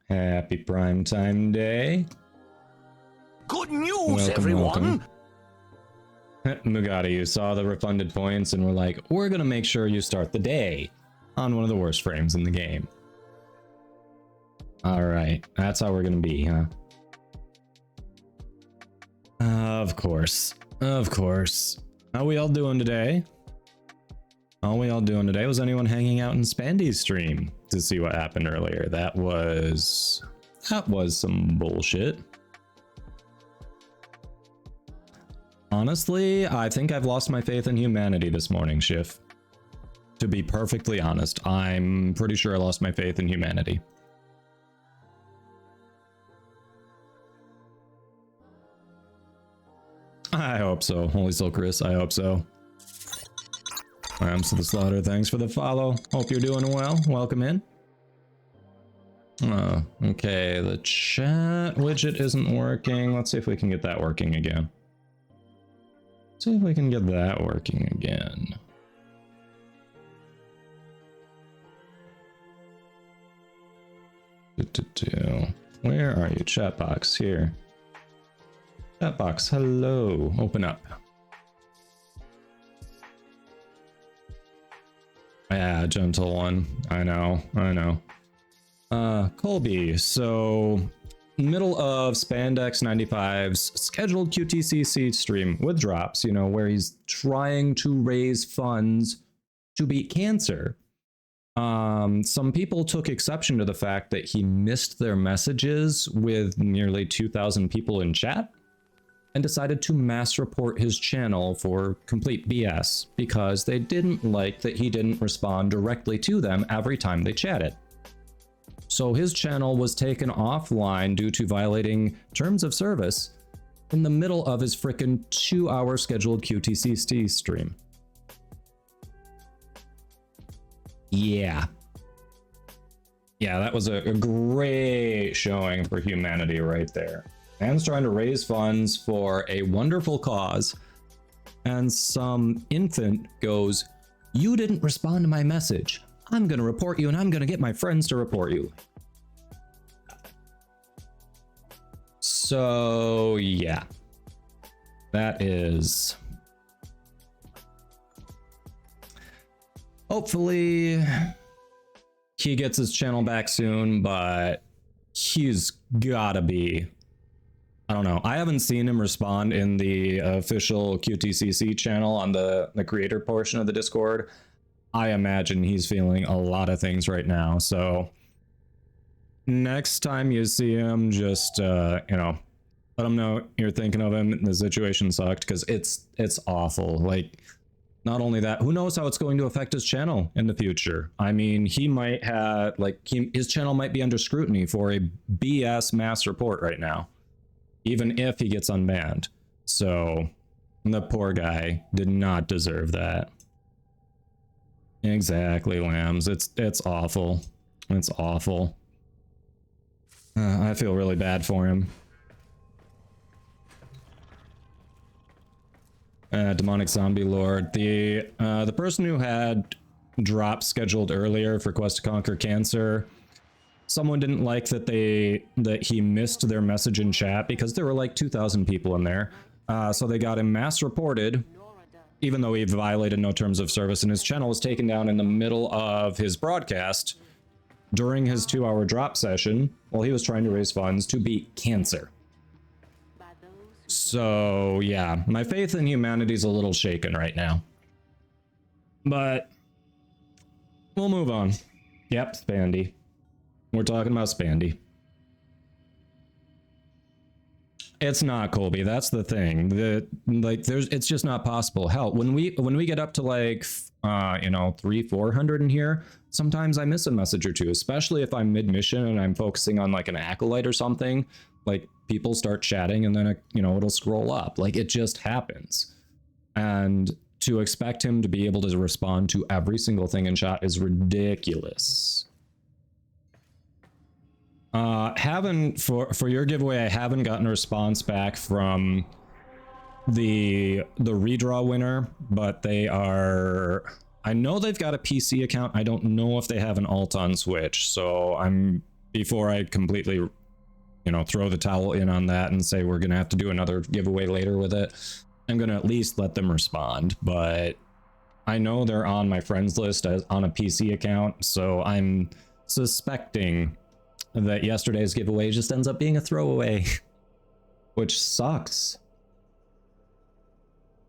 Happy primetime day. Good news, Welcome, everyone! Mugata, you saw the refunded points and we're like, we're gonna make sure you start the day on one of the worst frames in the game. Alright, that's how we're gonna be, huh? Of course. Of course. How we all doing today? How we all doing today? Was anyone hanging out in Spandy's stream to see what happened earlier? That was some bullshit. Honestly, I think I've lost my faith in humanity this morning, Schiff. To be perfectly honest, I'm pretty sure I lost my faith in humanity. I hope so. Holy soul, Chris, I hope so. Rams to the slaughter, thanks for the follow. Hope you're doing well. Welcome in. Okay, the chat widget isn't working. Let's see if we can get that working again. See if we can get that working again. Where are you? Chat box here. Chat box, hello. Open up. Yeah, gentle one. I know. Colby, so middle of Spandex 95's scheduled QTCC stream with drops, you know, where he's trying to raise funds to beat cancer. Some people took exception to the fact that he missed their messages with nearly 2,000 people in chat and decided to mass report his channel for complete BS because they didn't like that he didn't respond directly to them every time they chatted. So his channel was taken offline due to violating terms of service in the middle of his frickin' 2-hour scheduled QTCC stream. Yeah, that was a great showing for humanity right there. Man's trying to raise funds for a wonderful cause, and some infant goes, "You didn't respond to my message. I'm gonna report you and I'm gonna get my friends to report you." So yeah, that is... Hopefully he gets his channel back soon, but he's gotta be... I don't know. I haven't seen him respond in the official QTCC channel on the creator portion of the Discord. I imagine he's feeling a lot of things right now. So next time you see him, just, you know, let him know you're thinking of him. The situation sucked because it's awful. Like, not only that, who knows how it's going to affect his channel in the future? I mean, he might have, like, his channel might be under scrutiny for a BS mass report right now, even if he gets unbanned. So the poor guy did not deserve that. Exactly, Lambs. It's awful. It's awful. I feel really bad for him. Demonic Zombie Lord. The person who had drops scheduled earlier for Quest to Conquer Cancer, someone didn't like that he missed their message in chat because there were like 2,000 people in there. So they got him mass reported, even though he violated no terms of service, and his channel was taken down in the middle of his broadcast during his 2-hour drop session while he was trying to raise funds to beat cancer. So yeah, my faith in humanity is a little shaken right now. But we'll move on. Yep, Spandy. We're talking about Spandy. It's not, Colby. That's the thing. It's just not possible. Hell, when we get up to like, you know, 300-400 in here, sometimes I miss a message or two, especially if I'm mid-mission and I'm focusing on like an acolyte or something. Like, people start chatting and then, you know, it'll scroll up. Like, it just happens. And to expect him to be able to respond to every single thing in chat is ridiculous. For your giveaway, I haven't gotten a response back from the redraw winner, but they are... I know they've got a PC account. I don't know if they have an alt on Switch, so I'm before I completely, you know, throw the towel in on that and say we're gonna have to do another giveaway later with it. I'm gonna at least let them respond, but I know they're on my friends list as on a PC account, so I'm suspecting that yesterday's giveaway just ends up being a throwaway, which sucks.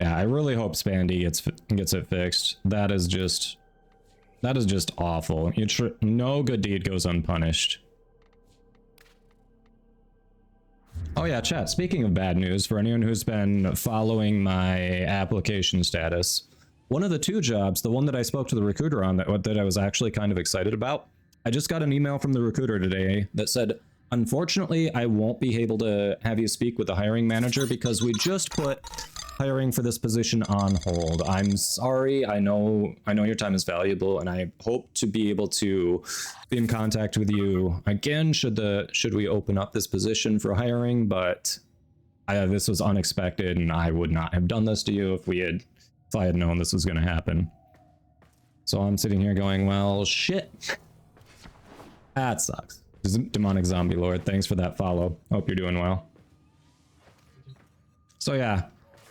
Yeah, I really hope Spandy gets it fixed. That is just awful. No good deed goes unpunished. Oh yeah, chat, speaking of bad news, for anyone who's been following my application status, one of the 2 jobs, the one that I spoke to the recruiter on that I was actually kind of excited about, I just got an email from the recruiter today that said, unfortunately, I won't be able to have you speak with the hiring manager because we just put hiring for this position on hold. I'm sorry. I know your time is valuable, and I hope to be able to be in contact with you again should we open up this position for hiring, but this was unexpected, and I would not have done this to you if I had known this was going to happen. So I'm sitting here going, well, shit. That sucks. Demonic Zombie Lord, thanks for that follow. Hope you're doing well. So yeah,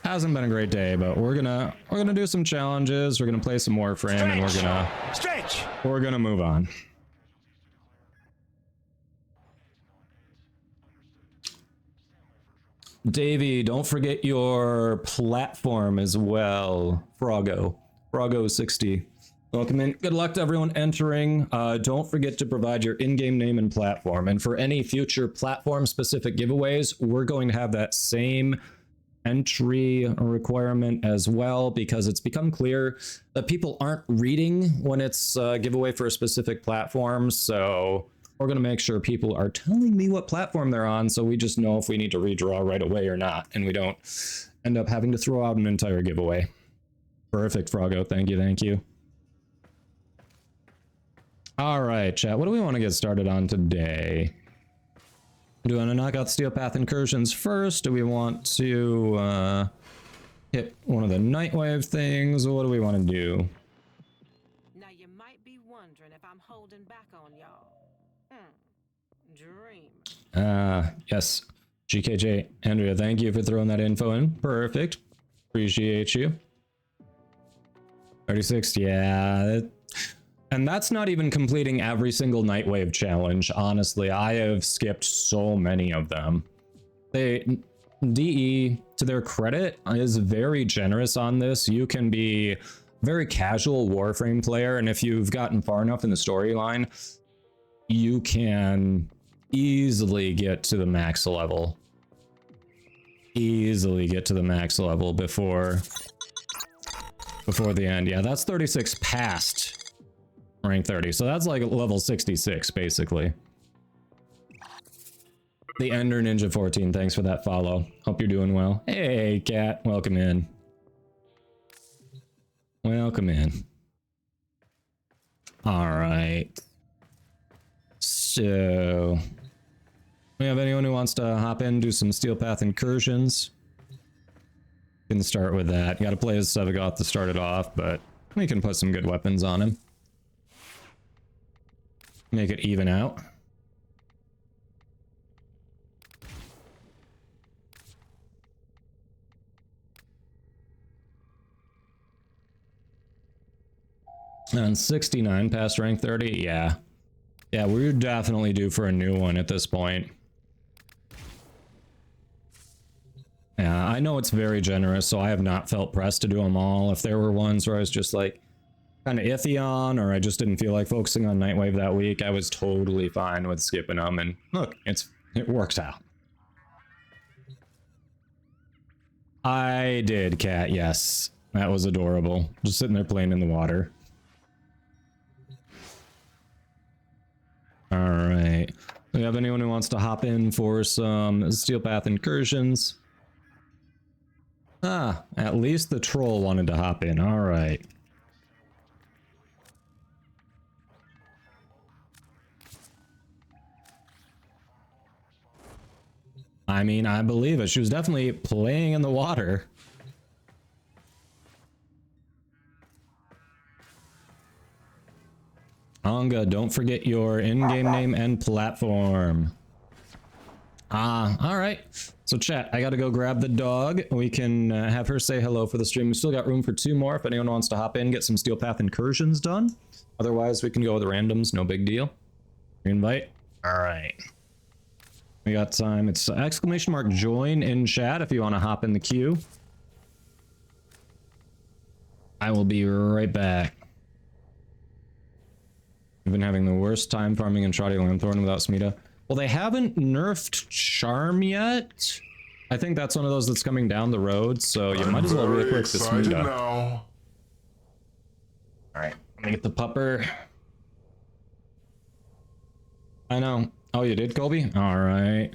hasn't been a great day, but we're gonna do some challenges. We're gonna play some Warframe, and we're gonna move on. Davey, don't forget your platform as well. Froggo 60. Welcome in. Good luck to everyone entering. Don't forget to provide your in-game name and platform. And for any future platform-specific giveaways, we're going to have that same entry requirement as well, because it's become clear that people aren't reading when it's a giveaway for a specific platform. So we're going to make sure people are telling me what platform they're on, so we just know if we need to redraw right away or not, and we don't end up having to throw out an entire giveaway. Perfect, Froggo. Thank you. All right, chat. What do we want to get started on today? Do we want to knock out Steel Path Incursions first? Do we want to hit one of the Nightwave things? What do we want to do? Now you might be wondering if I'm holding back on y'all. Dream. Yes. GKJ, Andrea, thank you for throwing that info in. Perfect. Appreciate you. 36, yeah. And that's not even completing every single Nightwave challenge. Honestly, I have skipped so many of them. DE, to their credit, is very generous on this. You can be a very casual Warframe player, and if you've gotten far enough in the storyline, you can easily get to the max level. Easily get to the max level before the end. Yeah, that's 36 past rank 30, so that's like level 66 basically. The Ender Ninja 14, thanks for that follow. Hope you're doing well. Hey Cat, welcome in. Welcome in. All right, so we have anyone who wants to hop in, do some Steel Path Incursions? We can start with that. You gotta play as Sevagoth to start it off, but we can put some good weapons on him. Make it even out. And 69 past rank 30, yeah. Yeah, we're definitely due for a new one at this point. Yeah, I know it's very generous, so I have not felt pressed to do them all. If there were ones where I was just like, kind of iffy on, or I just didn't feel like focusing on Nightwave that week, I was totally fine with skipping them, and look, it works out. I did, Cat, yes. That was adorable. Just sitting there playing in the water. Alright. Do we have anyone who wants to hop in for some Steel Path Incursions? Ah, at least the troll wanted to hop in. Alright. I mean, I believe it. She was definitely playing in the water. Anga, don't forget your in-game name and platform. All right. So chat, I gotta go grab the dog. We can have her say hello for the stream. We still got room for 2 more if anyone wants to hop in, get some Steel Path Incursions done. Otherwise, we can go with randoms, no big deal. Invite. All right. We got time. It's ! join in chat if you want to hop in the queue. I will be right back. We've been having the worst time farming in Shoddy Lanthorn without Smita. Well, they haven't nerfed Charm yet. I think that's one of those that's coming down the road, so you might as well re-equip the Smita. All right, let me get the pupper. I know. Oh, you did, Colby? All right.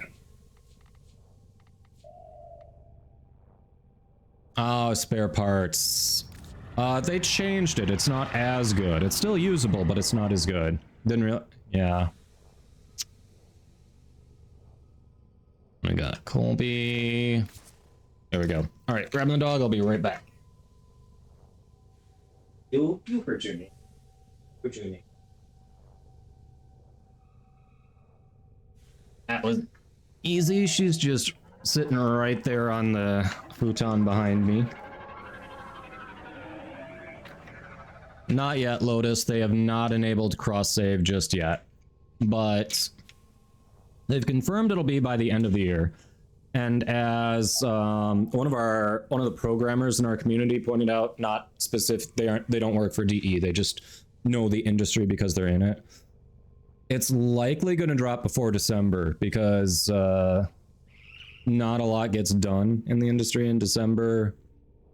Oh, spare parts. They changed it. It's not as good. It's still usable, but it's not as good. Didn't really... Yeah. We got Colby. There we go. All right, grabbing the dog. I'll be right back. You hurt your knee. Hurt your knee. That was easy. She's just sitting right there on the futon behind me. Not yet, Lotus. They have not enabled cross-save just yet. But they've confirmed it'll be by the end of the year. And as one of the programmers in our community pointed out, not specific, they don't work for DE. They just know the industry because they're in it. It's likely going to drop before December because not a lot gets done in the industry in December.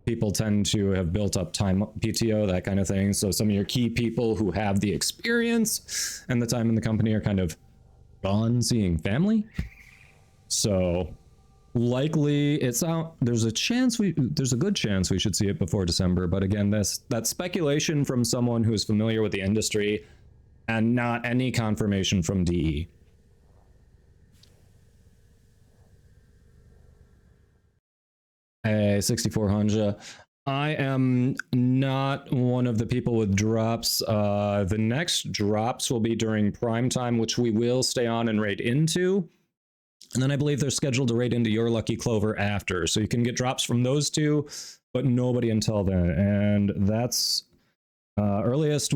People tend to have built up time, PTO, that kind of thing. So some of your key people who have the experience and the time in the company are kind of gone seeing family. So likely it's out. There's a good chance we should see it before December. But again, that's speculation from someone who is familiar with the industry and not any confirmation from DE. Hey, 6400. I am not one of the people with drops. The next drops will be during prime time, which we will stay on and raid into. And then I believe they're scheduled to raid into Your Lucky Clover after. So you can get drops from those two, but nobody until then. And that's earliest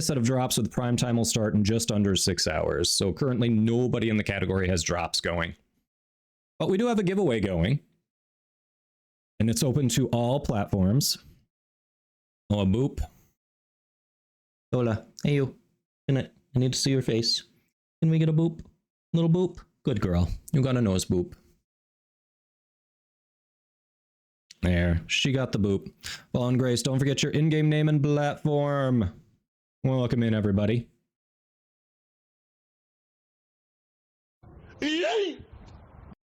set of drops with prime time will start in just under 6 hours. So currently nobody in the category has drops going. But we do have a giveaway going. And it's open to all platforms. Oh, a boop. Hola. Hey, you. I need to see your face. Can we get a boop? Little boop? Good girl. You got a nose boop. There. She got the boop. Well, and Grace, don't forget your in-game name and platform. Welcome in, everybody. Yay!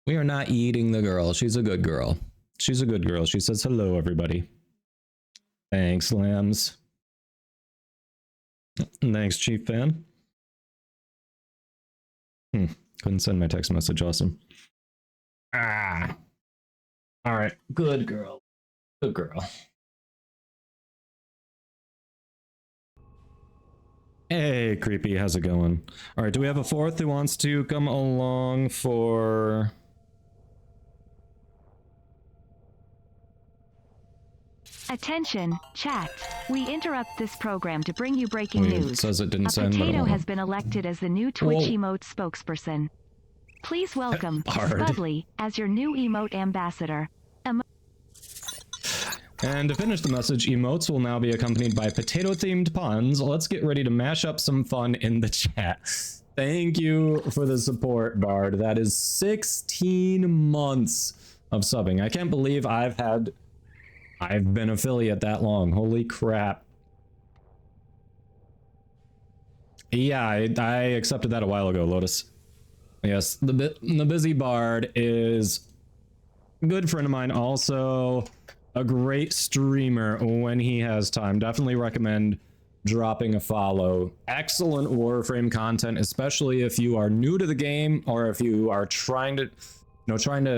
We are not eating the girl. She's a good girl. She's a good girl. She says hello, everybody. Thanks, lambs. Thanks, Chief Fan. Couldn't send my text message. Awesome. All right. Good girl. Good girl. Hey, Creepy. How's it going? All right. Do we have a fourth who wants to come along for... Attention, chat. We interrupt this program to bring you breaking news. It says it didn't send, potato has been elected as the new Twitch emote spokesperson. Please welcome Spudley as your new emote ambassador. And to finish the message, emotes will now be accompanied by potato-themed puns. Let's get ready to mash up some fun in the chat. Thank you for the support, Bard. That is 16 months of subbing. I can't believe I've been affiliate that long. Holy crap. Yeah, I accepted that a while ago, Lotus. Yes, the busy Bard is a good friend of mine, also a great streamer when he has time. Definitely recommend dropping a follow. Excellent Warframe content, especially if you are new to the game or if you are trying to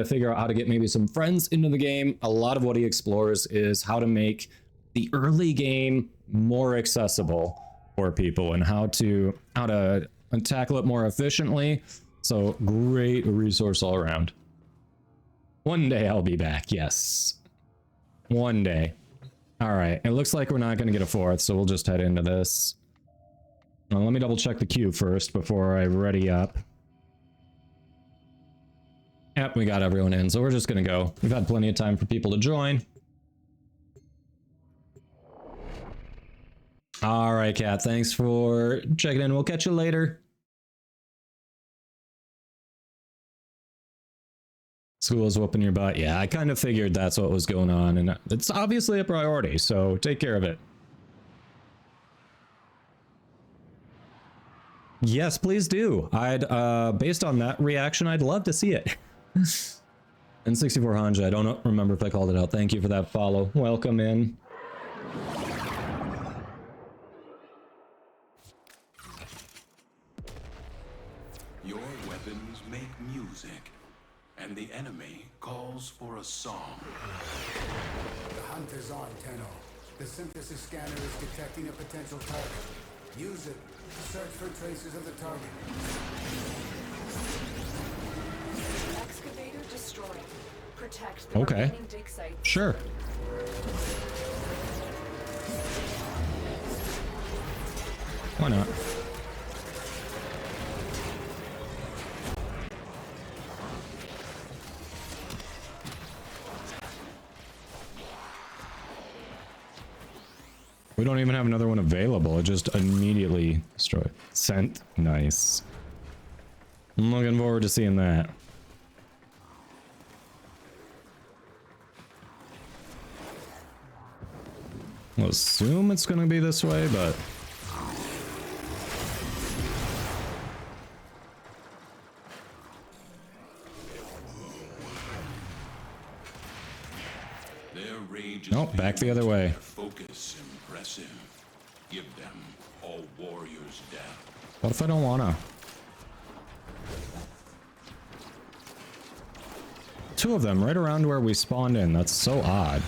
figure out how to get maybe some friends into the game. A lot of what he explores is how to make the early game more accessible for people and how to tackle it more efficiently. So great resource all around. One day I'll be back. Yes. One day. All right. It looks like we're not going to get a fourth, so we'll just head into this. Now, let me double check the queue first before I ready up. Yep, we got everyone in, so we're just going to go. We've had plenty of time for people to join. All right, Kat. Thanks for checking in. We'll catch you later. School's whooping your butt. Yeah, I kind of figured that's what was going on, and it's obviously a priority, so take care of it. Yes, please do. Based on that reaction, I'd love to see it. And 6400, I don't remember if I called it out. Thank you for that follow. Welcome in. Your weapons make music, and the enemy calls for a song. The hunt is on, Tenno. The synthesis scanner is detecting a potential target. Use it to search for traces of the target. Excavator destroyed. Protect the remaining dig sites. Sure. Why not? We don't even have another one available. It just immediately destroyed. Sent. Nice. I'm looking forward to seeing that. I'll assume it's going to be this way, but... Nope, back the other way. Focus impressive. Give them all warriors death. What if I don't wanna? Two of them right around where we spawned in. That's so odd.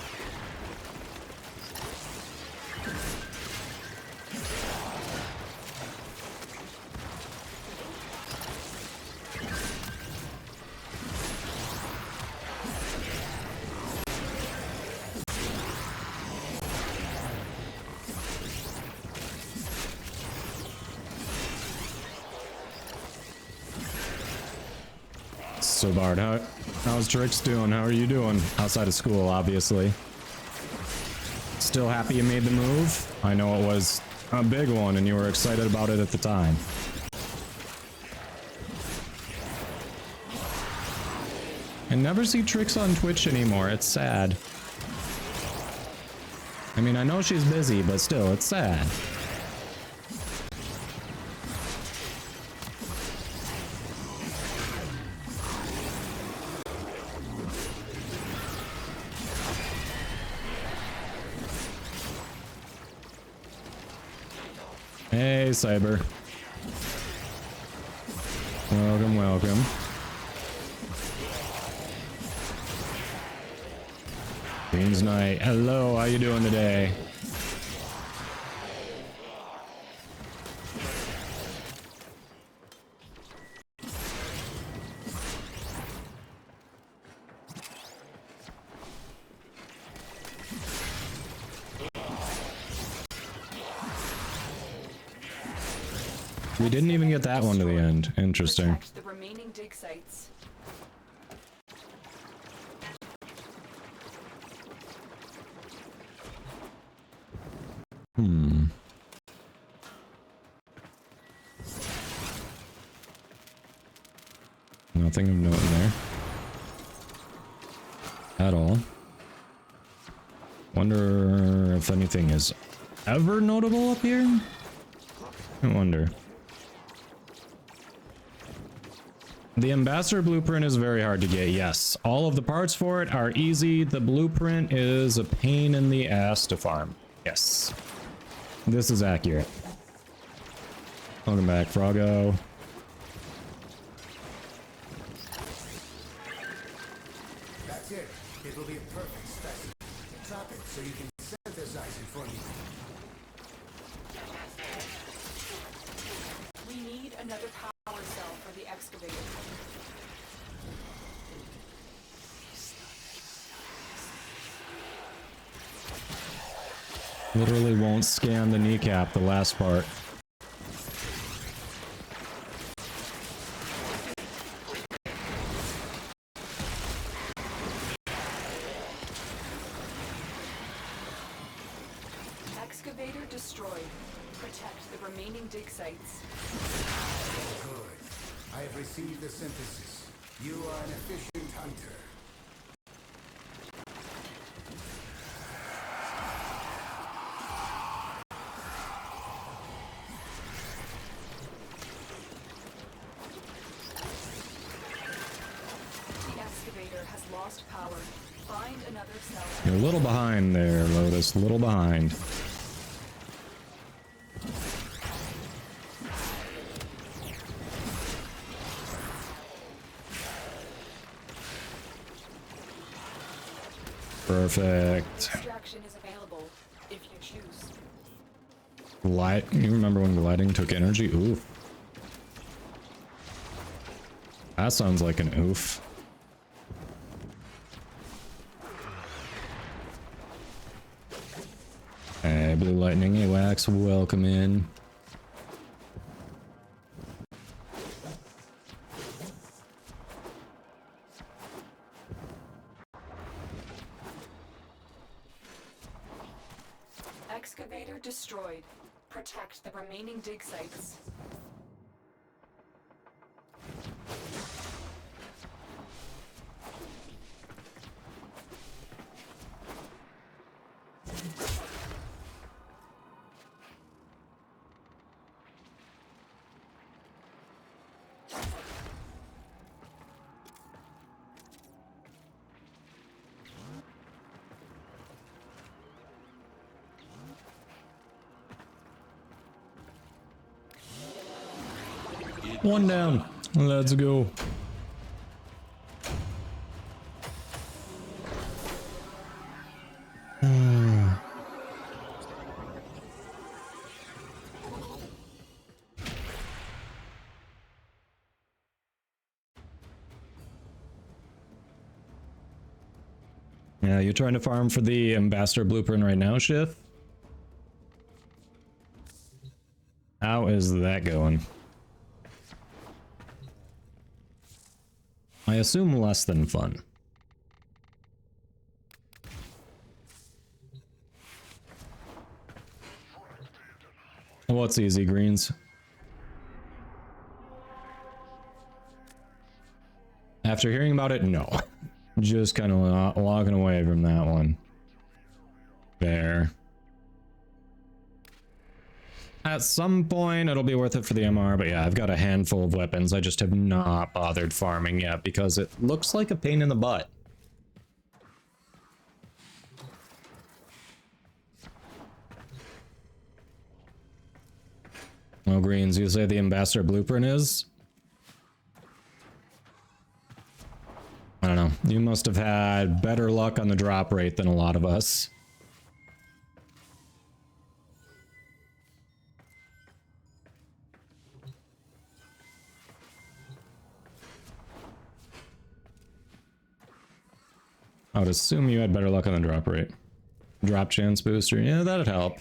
So Bard, how's Trix doing? How are you doing? Outside of school, obviously. Still happy you made the move? I know it was a big one and you were excited about it at the time. I never see Trix on Twitch anymore. It's sad. I mean, I know she's busy, but still, it's sad. Hey, Cyber. Welcome, welcome. Beans Night. Hello, how you doing today? We didn't even get that one to the end. Interesting. Protect the remaining dig sites. Nothing of note in there. At all. Wonder if anything is ever notable up here? I wonder. The Ambassador blueprint is very hard to get, yes. All of the parts for it are easy. The blueprint is a pain in the ass to farm. Yes. This is accurate. Welcome back, Froggo. That's it. It will be a perfect specimen. Trap it so you can synthesize it for me. We need another power cell for the excavator. Literally won't scan the kneecap, the last part. Excavator destroyed. Protect the remaining dig sites. Good. I have received the synthesis. You are an efficient hunter. The excavator has lost power. Find another cell. You're a little behind there, Lotus. A little behind. Perfect. Extraction is available if you choose. You remember when gliding took energy? Oof. That sounds like an oof. Hey, Blue Lightning, AWACS, welcome in. Excavator destroyed. Protect the remaining dig sites. One down. Let's go. Yeah, you trying to farm for the Ambassador Blueprint right now, Shith? How is that going? I assume less than fun. What's easy, Greens? After hearing about it, no. Just kind of walking away from that one. There. At some point, it'll be worth it for the MR, but yeah, I've got a handful of weapons. I just have not bothered farming yet because it looks like a pain in the butt. Oh, Greens, you say the Ambassador Blueprint is? I don't know. You must have had better luck on the drop rate than a lot of us. I would assume you had better luck on the drop rate. Drop chance booster, yeah, that'd help.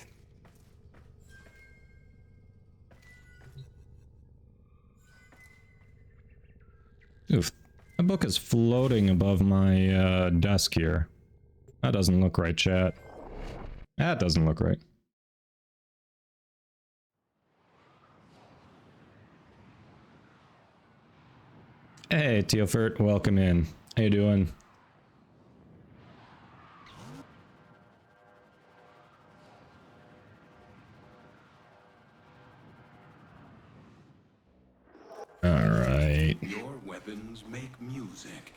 Oof, that book is floating above my desk here. That doesn't look right, chat. That doesn't look right. Hey, Teofert, welcome in. How you doing? Alright. Your weapons make music,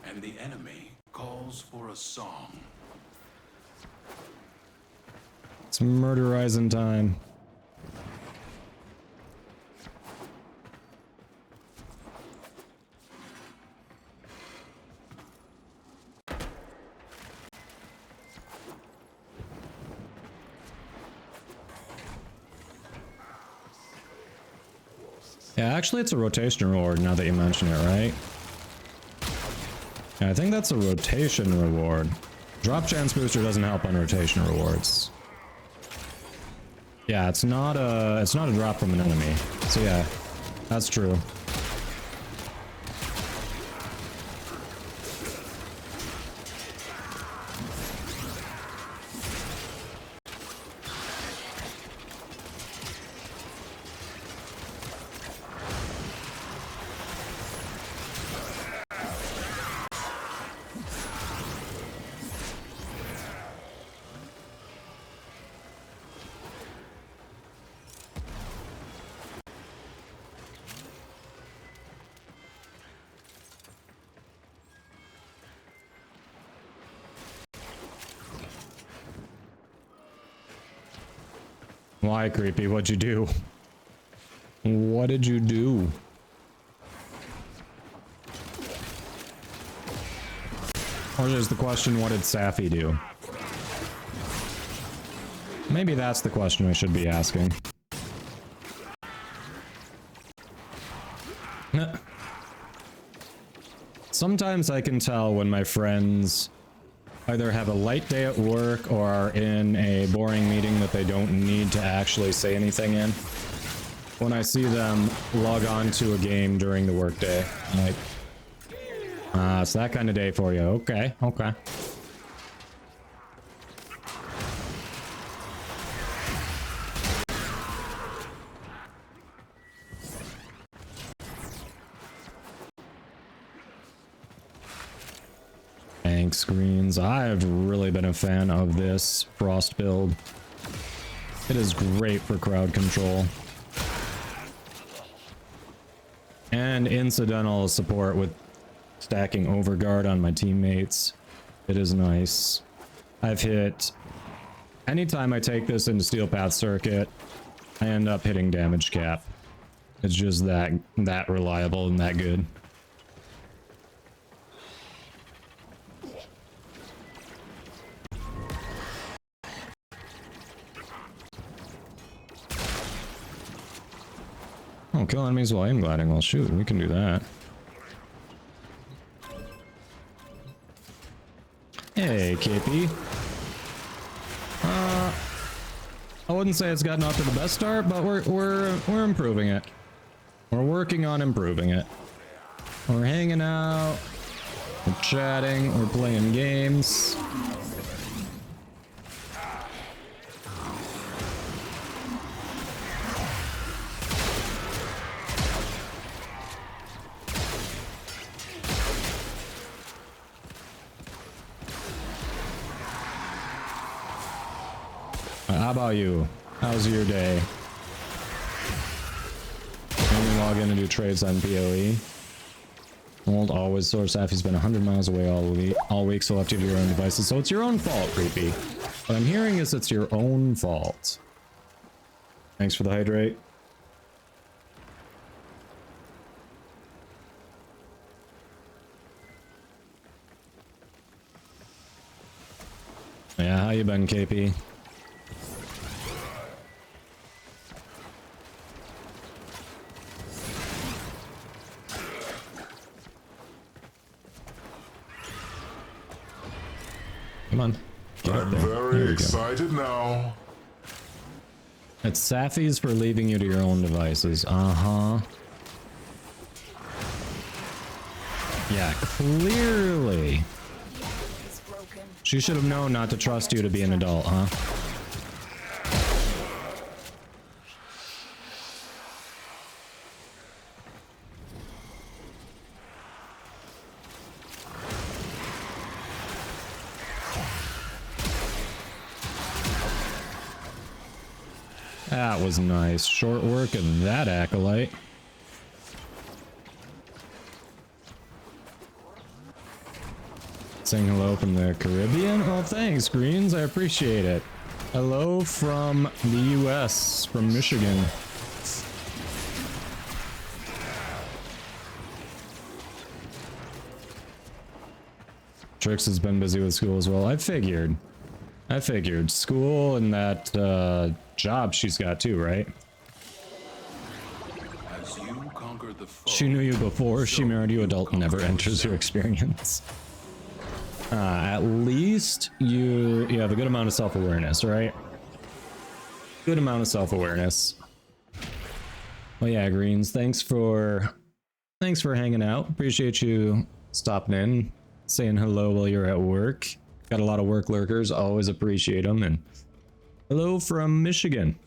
and the enemy calls for a song. It's murderizing time. Yeah, actually it's a rotation reward now that you mention it, right? Yeah, I think that's a rotation reward. Drop chance booster doesn't help on rotation rewards. Yeah, it's not a drop from an enemy. So yeah, that's true. Why, creepy? What'd you do? What did you do? Or is the question, what did Safi do? Maybe that's the question I should be asking. Sometimes I can tell when my friends either have a light day at work or are in a boring meeting that they don't need to actually say anything in. When I see them log on to a game during the workday, I'm like, it's that kind of day for you. Okay, okay. Screens. I've really been a fan of this Frost build. It is great for crowd control. And incidental support with stacking overguard on my teammates. It is nice. I've hit... Anytime I take this into Steel Path Circuit, I end up hitting damage cap. It's just that reliable and that good. Oh, kill enemies while aim gliding. Well, shoot, we can do that. Hey, KP. I wouldn't say it's gotten off to the best start, but we're improving it. We're working on improving it. We're hanging out. We're chatting. We're playing games. How about you? How's your day? Only log in and do trades on PoE. Won't always source F. He's been 100 miles away all week, so left you to your own devices. So it's your own fault, creepy. What I'm hearing is it's your own fault. Thanks for the hydrate. Yeah, how you been, KP? Come on. I'm very excited now. It's Safi's for leaving you to your own devices. Uh-huh. Yeah, clearly. She should have known not to trust you to be an adult, huh? That was nice. Short work of that acolyte. Saying hello from the Caribbean? Oh, thanks, Greens. I appreciate it. Hello from the US, from Michigan. Trix has been busy with school as well. I figured. School and that job she's got too, right? As you She knew you before she married you. Adult never enters your experience. At least you have a good amount of self-awareness, right? Good amount of self-awareness. Well, yeah, Greens, thanks for hanging out. Appreciate you stopping in, saying hello while you're at work. Got a lot of work lurkers, always appreciate them. And hello from Michigan.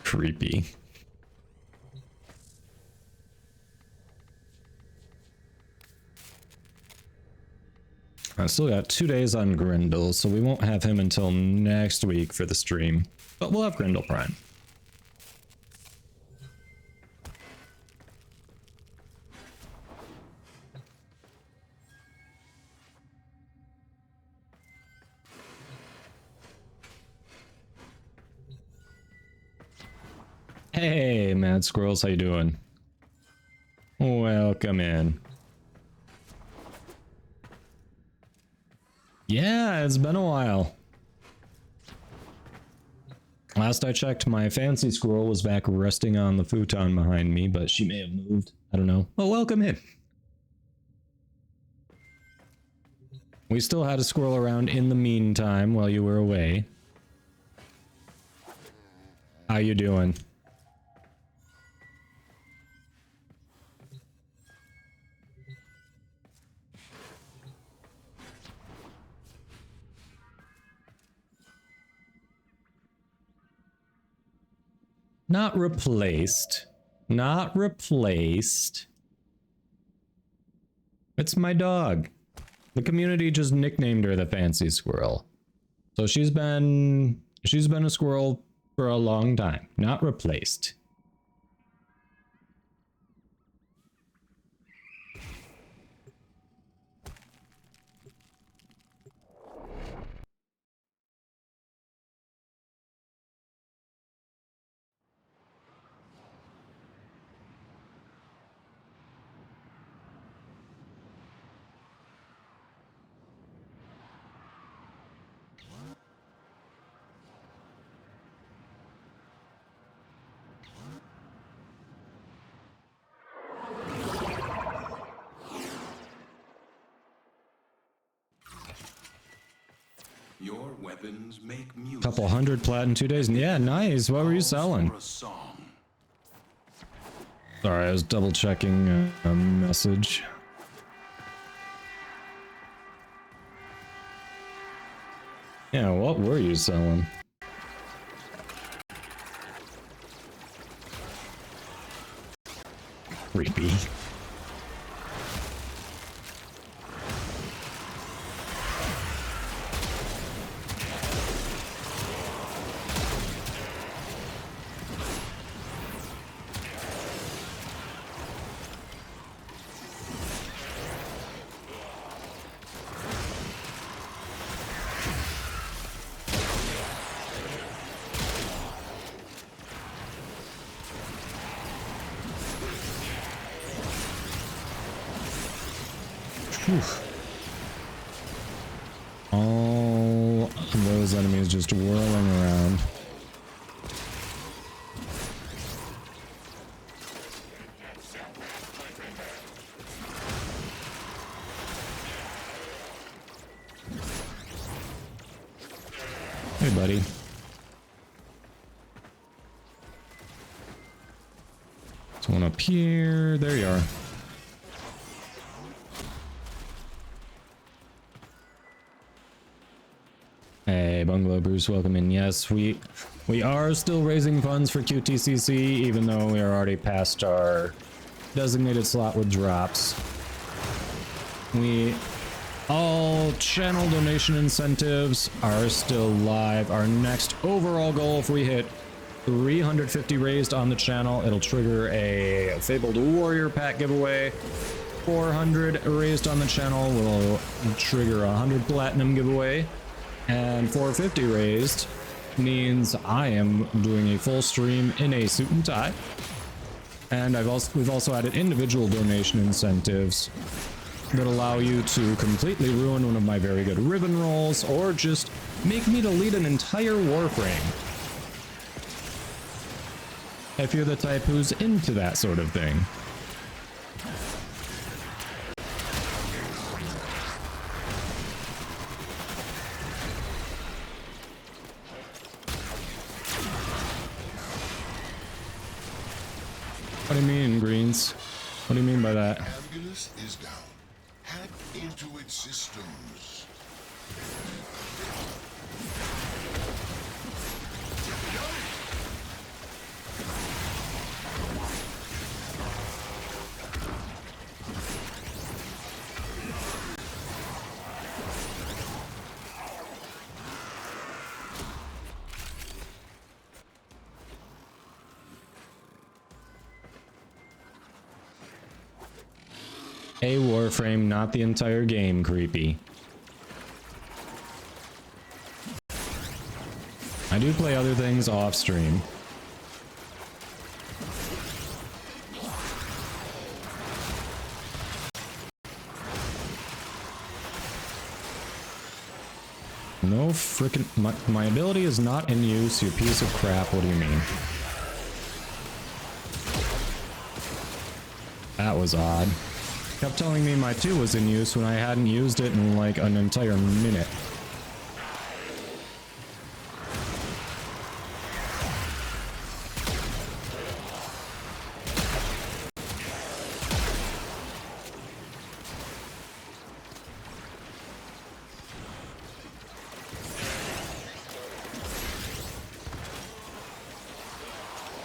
Creepy. I still got 2 days on Grindel, so we won't have him until next week for the stream. But we'll have Grindel Prime. Hey, Mad Squirrels, how you doing? Welcome in. Yeah, it's been a while. Last I checked, my fancy squirrel was back resting on the futon behind me, but she may have moved. I don't know. Oh, welcome in. We still had a squirrel around in the meantime while you were away. How you doing? Not replaced. Not replaced. It's my dog. The community just nicknamed her the fancy squirrel. So she's been a squirrel for a long time. Not replaced. Your weapons make music. Couple hundred plat in 2 days. Yeah, nice. What were you selling? Sorry, I was double checking a message. Yeah, what were you selling? Creepy. All of those enemies just whirling around. Hey, buddy. There's one up here. There you are. Hey, Bungalow Bruce, welcome in. Yes, we are still raising funds for QTCC, even though we are already past our designated slot with drops. All channel donation incentives are still live. Our next overall goal, if we hit 350 raised on the channel, it'll trigger a Fabled Warrior pack giveaway. 400 raised on the channel will trigger a 100 platinum giveaway. And 450 raised means I am doing a full stream in a suit and tie. And we've also added individual donation incentives that allow you to completely ruin one of my very good Riven rolls, or just make me to lead an entire Warframe. If you're the type who's into that sort of thing. What do you mean, Greens? What do you mean by that? Ambulance is down. Hack into its systems. A Warframe, not the entire game, creepy. I do play other things off stream. No frickin' my ability is not in use, you piece of crap. What do you mean? That was odd. Kept telling me my 2 was in use when I hadn't used it in like an entire minute.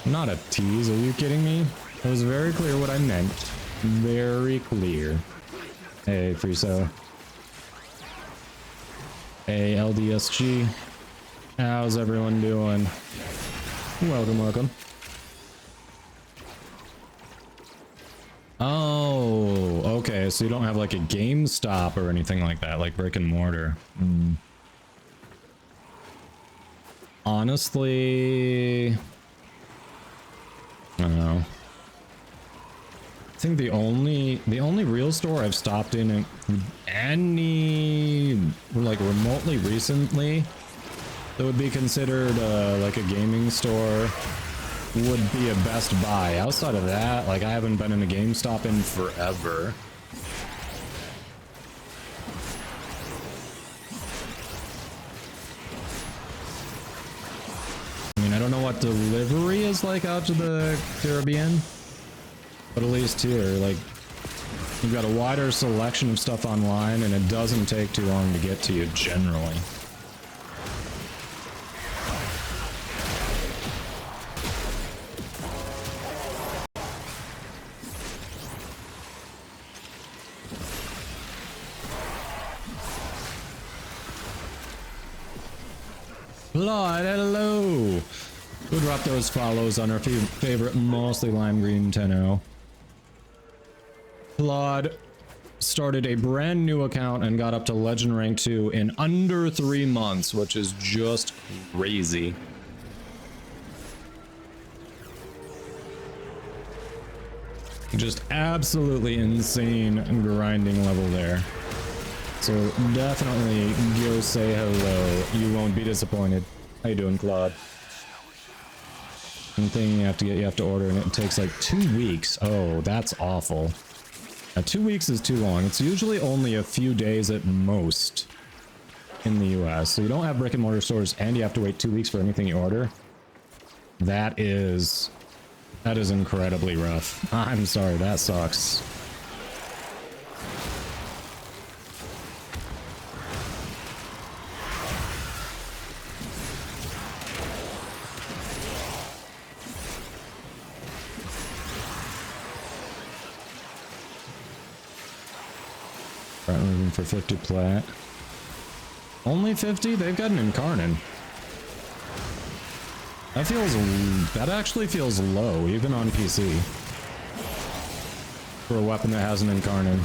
Not a tease, are you kidding me? It was very clear what I meant. Very clear. Hey, Friso. Hey, LDSG. How's everyone doing? Welcome, welcome. Oh, okay, so you don't have like a GameStop or anything like that, like brick and mortar. Honestly, I don't know. I think the only real store I've stopped in any like remotely recently that would be considered like a gaming store would be a Best Buy. Outside of that, like I haven't been in a GameStop in forever. I mean, I don't know what delivery is like out to the Caribbean. But at least here, like, you've got a wider selection of stuff online, and it doesn't take too long to get to you, generally. Lord, hello! We'll drop those follows on our favorite, mostly lime green 10-0. Claude started a brand new account and got up to Legend Rank 2 in under 3 months, which is just crazy. Just absolutely insane grinding level there. So definitely go say hello. You won't be disappointed. How you doing, Claude? Thing you have to order, and it takes like 2 weeks. Oh, that's awful. 2 weeks is too long. It's usually only a few days at most in the US. So you don't have brick and mortar stores and you have to wait 2 weeks for anything you order. That is incredibly rough. I'm sorry, that sucks. For 50 plat. Only 50? They've got an Incarnon. That actually feels low, even on PC. For a weapon that has an Incarnon.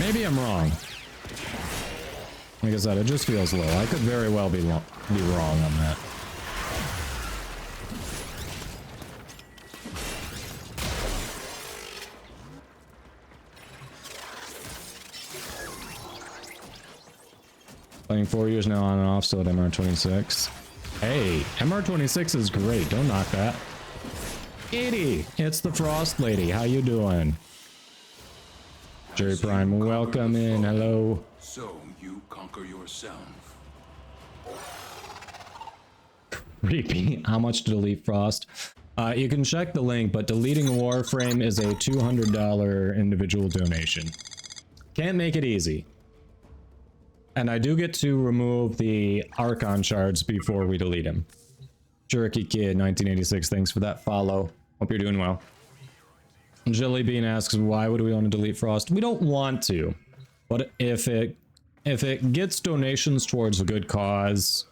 Maybe I'm wrong. Like I said, it just feels low. I could very well be wrong on that. Playing 4 years now on and off, still at MR26. Hey, MR26 is great. Don't knock that. Katie, it's the Frost Lady. How you doing? Jerry Prime, welcome in. Hello. So you conquer yourself. Creepy. How much to delete Frost? You can check the link, but deleting a Warframe is a $200 individual donation. Can't make it easy. And I do get to remove the Archon shards before we delete him. Jerky Kid 1986, thanks for that follow. Hope you're doing well. Jellybean asks, why would we want to delete Frost? We don't want to. But if it gets donations towards a good cause,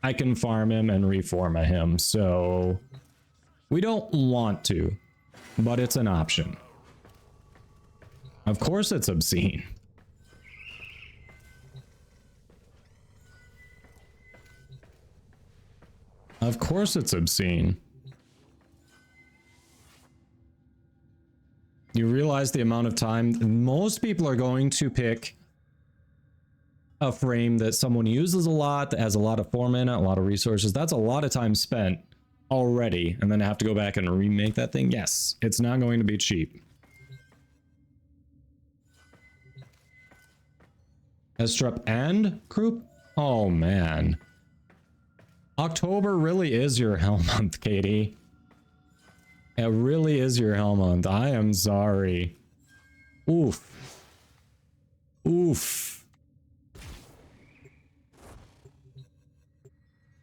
I can farm him and reform him. So we don't want to, but it's an option. Of course it's obscene. Of course it's obscene. You realize the amount of time most people are going to pick a frame that someone uses a lot, that has a lot of form in it, a lot of resources. That's a lot of time spent already, and then have to go back and remake that thing. Yes, it's not going to be cheap. Estrup and Croup? Oh man. October really is your hell month, Katie. It really is your hell month. I am sorry. Oof. Oof.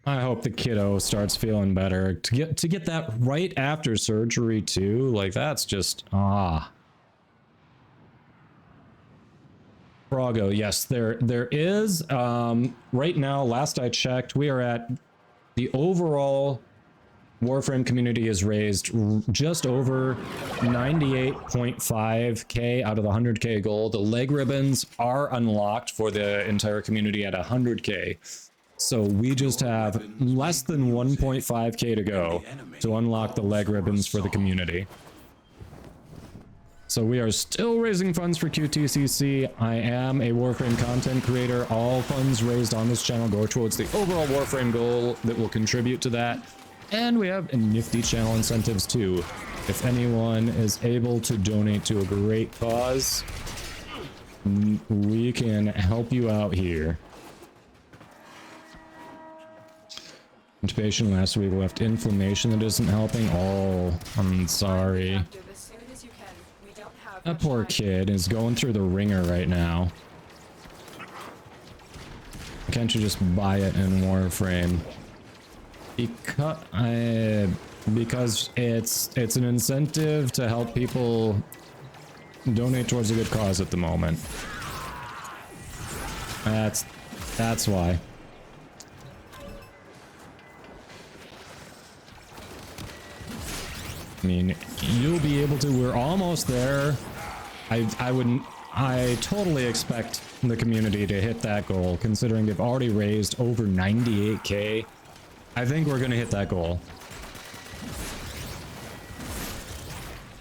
I hope the kiddo starts feeling better. To get that right after surgery too, like that's just Brago, yes, there is. Right now, last I checked, we are at the overall Warframe community has raised just over 98.5k out of the 100k goal. The leg ribbons are unlocked for the entire community at 100k. So we just have less than 1.5k to go to unlock the leg ribbons for the community. So we are still raising funds for QTCC. I am a Warframe content creator. All funds raised on this channel go towards the overall Warframe goal that will contribute to that. And we have nifty channel incentives too. If anyone is able to donate to a great cause, we can help you out here. Intubation last week left inflammation that isn't helping. Oh, I'm sorry. That poor kid is going through the ringer right now. Can't you just buy it in Warframe? Because it's an incentive to help people donate towards a good cause at the moment. That's why. I mean, you'll be able to. We're almost there. I totally expect the community to hit that goal, considering they've already raised over 98k. I think we're gonna hit that goal.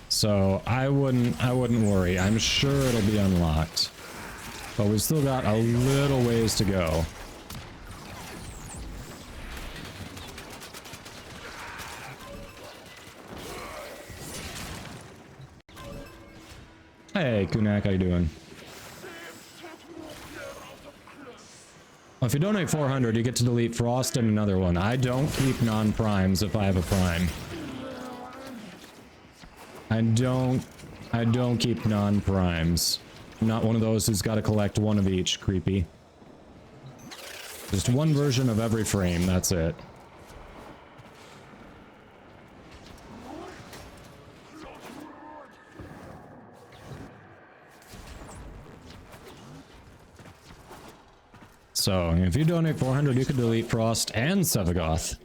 So I wouldn't worry. I'm sure it'll be unlocked. But we've still got a little ways to go. Hey, Kunak, how you doing? Well, if you donate 400, you get to delete Frost and another one. I don't keep non-primes if I have a prime. I don't keep non-primes. I'm not one of those who's got to collect one of each, creepy. Just one version of every frame, that's it. So, if you donate 400, you could delete Frost and Sevagoth.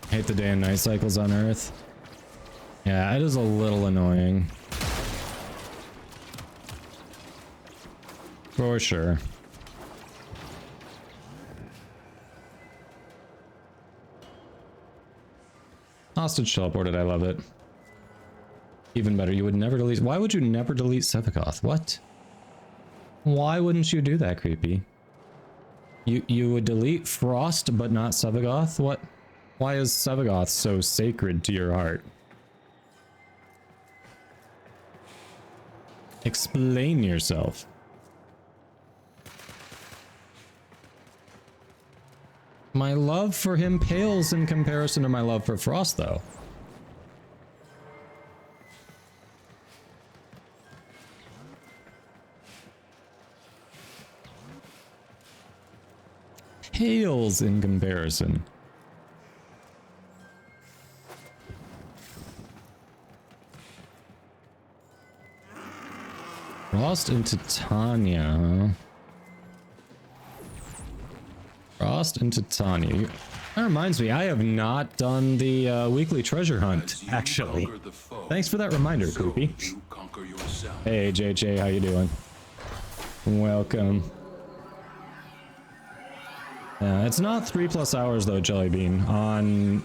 Hate the day and night cycles on Earth. Yeah, it is a little annoying. For sure. Hostage teleported, I love it. Even better, you would never delete... Why would you never delete Sevagoth? What? Why wouldn't you do that, creepy? You would delete Frost, but not Sevagoth? What? Why is Sevagoth so sacred to your heart? Explain yourself. My love for him pales in comparison to my love for Frost, though. Pales in comparison. Frost into Tanya. Frost into Tanya. That reminds me, I have not done the weekly treasure hunt, actually. Thanks for that reminder, Koopy. Hey, JJ, how you doing? Welcome. It's not 3+ hours though, Jellybean. On,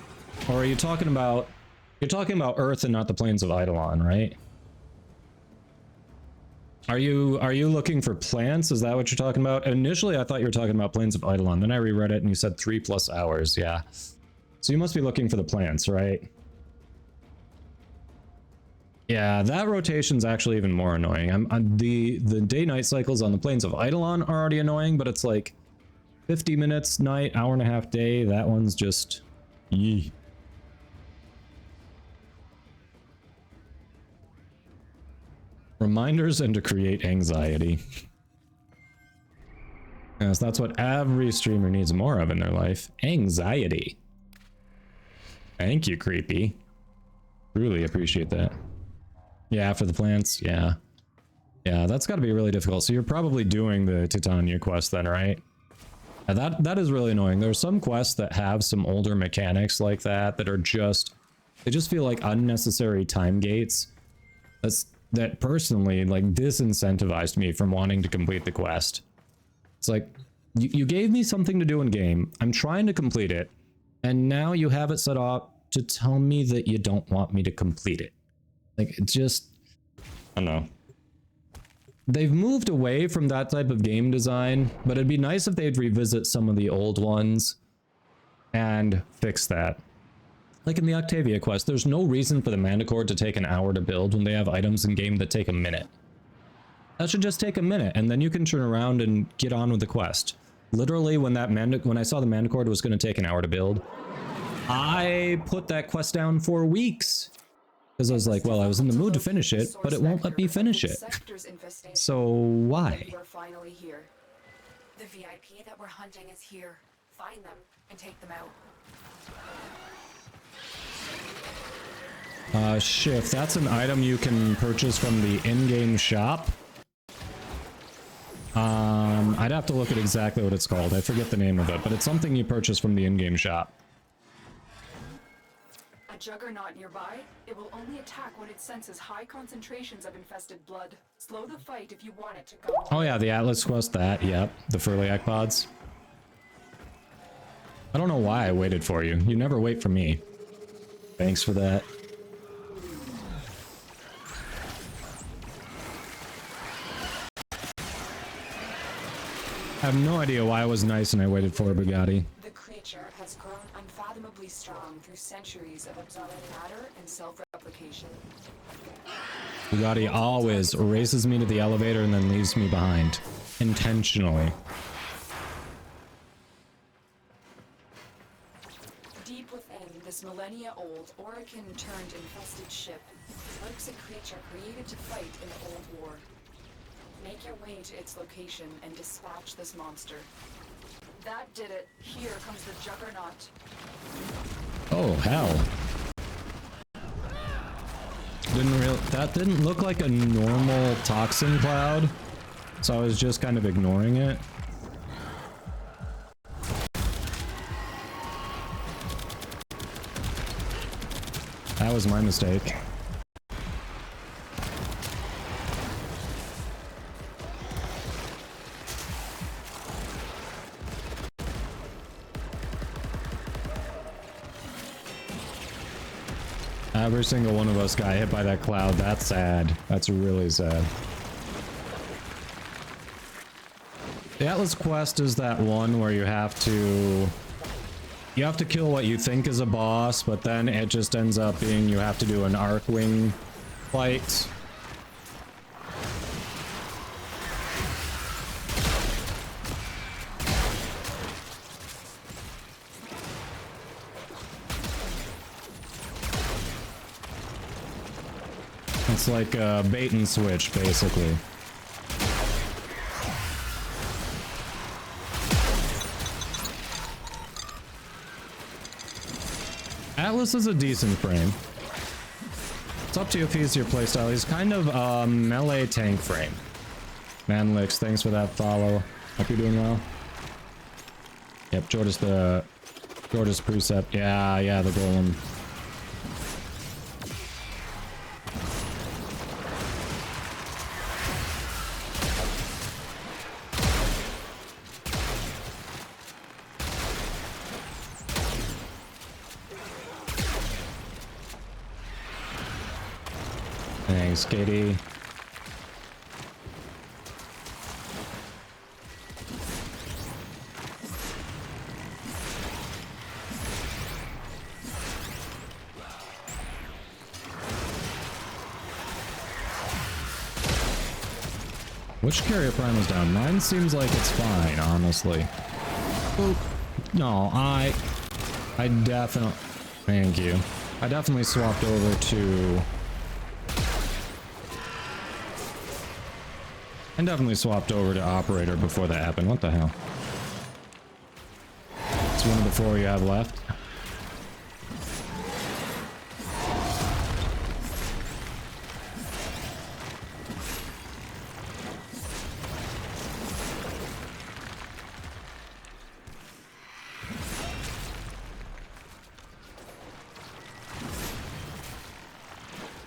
or are you talking about? You're talking about Earth and not the plains of Eidolon, right? Are you looking for plants? Is that what you're talking about? Initially, I thought you were talking about plains of Eidolon. Then I reread it and you said 3+ hours. Yeah. So you must be looking for the plants, right? Yeah, that rotation's actually even more annoying. The day-night cycles on the plains of Eidolon are already annoying, but it's like 50 minutes night, hour and a half day. That one's just... Yee. Reminders and to create anxiety. Yes, that's what every streamer needs more of in their life. Anxiety. Thank you, Creepy. Really appreciate that. Yeah, for the plants, yeah. Yeah, that's got to be really difficult. So you're probably doing the Titania quest then, right? That is really annoying. There's some quests that have some older mechanics like that that are just... They just feel like unnecessary time gates. That personally, like, disincentivized me from wanting to complete the quest. It's like, you gave me something to do in game, I'm trying to complete it, and now you have it set up to tell me that you don't want me to complete it. Like, it's just... I don't know. They've moved away from that type of game design, but it'd be nice if they'd revisit some of the old ones and fix that. Like in the Octavia quest, there's no reason for the Manticore to take an hour to build when they have items in game that take a minute. That should just take a minute, and then you can turn around and get on with the quest. Literally, when I saw the Manticore was going to take an hour to build, I put that quest down for weeks. Because I was like, well, I was in the mood to finish it, but it won't let me finish it. So why? We're finally here. The VIP that we're hunting is here. Find them and take them out. Shift, that's an item you can purchase from the in-game shop. I'd have to look at exactly what it's called. I forget the name of it, but it's something you purchase from the in-game shop. A juggernaut nearby? It will only attack when it senses high concentrations of infested blood. Slow the fight if you want it to go. Oh yeah, the Atlas quest, that, yep. The Furliak pods. I don't know why I waited for you. You never wait for me. Thanks for that. I have no idea why I was nice and I waited for Bugatti. The creature has grown unfathomably strong through centuries of absorbing matter and self-replication. Bugatti always races me to the elevator and then leaves me behind. Intentionally. Deep within this millennia-old, Orokin-turned-infested ship lurks a creature created to fight in the Old War. Make your way to its location and dispatch this monster. That did it. Here comes the Juggernaut. Oh, hell. That didn't look like a normal toxin cloud, so I was just kind of ignoring it. That was my mistake. Every single one of us got hit by that cloud. That's sad. That's really sad. The Atlas quest is that one where you have to kill what you think is a boss, but then it just ends up being you have to do an Arcwing fight. It's like a bait and switch, basically. Atlas is a decent frame. It's up to you if he's your playstyle. He's kind of a melee tank frame. Manlix, thanks for that follow. Hope you're doing well. Yep, Jordas precept. Yeah, the golem. Thanks, Katie. Which carrier prime is down? Mine seems like it's fine, honestly. Oop. No, I definitely... Thank you. I definitely swapped over to... I definitely swapped over to operator before that happened. What the hell? It's one of the 4 you have left.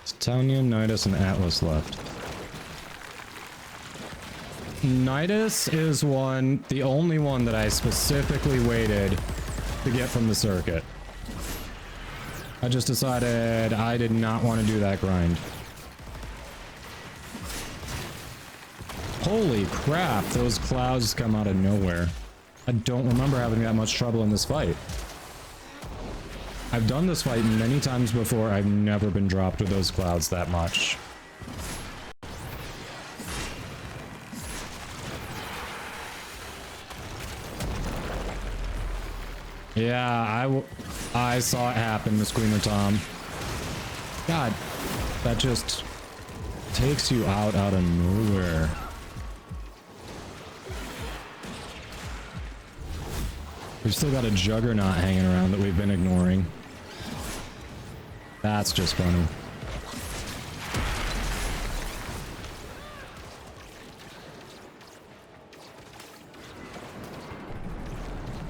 It's Tanya, Nidus, and Atlas left. Nidus is the only one that I specifically waited to get from the circuit. I just decided I did not want to do that grind. Holy crap, those clouds come out of nowhere. I don't remember having that much trouble in this fight. I've done this fight many times before. I've never been dropped with those clouds that much. Yeah, I saw it happen, Miss Queen of Tom. God, that just takes you out of nowhere. We've still got a Juggernaut hanging around that we've been ignoring. That's just funny.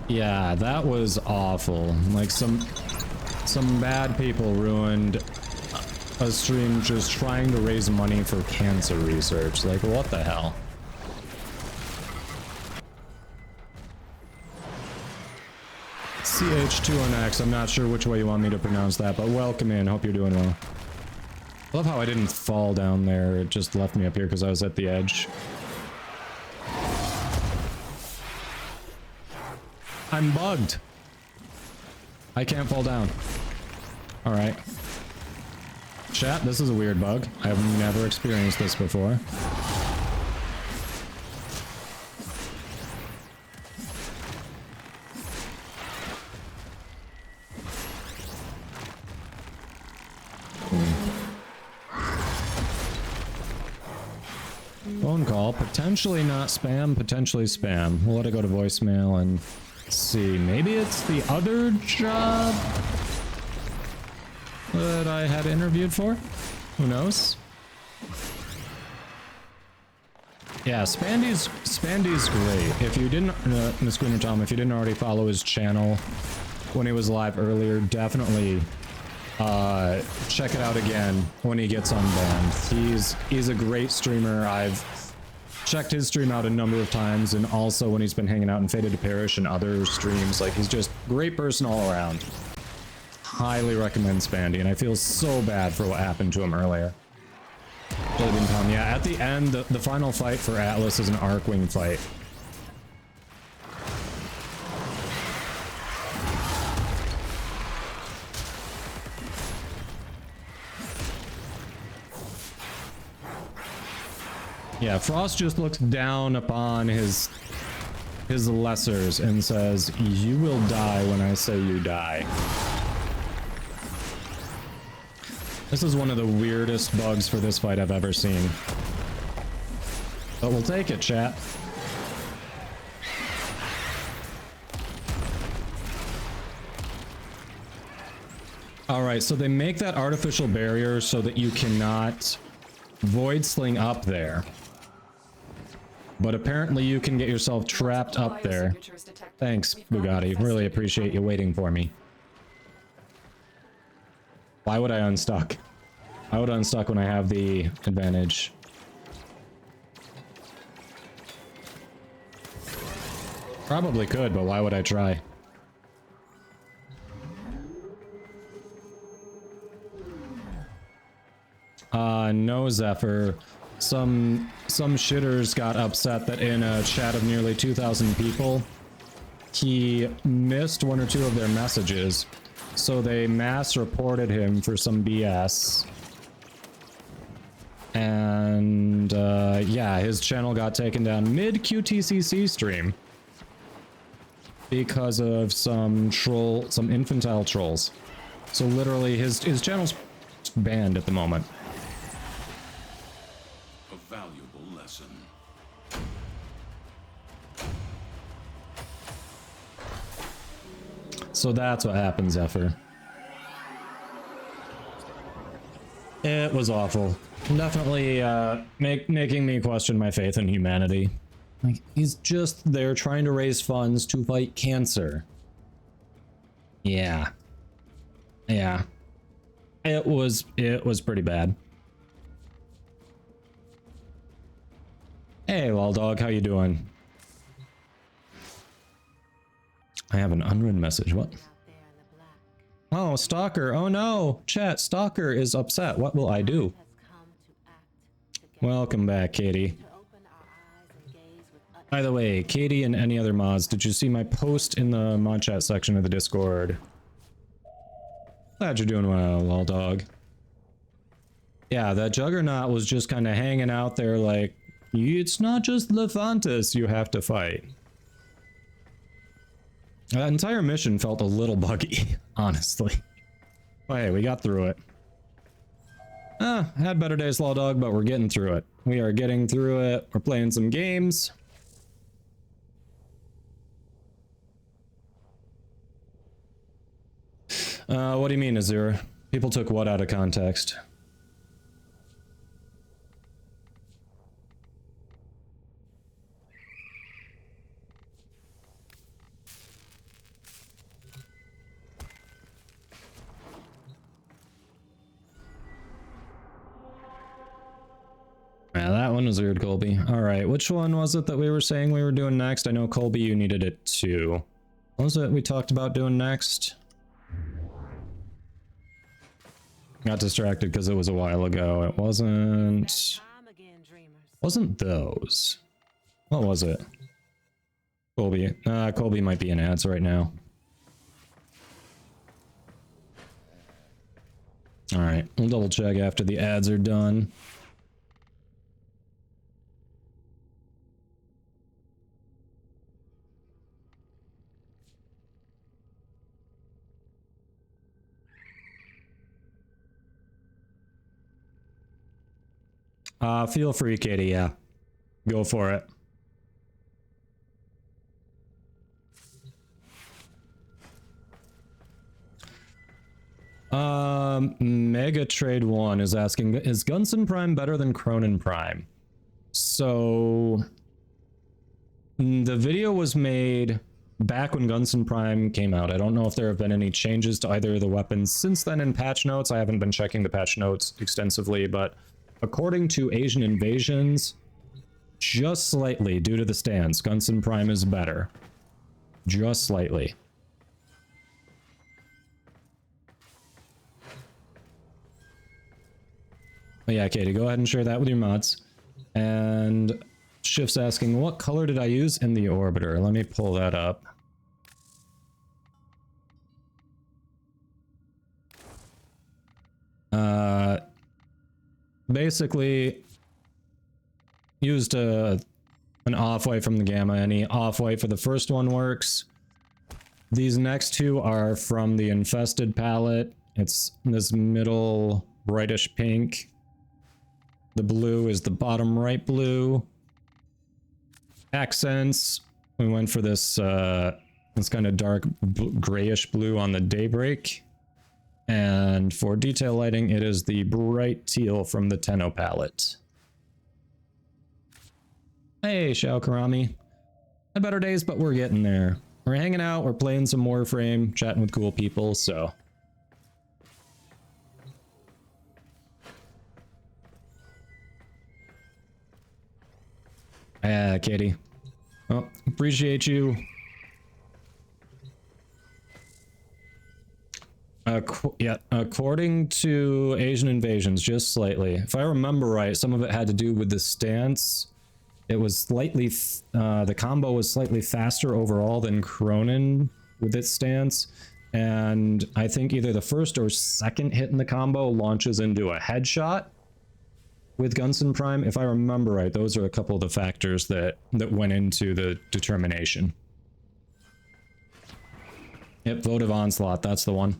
Yeah, that was awful. Like some bad people ruined a stream just trying to raise money for cancer research. Like, what the hell? CH2NX, I'm not sure which way you want me to pronounce that, but welcome in. Hope you're doing well. I love how I didn't fall down there. It just left me up here because I was at the edge. I'm bugged. I can't fall down. Alright. Chat, this is a weird bug. I have never experienced this before. Phone call. Potentially not spam, potentially spam. We'll let it go to voicemail and see. Maybe it's the other job that I had interviewed for? Who knows? Yeah, Spandy's great. If you didn't, Miss Queen or Tom, if you didn't already follow his channel when he was live earlier, definitely check it out again when he gets unbanned. He's a great streamer. I've checked his stream out a number of times, and also when he's been hanging out in Fated to Perish and other streams. Like, he's just a great person all around. highly recommend Spandy, and I feel so bad for what happened to him earlier. Yeah, at the end, the final fight for Atlas is an Arcwing fight. Yeah, Frost just looks down upon his lessers and says, "You will die when I say you die." This is one of the weirdest bugs for this fight I've ever seen. But we'll take it, chat. Alright, so they make that artificial barrier so that you cannot void sling up there. But apparently you can get yourself trapped up there. Thanks, Bugatti. Really appreciate you waiting for me. Why would I unstuck? I would unstuck when I have the advantage. Probably could, but why would I try? No, Zephyr. Some shitters got upset that in a chat of nearly 2,000 people, he missed one or two of their messages. So they mass reported him for some BS. And yeah, his channel got taken down mid QTCC stream because of some infantile trolls. So literally his channel's banned at the moment. A valuable lesson. So that's what happened, Zephyr. It was awful. Definitely making me question my faith in humanity. Like, he's just there trying to raise funds to fight cancer. Yeah. Yeah. It was pretty bad. Hey, Waldog, how you doing? I have an unread message. What? Oh, Stalker. Oh no. Chat, Stalker is upset. What will I do? Welcome back, Katie. By the way, Katie and any other mods, did you see my post in the mod chat section of the Discord? Glad you're doing well, Waldog. Yeah, that Juggernaut was just kind of hanging out there like, it's not just Lefantis you have to fight. That entire mission felt a little buggy, honestly. But hey, we got through it. Had better days, Law Dog, but we're getting through it. We are getting through it. We're playing some games. What do you mean, Azure? People took what out of context? Yeah, that one was weird, Colby. Alright, which one was it that we were saying we were doing next? I know, Colby, you needed it too. What was it we talked about doing next? Got distracted because it was a while ago. It wasn't those. What was it? Colby. Colby might be in ads right now. Alright, we'll double check after the ads are done. Feel free, Katie, yeah. Go for it. Mega Trade 1 is asking, is Gunson Prime better than Cronin Prime? So, the video was made back when Gunson Prime came out. I don't know if there have been any changes to either of the weapons since then in patch notes. I haven't been checking the patch notes extensively, but according to Asian Invasions, just slightly due to the stance, Gunson Prime is better. Just slightly. But yeah, Katie, go ahead and share that with your mods. And Shift's asking, what color did I use in the orbiter? Let me pull that up. Basically, used an off-white from the Gamma. Any off-white for the first one works. These next two are from the Infested palette. It's this middle brightish pink. The blue is the bottom right blue. Accents, we went for this this kind of dark grayish blue on the Daybreak. And for detail lighting, it is the bright teal from the Tenno palette. Hey, Shao Karami. Had better days, but we're getting there. We're hanging out, we're playing some Warframe, chatting with cool people, so... Yeah, Katie. Well, appreciate you. Yeah, according to Asian Invasions, just slightly. If I remember right, some of it had to do with the stance. It was slightly, the combo was slightly faster overall than Cronin with its stance. And I think either the first or second hit in the combo launches into a headshot with Gunson Prime. If I remember right, those are a couple of the factors that went into the determination. Yep, Votive Onslaught, that's the one.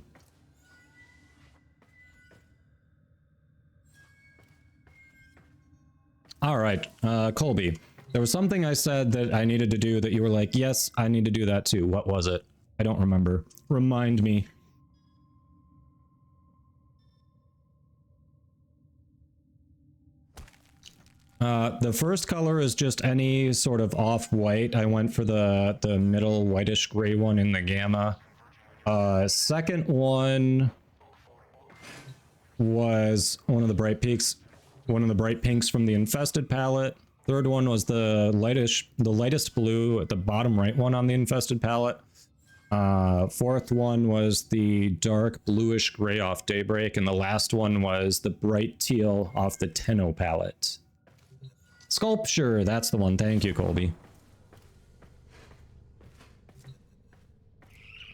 All right, Colby, there was something I said that I needed to do that you were like, yes, I need to do that too. What was it? I don't remember. Remind me. The first color is just any sort of off-white. I went for the middle whitish gray one in the Gamma. Second one was one of the bright pinks from the Infested palette. Third one was the lightest blue at the bottom right one on the Infested palette. Fourth one was the dark bluish gray off Daybreak, and the last one was the bright teal off the Tenno palette. Sculpture, that's the one. Thank you, Colby.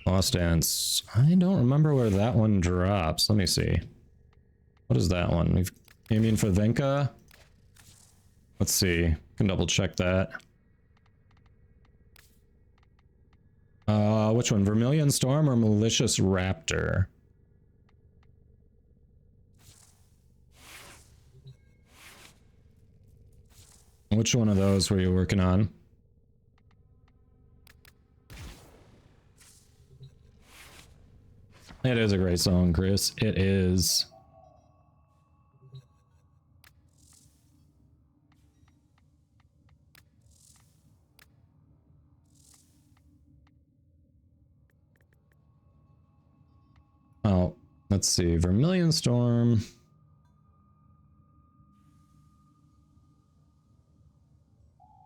Lost Dance. I don't remember where that one drops. Let me see. What is that one? You mean for Venka? Let's see. Can double check that. Which one? Vermilion Storm or Malicious Raptor? Which one of those were you working on? It is a great song, Chris. It is. Oh, let's see. Vermilion Storm.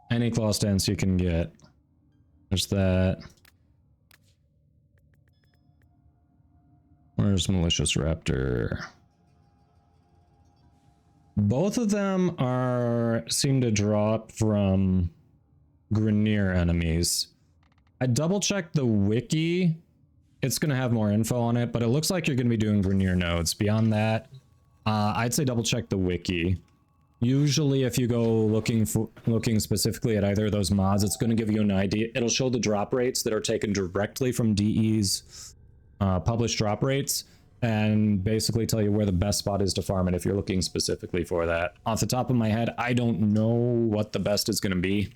Any claw stance you can get. There's that. Where's Malicious Raptor? Both of them seem to drop from Grineer enemies. I double checked the wiki. It's going to have more info on it, but it looks like you're going to be doing Grineer nodes. Beyond that, I'd say double check the wiki. Usually if you go looking specifically at either of those mods, it's going to give you an idea. It'll show the drop rates that are taken directly from DE's published drop rates, and basically tell you where the best spot is to farm it if you're looking specifically for that. Off the top of my head, I don't know what the best is going to be,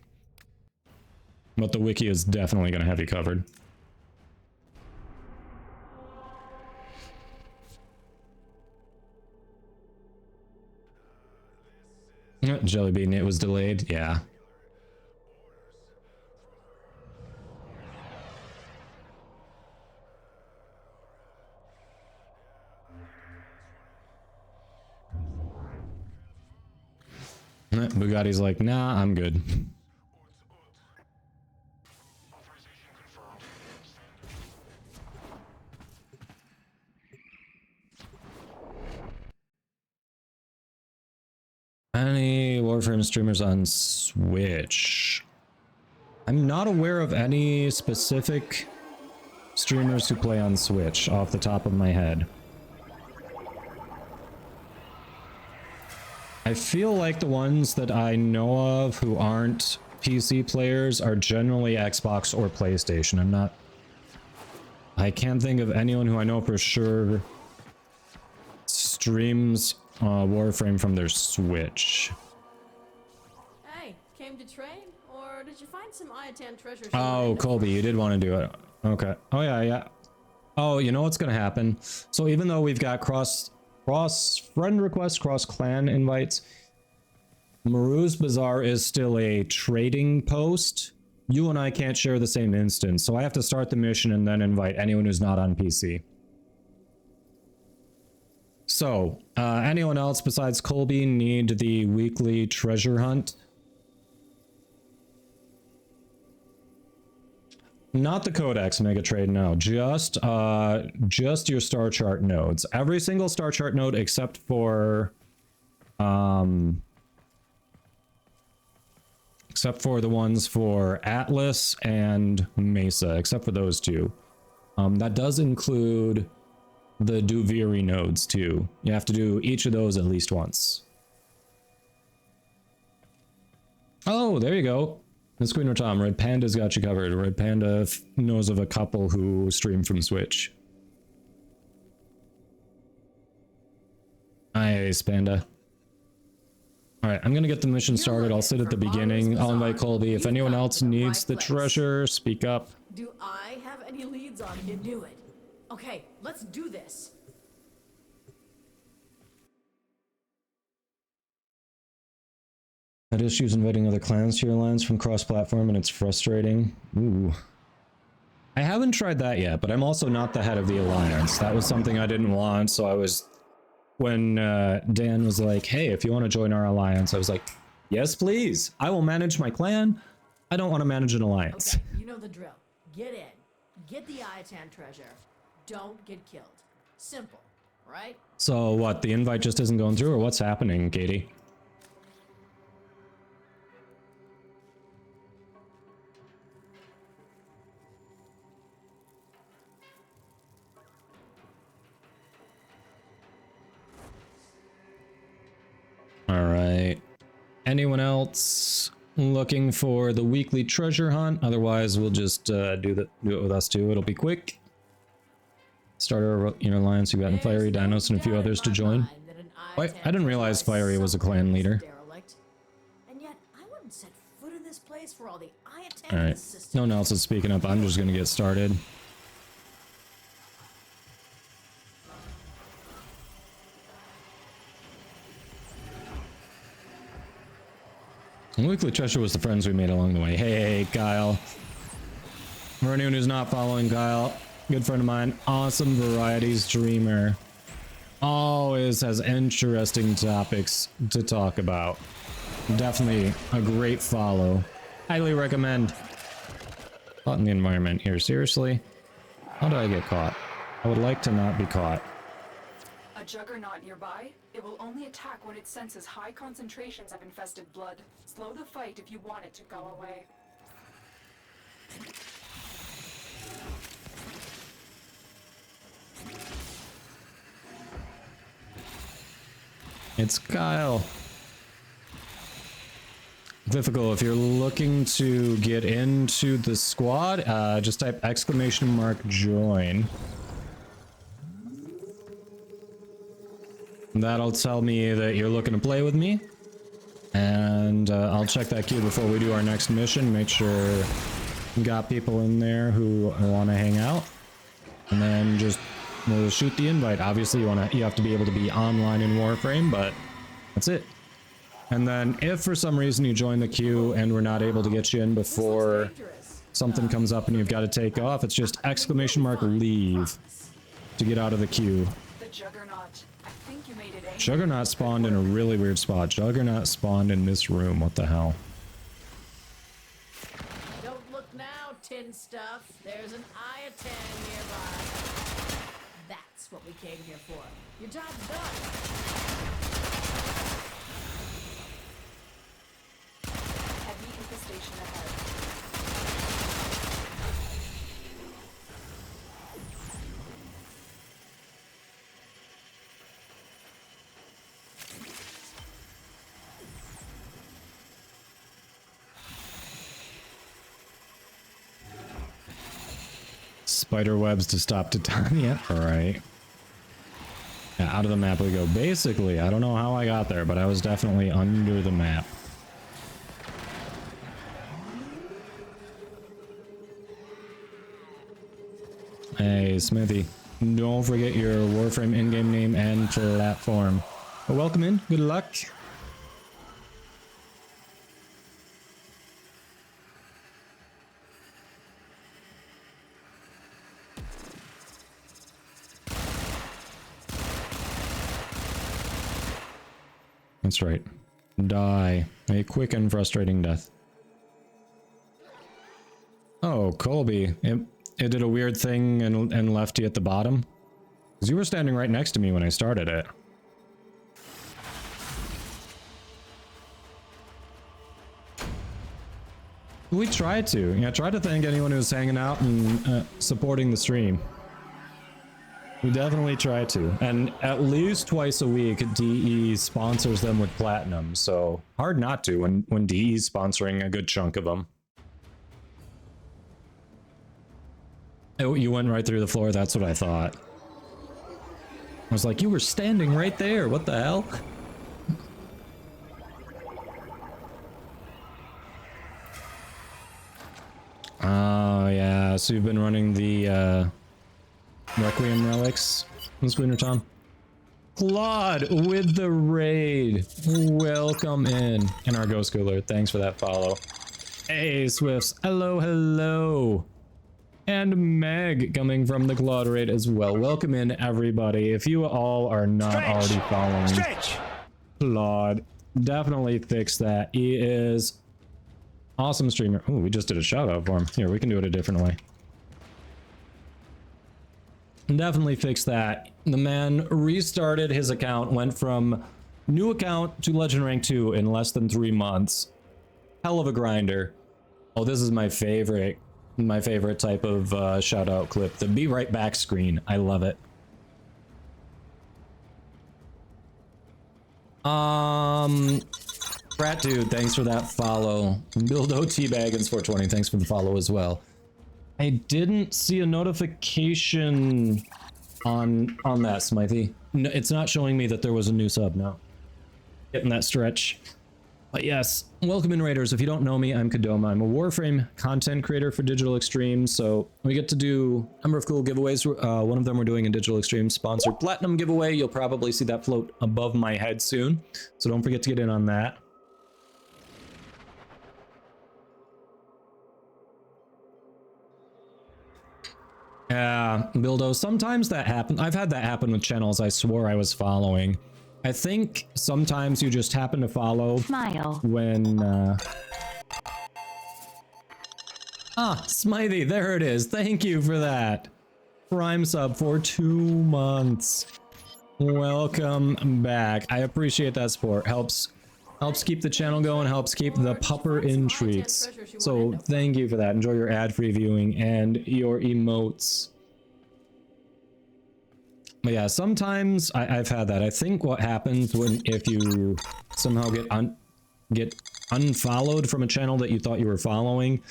but the wiki is definitely going to have you covered. Jellybean, it was delayed. Yeah. Bugatti's like, nah, I'm good. Warframe streamers on Switch. I'm not aware of any specific streamers who play on Switch off the top of my head. I feel like the ones that I know of who aren't PC players are generally Xbox or PlayStation. I can't think of anyone who I know for sure streams Warframe from their Switch. Hey, came to trade? Or did you find some Iatan treasure? Oh, Colby, you did want to do it. Okay. Oh, yeah. Oh, you know what's going to happen? So even though we've got cross friend requests, cross clan invites, Maru's Bazaar is still a trading post. You and I can't share the same instance, so I have to start the mission and then invite anyone who's not on PC. So, anyone else besides Colby need the weekly treasure hunt? Not the Codex Mega Trade, no. Just your star chart nodes. Every single star chart node except for the ones for Atlas and Mesa, except for those two. That does include the Duviri nodes too. You have to do each of those at least once. Oh, there you go. Miss Queen or Tom, Red Panda's got you covered. Red Panda knows of a couple who stream from Switch. Nice, Panda. Alright, I'm gonna get the mission started. I'll sit at the beginning. I'll invite Colby. If anyone else needs the treasure, speak up. Do I have any leads on you? Knew it. Okay, let's do this. Had issues inviting other clans to your alliance from cross-platform and it's frustrating. Ooh. I haven't tried that yet, but I'm also not the head of the alliance. That was something I didn't want, so I was... When Dan was like, hey, if you want to join our alliance, I was like, yes, please. I will manage my clan. I don't want to manage an alliance. Okay, you know the drill. Get in. Get the Iatan treasure. Don't get killed. Simple, right? So what, the invite just isn't going through, or what's happening, Katie? Alright. Anyone else looking for the weekly treasure hunt? Otherwise, we'll just do it with us too. It'll be quick. Start our alliance. We've gotten Fiery, Dinos, and a few others to join. Wait, I didn't realize Fiery was a clan leader. And yet, I wouldn't set foot in this place for all the Alright. No one else is speaking up. I'm just gonna get started. Weekly treasure was the friends we made along the way. Hey, Kyle. For anyone who's not following Kyle, good friend of mine, awesome variety streamer. Always has interesting topics to talk about. Definitely a great follow. Highly recommend. Caught in the environment here, seriously? How do I get caught? I would like to not be caught. A juggernaut nearby? It will only attack when it senses high concentrations of infested blood. Slow the fight if you want it to go away. It's Kyle. Difficult. If you're looking to get into the squad, just type !join. That'll tell me that you're looking to play with me. And I'll check that queue before we do our next mission. Make sure we got people in there who want to hang out. And then just we'll shoot the invite. Obviously, you have to be able to be online in Warframe, but that's it. And then if for some reason you join the queue and we're not able to get you in before something comes up and you've got to take off, it's just !leave to get out of the queue. The Juggernaut. I think you made it. Juggernaut spawned in a really weird spot. Juggernaut spawned in this room. What the hell? Don't look now, tin stuff. There's an Iatan nearby. That's what we came here for. Your job's done. station ahead. Spider webs to stop Titania. All right. Yeah, out of the map we go. Basically, I don't know how I got there, but I was definitely under the map. Hey, Smithy. Don't forget your Warframe in-game name and platform. Well, welcome in. Good luck. That's right. Die. A quick and frustrating death. Oh, Colby. It did a weird thing and left you at the bottom? Because you were standing right next to me when I started it. We tried to. Yeah, try to thank anyone who's hanging out and supporting the stream. We definitely try to. And at least twice a week, DE sponsors them with platinum. So hard not to when DE's sponsoring a good chunk of them. Oh, you went right through the floor. That's what I thought. I was like, you were standing right there. What the hell? Oh, yeah. So you've been running the Requiem relics on Screener Tom. Claude with the raid. Welcome in. And our Ghost Cooler. Thanks for that follow. Hey, Swifts. Hello, hello. And Meg coming from the Claude raid as well. Welcome in, everybody. If you all are not already following Claude, definitely fix that. He is awesome streamer. Oh, we just did a shout out for him. Here, we can do it a different way. Definitely fix that. The man restarted his account, went from new account to Legend Rank 2 in less than 3 months. Hell of a grinder. Oh, this is my favorite type of shout out clip. The be right back screen. I love it. Brat Dude, thanks for that follow. Buildo Teabaggins 420, thanks for the follow as well. I didn't see a notification on that, Smithy. No, it's not showing me that there was a new sub, no. Getting that stretch. But yes, welcome in, Raiders. If you don't know me, I'm Kadoma. I'm a Warframe content creator for Digital Extreme, so we get to do a number of cool giveaways. One of them we're doing a Digital Extreme sponsored Platinum giveaway. You'll probably see that float above my head soon, so don't forget to get in on that. Yeah, Bildo, sometimes that happens. I've had that happen with channels I swore I was following. I think sometimes you just happen to follow. Smile. When, Smithy, there it is. Thank you for that. Prime sub for 2 months. Welcome back. I appreciate that support. Helps keep the channel going, helps keep the pupper in treats. So thank you for that. Enjoy your ad-free viewing and your emotes. But yeah, sometimes I've had that. I think what happens if you somehow get unfollowed from a channel that you thought you were following,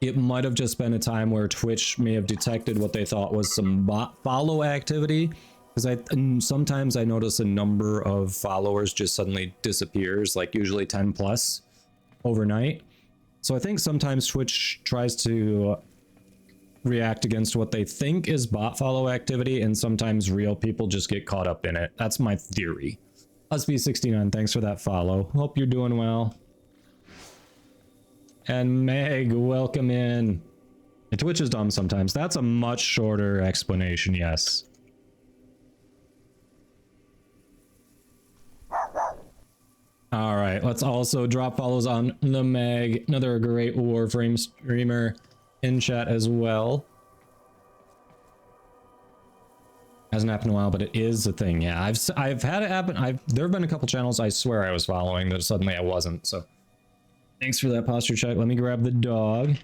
it might have just been a time where Twitch may have detected what they thought was some bot follow activity. Because sometimes I notice a number of followers just suddenly disappears, like usually 10 plus overnight. So I think sometimes Twitch tries to react against what they think is bot follow activity, and sometimes real people just get caught up in it. That's my theory. Usby69, thanks for that follow. Hope you're doing well. And Meg, welcome in. Twitch is dumb sometimes. That's a much shorter explanation, yes. All right, let's also drop follows on the Meg, another great Warframe streamer in chat as well. Hasn't happened in a while, but it is a thing. Yeah, I've had it happen. There have been a couple channels I swear I was following that suddenly I wasn't. So Thanks for that posture check. Let me grab the dog.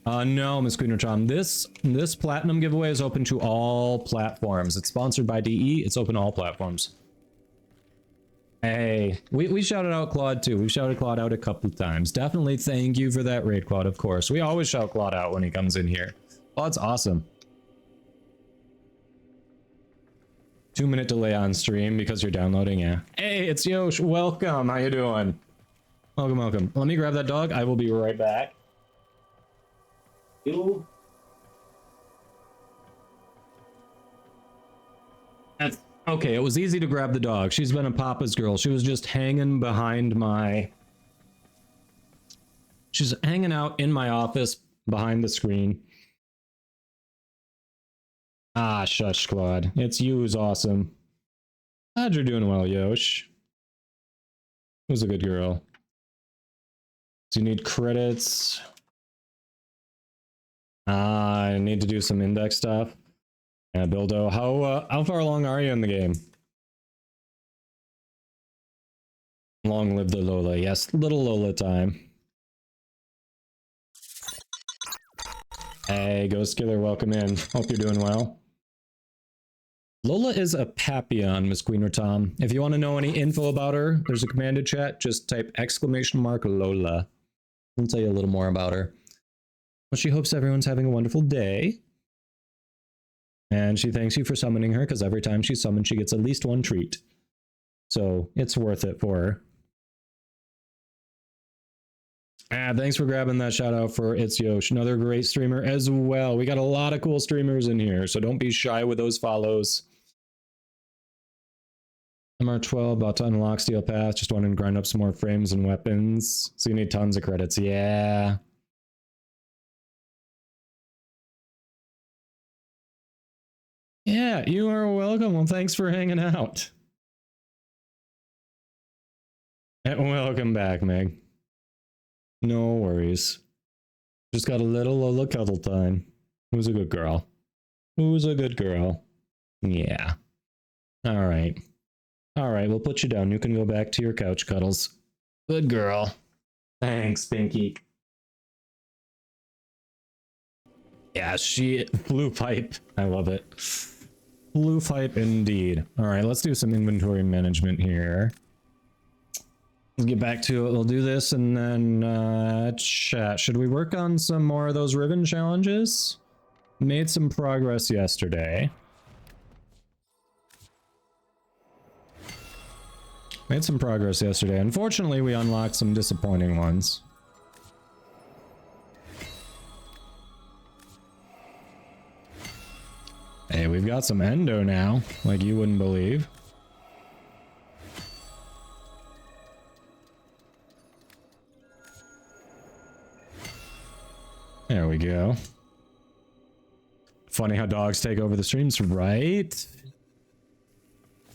No, Miss Queen Tom. This platinum giveaway is open to all platforms. It's sponsored by DE. It's open to all platforms. Hey, we shouted out Claude too. We've shouted Claude out a couple times. Definitely thank you for that raid, Claude, of course. We always shout Claude out when he comes in here. Claude's awesome. 2-minute delay on stream because you're downloading, yeah. Hey, it's Yosh. Welcome. How you doing? Welcome, welcome. Let me grab that dog. I will be right back. You. That's okay. It was easy to grab the dog. She's been a Papa's girl. She was just hanging behind my... She's hanging out in my office behind the screen. Ah, shush, Claude. It's you who's awesome. Glad you're doing well, Yosh. Who's a good girl? Do you need credits? I need to do some index stuff. Yeah, Bildo, how far along are you in the game? Long live the Lola. Yes, little Lola time. Hey, Ghost Killer, welcome in. Hope you're doing well. Lola is a Papillon, Miss Queen or Tom. If you want to know any info about her, there's a commanded chat. Just type !Lola. I'll tell you a little more about her. Well, she hopes everyone's having a wonderful day. And she thanks you for summoning her, because every time she's summoned, she gets at least one treat. So it's worth it for her. Thanks for grabbing that shout out for It's Yosh, another great streamer as well. We got a lot of cool streamers in here, so don't be shy with those follows. MR12 about to unlock Steel Path, just wanted to grind up some more frames and weapons. So you need tons of credits, yeah. Yeah, you are welcome. Well, thanks for hanging out. And welcome back, Meg. No worries. Just got a little Lola cuddle time. Who's a good girl? Who's a good girl? Yeah. All right. All right, we'll put you down. You can go back to your couch cuddles. Good girl. Thanks, Pinky. Yeah, blue pipe. I love it. Blue pipe indeed. All right, let's do some inventory management here. Let's get back to it. We'll do this and then chat. Should we work on some more of those Riven challenges? Made some progress yesterday. Unfortunately, we unlocked some disappointing ones. Hey, we've got some endo now, like you wouldn't believe. There we go. Funny how dogs take over the streams, right?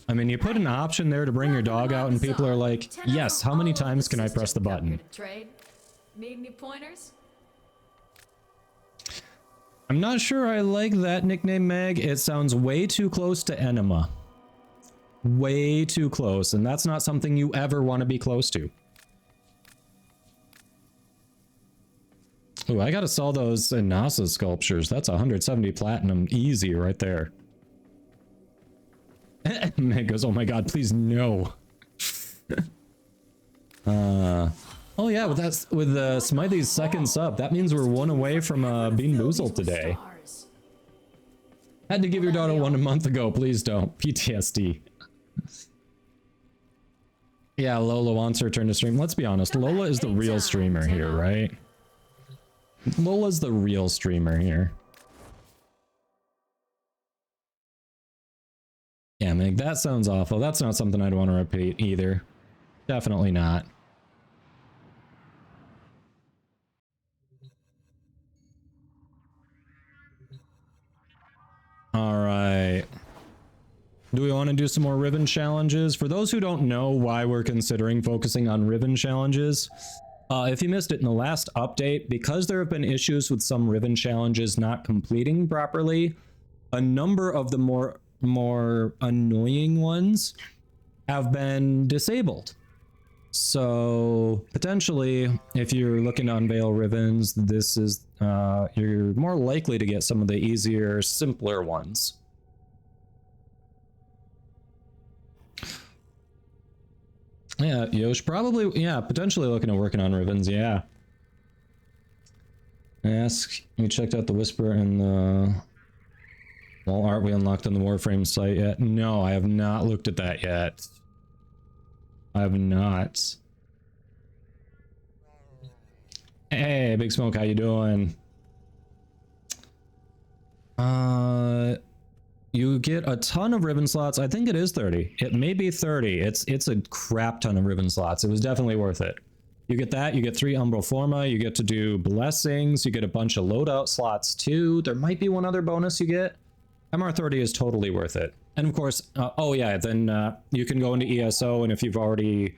I mean, you put an option there to bring your dog out and people are like, yes, how many times can I press the button? Trade? Need any pointers? I'm not sure I like that nickname, Meg. It sounds way too close to Enema. Way too close, and that's not something you ever want to be close to. Ooh, I gotta sell those NASA sculptures. That's 170 platinum easy right there. Meg goes, oh my god, please no. Oh yeah, with Smiley's second sub, that means we're one away from being boozled today. Had to give your daughter one a month ago, please don't. PTSD. Yeah, Lola wants her turn to stream. Let's be honest, Lola is the real streamer here, right? Lola's the real streamer here. Yeah, Meg, that sounds awful. That's not something I'd want to repeat either. Definitely not. All right. Do we want to do some more Riven challenges? For those who don't know why we're considering focusing on Riven challenges, if you missed it in the last update, because there have been issues with some Riven challenges not completing properly, a number of the more annoying ones have been disabled. So potentially, if you're looking to unveil Rivens, this is you're more likely to get some of the easier, simpler ones. Yeah, Yosh, probably, yeah, potentially looking at working on Rivens, yeah. Ask, we checked out the Whisper and the... Well, aren't we unlocked on the Warframe site yet? No, I have not looked at that yet. I have not. Hey, Big Smoke, how you doing? You get a ton of Riven slots. I think it is 30. It may be 30. It's a crap ton of Riven slots. It was definitely worth it. You get that. You get 3 Umbral Forma. You get to do Blessings. You get a bunch of loadout slots too. There might be one other bonus you get. MR30 is totally worth it. And of course, oh yeah, then you can go into ESO, and if you've already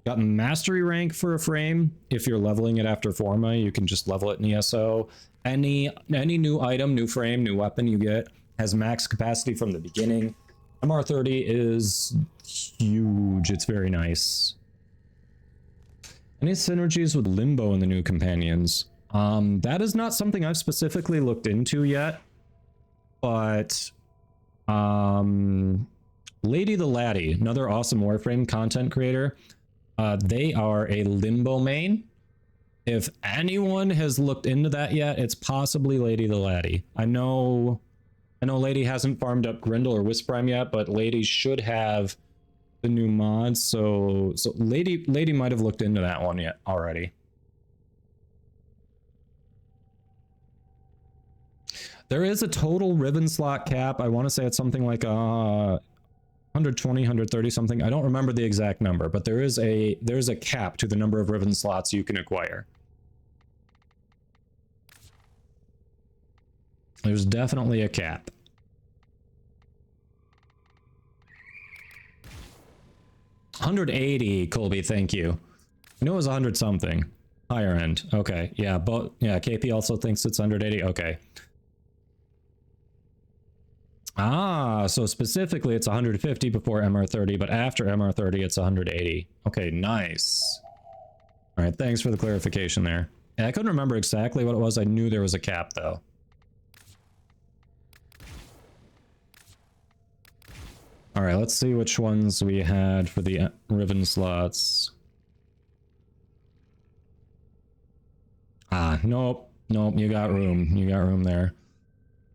gotten Mastery rank for a frame, if you're leveling it after Forma, you can just level it in ESO. Any new item, new frame, new weapon you get has max capacity from the beginning. MR30 is huge. It's very nice. Any synergies with Limbo in the new companions? That is not something I've specifically looked into yet, but Lady the Laddie, another awesome Warframe content creator, they are a Limbo main. If anyone has looked into that yet, it's possibly Lady the Laddie. I know Lady hasn't farmed up Grendel or Wisprime yet, but Lady should have the new mods, so Lady might have looked into that one yet already. There is a total Riven slot cap. I want to say it's something like 120, 130 something. I don't remember the exact number, but there's a cap to the number of Riven slots you can acquire. There's definitely a cap. $180, Colby, thank you. I know it was 100 something. Higher end. Okay. Yeah, but yeah, KP also thinks it's 180. Okay. Ah, so specifically it's 150 before MR30, but after MR30 it's 180. Okay, nice. All right, thanks for the clarification there. Yeah, I couldn't remember exactly what it was. I knew there was a cap though. All right, let's see which ones we had for the Riven slots. Ah, nope, you got room. You got room there.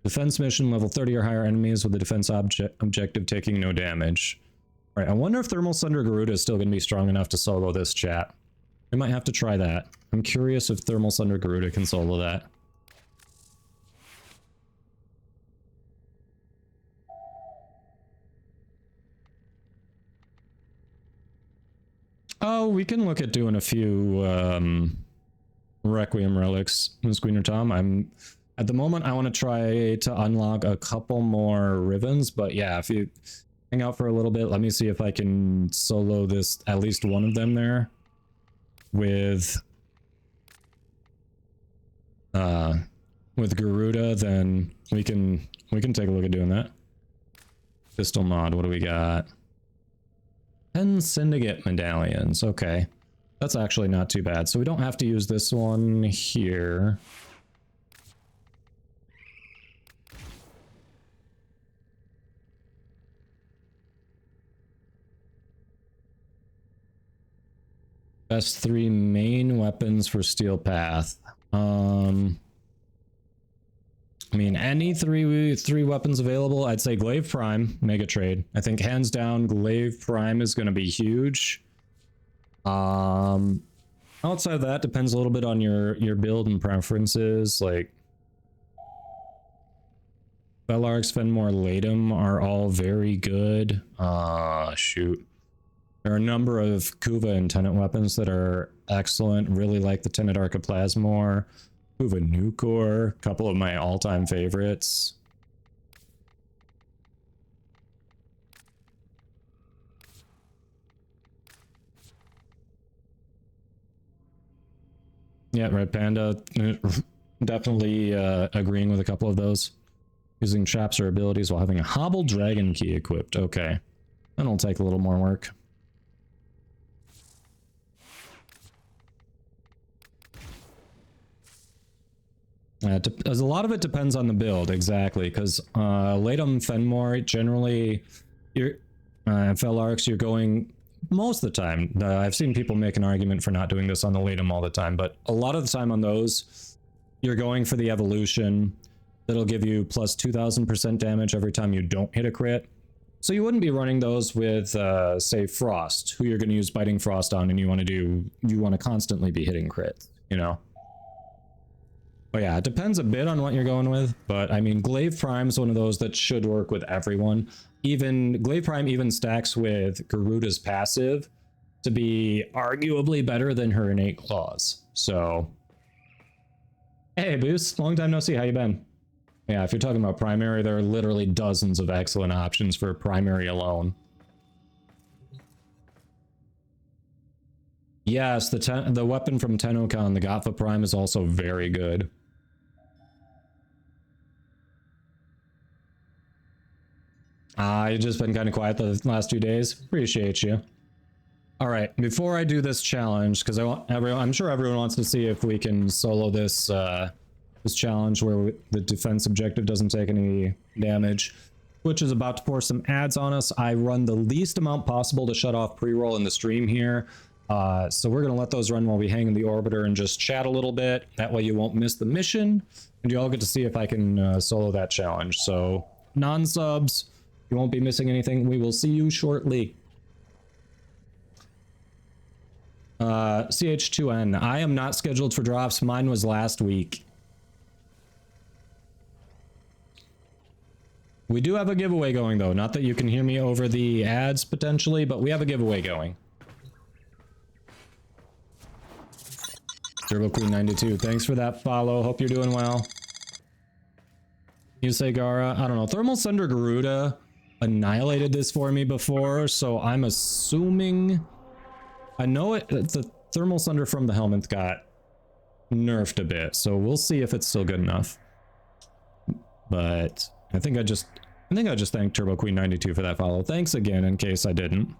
Defense mission, level 30 or higher enemies with the defense objective taking no damage. All right, I wonder if Thermal Sunder Garuda is still going to be strong enough to solo this, chat. We might have to try that. I'm curious if Thermal Sunder Garuda can solo that. Oh, we can look at doing a few Requiem relics, Ms. Queen or Tom. At the moment, I want to try to unlock a couple more Rivens, but yeah, if you hang out for a little bit, let me see if I can solo this, at least one of them there, with Garuda, then we can take a look at doing that. Pistol mod, what do we got? 10 Syndicate medallions, okay. That's actually not too bad, so we don't have to use this one here. Best 3 main weapons for Steel Path. I mean, any three weapons available, I'd say Glaive Prime, mega trade. I think hands down, Glaive Prime is going to be huge. Outside of that, depends a little bit on your build and preferences. Like Belarx, Fenmore, Latum are all very good. Shoot. There are a number of Kuva and Tenet weapons that are excellent. Really like the Tenet Archiplasmor, Kuva Nukor, a couple of my all-time favorites. Yeah, Red Panda, definitely agreeing with a couple of those. Using traps or abilities while having a Hobble Dragon Key equipped. Okay, that'll take a little more work. A lot of it depends on the build, exactly, because Latum Fenmore, generally, you're, Felarx, you're going, most of the time, I've seen people make an argument for not doing this on the Latum all the time, but a lot of the time on those, you're going for the evolution that'll give you plus 2,000% damage every time you don't hit a crit. So you wouldn't be running those with, say, Frost, who you're going to use Biting Frost on, and you want to constantly be hitting crits, you know? But yeah, it depends a bit on what you're going with, but I mean, Glaive Prime's one of those that should work with everyone. Even Glaive Prime even stacks with Garuda's passive to be arguably better than her innate claws. So, hey, Boost, long time no see. How you been? Yeah, if you're talking about primary, there are literally dozens of excellent options for primary alone. Yes, the weapon from Tennokan, the Gatva Prime, is also very good. You've just been kind of quiet the last 2 days. Appreciate you. All right, before I do this challenge, because I'm sure everyone wants to see if we can solo this this challenge where the defense objective doesn't take any damage. Twitch is about to pour some ads on us. I run the least amount possible to shut off pre-roll in the stream here. So we're gonna let those run while we hang in the orbiter and just chat a little bit. That way you won't miss the mission, and you all get to see if I can solo that challenge. So non-subs, you won't be missing anything. We will see you shortly. CH2N, I am not scheduled for drops. Mine was last week. We do have a giveaway going though. Not that you can hear me over the ads potentially, but we have a giveaway going. Turbo Queen 92, thanks for that follow. Hope you're doing well. You say Gara, I don't know. Thermal Sunder Garuda annihilated this for me before, so I'm assuming, I know it. The Thermal Sunder from the helmet got nerfed a bit, so we'll see if it's still good enough. But I think I just thanked Turbo Queen 92 for that follow. Thanks again in case I didn't.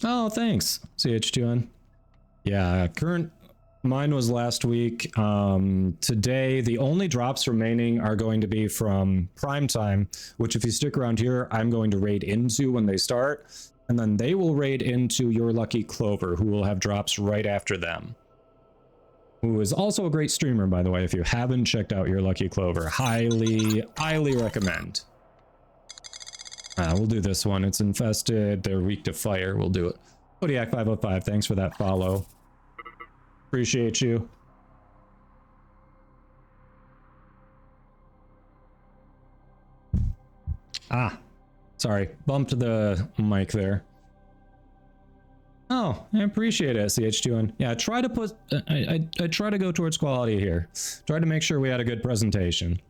Oh, thanks, CH2N. Yeah, mine was last week. Today, the only drops remaining are going to be from Prime Time, which if you stick around here, I'm going to raid into when they start. And then they will raid into Your Lucky Clover, who will have drops right after them. Who is also a great streamer, by the way. If you haven't checked out Your Lucky Clover, highly, highly recommend. We'll do this one. It's infested. They're weak to fire. We'll do it. Kodiak 505, thanks for that follow. Appreciate you. Sorry. Bumped the mic there. Oh, I appreciate it, CH2N. Yeah, try to put... I try to go towards quality here. Try to make sure we had a good presentation.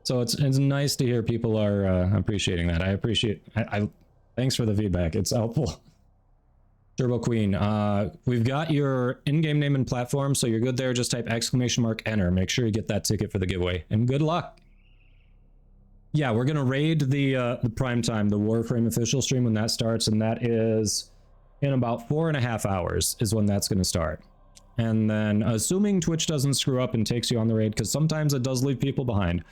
So it's nice to hear people are appreciating that. I appreciate... thanks for the feedback. It's helpful. Turbo Queen, we've got your in-game name and platform, so you're good there. Just type !enter. Make sure you get that ticket for the giveaway, and good luck. Yeah, we're gonna raid the Prime Time, the Warframe official stream when that starts, and that is in about 4.5 hours is when that's gonna start. And then, assuming Twitch doesn't screw up and takes you on the raid, because sometimes it does leave people behind,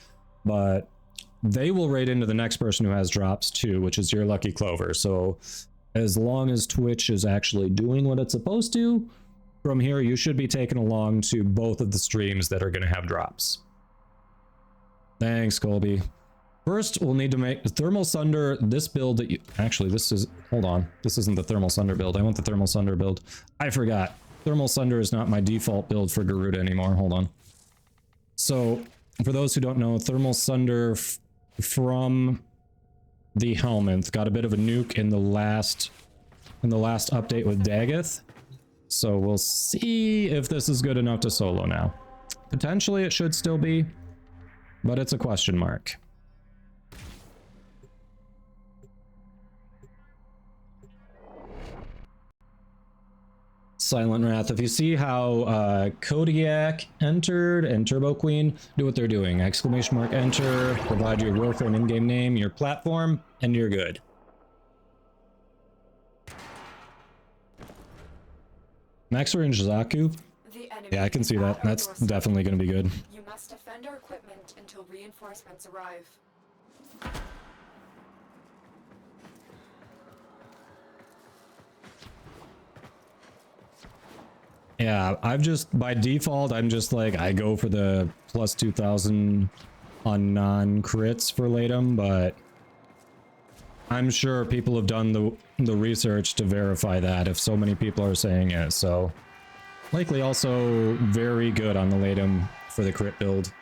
but they will raid into the next person who has drops too, which is Your Lucky Clover. So as long as Twitch is actually doing what it's supposed to, from here you should be taken along to both of the streams that are going to have drops. Thanks, Colby. First, we'll need to make the Thermal Sunder, this build that you... Actually, this is... Hold on. This isn't the Thermal Sunder build. I want the Thermal Sunder build. I forgot. Thermal Sunder is not my default build for Garuda anymore. Hold on. So, for those who don't know, Thermal Sunder from the helmet got a bit of a nuke in the last update with Daggeth. So we'll see if this is good enough to solo now. Potentially it should still be, but it's a question mark. Silent Wrath. If you see how Kodiak entered and Turbo Queen, do what they're doing. Exclamation mark enter, provide your Warframe in-game name, your platform, and you're good. Max range Zaku? Yeah, I can see that. That's definitely going to be good. You must defend our equipment until reinforcements arrive. Yeah, I've just, by default, I'm just like, I go for the plus 2000 on non-crits for Latum, but I'm sure people have done the research to verify that if so many people are saying it, so likely also very good on the Latum for the crit build.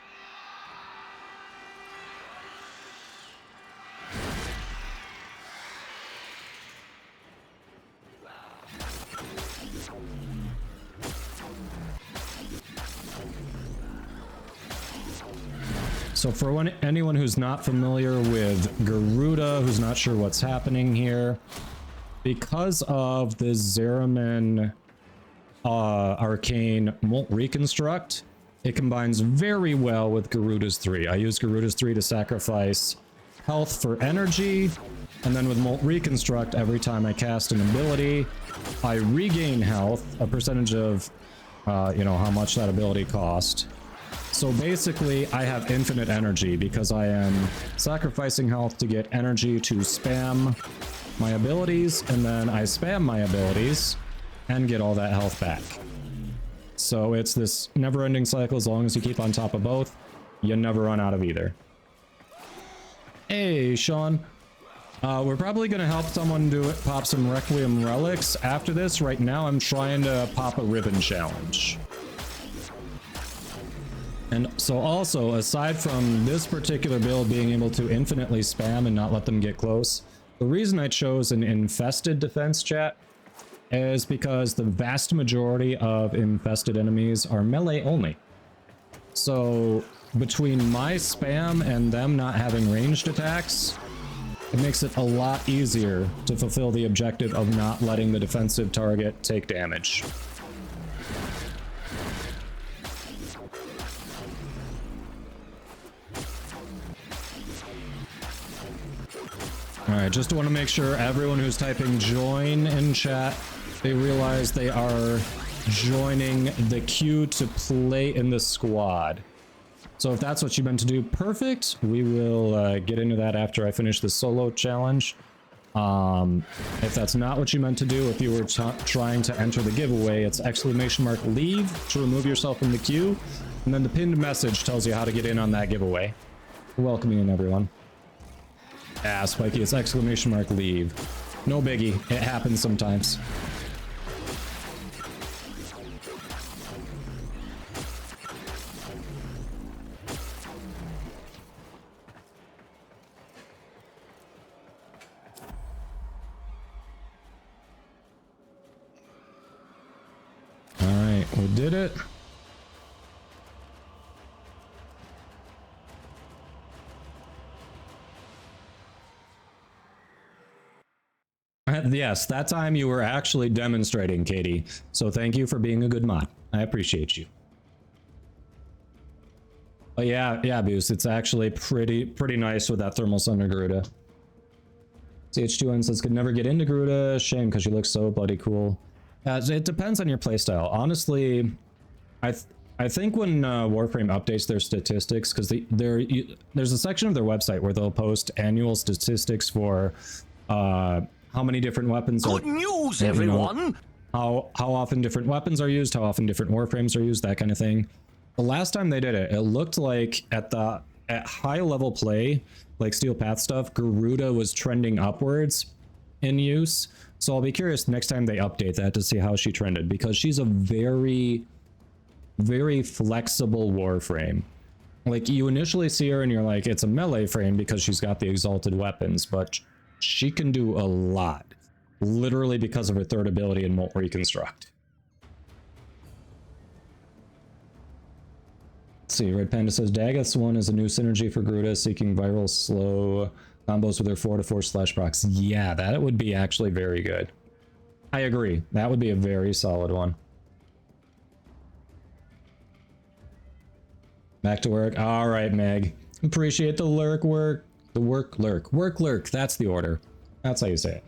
So for anyone who's not familiar with Garuda, who's not sure what's happening here, because of the Zeraman Arcane Molt Reconstruct, it combines very well with Garuda's 3. I use Garuda's 3 to sacrifice health for energy, and then with Molt Reconstruct, every time I cast an ability, I regain health, a percentage of, you know, how much that ability cost. So basically, I have infinite energy because I am sacrificing health to get energy to spam my abilities, and then I spam my abilities and get all that health back. So it's this never-ending cycle. As long as you keep on top of both, you never run out of either. Hey, Sean. We're probably going to help someone do it, pop some Requiem Relics. After this, right now, I'm trying to pop a Riven challenge. And so also, aside from this particular build being able to infinitely spam and not let them get close, the reason I chose an infested defense, chat, is because the vast majority of infested enemies are melee only. So between my spam and them not having ranged attacks, it makes it a lot easier to fulfill the objective of not letting the defensive target take damage. Alright, just want to make sure everyone who's typing join in chat, they realize they are joining the queue to play in the squad. So if that's what you meant to do, perfect. We will get into that after I finish the solo challenge. If that's not what you meant to do, if you were trying to enter the giveaway, it's ! leave to remove yourself from the queue, and then the pinned message tells you how to get in on that giveaway. Welcoming in, everyone. Yeah, Spiky, it's ! leave. No biggie, it happens sometimes. Alright, we did it. Yes, that time you were actually demonstrating, Katie. So thank you for being a good mod. I appreciate you. But yeah, Boost, it's actually pretty nice with that Thermal Sunder Garuda. CH2N says, could never get into Garuda. Shame, because you look so bloody cool. It depends on your playstyle. Honestly, I think when Warframe updates their statistics, because there's a section of their website where they'll post annual statistics for how many different weapons are... Good news, everyone! How often different weapons are used, how often different Warframes are used, that kind of thing. The last time they did it, it looked like at high level play, like Steel Path stuff, Garuda was trending upwards in use. So I'll be curious next time they update that to see how she trended, because she's a very, very flexible Warframe. Like, you initially see her and you're like, it's a melee frame because she's got the exalted weapons, but she can do a lot, literally because of her third ability in Molt Reconstruct. Let's see, Red Panda says, Dagoth's one is a new synergy for Garuda, seeking viral slow combos with her 4-4 slash procs. Yeah, that would be actually very good. I agree. That would be a very solid one. Back to work. All right, Meg. Appreciate the lurk work. The work lurk. Work lurk. That's the order. That's how you say it.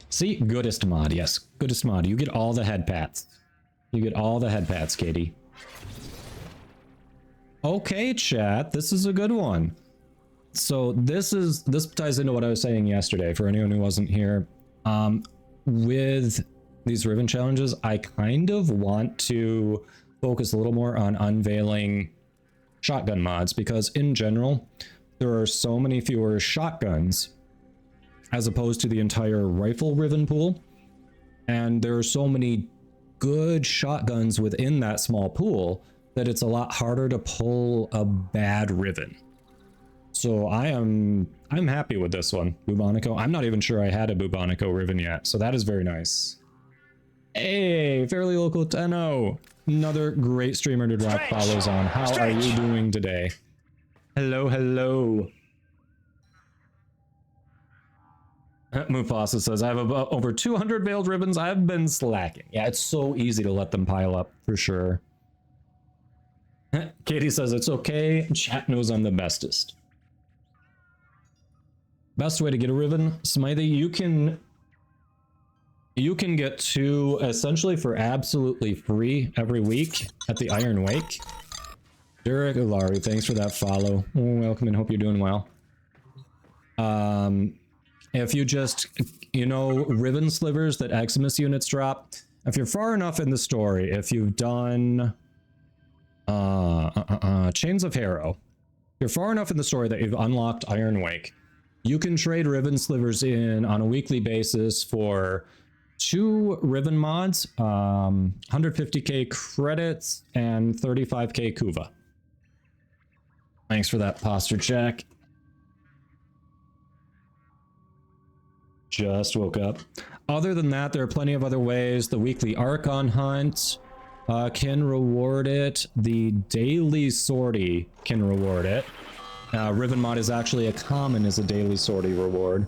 See? Goodest mod. Yes. Goodest mod. You get all the head pats. You get all the head pats, Katie. Okay, chat. This is a good one. So this ties into what I was saying yesterday for anyone who wasn't here. With these Riven challenges, I kind of want to focus a little more on unveiling shotgun mods, because in general, there are so many fewer shotguns as opposed to the entire rifle Riven pool. And there are so many good shotguns within that small pool that it's a lot harder to pull a bad Riven. So I'm happy with this one, Bubonico. I'm not even sure I had a Bubonico Riven yet, so that is very nice. Hey, Fairly Local Tenno. Another great streamer to drop follows on. How are you doing today? Hello, hello. Mufasa says, I have about over 200 veiled ribbons. I've been slacking. Yeah, it's so easy to let them pile up, for sure. Katie says, it's okay. Chat knows I'm the bestest. Best way to get a Riven, Smithy, you can get 2 essentially for absolutely free every week at the Iron Wake. Derek Ulari, thanks for that follow. Welcome and hope you're doing well. If you just, you know, Riven slivers that Eximus units drop, if you're far enough in the story, if you've done Chains of Harrow, if you're far enough in the story that you've unlocked Iron Wake, you can trade Riven slivers in on a weekly basis for 2 Riven mods, 150k credits, and 35k Kuva. Thanks for that posture check. Just woke up. Other than that, there are plenty of other ways. The weekly Archon hunt can reward it. The daily sortie can reward it. Riven mod is actually a common as a daily sortie reward.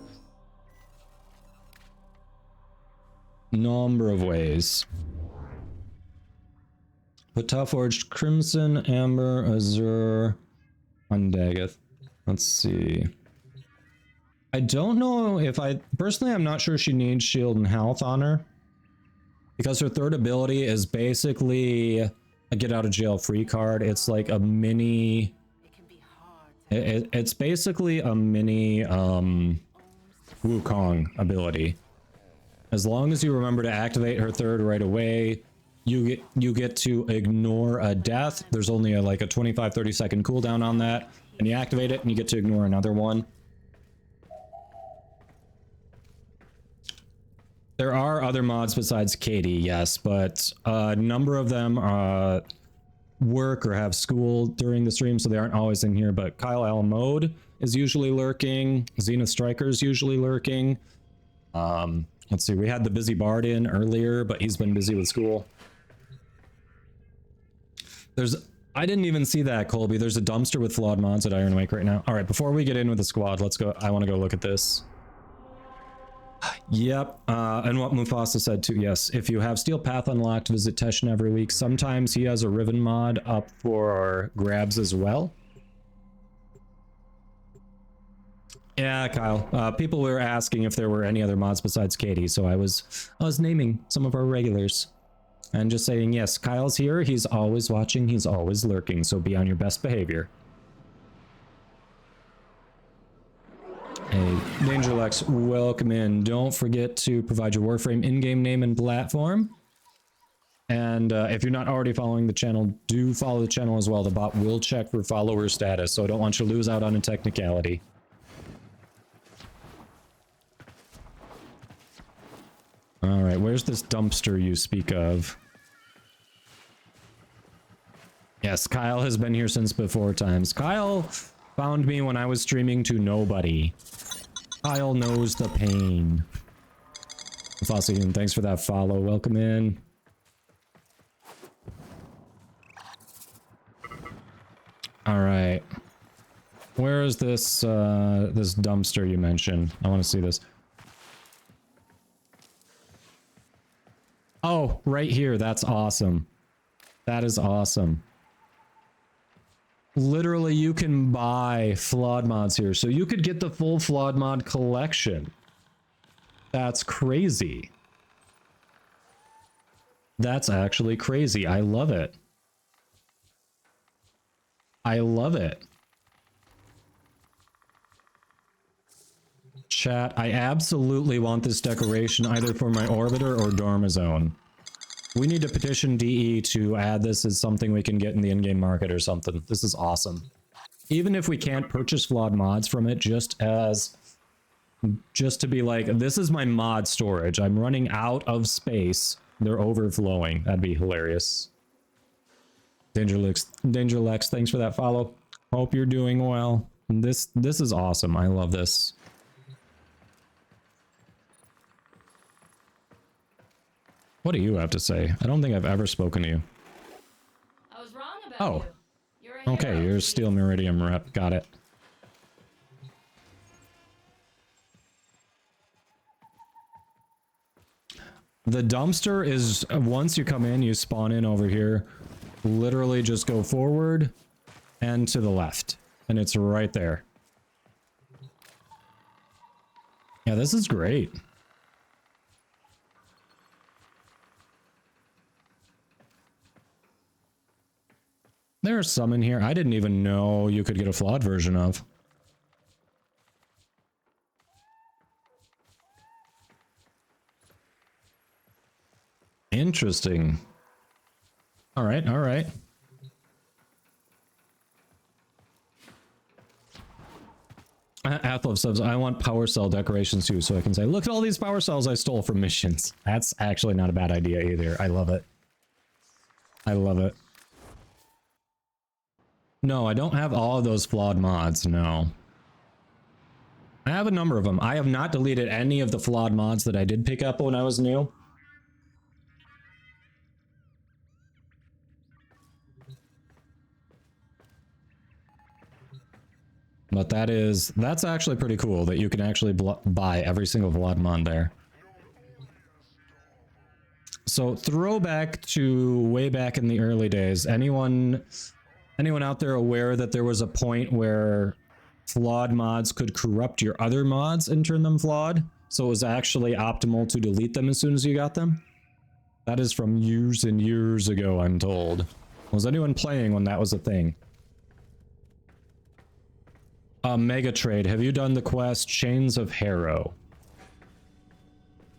Number of ways. Pata Forged Crimson, Amber, Azure, Undaggeth. Let's see. I don't know if personally, I'm not sure she needs Shield and Health on her, because her third ability is basically a get out of jail free card. It's like a mini... It's basically a mini Wukong ability. As long as you remember to activate her third right away, you get to ignore a death. There's only a 25-30 second cooldown on that, and you activate it and you get to ignore another one. There are other mods besides Katie, yes, but a number of them work or have school during the stream, so they aren't always in here. But Kyle L. Mode is usually lurking. Zenith Striker is usually lurking. Let's see, we had the Busy Bard in earlier, but he's been busy with school. I didn't even see that, Colby. There's a dumpster with flawed mods at Iron Wake right now. All right, before we get in with the squad, let's go. I want to go look at this. Yep, and what Mufasa said too, yes. If you have Steel Path unlocked, visit Teshin every week. Sometimes he has a Riven mod up for grabs as well. Yeah, Kyle. People were asking if there were any other mods besides Katie, so I was naming some of our regulars. And just saying, yes, Kyle's here, he's always watching, he's always lurking, so be on your best behavior. Hey, Danger Lex, welcome in. Don't forget to provide your Warframe in-game name and platform. And if you're not already following the channel, do follow the channel as well. The bot will check for follower status, so I don't want you to lose out on a technicality. All right, where's this dumpster you speak of? Yes, Kyle has been here since before times. Kyle found me when I was streaming to nobody. Kyle knows the pain. Fossian, thanks for that follow. Welcome in. All right. Where is this this dumpster you mentioned? I want to see this. Oh, right here. That's awesome. That is awesome. Literally, you can buy flawed mods here. So you could get the full flawed mod collection. That's crazy. That's actually crazy. I love it. I love it. Chat, I absolutely want this decoration either for my orbiter or Dormizone. We need to petition DE to add this as something we can get in the in-game market or something. This is awesome. Even if we can't purchase flawed mods from it, just to be like, this is my mod storage. I'm running out of space. They're overflowing. That'd be hilarious. Dangerlex, thanks for that follow. Hope you're doing well. This is awesome. I love this. What do you have to say? I don't think I've ever spoken to you. I was wrong about you. You're a Okay, hero. you're a Steel Meridian rep. Got it. The dumpster is, once you come in, you spawn in over here. Literally just go forward and to the left. And it's right there. Yeah, this is great. There's some in here I didn't even know you could get a flawed version of. Interesting. All right, all right. Athlov subs, I want power cell decorations too, so I can say, look at all these power cells I stole from missions. That's actually not a bad idea either. I love it. I love it. No, I don't have all of those flawed mods, no. I have a number of them. I have not deleted any of the flawed mods that I did pick up when I was new. But that's actually pretty cool that you can actually buy every single flawed mod there. So throwback to way back in the early days, anyone out there aware that there was a point where flawed mods could corrupt your other mods and turn them flawed? So it was actually optimal to delete them as soon as you got them? That is from years and years ago, I'm told. Was anyone playing when that was a thing? Mega Trade, have you done the quest Chains of Harrow?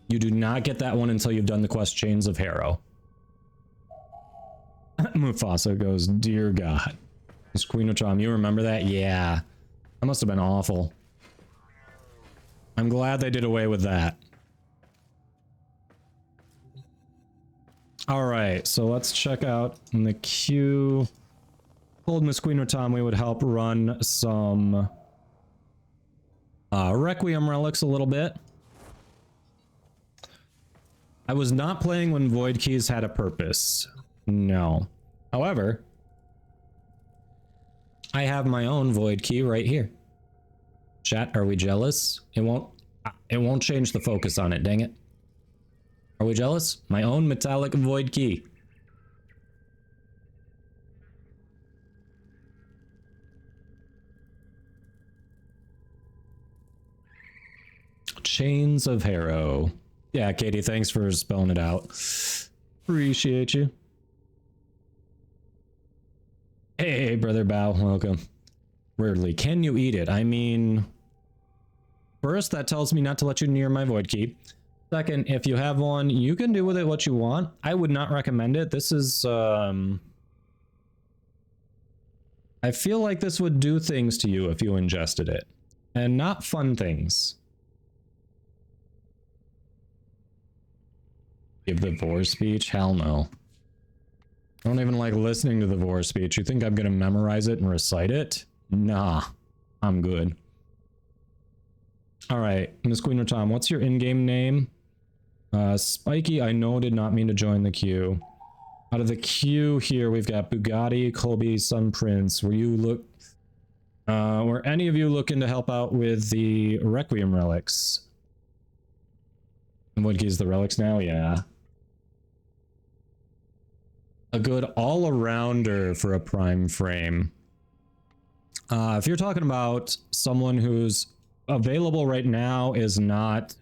You do not get that one until you've done the quest Chains of Harrow. Mufasa goes, dear God. This Queen of Charm, you remember that? Yeah. That must have been awful. I'm glad they did away with that. Alright, so let's check out in the queue. Told Miss Queen Tom we would help run some Requiem relics a little bit. I was not playing when Void Keys had a purpose. No. However, I have my own Void Key right here. Chat, are we jealous? It won't change the focus on it, dang it. Are we jealous? My own metallic Void Key. Chains of Harrow. Yeah, Katie, thanks for spelling it out. Appreciate you. Hey, Brother Bow, welcome. Rarely. Can you eat it? I mean, first, that tells me not to let you near my Void Key. Second, if you have one, you can do with it what you want. I would not recommend it. This is, I feel like this would do things to you if you ingested it. And not fun things. Give the Vor speech? Hell no. I don't even like listening to the Vor speech. You think I'm gonna memorize it and recite it? Nah, I'm good. Alright, Miss Queen of Tom, what's your in-game name? Spiky, I know did not mean to join the queue. Out of the queue here, we've got Bugatti, Colby, Sun Prince. Were any of you looking to help out with the Requiem relics? And what gives the relics now? Yeah. a good all-arounder for a prime frame. If you're talking about someone who's available right now, is not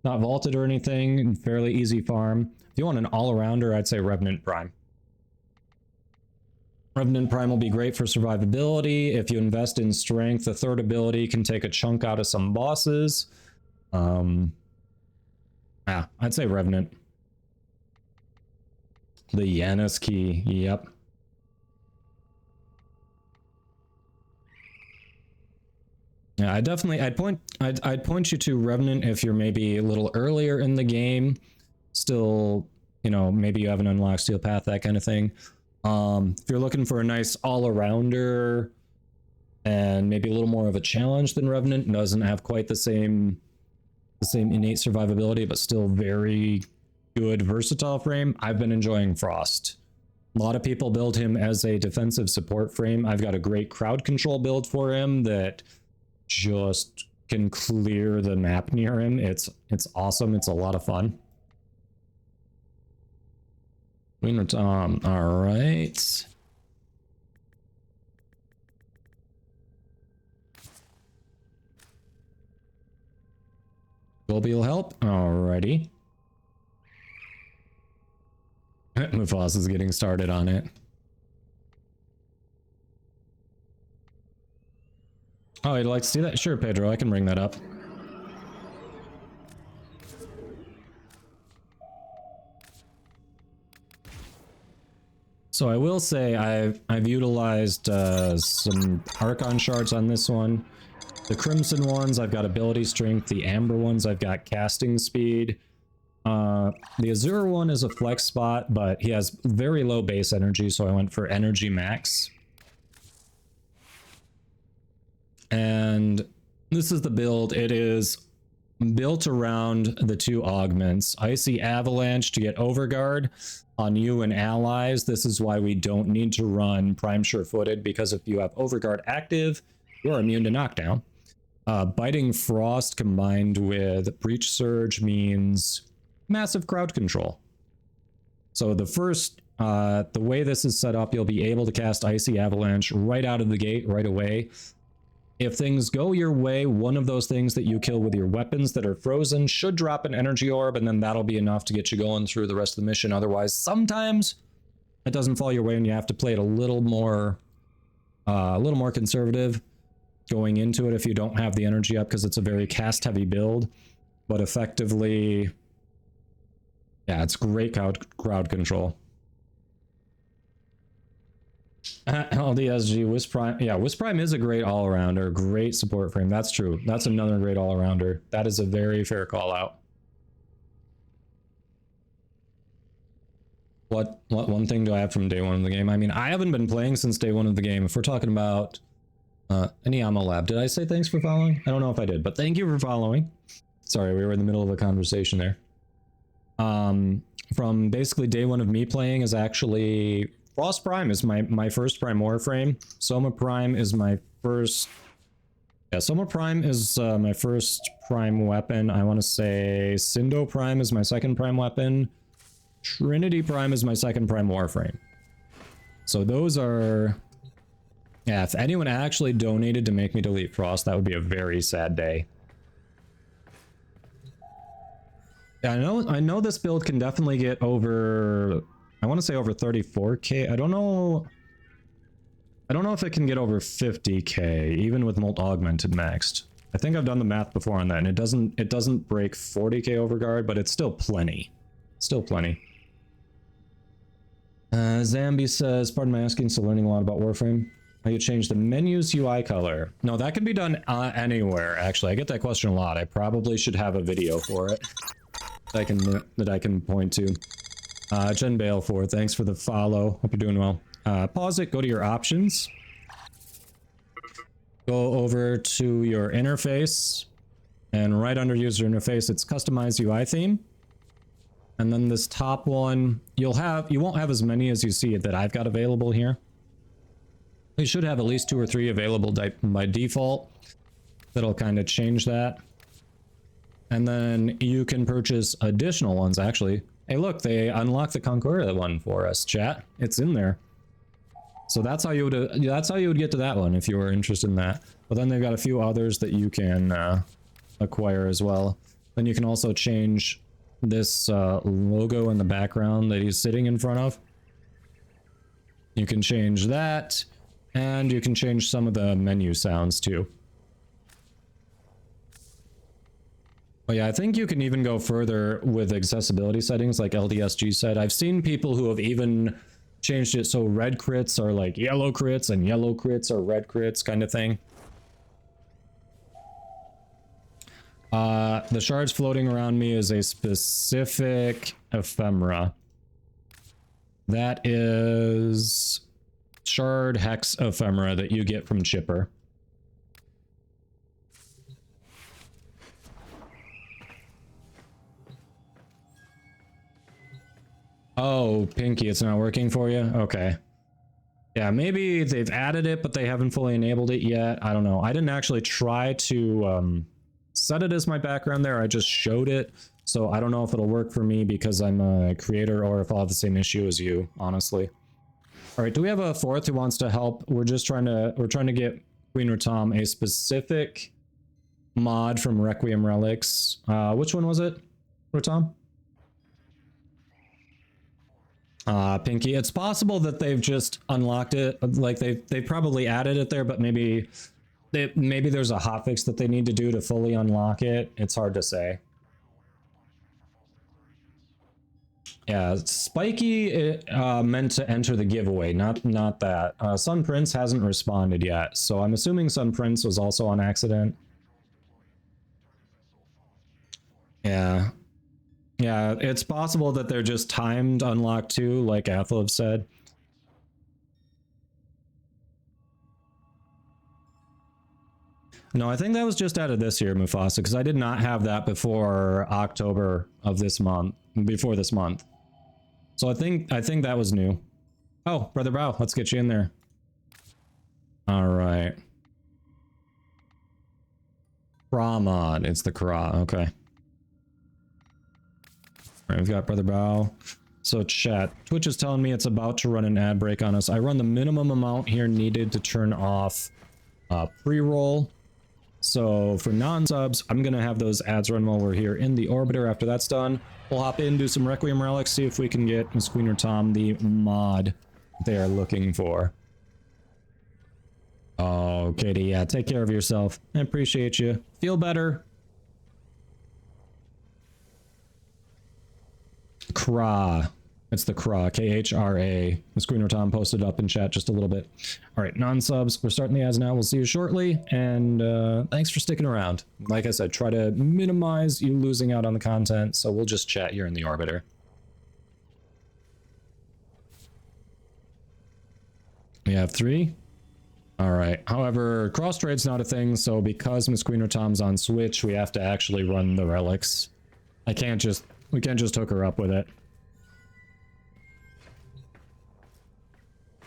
vaulted or anything, fairly easy farm. If you want an all-arounder, I'd say Revenant Prime. Revenant Prime will be great for survivability. If you invest in strength, the third ability can take a chunk out of some bosses. Yeah, I'd say Revenant. The Yanis key, yep. Yeah, I'd point you to Revenant if you're maybe a little earlier in the game. Still, you know, maybe you haven't unlocked Steel Path, that kind of thing. If you're looking for a nice all-arounder and maybe a little more of a challenge than Revenant, doesn't have quite the same innate survivability, but still very good versatile frame, I've been enjoying Frost. A lot of people build him as a defensive support frame. I've got a great crowd control build for him that just can clear the map near him. It's awesome. It's a lot of fun. Wiener Tom. All right. Colby will help. Alrighty. Mufasa's getting started on it. Oh, you'd like to see that? Sure, Pedro, I can bring that up. So I will say I've utilized some Archon shards on this one. The Crimson ones, I've got ability strength. The Amber ones, I've got casting speed. The Azure one is a flex spot, but he has very low base energy, so I went for energy max. And this is the build. It is built around the two augments. Icy Avalanche to get Overguard on you and allies. This is why we don't need to run Prime Sure-Footed, because if you have Overguard active, you're immune to knockdown. Biting Frost combined with Breach Surge means massive crowd control. So the first, the way this is set up, you'll be able to cast Icy Avalanche right out of the gate, right away. If things go your way, one of those things that you kill with your weapons that are frozen should drop an energy orb, and then that'll be enough to get you going through the rest of the mission. Otherwise, sometimes it doesn't fall your way and you have to play it a little more conservative going into it if you don't have the energy up, because it's a very cast-heavy build. But effectively, yeah, it's great crowd control. LDSG, Wisp Prime. Yeah, Wisp Prime is a great all-arounder, great support frame. That's true. That's another great all-arounder. That is a very fair call-out. What one thing do I have from day one of the game? I mean, I haven't been playing since day one of the game. If we're talking about Aniyama Lab, did I say thanks for following? I don't know if I did, but thank you for following. Sorry, we were in the middle of a conversation there. From basically day one of me playing is actually Frost Prime is my first Prime Warframe. Soma Prime is my first. Yeah, Soma Prime is my first Prime weapon. I want to say Sindo Prime is my second Prime weapon. Trinity Prime is my second Prime Warframe. So those are. Yeah, if anyone actually donated to make me delete Frost, that would be a very sad day. Yeah, I know this build can definitely get over. I want to say over 34k. I don't know if it can get over 50k, even with Molt Augmented maxed. I think I've done the math before on that, and it doesn't break 40k overguard, but it's still plenty. Still plenty. Zambi says, pardon my asking, still learning a lot about Warframe. How you change the menu's UI color? No, that can be done anywhere, actually. I get that question a lot. I probably should have a video for it that I can point to. Jen Balfour, thanks for the follow. Hope you're doing well. Pause it, go to your options. Go over to your interface, and right under user interface, it's customize UI theme. And then this top one, you won't have as many as you see that I've got available here. You should have at least 2 or 3 available by default. That'll kind of change that. And then you can purchase additional ones, actually. Hey, look, they unlocked the Concordia one for us, chat. It's in there. So that's how you would get to that one if you were interested in that. But then they've got a few others that you can acquire as well. Then you can also change this logo in the background that he's sitting in front of. You can change that, and you can change some of the menu sounds too. But yeah, I think you can even go further with accessibility settings like LDSG said. I've seen people who have even changed it so red crits are like yellow crits and yellow crits are red crits kind of thing. The shards floating around me is a specific ephemera. That is shard hex ephemera that you get from Chipper. Oh, Pinky, it's not working for you? Okay. Yeah, maybe they've added it, but they haven't fully enabled it yet. I don't know. I didn't actually try to set it as my background there. I just showed it. So I don't know if it'll work for me because I'm a creator or if I'll have the same issue as you, honestly. All right, do we have a fourth who wants to help? We're trying to get Queen or Tom a specific mod from Requiem Relics. Which one was it, Rotom? Pinky, it's possible that they've just unlocked it. Like they probably added it there, but maybe there's a hotfix that they need to do to fully unlock it. It's hard to say. Yeah, Spiky meant to enter the giveaway, not that. Sun Prince hasn't responded yet, so I'm assuming Sun Prince was also on accident. Yeah. Yeah, it's possible that they're just timed unlock too, like Athlev said. No, I think that was just added this year, Mufasa, because I did not have that before October of this month, before this month. So I think that was new. Oh, Brother Bao, let's get you in there. All right. Craw mod, it's the Craw, okay. All right, we've got Brother Bao. So chat, Twitch is telling me it's about to run an ad break on us. I run the minimum amount here needed to turn off pre-roll. So for non-subs, I'm gonna have those ads run while we're here in the orbiter. After that's done, we'll hop in, do some Requiem Relics, see if we can get Miss Queen or Tom the mod they are looking for. Oh, Katie, yeah, take care of yourself. I appreciate you. Feel better. Kra. It's the Kra. K-H-R-A. Miss Queen or Tom posted up in chat just a little bit. All right, non-subs. We're starting the ads now. We'll see you shortly. And thanks for sticking around. Like I said, try to minimize you losing out on the content. So we'll just chat here in the orbiter. We have 3. All right. However, cross trade's not a thing. So because Miss Queen or Tom's on Switch, we have to actually run the relics. We can't just hook her up with it.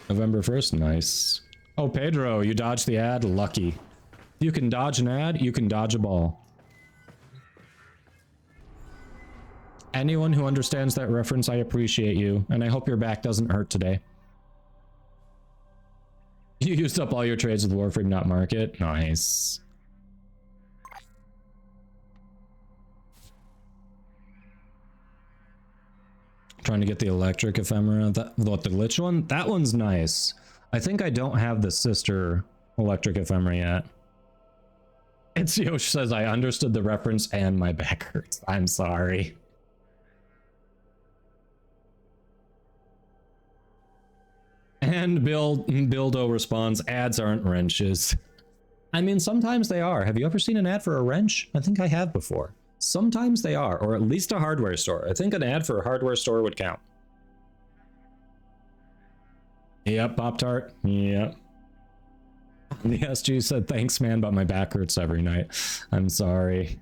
November 1st, nice. Oh, Pedro, you dodged the ad? Lucky. If you can dodge an ad, you can dodge a ball. Anyone who understands that reference, I appreciate you, and I hope your back doesn't hurt today. You used up all your trades with Warframe, not Market? Nice. Trying to get the electric ephemera. What, the glitch one? That one's nice. I think I don't have the sister electric ephemera yet. It's Yosh says I understood the reference and my back hurts. I'm sorry. And Bildo responds, ads aren't wrenches. I mean, sometimes they are. Have you ever seen an ad for a wrench? I think I have before. Sometimes they are, or at least a hardware store. I think an ad for a hardware store would count. Yep, Pop-Tart. Yep. The SG said, thanks, man, but my back hurts every night. I'm sorry.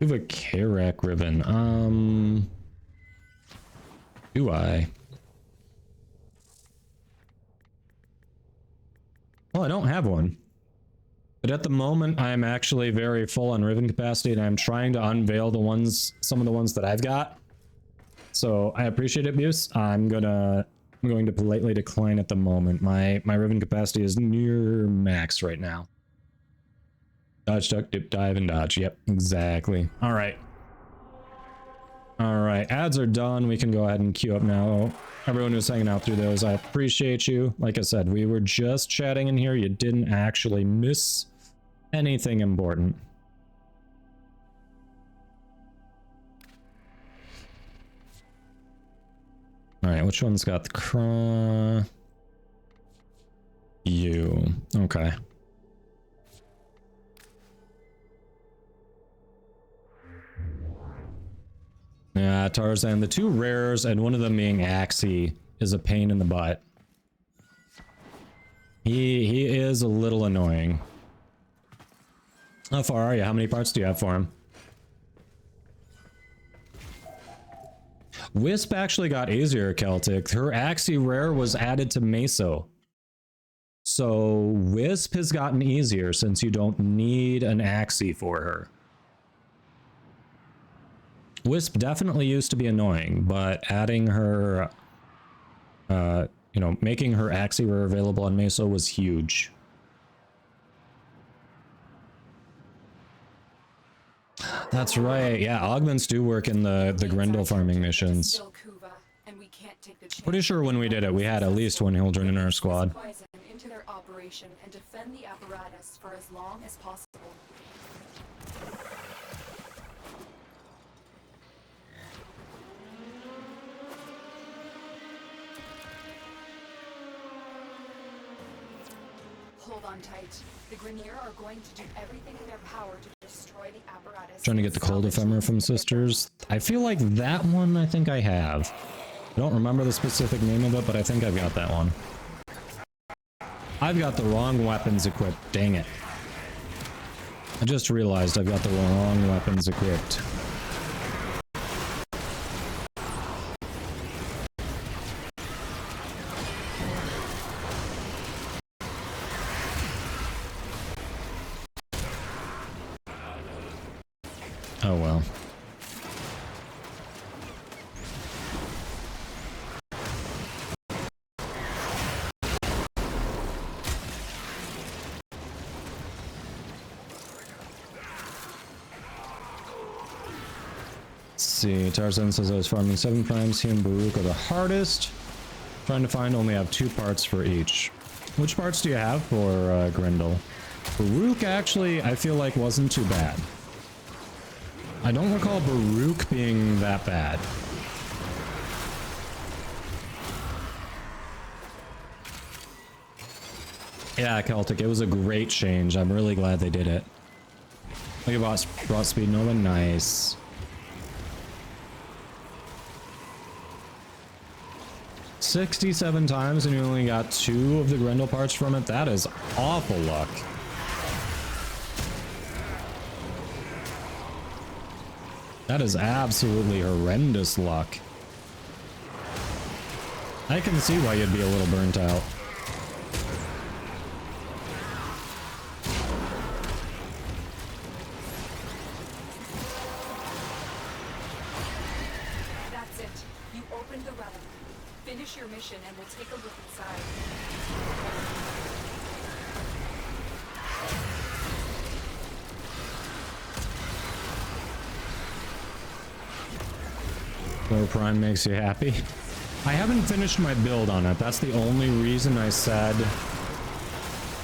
We have a Karak ribbon. Do I? Oh, I don't have one. But at the moment, I'm actually very full on Riven capacity, and I'm trying to unveil some of the ones that I've got. So I appreciate it, Buse. I'm going to politely decline at the moment. My Riven capacity is near max right now. Dodge, duck, dip, dive, and dodge. Yep, exactly. All right. All right, ads are done. We can go ahead and queue up now. Everyone who's hanging out through those, I appreciate you. Like I said, we were just chatting in here. You didn't actually miss anything important. All right, which one's got the you? Okay. Yeah, Tarzan, the two rares and one of them being Axie is a pain in the butt. He is a little annoying. How far are you? How many parts do you have for him? Wisp actually got easier, Celtic. Her Axie rare was added to Meso. So Wisp has gotten easier since you don't need an Axie for her. Wisp definitely used to be annoying, but adding her, you know, making her Axie rare available on Meso was huge. That's right. Yeah, augments do work in the Grendel farming missions. Pretty sure when we did it, we had at least one Hildren in our squad. Into their operation and defend the apparatus for as long as possible. Hold on tight. The Grenier are going to do everything in their power to destroy the apparatus. Trying to get the cold ephemera from Sisters. I feel like that one I think I have. I don't remember the specific name of it, but I think I've got that one. I've got the wrong weapons equipped. Dang it. I just realized I've got the wrong weapons equipped. Oh well. Let's see, Tarzan says I was farming 7 primes. He and Baruch are the hardest. Trying to find, only have 2 parts for each. Which parts do you have for Grendel? Baruch actually, I feel like wasn't too bad. I don't recall Baruch being that bad. Yeah, Celtic, it was a great change. I'm really glad they did it. Look at brought speed Nova, nice. $67 times and you only got 2 of the Grendel parts from it? That is awful luck. That is absolutely horrendous luck. I can see why you'd be a little burnt out. That's it. You opened the relic. Finish your mission and we'll take a look inside. No Prime makes you happy. I haven't finished my build on it. That's the only reason I said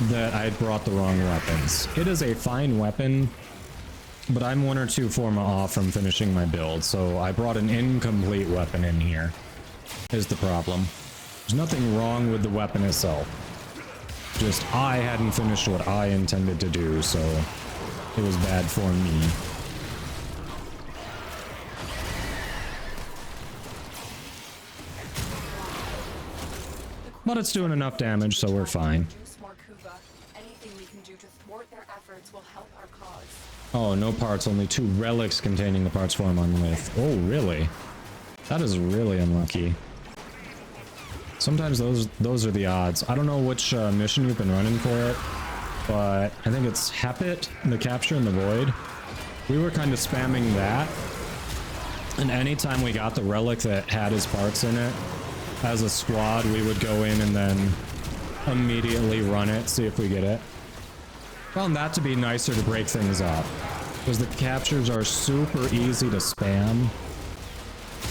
that I brought the wrong weapons. It is a fine weapon, but I'm 1 or 2 forma off from finishing my build, so I brought an incomplete weapon in here, is the problem. There's nothing wrong with the weapon itself. Just I hadn't finished what I intended to do, so it was bad for me. But it's doing enough damage, so we're fine. Oh, no parts, only 2 relics containing the parts form on with. Oh, really? That is really unlucky. Sometimes those are the odds. I don't know which mission you've been running for it, but I think it's Hepit, the capture in the void. We were kind of spamming that, and anytime we got the relic that had his parts in it, as a squad, we would go in and then immediately run it, see if we get it. Found that to be nicer to break things up, because the captures are super easy to spam.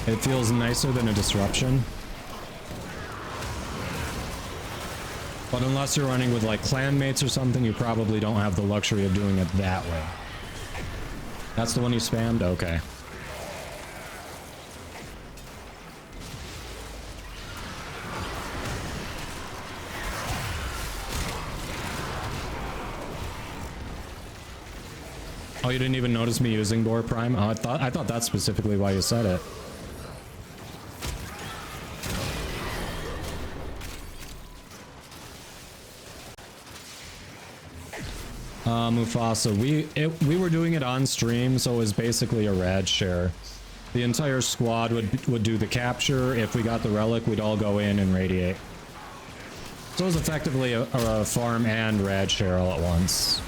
It feels nicer than a disruption. But unless you're running with like clanmates or something, you probably don't have the luxury of doing it that way. That's the one you spammed? Okay. Oh, you didn't even notice me using Boar Prime? Oh, I thought that's specifically why you said it. Mufasa, we were doing it on stream, so it was basically a rad share. The entire squad would do the capture. If we got the relic, we'd all go in and radiate. So it was effectively a farm and rad share all at once.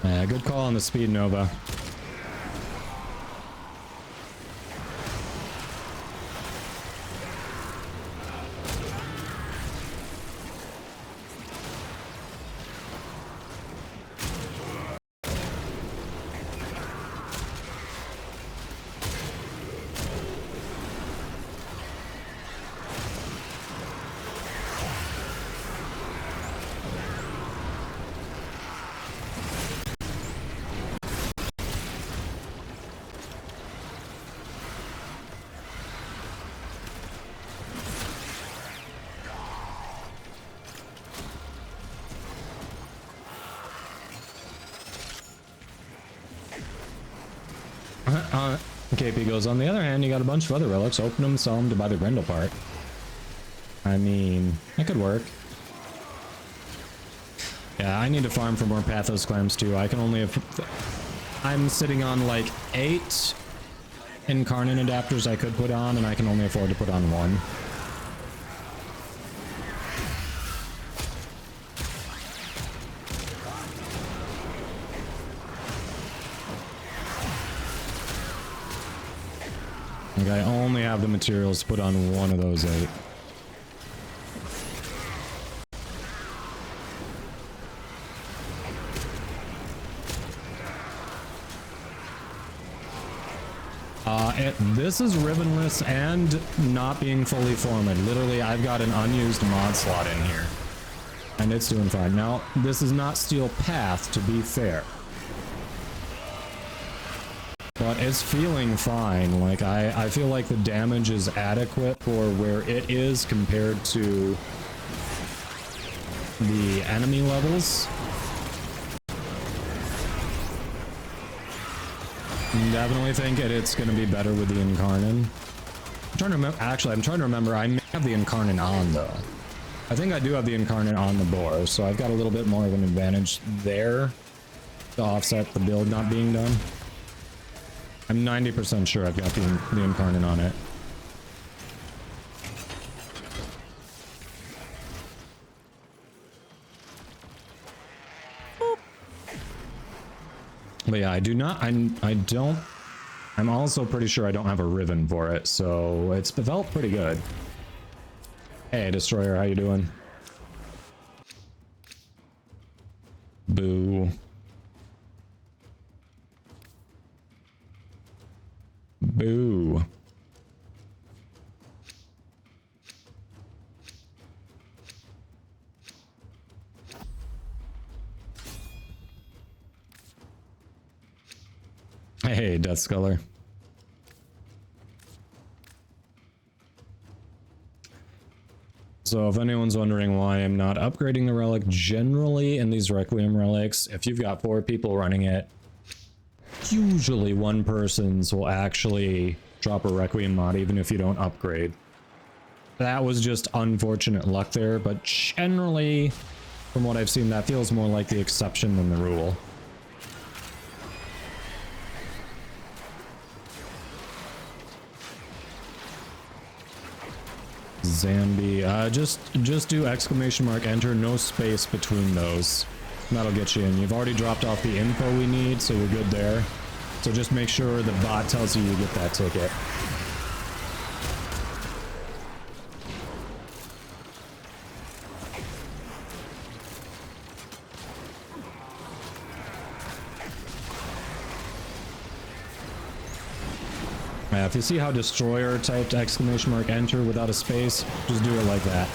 Yeah, good call on the Speed Nova. KP goes, on the other hand, you got a bunch of other relics. Open them, sell them to buy the Grendel part. I mean, that could work. Yeah, I need to farm for more Pathos clams too. I can only have... I'm sitting on like 8 Incarnate adapters I could put on, and I can only afford to put on 1. Like, I only have the materials to put on 1 of those 8. This is Rivenless and not being fully formed. Literally, I've got an unused mod slot in here. And it's doing fine. Now, this is not Steel Path, to be fair. But it's feeling fine. Like, I feel like the damage is adequate for where it is compared to the enemy levels. Definitely think it's going to be better with the Incarnate. I'm trying to remember. Actually, I'm trying to remember. I may have the Incarnate on, though. I think I do have the Incarnate on the boar, so I've got a little bit more of an advantage there to offset the build not being done. I'm 90% sure I've got the Incarnate on it. But yeah, I do not, I'm also pretty sure I don't have a Riven for it, so it's felt pretty good. Hey, Destroyer, how you doing? Boo. Boo. Hey, Death Sculler. So if anyone's wondering why I'm not upgrading the relic, generally in these Requiem relics, if you've got 4 people running it, usually one person's will actually drop a Requiem mod even if you don't upgrade. That was just unfortunate luck there, but generally, from what I've seen, that feels more like the exception than the rule. Zambi, just do exclamation mark enter, no space between those. That'll get you in. You've already dropped off the info we need, so we're good there. So just make sure the bot tells you you get that ticket. If you see how Destroyer typed exclamation mark enter without a space, just do it like that.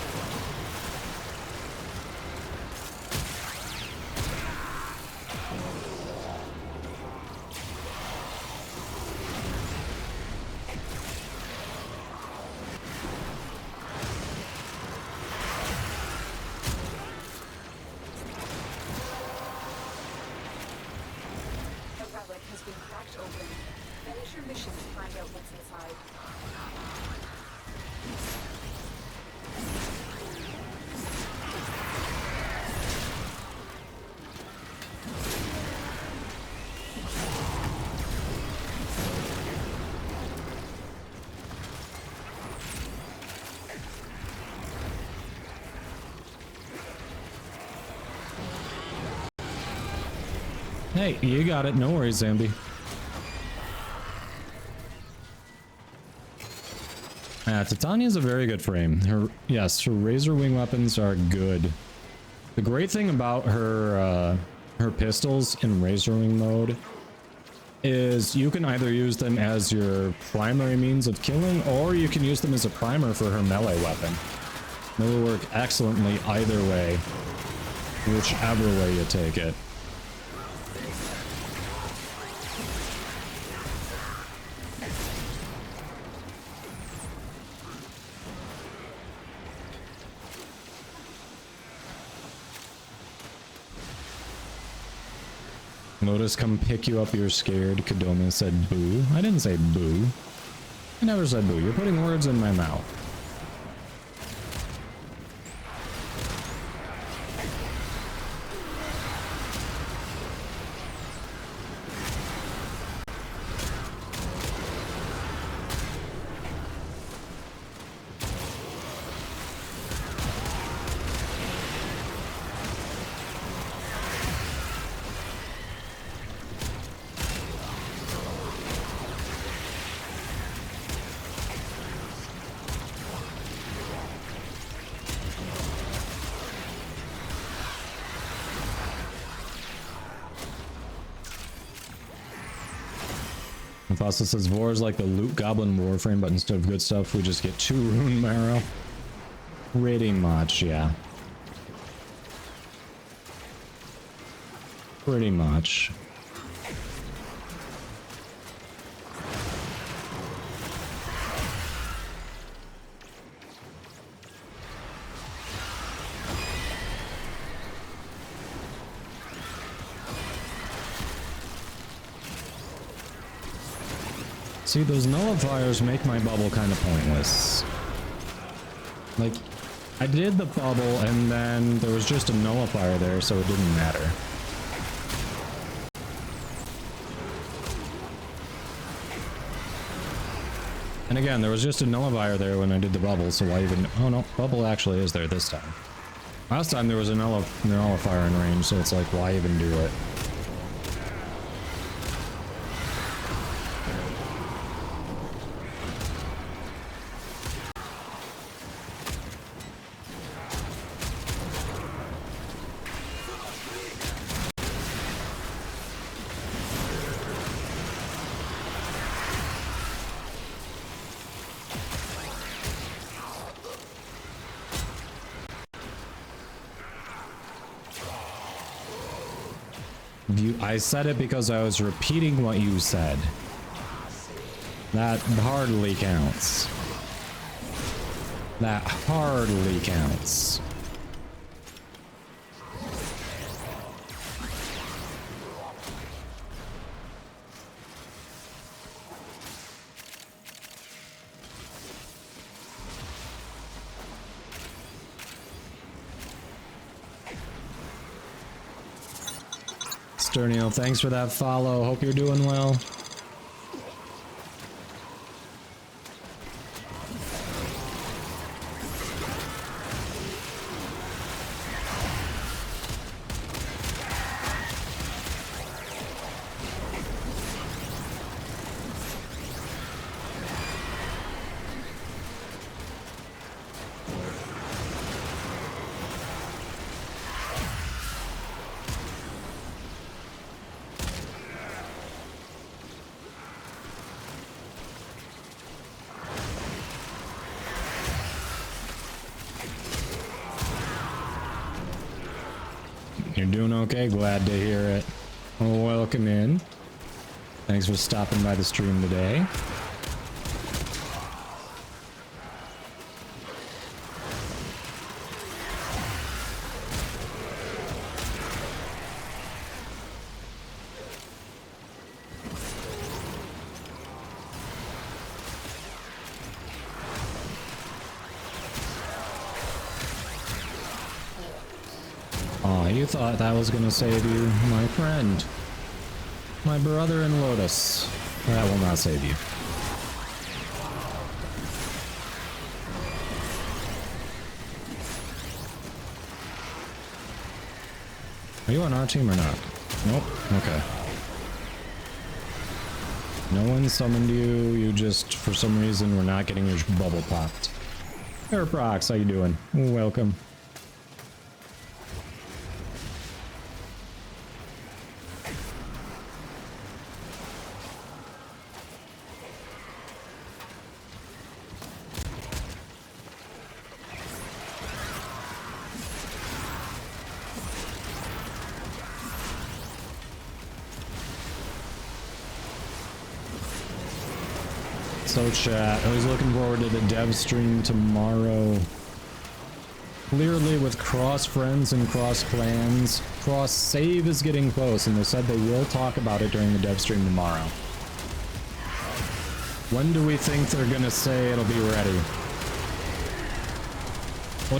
The relic has been cracked open. Finish your mission to find out what's inside. Hey, you got it. No worries, Zambi. Titania's a very good frame. Her Razor Wing weapons are good. The great thing about her pistols in Razor Wing mode is you can either use them as your primary means of killing, or you can use them as a primer for her melee weapon. It'll work excellently either way, whichever way you take it. Lotus, come pick you up, you're scared. Kadoma said boo. I didn't say boo. I never said boo. You're putting words in my mouth. Fossil says Vor is like the Loot Goblin Warframe, but instead of good stuff, we just get 2 Rune Marrow. Pretty much, yeah. Pretty much. See, those nullifiers make my bubble kind of pointless. Like, I did the bubble and then there was just a nullifier there, so it didn't matter. And again, there was just a nullifier there when I did the bubble, so why even... Oh no, bubble actually is there this time. Last time there was a nullifier in range, so it's like, why even do it? I said it because I was repeating what you said. That hardly counts. That hardly counts. Sternio. Thanks for that follow. Hope you're doing well. You're doing okay? Glad to hear it. Welcome in. Thanks for stopping by the stream today. Aw, you thought that was gonna save you, my friend. My brother in Lotus. That will not save you. Are you on our team or not? Nope. Okay. No one summoned you. You just, for some reason, were not getting your bubble popped. Airprox, how you doing? Welcome. So chat, I was looking forward to the dev stream tomorrow. Clearly with cross friends and cross clans, cross save is getting close, and they said they will talk about it during the dev stream tomorrow. When do we think they're gonna say it'll be ready? What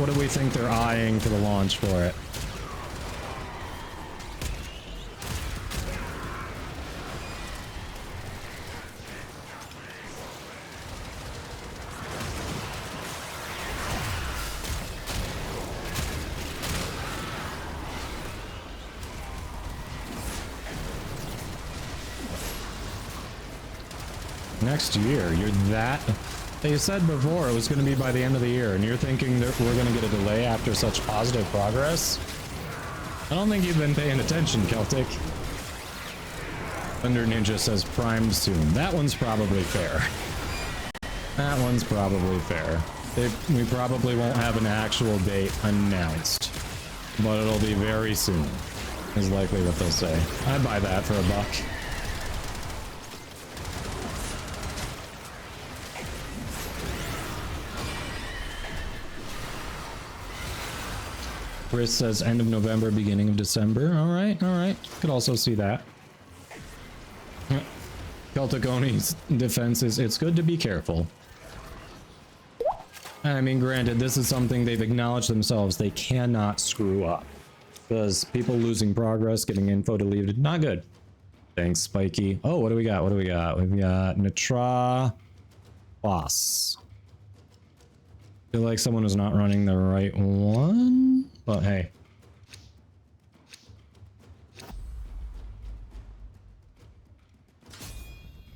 do we think they're eyeing for the launch for it? Next year, you're that... They said before it was going to be by the end of the year, and you're thinking that we're going to get a delay after such positive progress? I don't think you've been paying attention, Celtic. Thunder Ninja says primed soon. That one's probably fair. That one's probably fair. We probably won't have an actual date announced, but it'll be very soon, is likely what they'll say. I'd buy that for $1. Chris says end of November, beginning of December. Alright, alright. Could also see that. Celtic Oni's defense is, it's good to be careful. I mean, granted, this is something they've acknowledged themselves. They cannot screw up. Because people losing progress, getting info deleted, not good. Thanks, Spiky. Oh, what do we got? What do we got? We've got Nitra Boss. Feel like someone is not running the right one, but hey.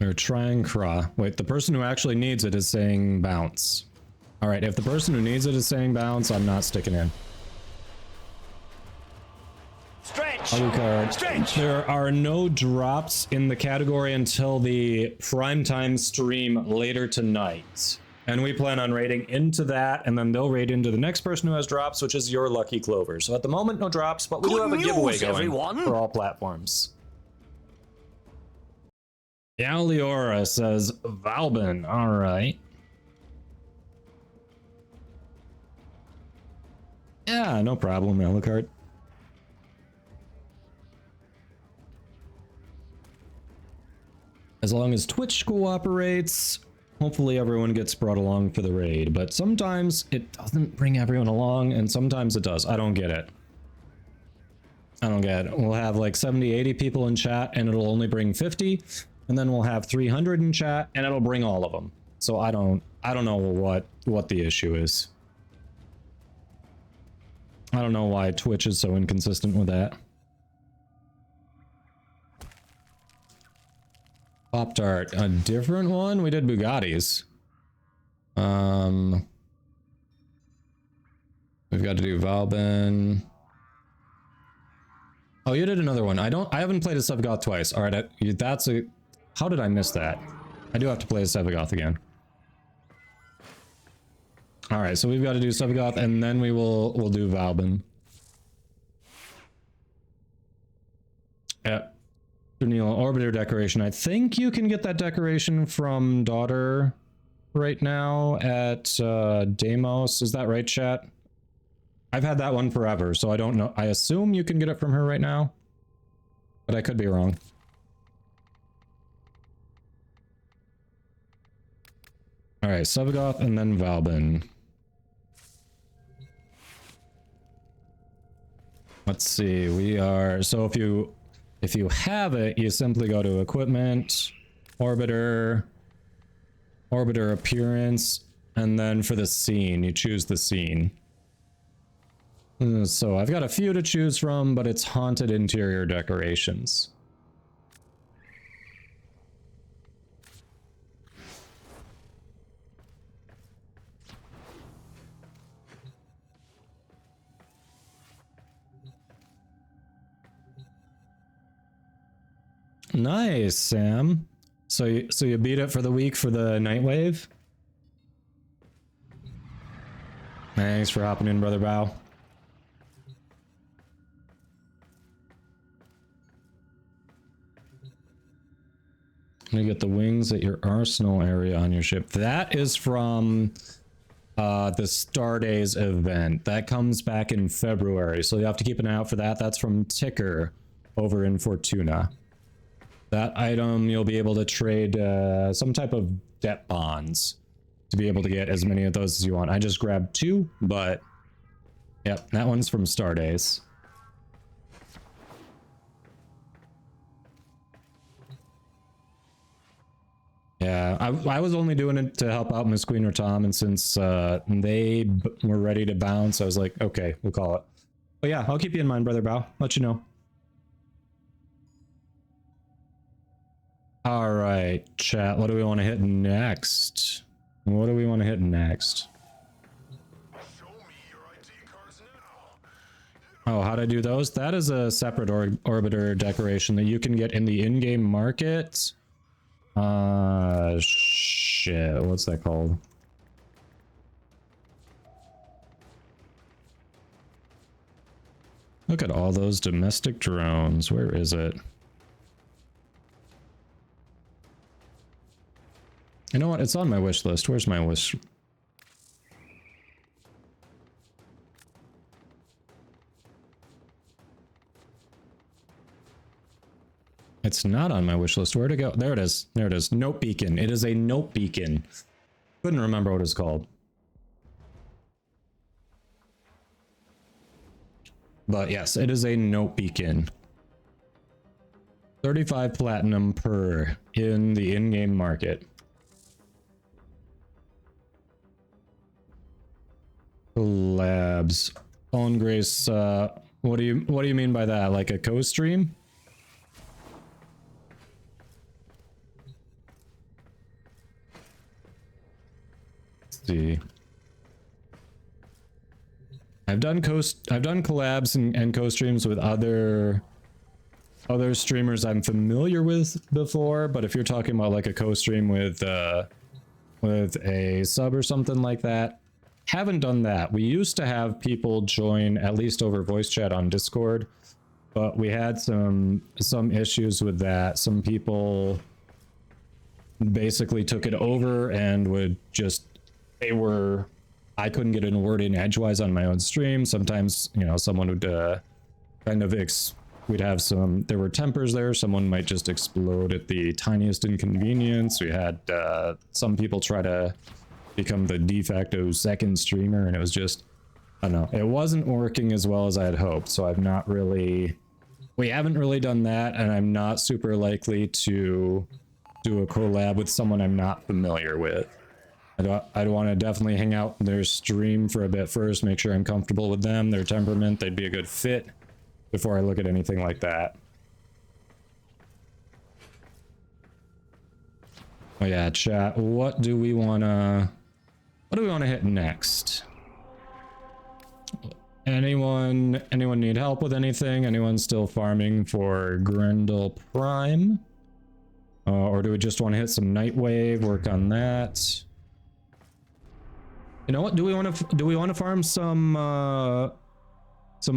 We're trying Kra. Wait, the person who actually needs it is saying bounce. Alright, if the person who needs it is saying bounce, I'm not sticking in. Stretch! Stretch! There are no drops in the category until the primetime stream later tonight. And we plan on raiding into that, and then they'll raid into the next person who has drops, which is your lucky clover. So at the moment, no drops, but we do have a giveaway going for all platforms. Yaliora says Valbin. All right. Yeah, no problem, Alucard. As long as Twitch cooperates, hopefully everyone gets brought along for the raid, but sometimes it doesn't bring everyone along, and sometimes it does. I don't get it. I don't get it. We'll have like 70, 80 people in chat and it'll only bring 50. And then we'll have 300 in chat and it'll bring all of them. So I don't know what the issue is. I don't know why Twitch is so inconsistent with that. Pop-Tart, a different one? We did Bugattis. We've got to do Valben. Oh, you did another one. I haven't played a Sevagoth twice. All right, that's a... How did I miss that? I do have to play a Sevagoth again. All right, so we've got to do Sevagoth, and then we'll do Valben. Yeah. Neil, Orbiter decoration. I think you can get that decoration from Daughter right now at Deimos. Is that right, chat? I've had that one forever, so I don't know. I assume you can get it from her right now, but I could be wrong. All right, Sevagoth and then Valben. Let's see. We are so if you have it, you simply go to Equipment, Orbiter, Orbiter Appearance, and then for the scene, you choose the scene. So I've got a few to choose from, but it's Haunted Interior Decorations. Nice, Sam. So you beat it for the week for the Nightwave? Thanks for hopping in, Brother Bow. You get the wings at your arsenal area on your ship. That is from the Star Days event. That comes back in February, so you have to keep an eye out for that. That's from Ticker over in Fortuna. That item, you'll be able to trade some type of debt bonds to be able to get as many of those as you want. I just grabbed 2, but yep, that one's from Star Days. Yeah, I was only doing it to help out Miss Queen or Tom, and since they were ready to bounce, I was like, okay, we'll call it. But yeah, I'll keep you in mind, Brother Bow. Let you know. All right, chat. What do we want to hit next? What do we want to hit next? Oh, how to do those? That is a separate orbiter decoration that you can get in the in-game market. Shit, what's that called? Look at all those domestic drones. Where is it? You know what? It's on my wish list. Where's my wish? It's not on my wish list. Where'd it go? There it is. There it is. Note beacon. It is a note beacon. Couldn't remember what it's called. But yes, it is a note beacon. 35 platinum per in the in-game market. Labs. Own Grace, what do you mean by that? Like a co-stream? Let's see. I've done collabs and co-streams with other streamers I'm familiar with before, but if you're talking about like a co-stream with a sub or something like that, haven't done that. We used to have people join at least over voice chat on Discord, but we had some issues with that. Some people basically took it over and would just, I couldn't get a word in edgewise on my own stream. Sometimes, you know, someone would we'd have there were tempers there. Someone might just explode at the tiniest inconvenience. We had some people try to become the de facto second streamer, and it was just, I don't know, it wasn't working as well as I had hoped. So I've not really We haven't really done that, and I'm not super likely to do a collab with someone I'm not familiar with. I'd want to definitely hang out in their stream for a bit first, make sure I'm comfortable with them, their temperament, they'd be a good fit before I look at anything like that. Oh yeah, chat, what do we want to hit next? Anyone need help with anything? Anyone still farming for Grendel Prime? Or do we just want to hit some Nightwave, work on that? You know what? Do we want to farm some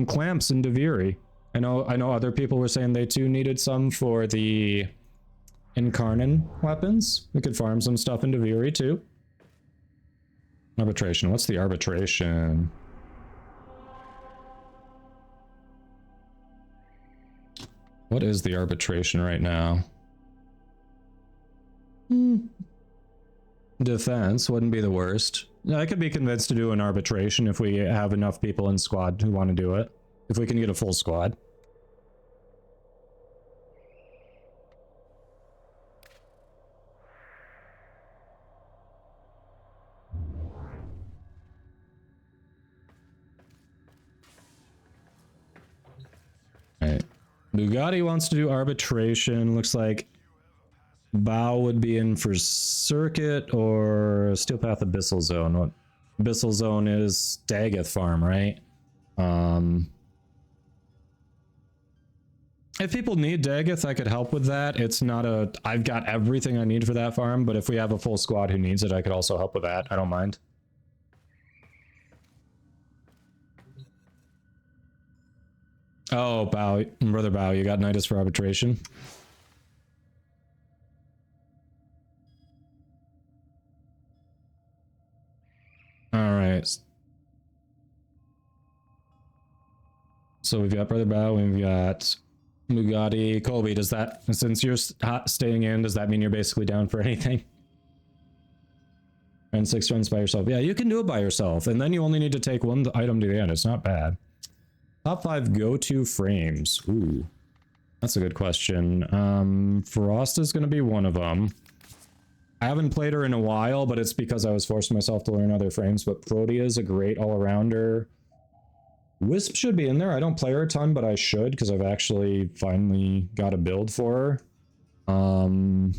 clamps in Deviri? I know other people were saying they too needed some for the Incarnon weapons. We could farm some stuff in Deviri too. Arbitration. What's the arbitration? What is the arbitration right now? Defense wouldn't be the worst. I could be convinced to do an arbitration if we have enough people in squad who want to do it. If we can get a full squad. Alright. Bugatti wants to do arbitration. Looks like Bao would be in for Circuit or Steel Path Abyssal Zone. What Abyssal Zone is Dagoth farm, right? If people need Dagoth, I could help with that. It's not a... I've got everything I need for that farm, but if we have a full squad who needs it, I could also help with that. I don't mind. Oh, Bao, Brother Bao, you got Nidus for arbitration? Alright. So we've got Brother Bao, we've got Bugatti. Colby, does that, since you're staying in, does that mean you're basically down for anything? And 6 runs by yourself. Yeah, you can do it by yourself, and then you only need to take one item to the end. It's not bad. Top 5 go-to frames. Ooh, that's a good question. Frost is going to be one of them. I haven't played her in a while, but it's because I was forcing myself to learn other frames. But Protea is a great all-arounder. Wisp should be in there. I don't play her a ton, but I should because I've actually finally got a build for her.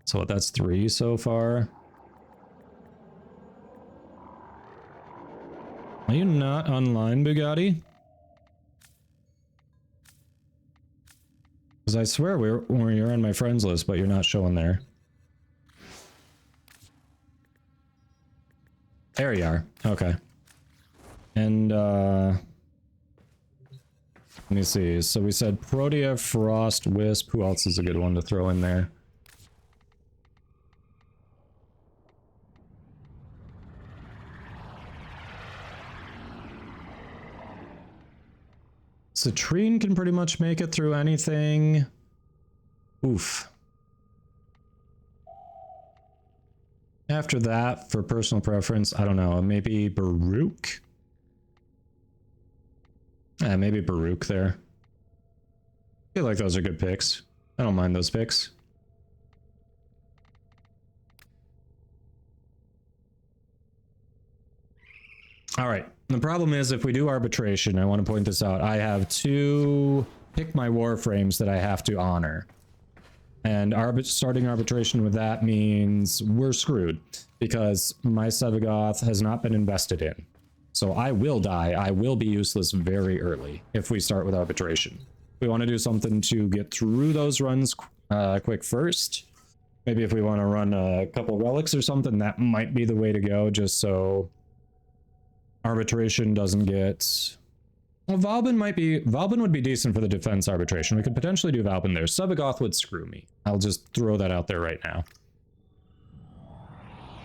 So that's 3 so far. Are you not online, Bugatti? Because I swear you're on my friends list, but you're not showing there. There you are. Okay. And, let me see. So we said Protea, Frost, Wisp. Who else is a good one to throw in there? Citrine can pretty much make it through anything. Oof. After that, for personal preference, I don't know, maybe Baruch? Maybe Baruch there. I feel like those are good picks. I don't mind those picks. All right. The problem is if we do arbitration, I want to point this out. I have 2 pick my warframes that I have to honor. And starting arbitration with that means we're screwed because my Sevagoth has not been invested in. So I will die. I will be useless very early if we start with arbitration. We want to do something to get through those runs quick first. Maybe if we want to run a couple relics or something, that might be the way to go, just so arbitration doesn't get... Well, Valbin would be decent for the defense arbitration. We could potentially do Valbin there. Sevagoth would screw me. I'll just throw that out there right now.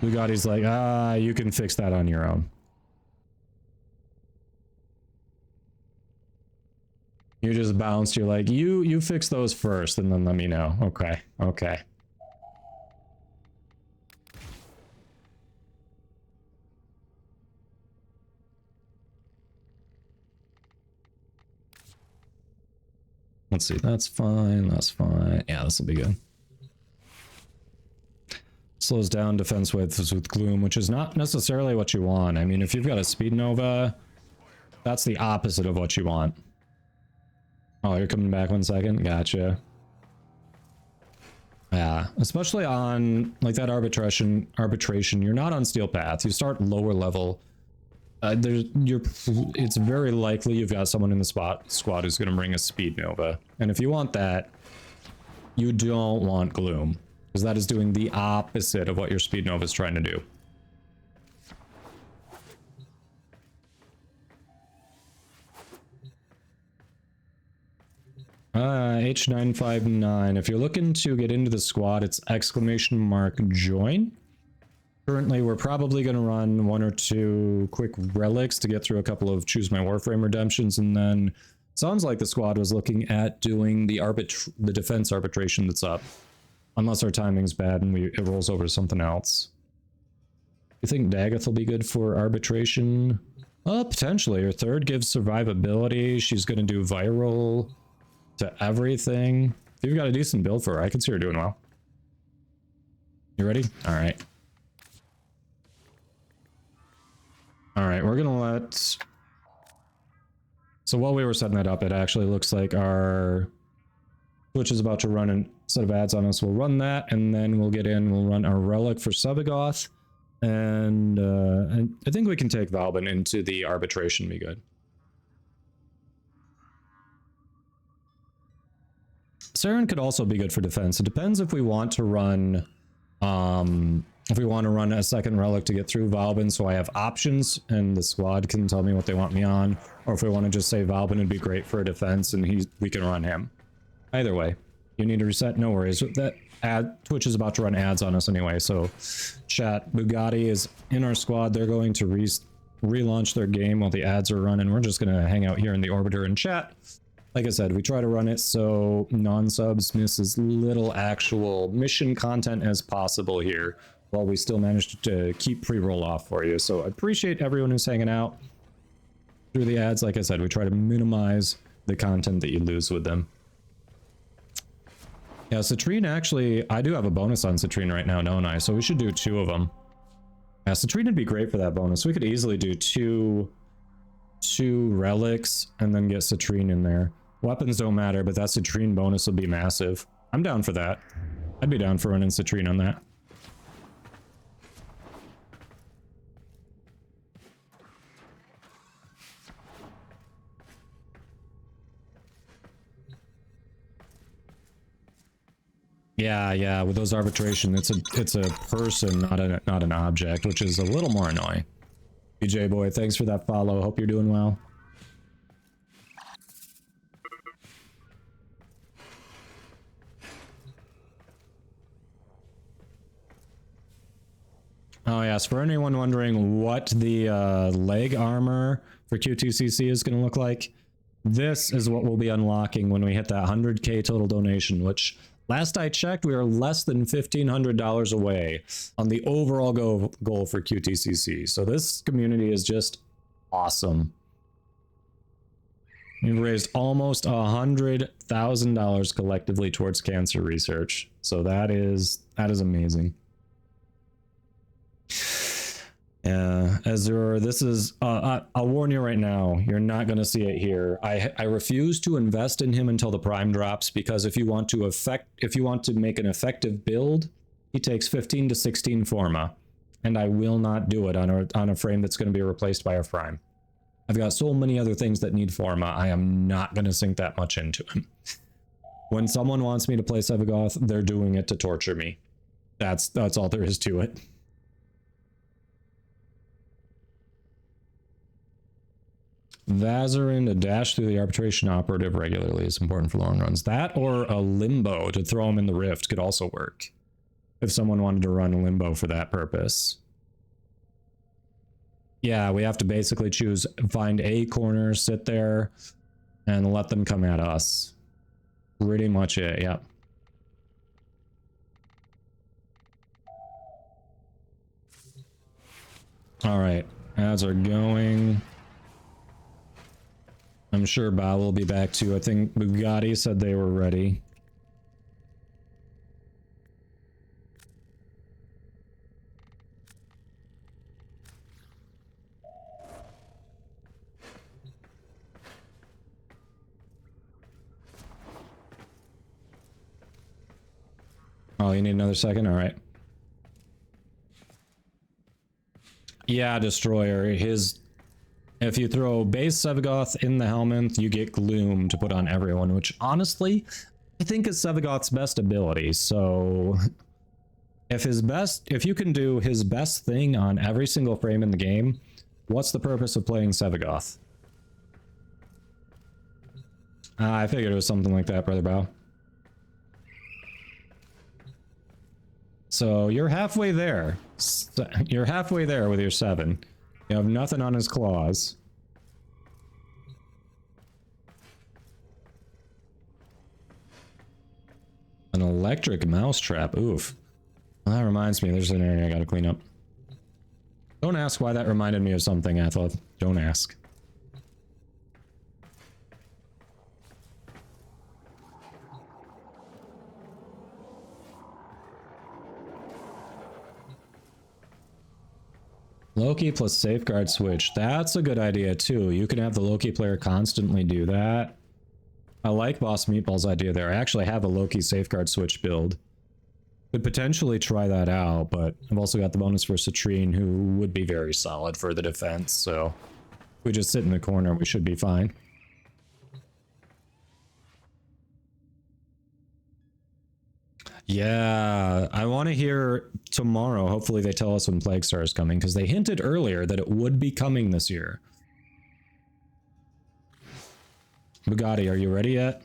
Bugatti's like, you can fix that on your own. You just bounced, you're like, you fix those first and then let me know. Okay, okay. Let's see. That's fine. That's fine. Yeah, this will be good. Slows down defense with Gloom, which is not necessarily what you want. I mean, if you've got a Speed Nova, that's the opposite of what you want. Oh, you're coming back 1 second? Gotcha. Yeah, especially on like that arbitration, you're not on Steel Path. You start lower level. It's very likely you've got someone in the squad who's going to bring a Speed Nova. And if you want that, you don't want Gloom, because that is doing the opposite of what your Speed Nova is trying to do. H959. If you're looking to get into the squad, it's !join. Currently, we're probably going to run 1 or 2 quick relics to get through a couple of Choose My Warframe redemptions, and then sounds like the squad was looking at doing the defense arbitration that's up. Unless our timing's bad and it rolls over to something else. You think Daggeth will be good for arbitration? Potentially. Her third gives survivability. She's going to do viral to everything. If you've got a decent build for her, I can see her doing well. You ready? All right. All right, we're gonna let... So while we were setting that up, it actually looks like our Twitch is about to run a set of ads on us. We'll run that, and then we'll get in, we'll run our relic for Sebagoth, and I think we can take Valbin into the arbitration, be good. Saren could also be good for defense. It depends if we want to run a second relic to get through Valbin, so I have options and the squad can tell me what they want me on, or if we want to just say Valbin would be great for a defense and we can run him. Either way, you need to reset, no worries. That Twitch is about to run ads on us anyway, so chat, Bugatti is in our squad. They're going to relaunch their game while the ads are running. We're just going to hang out here in the Orbiter and chat. Like I said, we try to run it so non-subs miss as little actual mission content as possible here, while we still manage to keep pre-roll off for you. So I appreciate everyone who's hanging out through the ads. Like I said, we try to minimize the content that you lose with them. Yeah, Citrine actually, I do have a bonus on Citrine right now, don't I? So we should do 2 of them. Yeah, Citrine would be great for that bonus. We could easily do two relics and then get Citrine in there. Weapons don't matter, but that Citrine bonus will be massive. I'm down for that. I'd be down for running Citrine on that. Yeah, with those arbitration, it's a person, not an object, which is a little more annoying. BJ boy, thanks for that follow. Hope you're doing well. Oh yes, for anyone wondering what the leg armor for Q2CC is going to look like, this is what we'll be unlocking when we hit that 100k total donation, which last I checked, we are less than $1,500 away on the overall goal for QTCC. So this community is just awesome. We've raised almost $100,000 collectively towards cancer research. So that is amazing. Yeah, Azure, this is, I'll warn you right now, you're not going to see it here. I refuse to invest in him until the prime drops, because if you want to make an effective build, he takes 15 to 16 forma, and I will not do it on a frame that's going to be replaced by a prime. I've got so many other things that need forma, I am not going to sink that much into him. When someone wants me to play Sevagoth, they're doing it to torture me. That's all there is to it. Vazarin to dash through the arbitration operative regularly is important for long runs. That or a limbo to throw him in the rift could also work, if someone wanted to run a limbo for that purpose. Yeah, we have to basically find a corner, sit there, and let them come at us. Pretty much it, yep. All right, ads are going. I'm sure Bao will be back too. I think Bugatti said they were ready. Oh, you need another second? All right. Yeah, Destroyer. If you throw base Sevagoth in the helmet, you get Gloom to put on everyone, which honestly, I think is Sevagoth's best ability. So if you can do his best thing on every single frame in the game, what's the purpose of playing Sevagoth? I figured it was something like that, Brother Bao. So you're halfway there. You're halfway there with your 7. You have nothing on his claws. An electric mousetrap. Oof. Well, that reminds me, there's an area I gotta clean up. Don't ask why that reminded me of something, Athla. Don't ask. Loki plus safeguard switch. That's a good idea too. You can have the Loki player constantly do that. I like Boss Meatball's idea there. I actually have a Loki safeguard switch build. Could potentially try that out, but I've also got the bonus for Citrine, who would be very solid for the defense, so if we just sit in the corner, we should be fine. Yeah, I want to hear tomorrow. Hopefully they tell us when Plague Star is coming, because they hinted earlier that it would be coming this year. Bugatti, are you ready yet?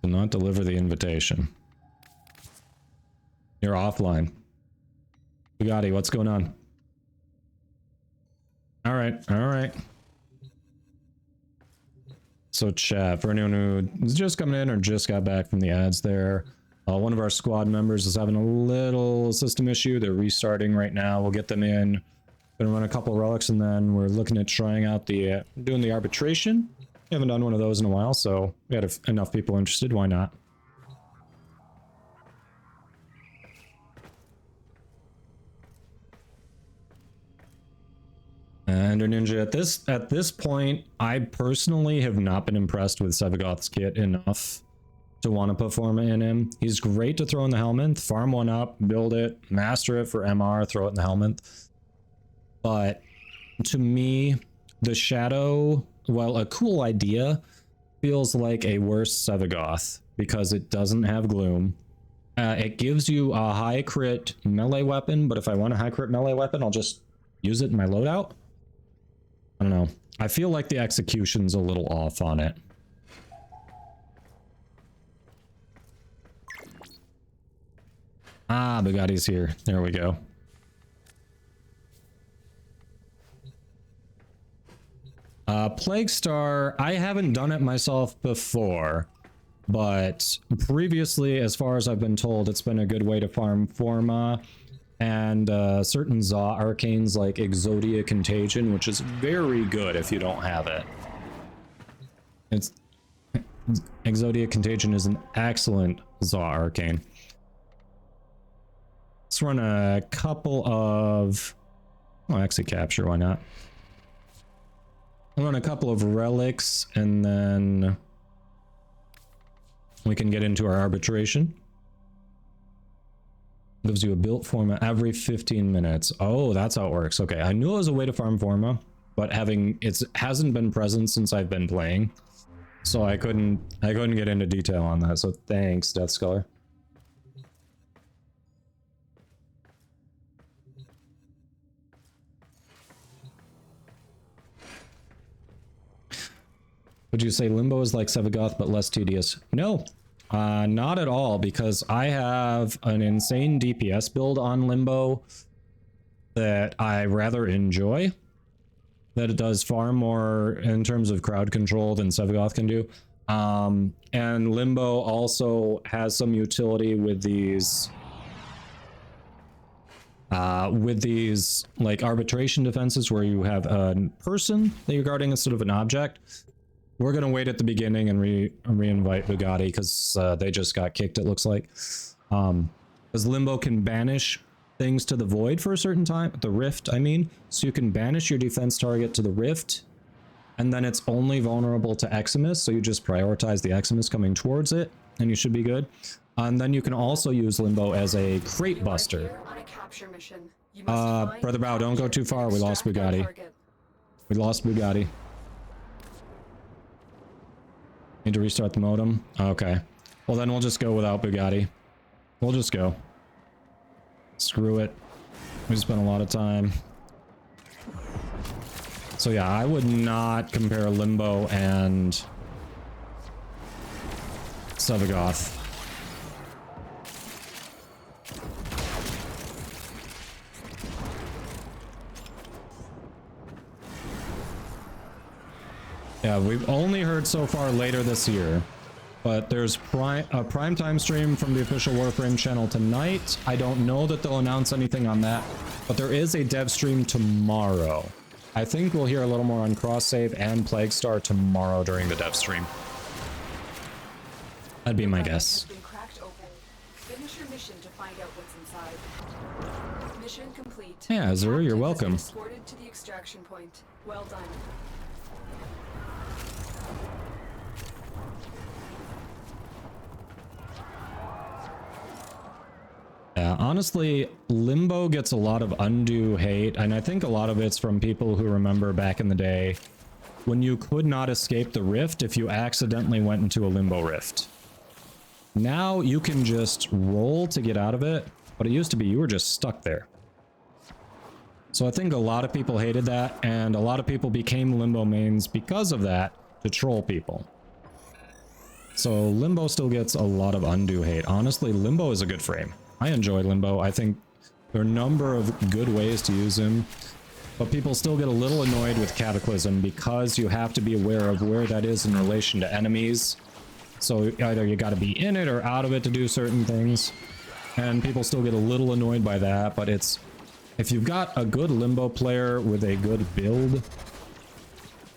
Do not deliver the invitation. You're offline. Bugatti, what's going on? All right. So chat, for anyone who is just coming in or just got back from the ads there, one of our squad members is having a little system issue. They're restarting right now. We'll get them in. Gonna run a couple relics, and then we're looking at trying out doing the arbitration. We haven't done one of those in a while, so we had enough people interested. Why not? And Ninja, at this point, I personally have not been impressed with Sevagoth's kit enough to want to put Forma in him. He's great to throw in the helmet, farm one up, build it, master it for MR, throw it in the helmet. But to me, the Shadow, while a cool idea, feels like a worse Sevagoth because it doesn't have Gloom. It gives you a high crit melee weapon, but if I want a high crit melee weapon, I'll just use it in my loadout. I don't know. I feel like the execution's a little off on it. Ah, Bugatti's here. There we go. Plague Star, I haven't done it myself before, but previously, as far as I've been told, it's been a good way to farm Forma and certain Zaw arcanes like Exodia Contagion, which is very good if you don't have it. Exodia Contagion is an excellent Zaw arcane. Let's run a couple of... Oh, actually capture, why not? I'll run a couple of relics, and then we can get into our arbitration. Gives you a built Forma every 15 minutes. Oh, that's how it works. Okay, I knew it was a way to farm Forma, but it hasn't been present since I've been playing, so I couldn't get into detail on that. So thanks, Death Scholar. Would you say Limbo is like Sevagoth but less tedious? No, not at all, because I have an insane DPS build on Limbo that I rather enjoy. That it does far more in terms of crowd control than Sevagoth can do. And Limbo also has some utility with these like arbitration defenses where you have a person that you're guarding instead of an object. We're gonna wait at the beginning and re-invite Bugatti because they just got kicked, it looks like. Because Limbo can banish things to the void for a certain time, the rift I mean, so you can banish your defense target to the rift, and then it's only vulnerable to Eximus, so you just prioritize the Eximus coming towards it, and you should be good. And then you can also use Limbo as a crate buster. Brother Bow, don't go too far, we lost Bugatti. We lost Bugatti. Need to restart the modem? Okay. Well then we'll just go without Bugatti. We'll just go. Screw it. We spent a lot of time. So yeah, I would not compare Limbo and Sevagoth. Yeah, we've only heard so far later this year, but there's a primetime stream from the official Warframe channel tonight. I don't know that they'll announce anything on that, but there is a dev stream tomorrow. I think we'll hear a little more on Cross Save and Plaguestar tomorrow during the dev stream. That'd be my guess. Finish your mission to find out what's inside. Mission complete. Yeah, Azura, you're welcome. Escorted to the extraction point. Well done. Yeah, honestly, Limbo gets a lot of undue hate, and I think a lot of it's from people who remember back in the day when you could not escape the rift if you accidentally went into a Limbo rift. Now you can just roll to get out of it, but it used to be you were just stuck there. So I think a lot of people hated that, and a lot of people became Limbo mains because of that to troll people. So Limbo still gets a lot of undue hate. Honestly, Limbo is a good frame. I enjoy Limbo. I think there are a number of good ways to use him, but people still get a little annoyed with Cataclysm because you have to be aware of where that is in relation to enemies. So either you got to be in it or out of it to do certain things, and people still get a little annoyed by that, but it's... if you've got a good Limbo player with a good build,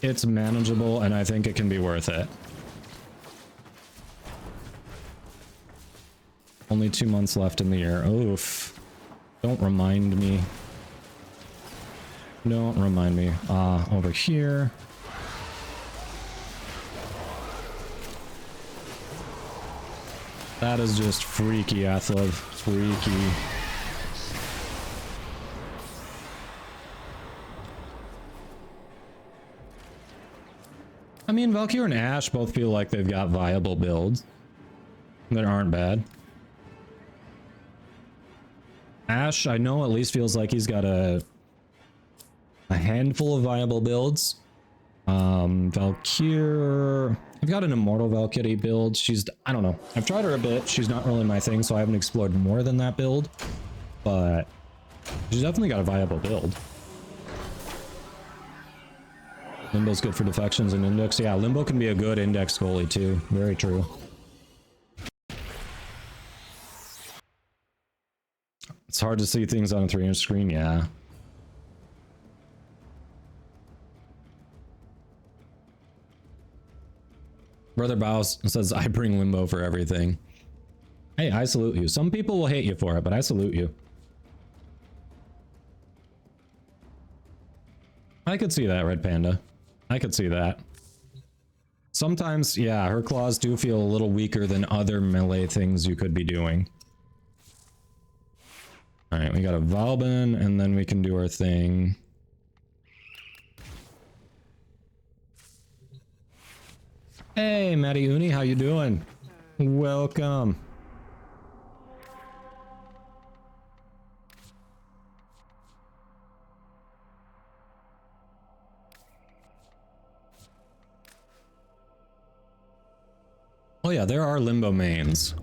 it's manageable, and I think it can be worth it. Only 2 months left in the year. Oof. Don't remind me. Don't remind me. Over here. That is just freaky, Athlev. Freaky. I mean, Valkyrie and Ashe both feel like they've got viable builds that aren't bad. Ashe, I know, at least feels like he's got a handful of viable builds. Valkyrie, I've got an Immortal Valkyrie build. She's, I don't know. I've tried her a bit. She's not really my thing, so I haven't explored more than that build. But she's definitely got a viable build. Limbo's good for defections and index. Yeah, Limbo can be a good index goalie too. Very true. It's hard to see things on a 3-inch screen, yeah. Brother Bows says, I bring Limbo for everything. Hey, I salute you. Some people will hate you for it, but I salute you. I could see that, Red Panda. I could see that. Sometimes, yeah, her claws do feel a little weaker than other melee things you could be doing. Alright, we got a Valbin, and then we can do our thing. Hey, Matty Uni, how you doing? Welcome. Oh yeah, there are Limbo mains.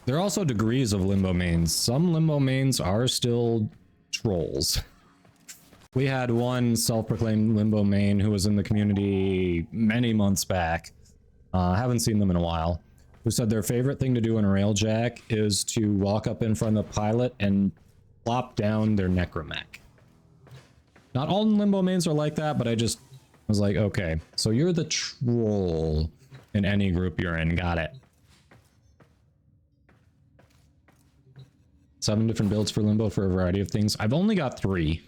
There are also degrees of Limbo mains. Some Limbo mains are still trolls. We had one self-proclaimed limbo main who was in the community many months back. Haven't seen them in a while. Who said their favorite thing to do in a railjack is to walk up in front of the pilot and plop down their necromech. Not all limbo mains are like that, but I was like, okay, so you're the troll in any group you're in. Got it. 7 different builds for limbo for a variety of things. I've only got 3.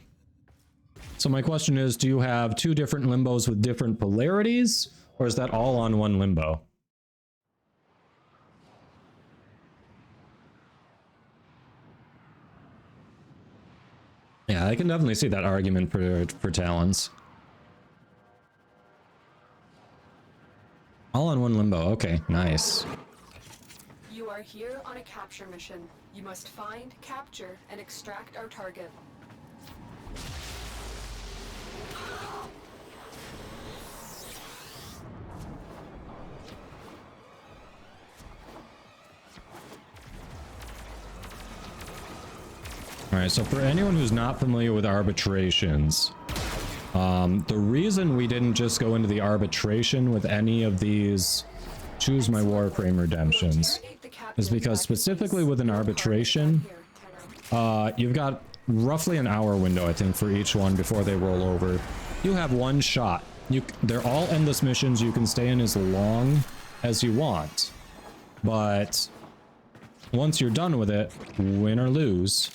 So my question is, do you have 2 different limbos with different polarities, or is that all on one limbo? Yeah, I can definitely see that argument for Talons. All on one limbo. Okay, nice. You are here on a capture mission. You must find, capture, and extract our target. Alright, so for anyone who's not familiar with arbitrations, the reason we didn't just go into the arbitration with any of these choose my Warframe redemptions is because specifically with an arbitration, you've got roughly an hour window, I think, for each one before they roll over. You have one shot. They're all endless missions. You can stay in as long as you want. But once you're done with it, win or lose,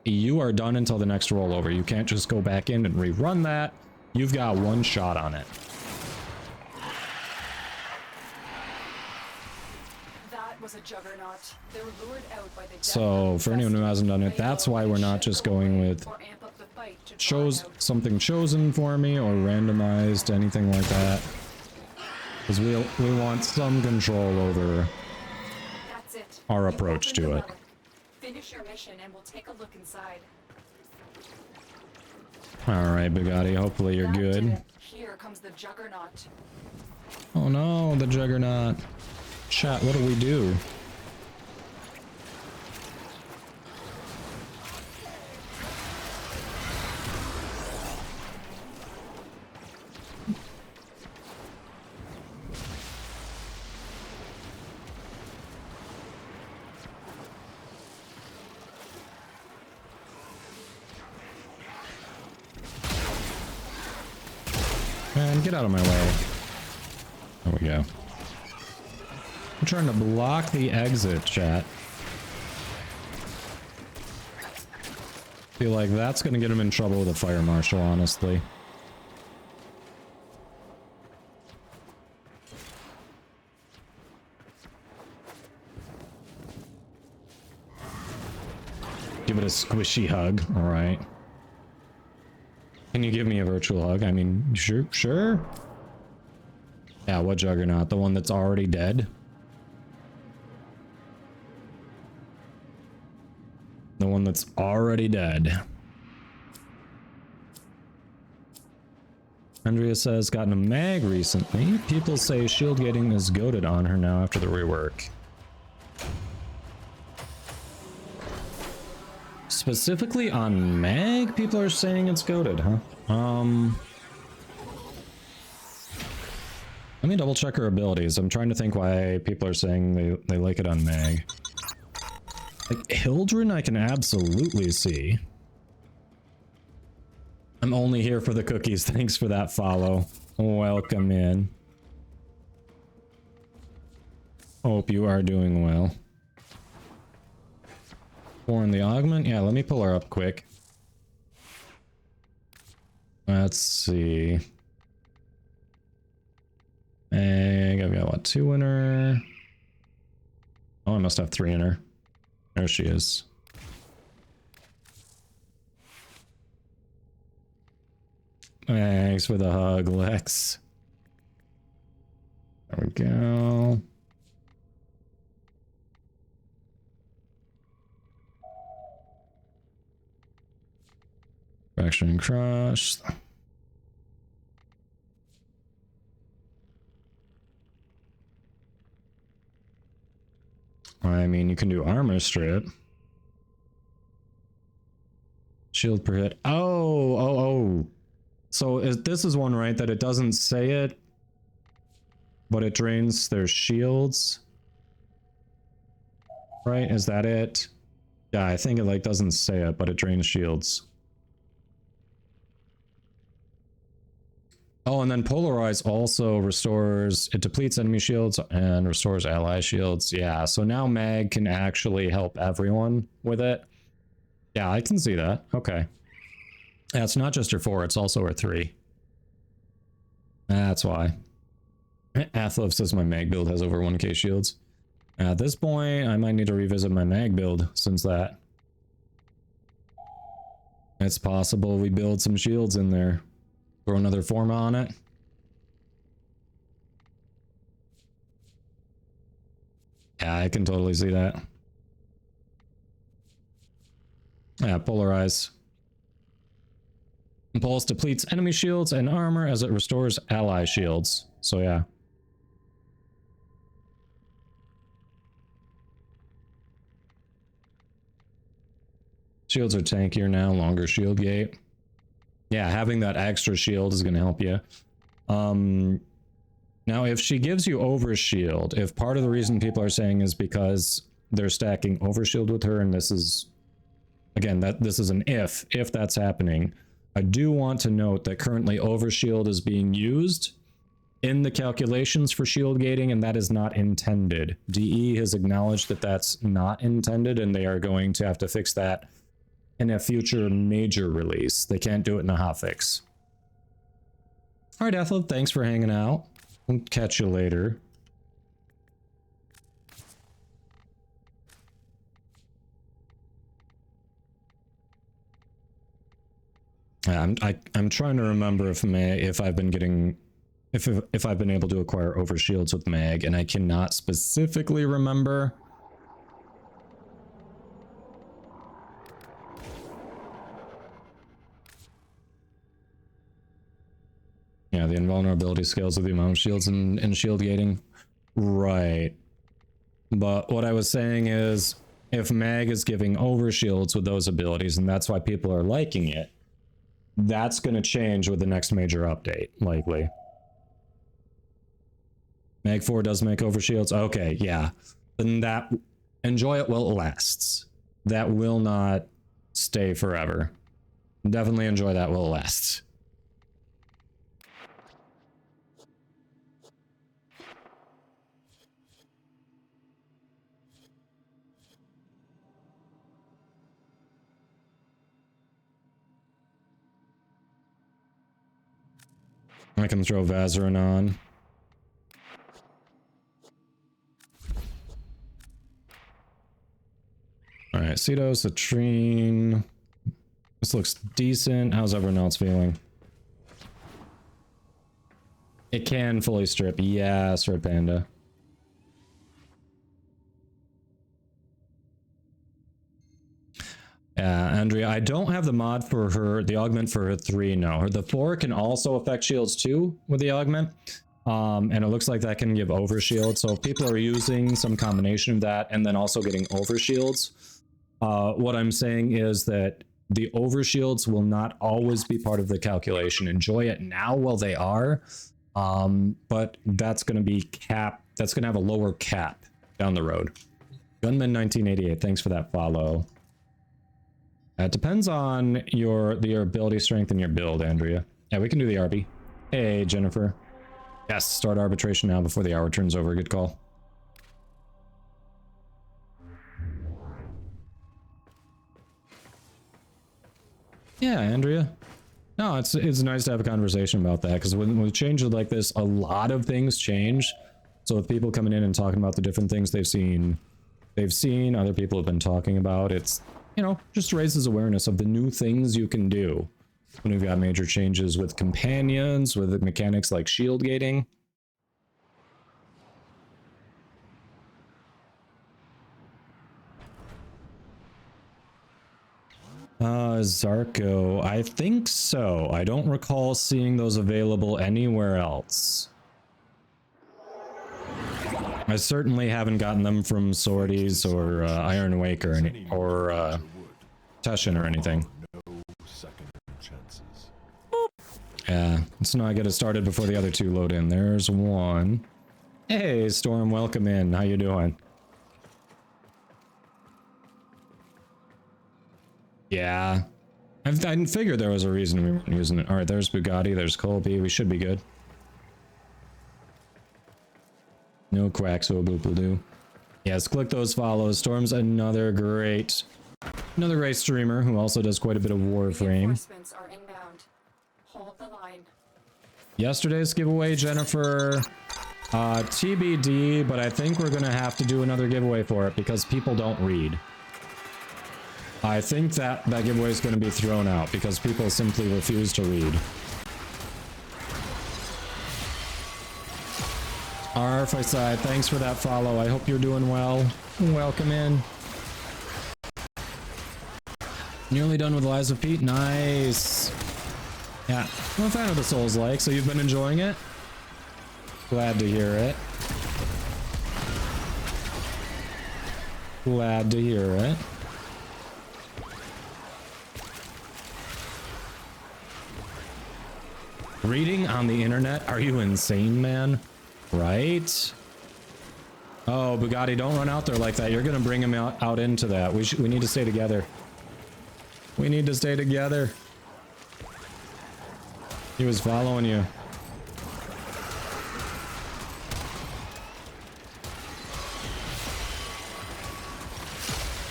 you are done until the next rollover. You can't just go back in and rerun that. You've got one shot on it. That was a juggernaut. They were lured out by the So for anyone who hasn't done it, that's why we're not just going with something chosen for me or randomized, anything like that. Because we want some control over our approach to it. Finish your mission and we'll take a look inside. Alright, Bugatti, hopefully you're good. Here comes the juggernaut. Oh no, the juggernaut. Chat, what do we do? Man, get out of my way. There we go. I'm trying to block the exit, chat. Feel like that's gonna get him in trouble with a fire marshal, honestly. Give it a squishy hug, alright. Can you give me a virtual hug? I mean, sure? Yeah, what juggernaut? The one that's already dead? The one that's already dead. Andrea says, gotten a mag recently. People say shield getting is goated on her now after the rework. Specifically on mag, people are saying it's goated, huh? Let me double check her abilities. I'm trying to think why people are saying they like it on mag. Like, Hildren I can absolutely see. I'm only here for the cookies. Thanks for that follow. Welcome in. Hope you are doing well. Born the augment? Yeah, let me pull her up quick. Let's see. Meg, I've got what, 2 in her? Oh, I must have 3 in her. There she is. Thanks for the hug, Lex. There we go. Fracture and crush. I mean, you can do armor strip. Shield per hit. Oh. So this is one, right, that it doesn't say it, but it drains their shields. Right? Is that it? Yeah, I think it like doesn't say it, but it drains shields. Oh, and then Polarize also restores, it depletes enemy shields and restores ally shields. Yeah, so now Mag can actually help everyone with it. Yeah, I can see that. Okay. Yeah, it's not just her 4, it's also her 3. That's why. Athlev says my Mag build has over 1k shields. At this point, I might need to revisit my Mag build since that. It's possible we build some shields in there. Throw another Forma on it. Yeah, I can totally see that. Yeah, Polarize. Impulse depletes enemy shields and armor as it restores ally shields. So yeah. Shields are tankier now, longer shield gate. Yeah, having that extra shield is going to help you. Now, if she gives you overshield, if part of the reason people are saying is because they're stacking overshield with her, and this is, again, this is an if that's happening, I do want to note that currently overshield is being used in the calculations for shield gating, and that is not intended. DE has acknowledged that that's not intended, and they are going to have to fix that in a future major release. They can't do it in a hotfix. All right, Athlete, thanks for hanging out. We'll catch you later. I'm trying to remember if I've been getting if I've been able to acquire overshields with Mag, and I cannot specifically remember. Yeah, the invulnerability scales with the amount of shields and shield gating. Right. But what I was saying is, if Mag is giving overshields with those abilities, and that's why people are liking it, that's going to change with the next major update, likely. Mag 4 does make overshields? Okay, yeah. Then that... Enjoy it while it lasts. That will not stay forever. Definitely enjoy that while it lasts. I can throw Vazarin on. Alright, Ceto, Citrine. This looks decent. How's everyone else feeling? It can fully strip. Yes, Red Panda. Andrea, I don't have the mod for her, the augment for her 3, no. The 4 can also affect shields too with the augment. And it looks like that can give overshield. So if people are using some combination of that and then also getting overshields, what I'm saying is that the overshields will not always be part of the calculation. Enjoy it now while they are, but that's going to be capped. That's going to have a lower cap down the road. Gunman 1988, thanks for that follow. It depends on your ability strength and your build, Andrea. Yeah, we can do the RB. Hey, Jennifer. Yes, start arbitration now before the hour turns over. Good call. Yeah, Andrea. No, it's nice to have a conversation about that, because when we change it like this, a lot of things change. So with people coming in and talking about the different things they've seen, other people have been talking about, it's, you know, just raises awareness of the new things you can do when we've got major changes with companions, with mechanics like shield gating. Zarko, I think so. I don't recall seeing those available anywhere else. I certainly haven't gotten them from Swordies or Iron Wake or Teshin or anything. Yeah, let's not get it started before the other two load in. There's one. Hey, Storm, welcome in. How you doing? Yeah. I figured there was a reason we weren't using it. Alright, there's Bugatti, there's Colby. We should be good. No cracks, so boop will do. Yes, click those follows. Storm's another great streamer who also does quite a bit of Warframe. Reinforcements are inbound. Hold the line. Yesterday's giveaway, Jennifer, TBD, but I think we're gonna have to do another giveaway for it because people don't read. I think that giveaway is going to be thrown out because people simply refuse to read. Arfisai, thanks for that follow. I hope you're doing well. Welcome in. Nearly done with Lies of Pete. Nice. Yeah, I'm a fan of the Souls-like, so you've been enjoying it? Glad to hear it. Glad to hear it. Reading on the internet? Are you insane, man? Right? Oh, Bugatti, don't run out there like that. You're gonna bring him out into that. We need to stay together. We need to stay together. He was following you.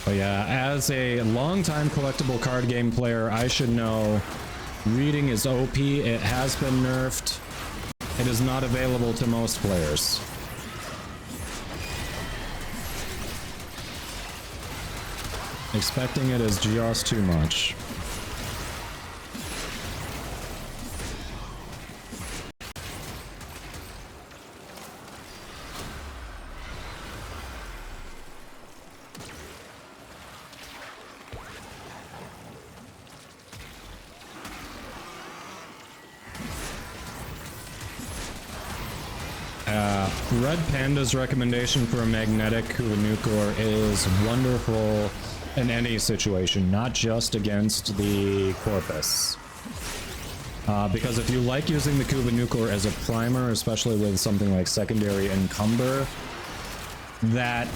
Oh yeah, as a longtime collectible card game player, I should know reading is OP. It has been nerfed. It is not available to most players. Expecting it is just too much. Red Panda's recommendation for a magnetic Kuvanukor is wonderful in any situation, not just against the Corpus. Because if you like using the Kuvanukor as a primer, especially with something like secondary encumber, that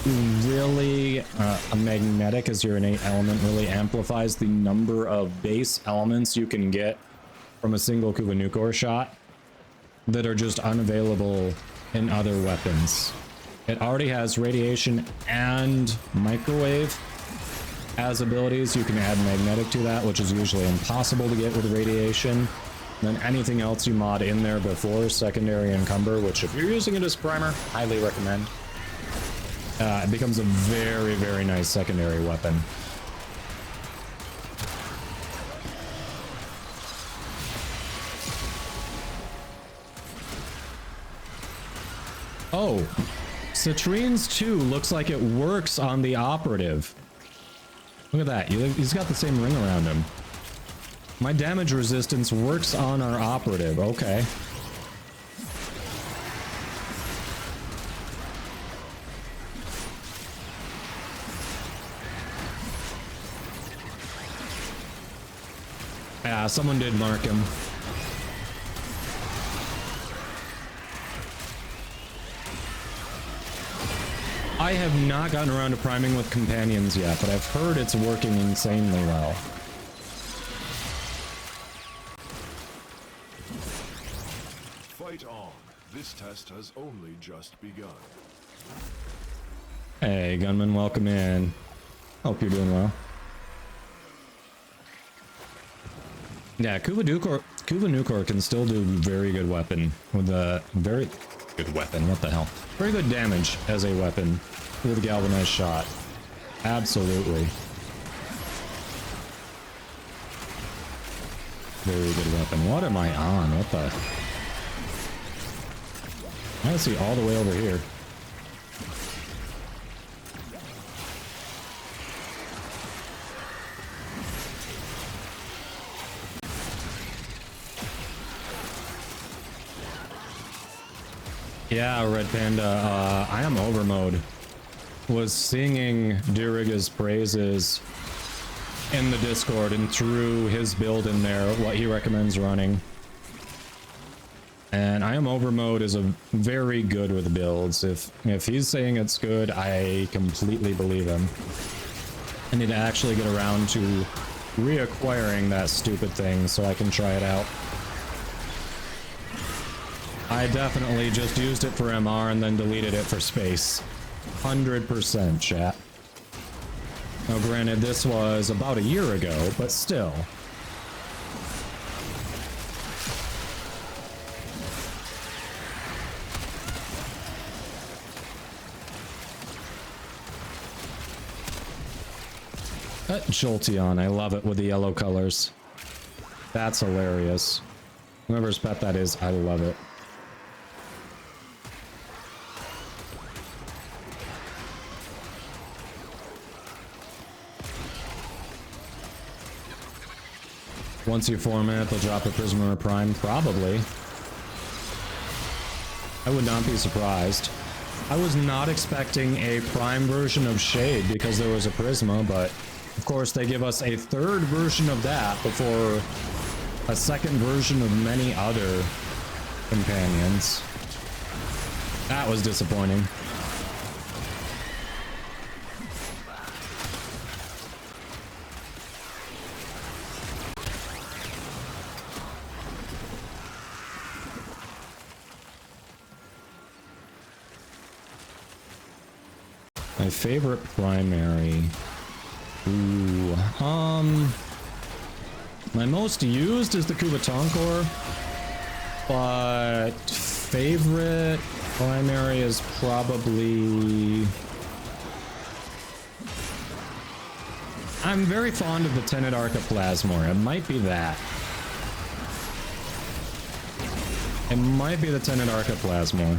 really, a magnetic as your innate element really amplifies the number of base elements you can get from a single Kuvanukor shot that are just unavailable in other weapons. It already has radiation and microwave as abilities. You can add magnetic to that, which is usually impossible to get with radiation. And then anything else you mod in there before secondary encumber, which if you're using it as primer, highly recommend. It becomes a very, very nice secondary weapon. Oh, Citrine's 2 looks like it works on the operative. Look at that. He's got the same ring around him. My damage resistance works on our operative. Okay. Yeah, someone did mark him. I have not gotten around to priming with companions yet, but I've heard it's working insanely well. Fight on. This test has only just begun. Hey, Gunman, welcome in. Hope you're doing well. Yeah, Kuvanukor can still do very good weapon with a very good weapon. What the hell? Very good damage as a weapon with a galvanized shot. Absolutely. Very good weapon. What am I on? What the? I see all the way over here. Yeah, Red Panda, I am over mode. Was singing Duriga's praises in the Discord and threw his build in there, what he recommends running. And I am over mode is a very good with builds. If he's saying it's good, I completely believe him. I need to actually get around to reacquiring that stupid thing so I can try it out. I definitely just used it for MR and then deleted it for space. 100% chat. Now granted, this was about a year ago, but still. Jolteon, I love it with the yellow colors. That's hilarious. Whoever's pet that is, I love it. Once you format, they'll drop a Prism or a Prime? Probably. I would not be surprised. I was not expecting a Prime version of Shade because there was a Prisma, but of course they give us a third version of that before a second version of many other companions. That was disappointing. My favorite primary. Ooh, my most used is the Kubatonkor, but favorite primary is probably... I'm very fond of the Tenet Archiplasmor. It might be that. It might be the Tenet Archiplasmor.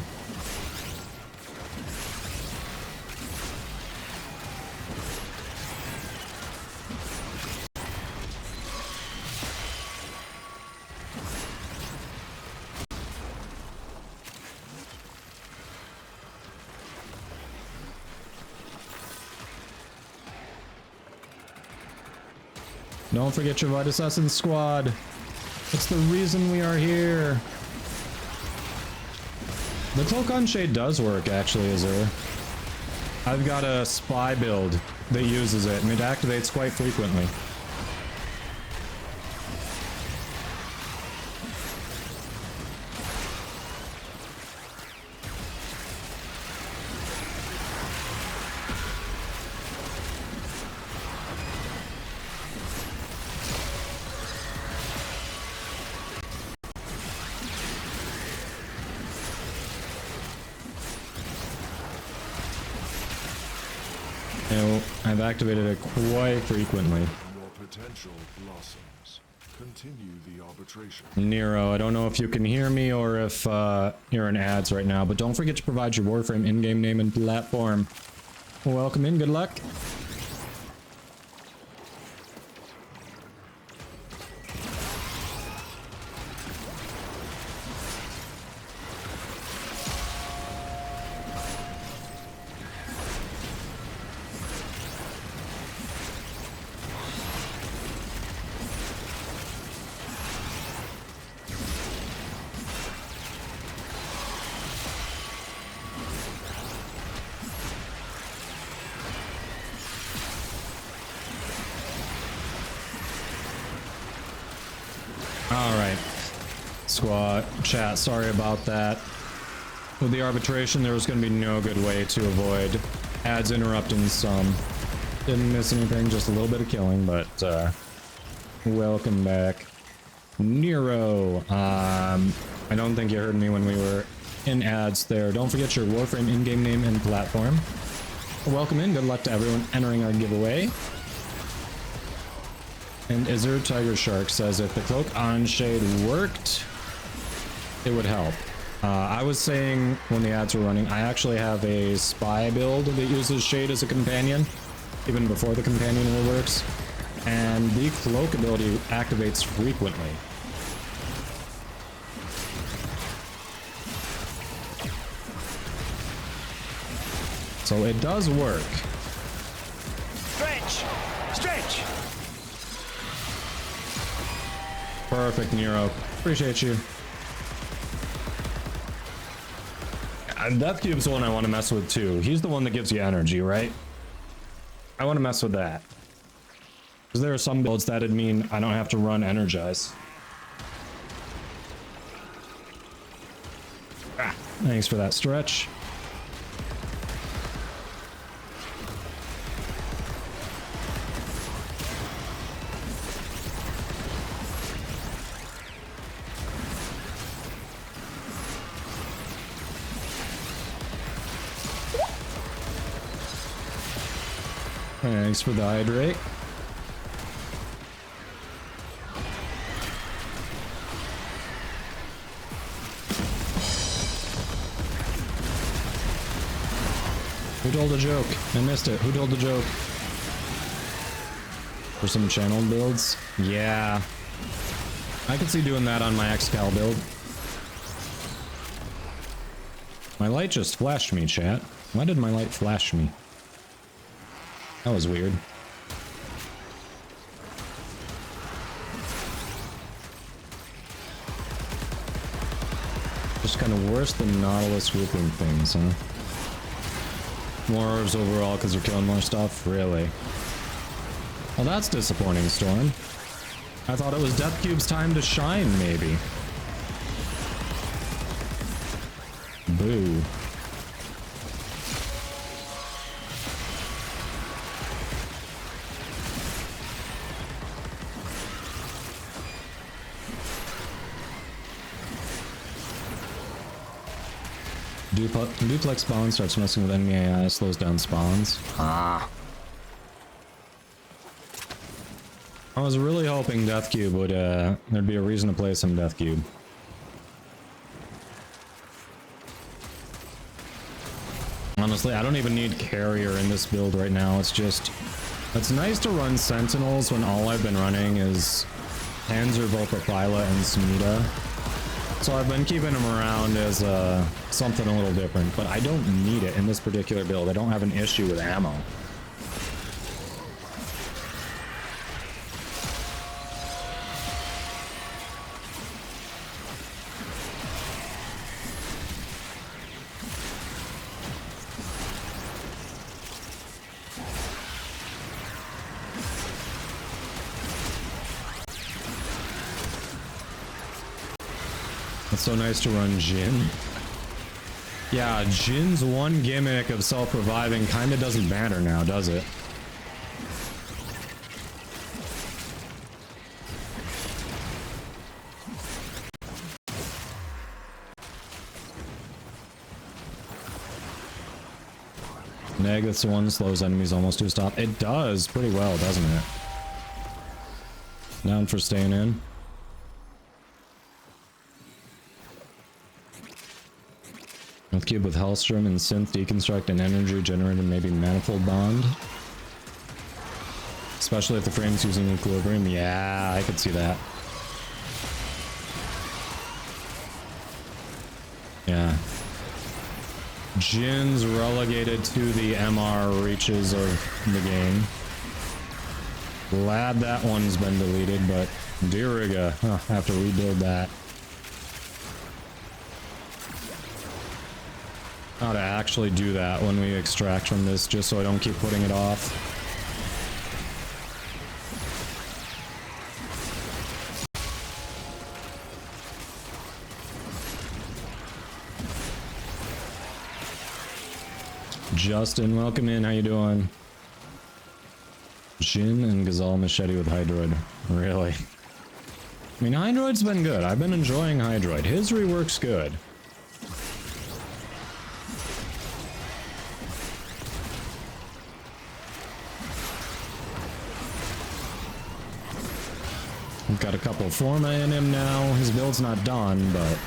Don't forget your VODS Assassin squad. It's the reason we are here. The Cloak on Shade does work, actually, Azur. I've got a spy build that uses it, and it activates quite frequently. I've activated it quite frequently. Your potential blossoms. Continue the arbitration. Nero, I don't know if you can hear me or if you're in ads right now, but don't forget to provide your Warframe in-game name and platform. Welcome in, good luck. Alright. Squad, chat, sorry about that. With the arbitration, there was going to be no good way to avoid ads interrupting some. Didn't miss anything, just a little bit of killing, but welcome back. Nero, I don't think you heard me when we were in ads there. Don't forget your Warframe in-game name and platform. Welcome in, good luck to everyone entering our giveaway. And Azur Tiger Shark says if the Cloak on Shade worked, it would help. I was saying when the ads were running, I actually have a spy build that uses Shade as a companion, even before the companion rule works. And the Cloak ability activates frequently. So it does work. Stretch! Stretch! Perfect, Nero. Appreciate you. Death Cube's the one I want to mess with too. He's the one that gives you energy, right? I want to mess with that. Because there are some builds that'd mean I don't have to run Energize. Ah, thanks for that stretch. Thanks for the hydrate. Who told a joke? I missed it. Who told the joke? For some channel builds? Yeah. I could see doing that on my Excal build. My light just flashed me, chat. Why did my light flash me? That was weird. Just kind of worse than Nautilus whooping things, huh? More orbs overall because you're killing more stuff? Really? Well, that's disappointing, Storm. I thought it was Death Cube's time to shine, maybe. Boo. Duplex spawn starts messing with enemy AI, slows down spawns. Ah. I was really hoping Death Cube would, there'd be a reason to play some Death Cube. Honestly, I don't even need Carrier in this build right now. It's just, it's nice to run Sentinels when all I've been running is Panzer, Volpapila, and Smita. So I've been keeping them around as something a little different, but I don't need it in this particular build. I don't have an issue with ammo. It's so nice to run Jin. Yeah, Jin's one gimmick of self-reviving kind of doesn't matter now, does it? Neg, that's the one slows enemies almost to a stop. It does pretty well, doesn't it? Down for staying in. With Cube with Hellstrom and Synth, Deconstruct, and Energy Generator, maybe Manifold Bond. Especially if the frame's using Equilibrium. Yeah, I could see that. Yeah. Jin's relegated to the MR reaches of the game. Glad that one's been deleted, but Diriga, have to rebuild that. How to actually do that when we extract from this, just so I don't keep putting it off. Justin, welcome in. How you doing? Jin and Gazal Machete with Hydroid. Really? I mean, Hydroid's been good. I've been enjoying Hydroid. His rework's good. We've got a couple Forma in him now. His build's not done, but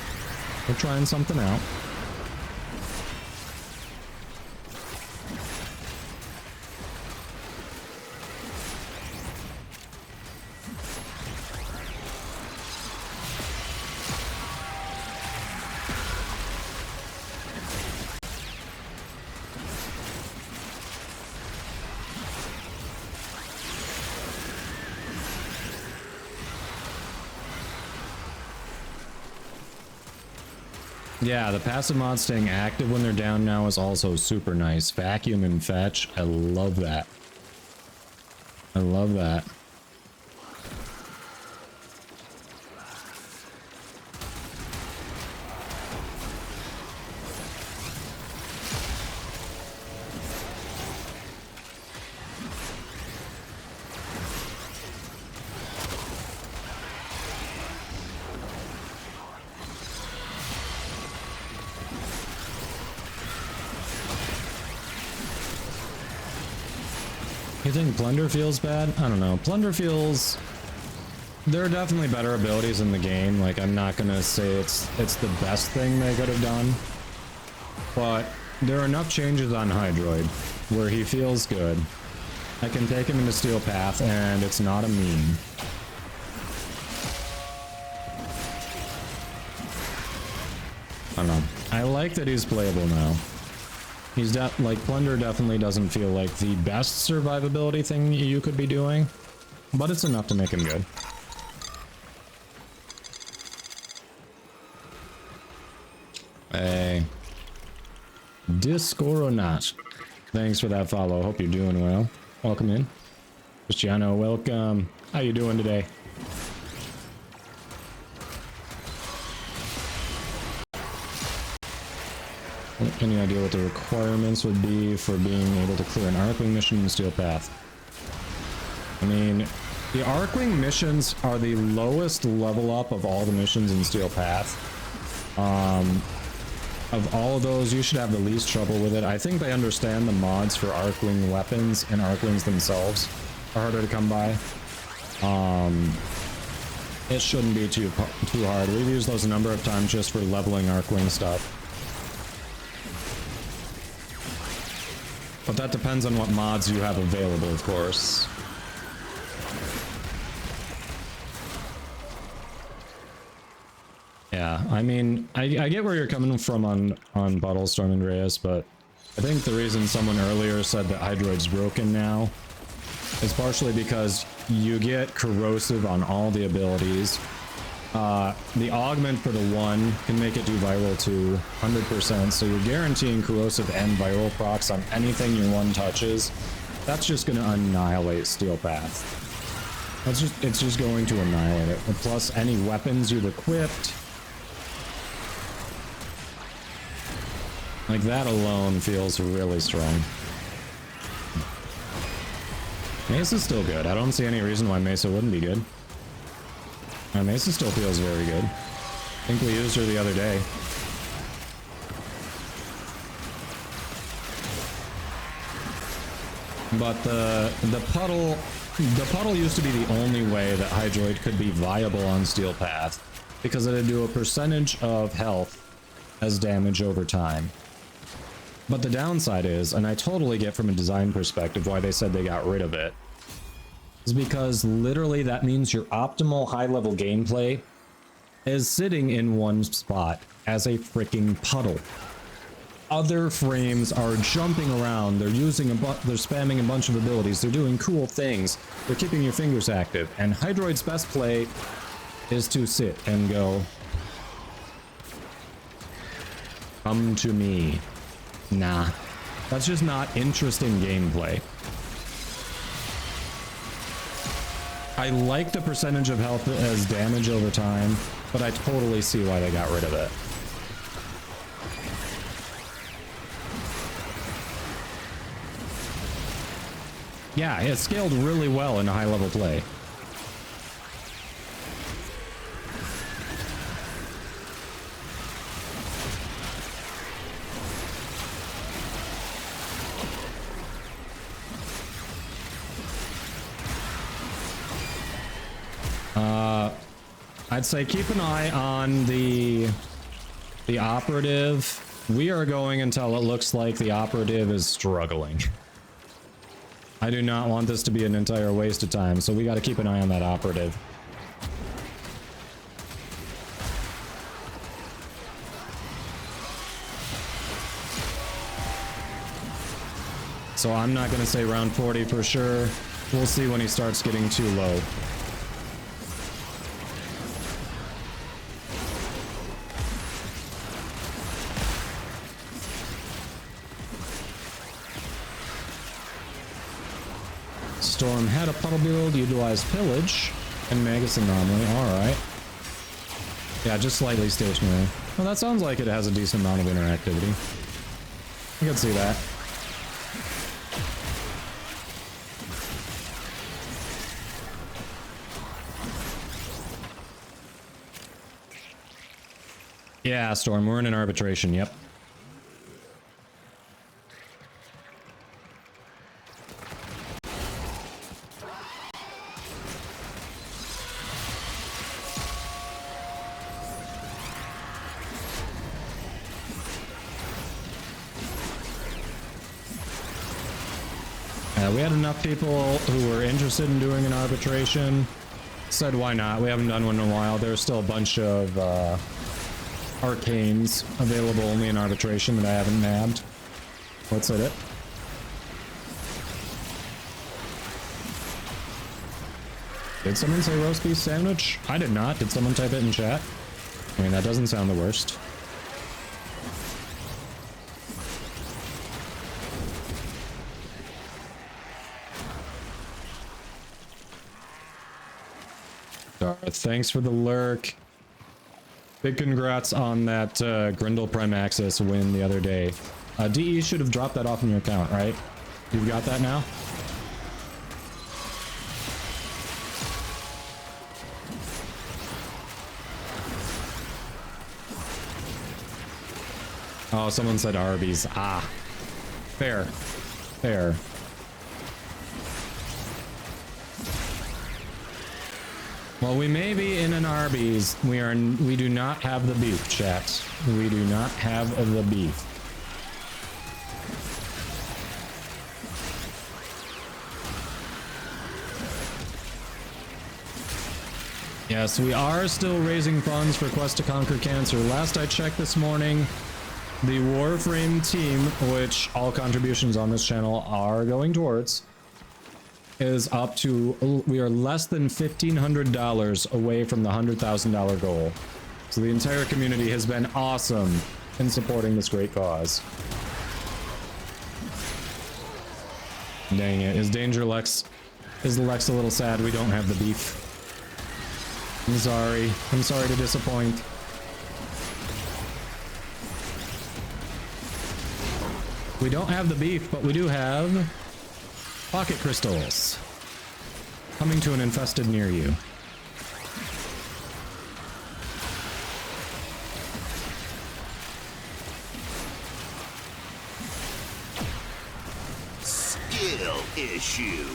we're trying something out. Yeah, the passive mod staying active when they're down now is also super nice. Vacuum and fetch. I love that. I love that. You think Plunder feels bad? I don't know. Plunder feels... There are definitely better abilities in the game. Like, I'm not gonna say it's the best thing they could have done. But there are enough changes on Hydroid where he feels good. I can take him into Steel Path and it's not a meme. I don't know. I like that he's playable now. He's like, Plunder definitely doesn't feel like the best survivability thing you could be doing, but it's enough to make him good. Hey. Disc or not. Thanks for that follow. Hope you're doing well. Welcome in. Cristiano, welcome. How you doing today? Any idea what the requirements would be for being able to clear an Arcwing mission in Steel Path? I mean, the Arcwing missions are the lowest level up of all the missions in Steel Path. Of all of those, you should have the least trouble with it. I think they understand the mods for Arcwing weapons, and Arcwings themselves are harder to come by. It shouldn't be too hard. We've used those a number of times just for leveling Arcwing stuff. But that depends on what mods you have available, of course. Yeah, I mean, I get where you're coming from on Bottlestorm, Andreas, but I think the reason someone earlier said that Hydroid's broken now is partially because you get corrosive on all the abilities. The augment for the 1 can make it do viral to 100%, so you're guaranteeing corrosive and viral procs on anything your 1 touches. That's just going to annihilate Steel Path. It's just going to annihilate it. And plus, any weapons you've equipped, like that alone feels really strong. Mesa's still good. I don't see any reason why Mesa wouldn't be good. Mesa still feels very good. I think we used her the other day. But the puddle used to be the only way that Hydroid could be viable on Steel Path, because it'd do a percentage of health as damage over time. But the downside is, and I totally get from a design perspective why they said they got rid of it, is because literally that means your optimal high-level gameplay is sitting in one spot as a freaking puddle. Other frames are jumping around, they're spamming a bunch of abilities, they're doing cool things, they're keeping your fingers active, and Hydroid's best play is to sit and go, come to me. Nah, that's just not interesting gameplay. I like the percentage of health as damage over time, but I totally see why they got rid of it. Yeah, it scaled really well in high-level play. I'd say keep an eye on the operative. We are going until it looks like the operative is struggling. I do not want this to be an entire waste of time, so we got to keep an eye on that operative. So I'm not going to say round 40 for sure. We'll see when he starts getting too low. Storm had a puddle build, utilized pillage, and Magus anomaly. Alright. Yeah, just slightly stationary. Well, that sounds like it has a decent amount of interactivity. I can see that. Yeah, Storm, we're in an arbitration, yep. We had enough people who were interested in doing an arbitration. Said why not? We haven't done one in a while. There's still a bunch of arcanes available only in arbitration that I haven't nabbed. What's it? Did someone say roast beef sandwich? I did not. Did someone type it in chat? I mean, that doesn't sound the worst. Thanks for the lurk. Big congrats on that Grindel Prime Access win the other day. DE should have dropped that off in your account, right? You've got that now? Oh, someone said Arby's. Ah. Fair. Fair. Well, we may be in an Arby's. We do not have the beef, chat. We do not have the beef. Yes, we are still raising funds for Quest to Conquer Cancer. Last I checked this morning, the Warframe team, which all contributions on this channel are going towards, is up to, we are less than $1,500 away from the $100,000 goal. So the entire community has been awesome in supporting this great cause. Dang it, is Lex a little sad we don't have the beef? I'm sorry to disappoint. We don't have the beef, but we do have pocket crystals coming to an infested near you. Skill issue.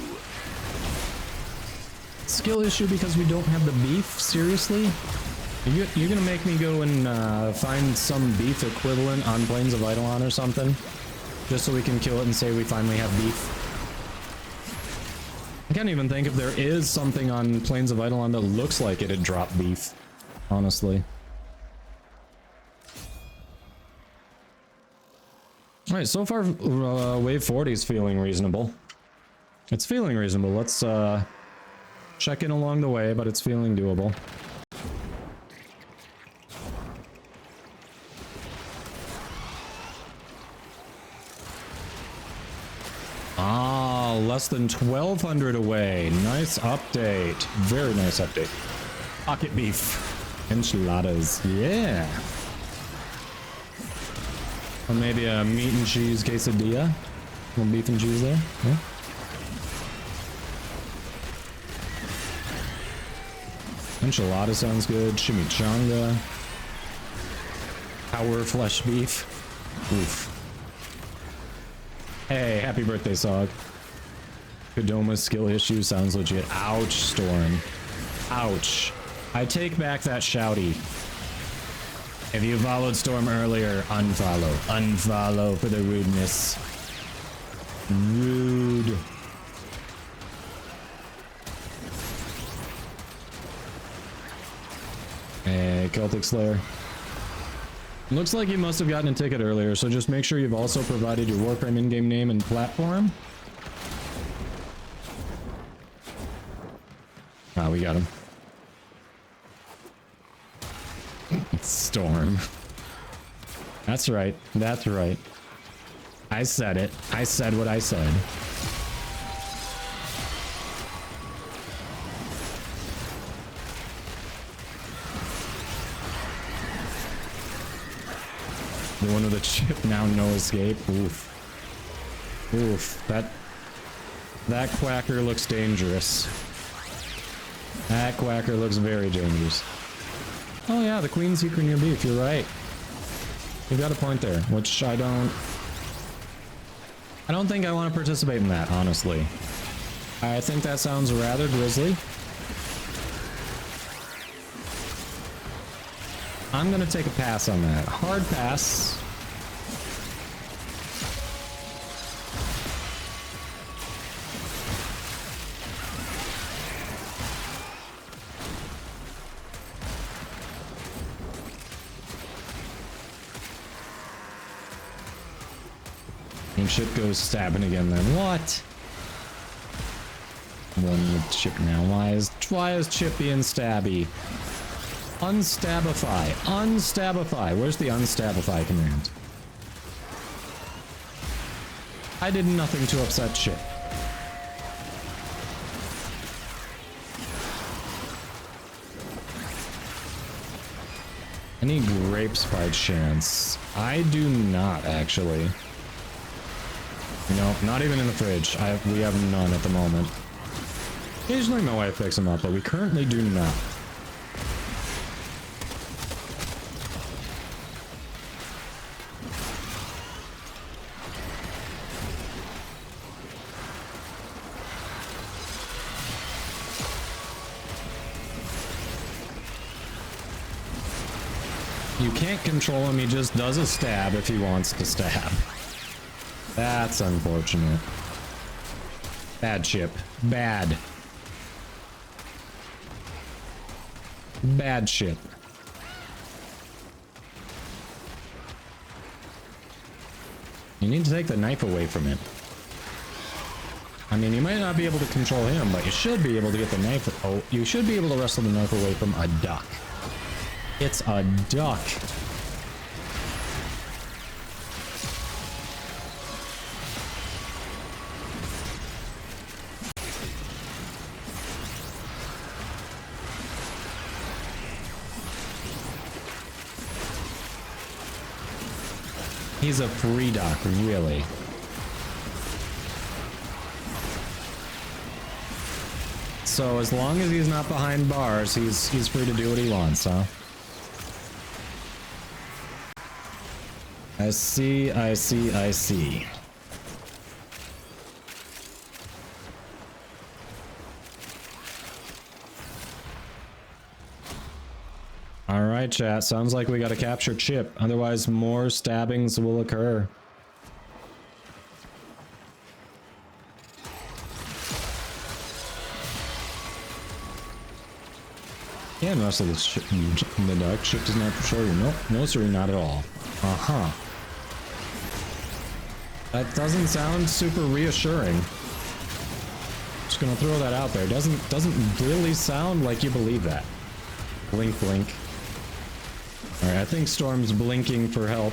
Skill issue because we don't have the beef? Seriously? You're gonna make me go and find some beef equivalent on Plains of Eidolon or something? Just so we can kill it and say we finally have beef? I can't even think if there is something on Plains of Eidolon that looks like it'd drop beef, honestly. Alright, so far wave 40 is feeling reasonable. It's feeling reasonable. Let's check in along the way, but it's feeling doable. Ah, less than 1,200 away. Nice update. Very nice update. Pocket beef. Enchiladas. Yeah. Or maybe a meat and cheese quesadilla. A little beef and cheese there. Yeah. Enchilada sounds good. Chimichanga. Power flesh beef. Oof. Hey, happy birthday, Sog. Kodoma's skill issue sounds legit. Ouch, Storm. Ouch. I take back that shouty. If you followed Storm earlier, unfollow. Unfollow for the rudeness. Rude. Hey, Celtic Slayer. Looks like you must have gotten a ticket earlier, so just make sure you've also provided your Warframe in-game name and platform. Ah, we got him. Storm. That's right. That's right. I said it. I said what I said. The one with the chip now, no escape. Oof. Oof. That quacker looks dangerous. That quacker looks very dangerous. Oh yeah, the Queen Seeker near beef, you're right. You've got a point there, which I don't think I want to participate in that, honestly. I think that sounds rather grisly. I'm gonna take a pass on that. Hard pass. And shit goes stabbing again then. What? One with Chip now. Why is Chip being stabby? Unstabify. Unstabify. Where's the unstabify command? I did nothing to upset Chip. Any grapes by chance? I do not, actually. Nope, not even in the fridge. We have none at the moment. Occasionally my wife picks them up, but we currently do not. You can't control him, he just does a stab if he wants to stab. That's unfortunate. Bad Chip. Bad. Bad Chip. You need to take the knife away from him. I mean, you might not be able to control him, but you should be able to get the knife. Oh, you should be able to wrestle the knife away from a duck. It's a duck. He's a free duck, really. So as long as he's not behind bars, he's free to do what he wants, huh? I see, I see, I see. Alright, chat. Sounds like we gotta capture Chip. Otherwise, more stabbings will occur. Can't wrestle this ship in the dark. Chip does not show you. Nope. No, sir, not at all. Uh-huh. That doesn't sound super reassuring. Just gonna throw that out there. Doesn't really sound like you believe that. Blink, blink. Alright, I think Storm's blinking for help.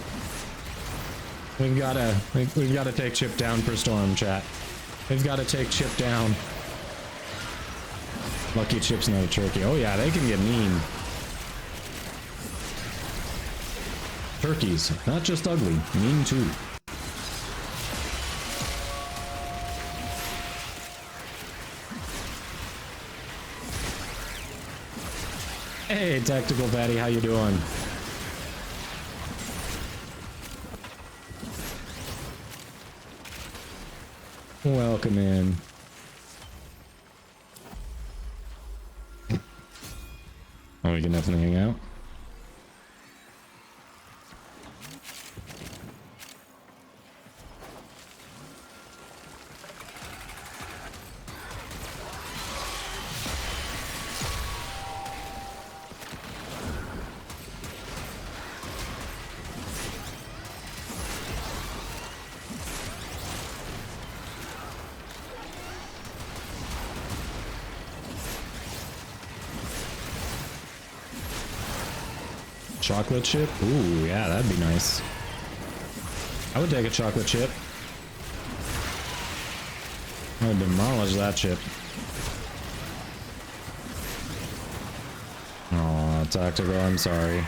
We've gotta take Chip down for Storm, chat. We've gotta take Chip down. Lucky Chip's not a turkey. Oh yeah, they can get mean. Turkeys, not just ugly, mean too. Hey, Tactical Fatty, how you doing? Welcome in. Oh, we can definitely hang out. Chocolate chip? Ooh, yeah, that'd be nice. I would take a chocolate chip. I would demolish that chip. Oh, Tactical, I'm sorry.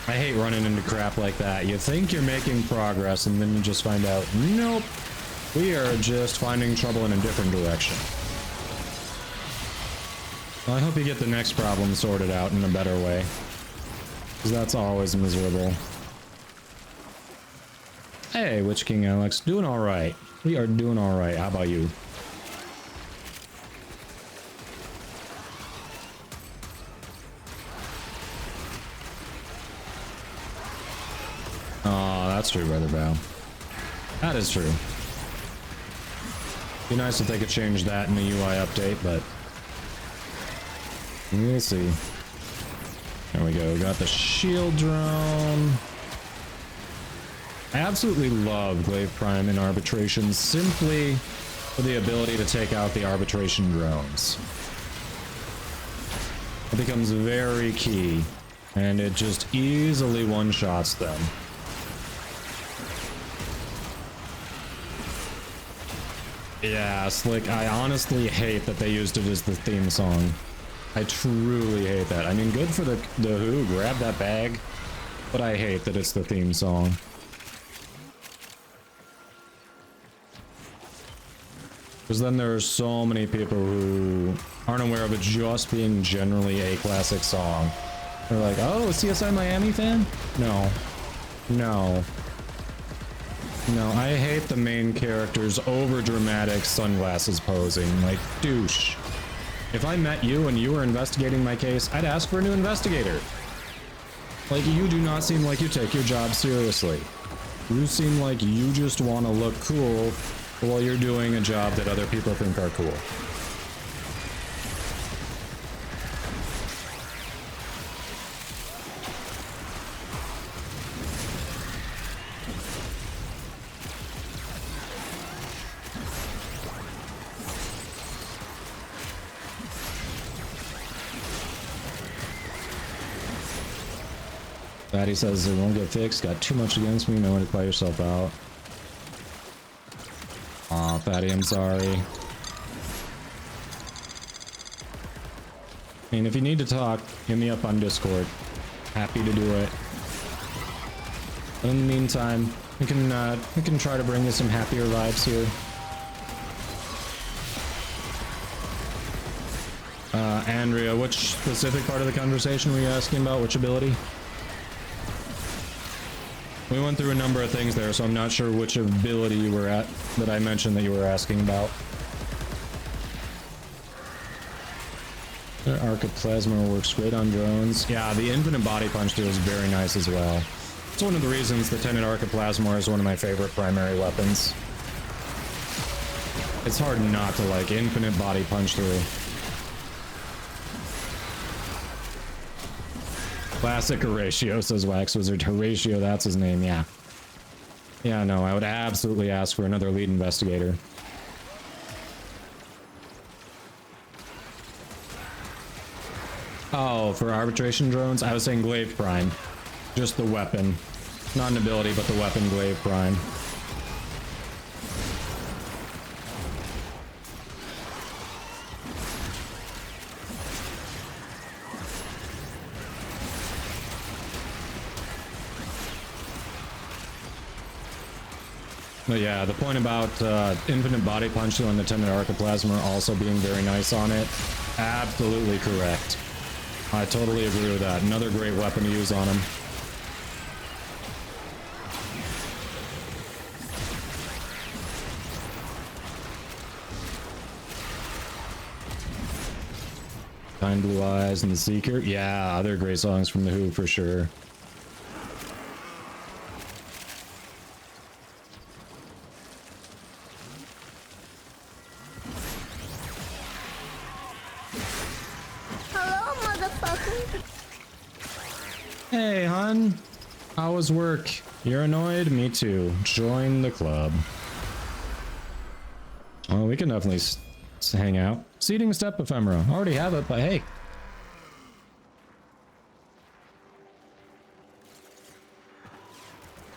I hate running into crap like that. You think you're making progress, and then you just find out, nope, we are just finding trouble in a different direction. Well, I hope you get the next problem sorted out in a better way, because that's always miserable. Hey, Witch King Alex, doing all right. We are doing all right. How about you? Oh, that's true, Brother Bow. That is true. Be nice if they could change that in the UI update, but we'll see. There we go. We got the shield drone. I absolutely love Glaive Prime in Arbitration simply for the ability to take out the Arbitration drones. It becomes very key, and it just easily one-shots them. Yeah, Slick, I honestly hate that they used it as the theme song. I truly hate that. I mean, good for the Who, grab that bag, but I hate that it's the theme song. Because then there are so many people who aren't aware of it just being generally a classic song. They're like, oh, CSI Miami fan? No. No. No, I hate the main character's over-dramatic sunglasses posing, like, douche. If I met you and you were investigating my case, I'd ask for a new investigator. Like, you do not seem like you take your job seriously. You seem like you just want to look cool while you're doing a job that other people think are cool. Fatty says it won't get fixed, got too much against me, no way to call yourself out. Aw, Fatty, I'm sorry. I mean, if you need to talk, hit me up on Discord. Happy to do it. But in the meantime, we can try to bring you some happier vibes here. Andrea, which specific part of the conversation were you asking about? Which ability? We went through a number of things there, so I'm not sure which ability you were at that I mentioned that you were asking about. Archiplasma works great on drones. Yeah, the infinite body punch deal is very nice as well. It's one of the reasons the Tenet Archiplasma is one of my favorite primary weapons. It's hard not to like infinite body punch through. Classic Horatio, says Wax Wizard. Horatio, that's his name, yeah. Yeah, no, I would absolutely ask for another lead investigator. Oh, for arbitration drones? I was saying Glaive Prime. Just the weapon. Not an ability, but the weapon Glaive Prime. But yeah, the point about infinite body punch on the Tenet Archiplasma also being very nice on it, absolutely correct. I totally agree with that. Another great weapon to use on him. Kind Blue Eyes and The Seeker. Yeah, other great songs from The Who for sure. Hey, hun. How was work? You're annoyed? Me too. Join the club. Oh, we can definitely hang out. Seeding Step Ephemera. Already have it, but hey.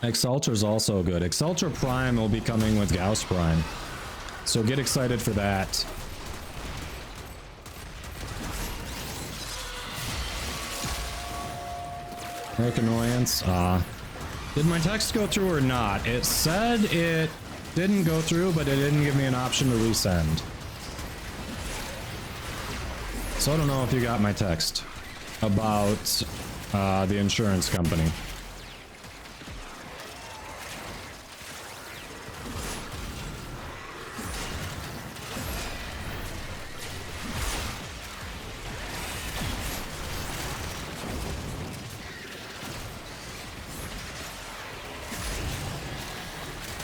Exalter's also good. Exalter Prime will be coming with Gauss Prime. So get excited for that. Quick annoyance. Did my text go through or not? It said it didn't go through, but it didn't give me an option to resend. So I don't know if you got my text about the insurance company.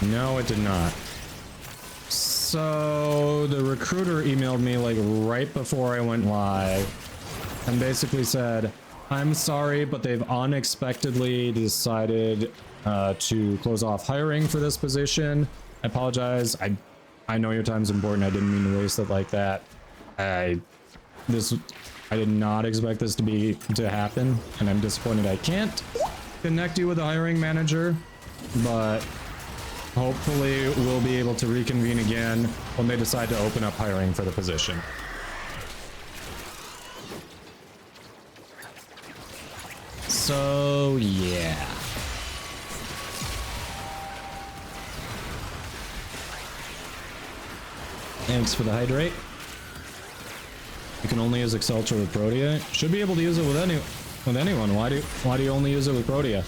No, it did not. So the recruiter emailed me like right before I went live and basically said, I'm sorry, but they've unexpectedly decided to close off hiring for this position. I apologize. I know your time's important. I didn't mean to waste it like that. I did not expect this to happen, and I'm disappointed I can't connect you with the hiring manager, but hopefully we'll be able to reconvene again when they decide to open up hiring for the position. So, yeah. Thanks for the hydrate. You can only use Exceltra with Protea. Should be able to use it with anyone. Why do you only use it with Protea?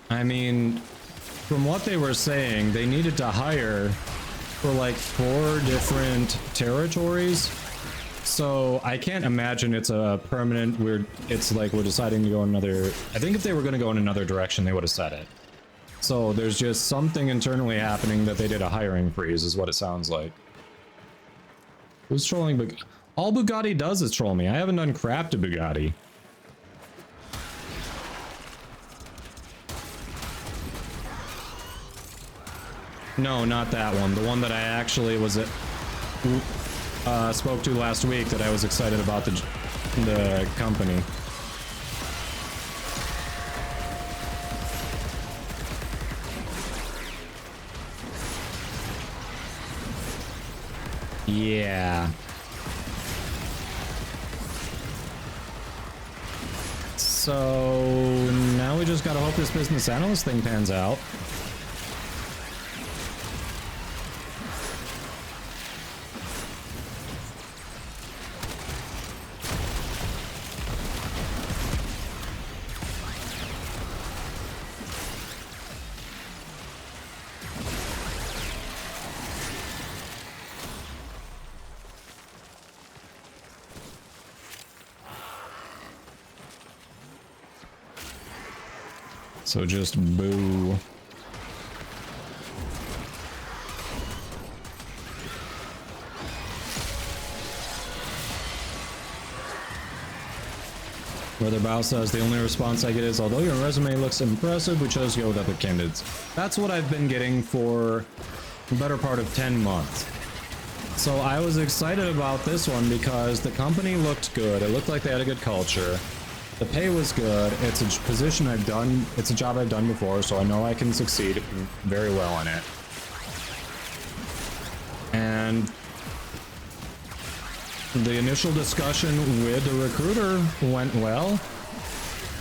I mean, from what they were saying, they needed to hire for like 4 different territories. So I can't imagine it's a permanent it's like we're deciding to go another. I think if they were going to go in another direction, they would have said it. So there's just something internally happening that they did a hiring freeze is what it sounds like. Who's trolling? All Bugatti does is troll me. I haven't done crap to Bugatti. No, not that one. The one that I actually was spoke to last week that I was excited about the company. Yeah. So now we just gotta hope this business analyst thing pans out. So just boo. Brother Bao says the only response I get is, although your resume looks impressive, we chose to go with other candidates. That's what I've been getting for the better part of 10 months. So I was excited about this one because the company looked good. It looked like they had a good culture. The pay was good. It's a position I've done. It's a job I've done before, so I know I can succeed very well in it. And the initial discussion with the recruiter went well,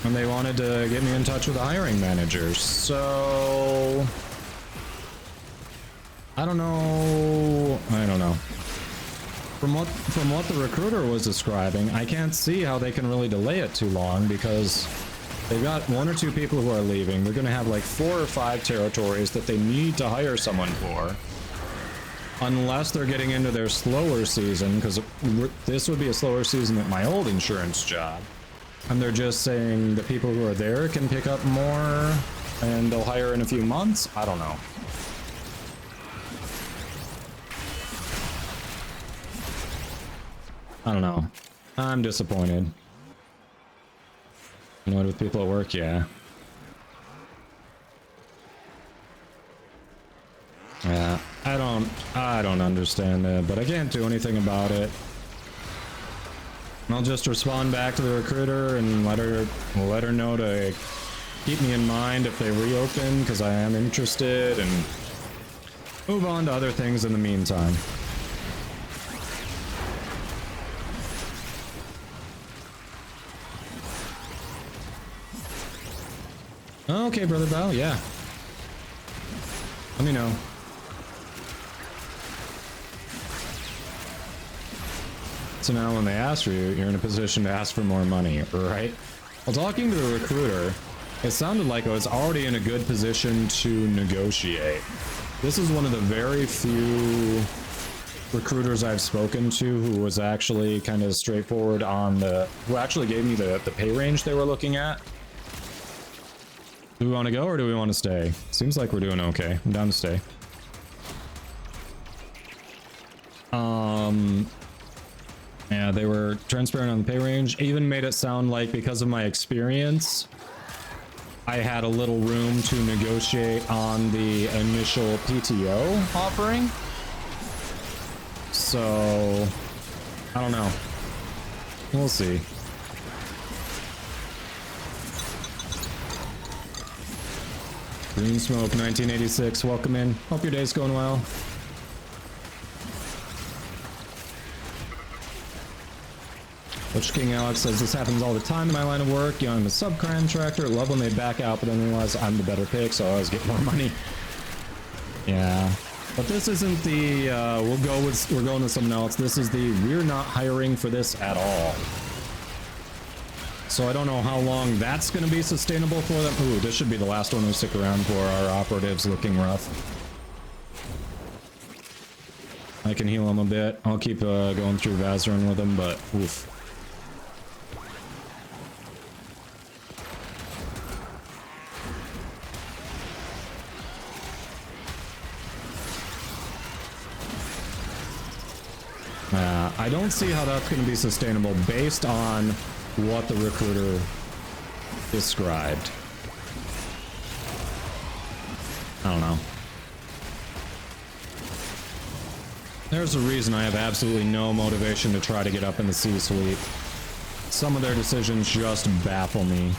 and they wanted to get me in touch with the hiring manager. So I don't know. From what the recruiter was describing, I can't see how they can really delay it too long because they've got 1 or 2 people who are leaving. They're going to have like 4 or 5 territories that they need to hire someone for. Unless they're getting into their slower season, because this would be a slower season at my old insurance job. And they're just saying the people who are there can pick up more and they'll hire in a few months. I don't know. I don't know. I'm disappointed. Annoyed with people at work, yeah. Yeah, I don't understand it, but I can't do anything about it. I'll just respond back to the recruiter and let her know to keep me in mind if they reopen, because I am interested, and move on to other things in the meantime. Okay, Brother Bow, yeah. Let me know. So now when they ask for you, you're in a position to ask for more money, right? Well, talking to the recruiter, it sounded like I was already in a good position to negotiate. This is one of the very few recruiters I've spoken to who was actually kind of straightforward on who actually gave me the pay range they were looking at. Do we want to go or do we want to stay? Seems like we're doing okay. I'm down to stay. Yeah, they were transparent on the pay range. Even made it sound like because of my experience, I had a little room to negotiate on the initial PTO offering. So, I don't know. We'll see. Green Smoke 1986, welcome in. Hope your day's going well. Butch King Alex says this happens all the time in my line of work. You know, I'm a subcontractor. Love when they back out, but then realize I'm the better pick, so I always get more money. Yeah. But this isn't the we're going with someone else. This is the we're not hiring for this at all. So I don't know how long that's going to be sustainable for them. Ooh, this should be the last one we stick around for. Our operatives looking rough. I can heal him a bit. I'll keep going through Vazarin with him, but oof. I don't see how that's going to be sustainable based on what the recruiter described. I don't know. There's a reason I have absolutely no motivation to try to get up in the C-suite. Some of their decisions just baffle me.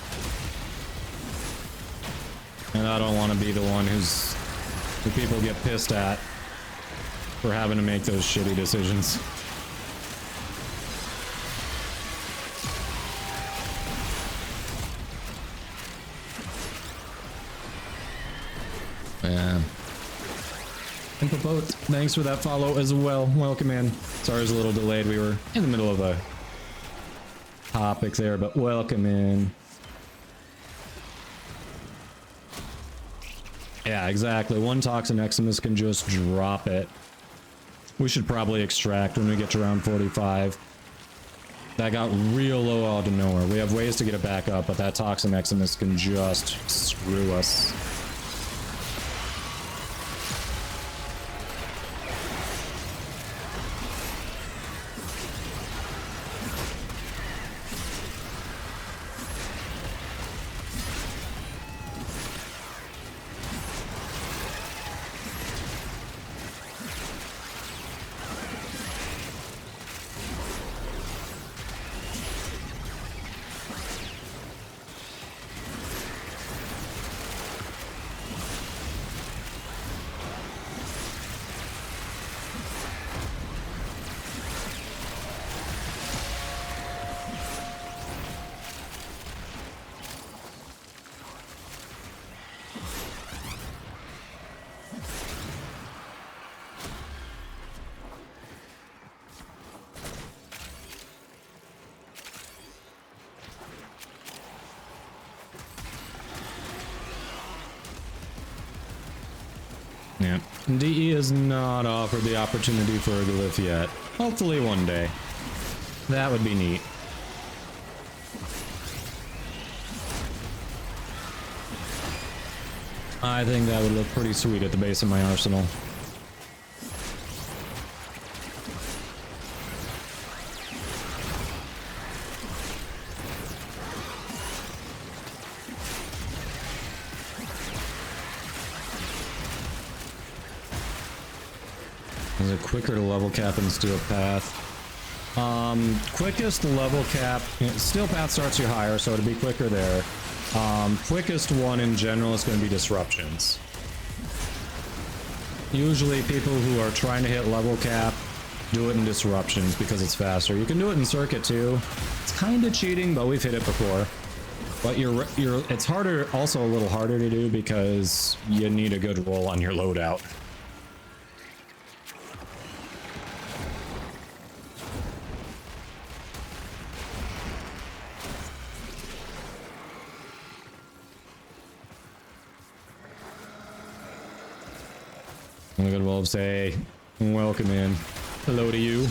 And I don't want to be the one who people get pissed at for having to make those shitty decisions. Yeah. Boat, thanks for that follow as well. Welcome in. Sorry, it was a little delayed. We were in the middle of a topic there, but welcome in. Yeah, exactly. One Toxin Eximus can just drop it. We should probably extract when we get to round 45. That got real low out of nowhere. We have ways to get it back up, but that Toxin Eximus can just screw us. Yeah. DE has not offered the opportunity for a glyph yet. Hopefully one day. That would be neat. I think that would look pretty sweet at the base of my arsenal. Is it quicker to level cap and steal path? Quickest level cap, still path starts you higher, so it'll be quicker there. Quickest one in general is going to be disruptions. Usually people who are trying to hit level cap do it in disruptions because it's faster. You can do it in circuit too. It's kind of cheating, but we've hit it before. But it's harder, also a little harder to do because you need a good roll on your loadout. Look at Wolves say, welcome in. Hello to you.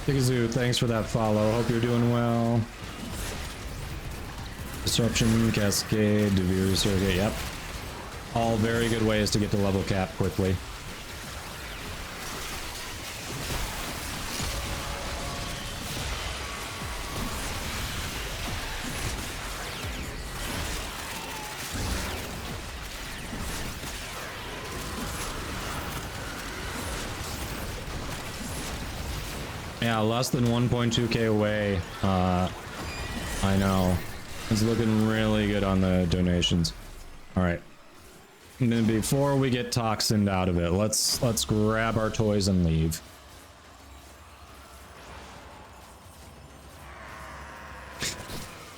Pikazu, thanks for that follow. Hope you're doing well. Disruption, Cascade, Devere Circuit, yep. All very good ways to get to level cap quickly. Yeah, less than 1.2k away. I know. It's looking really good on the donations. All right. And then before we get toxined out of it, let's grab our toys and leave.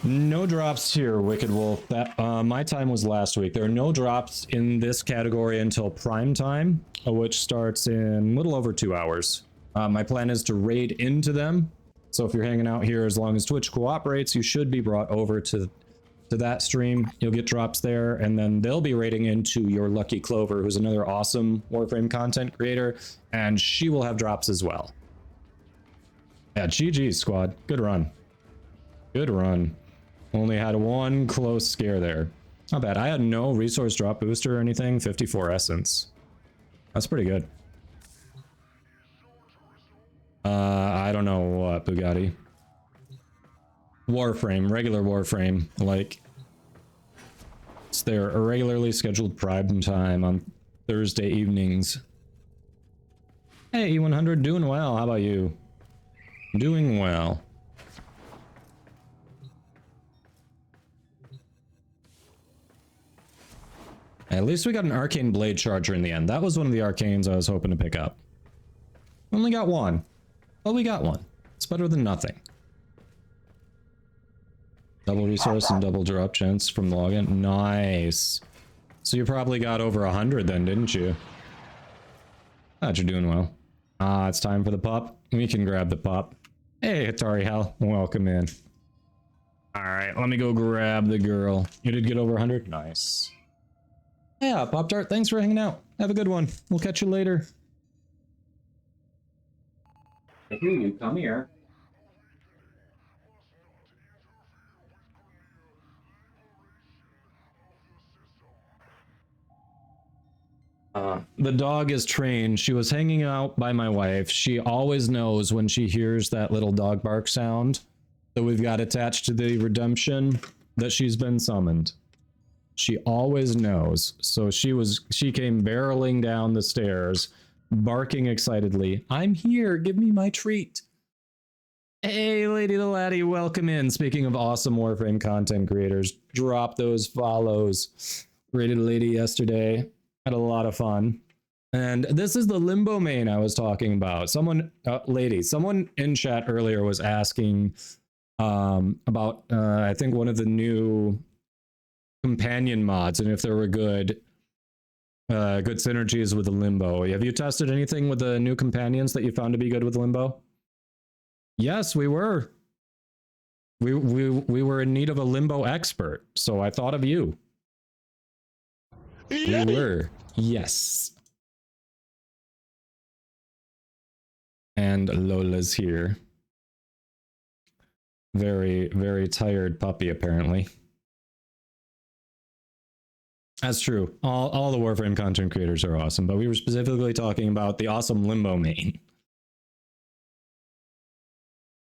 No drops here, Wicked Wolf. That my time was last week. There are no drops in this category until prime time, which starts in a little over 2 hours. My plan is to raid into them. So if you're hanging out here, as long as Twitch cooperates, you should be brought over to that stream. You'll get drops there, and then they'll be raiding into your Lucky Clover, who's another awesome Warframe content creator, and she will have drops as well. Yeah, GG, squad. Good run. Good run. Only had one close scare there. Not bad. I had no resource drop booster or anything. 54 essence. That's pretty good. I don't know what, Bugatti. Warframe, regular Warframe, like it's their irregularly scheduled prime time on Thursday evenings. Hey, E100, doing well. How about you? Doing well. At least we got an arcane blade charger in the end. That was one of the arcanes I was hoping to pick up. Only got one. Well, we got one. It's better than nothing. Double resource and double drop chance from the login. Nice. So you probably got over 100 then, didn't you? Glad you're doing well. It's time for the pup. We can grab the pup. Hey, Atari Hal. Welcome in. Alright, let me go grab the girl. You did get over 100? Nice. Yeah, Pop-Tart, thanks for hanging out. Have a good one. We'll catch you later. Hey, come here. The dog is trained. She was hanging out by my wife. She always knows when she hears that little dog bark sound that we've got attached to the redemption that she's been summoned. She always knows. So she came barreling down the stairs, barking excitedly. I'm here. Give me my treat. Hey, Lady the Laddie, welcome in. Speaking of awesome Warframe content creators, drop those follows. Rated a lady yesterday. Had a lot of fun. And this is the Limbo main I was talking about. Someone in chat earlier was asking about, I think, one of the new companion mods and if there were good synergies with the Limbo. Have you tested anything with the new companions that you found to be good with Limbo? Yes, we were. We were in need of a Limbo expert, so I thought of you. We were. Yes. And Lola's here. Very, very tired puppy, apparently. That's true. All the Warframe content creators are awesome, but we were specifically talking about the awesome Limbo main.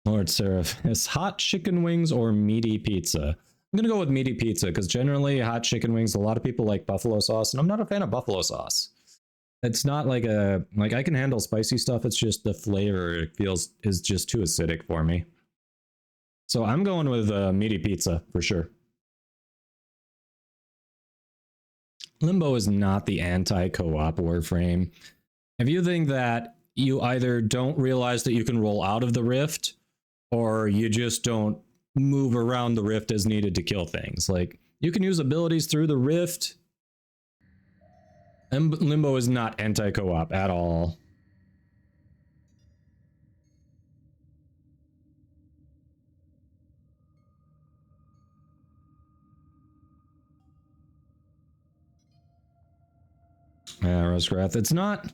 Lord Seraph, is hot chicken wings or meaty pizza? I'm gonna go with meaty pizza because generally hot chicken wings, a lot of people like buffalo sauce, and I'm not a fan of buffalo sauce. It's not like I can handle spicy stuff, it's just the flavor is just too acidic for me. So I'm going with meaty pizza for sure. Limbo is not the anti-co-op Warframe. If you think that you either don't realize that you can roll out of the rift, or you just don't move around the rift as needed to kill things. Like, you can use abilities through the rift. And Limbo is not anti-co-op at all. Yeah, Rosgrath. It's not...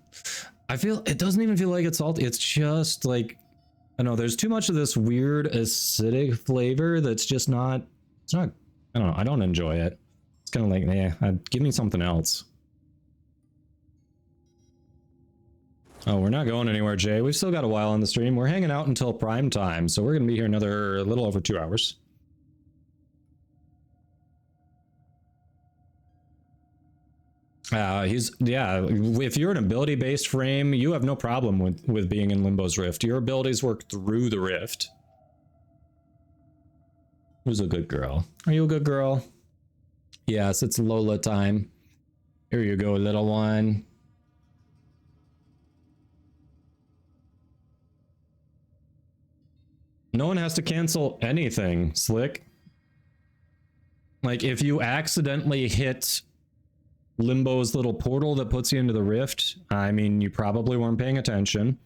it doesn't even feel like it's salty. It's just like... I don't know, there's too much of this weird acidic flavor that's just not... It's not... I don't know, I don't enjoy it. It's kind of like, give me something else. Oh, we're not going anywhere, Jay. We've still got a while on the stream. We're hanging out until prime time, so we're going to be here another little over 2 hours. If you're an ability-based frame, you have no problem with being in Limbo's Rift. Your abilities work through the Rift. Who's a good girl? Are you a good girl? Yes, it's Lola time. Here you go, little one. No one has to cancel anything, Slick. Like, if you accidentally hit Limbo's little portal that puts you into the rift, I mean, you probably weren't paying attention.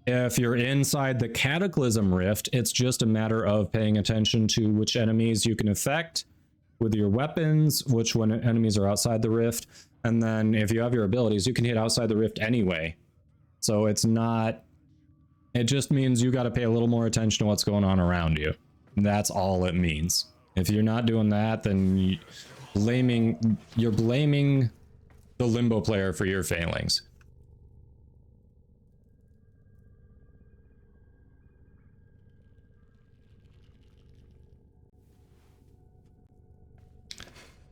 If you're inside the Cataclysm Rift, it's just a matter of paying attention to which enemies you can affect with your weapons, which one enemies are outside the rift, and then if you have your abilities, you can hit outside the rift anyway. So it's not... It just means you got to pay a little more attention to what's going on around you. That's all it means. If you're not doing that, then you're blaming the Limbo player for your failings.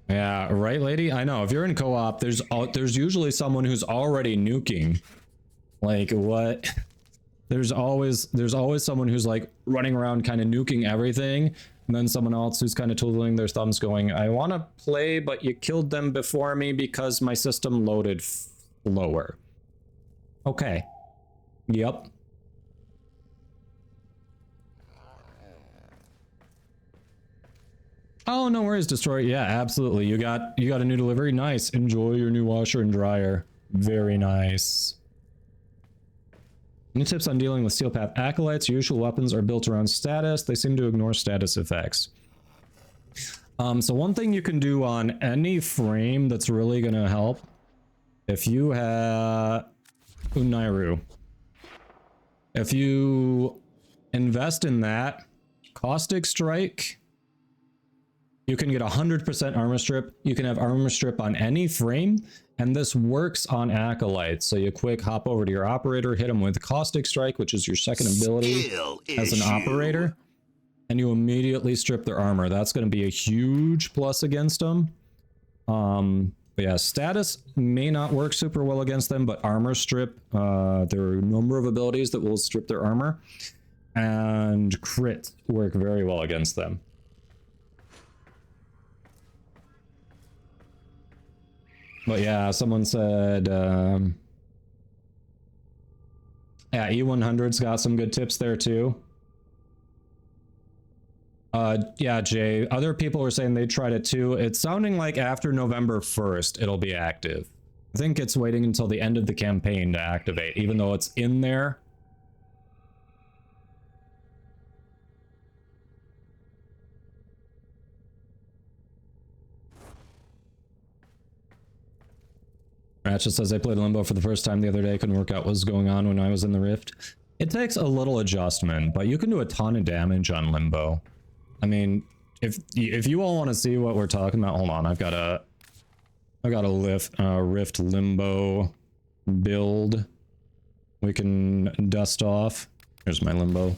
Yeah, right, lady? I know. If you're in co-op, there's usually someone who's already nuking. Like, what? There's always someone who's like running around kind of nuking everything, and then someone else who's kind of twiddling their thumbs going, I want to play, but you killed them before me because my system loaded slower. Okay. Yep. Oh, no worries, Destroy. Yeah, absolutely. You got a new delivery. Nice. Enjoy your new washer and dryer. Very nice. Any tips on dealing with Steel Path Acolytes? Your usual weapons are built around status. They seem to ignore status effects. So one thing you can do on any frame that's really going to help, if you have Unairu, if you invest in that, Caustic Strike, you can get 100% armor strip. You can have armor strip on any frame, and this works on Acolytes. So you quick hop over to your operator, hit him with Caustic Strike, which is your second ability as an operator, and you immediately strip their armor. That's going to be a huge plus against them. But yeah, status may not work super well against them, but armor strip, there are a number of abilities that will strip their armor, and crit work very well against them. But yeah, someone said, yeah, E100's got some good tips there too. Yeah, Jay, other people were saying they tried it too. It's sounding like after November 1st, it'll be active. I think it's waiting until the end of the campaign to activate, even though it's in there. Ratchet says, I played Limbo for the first time the other day. Couldn't work out what was going on when I was in the Rift. It takes a little adjustment, but you can do a ton of damage on Limbo. I mean, if you all want to see what we're talking about, hold on. I've got a Rift Limbo build we can dust off. Here's my Limbo.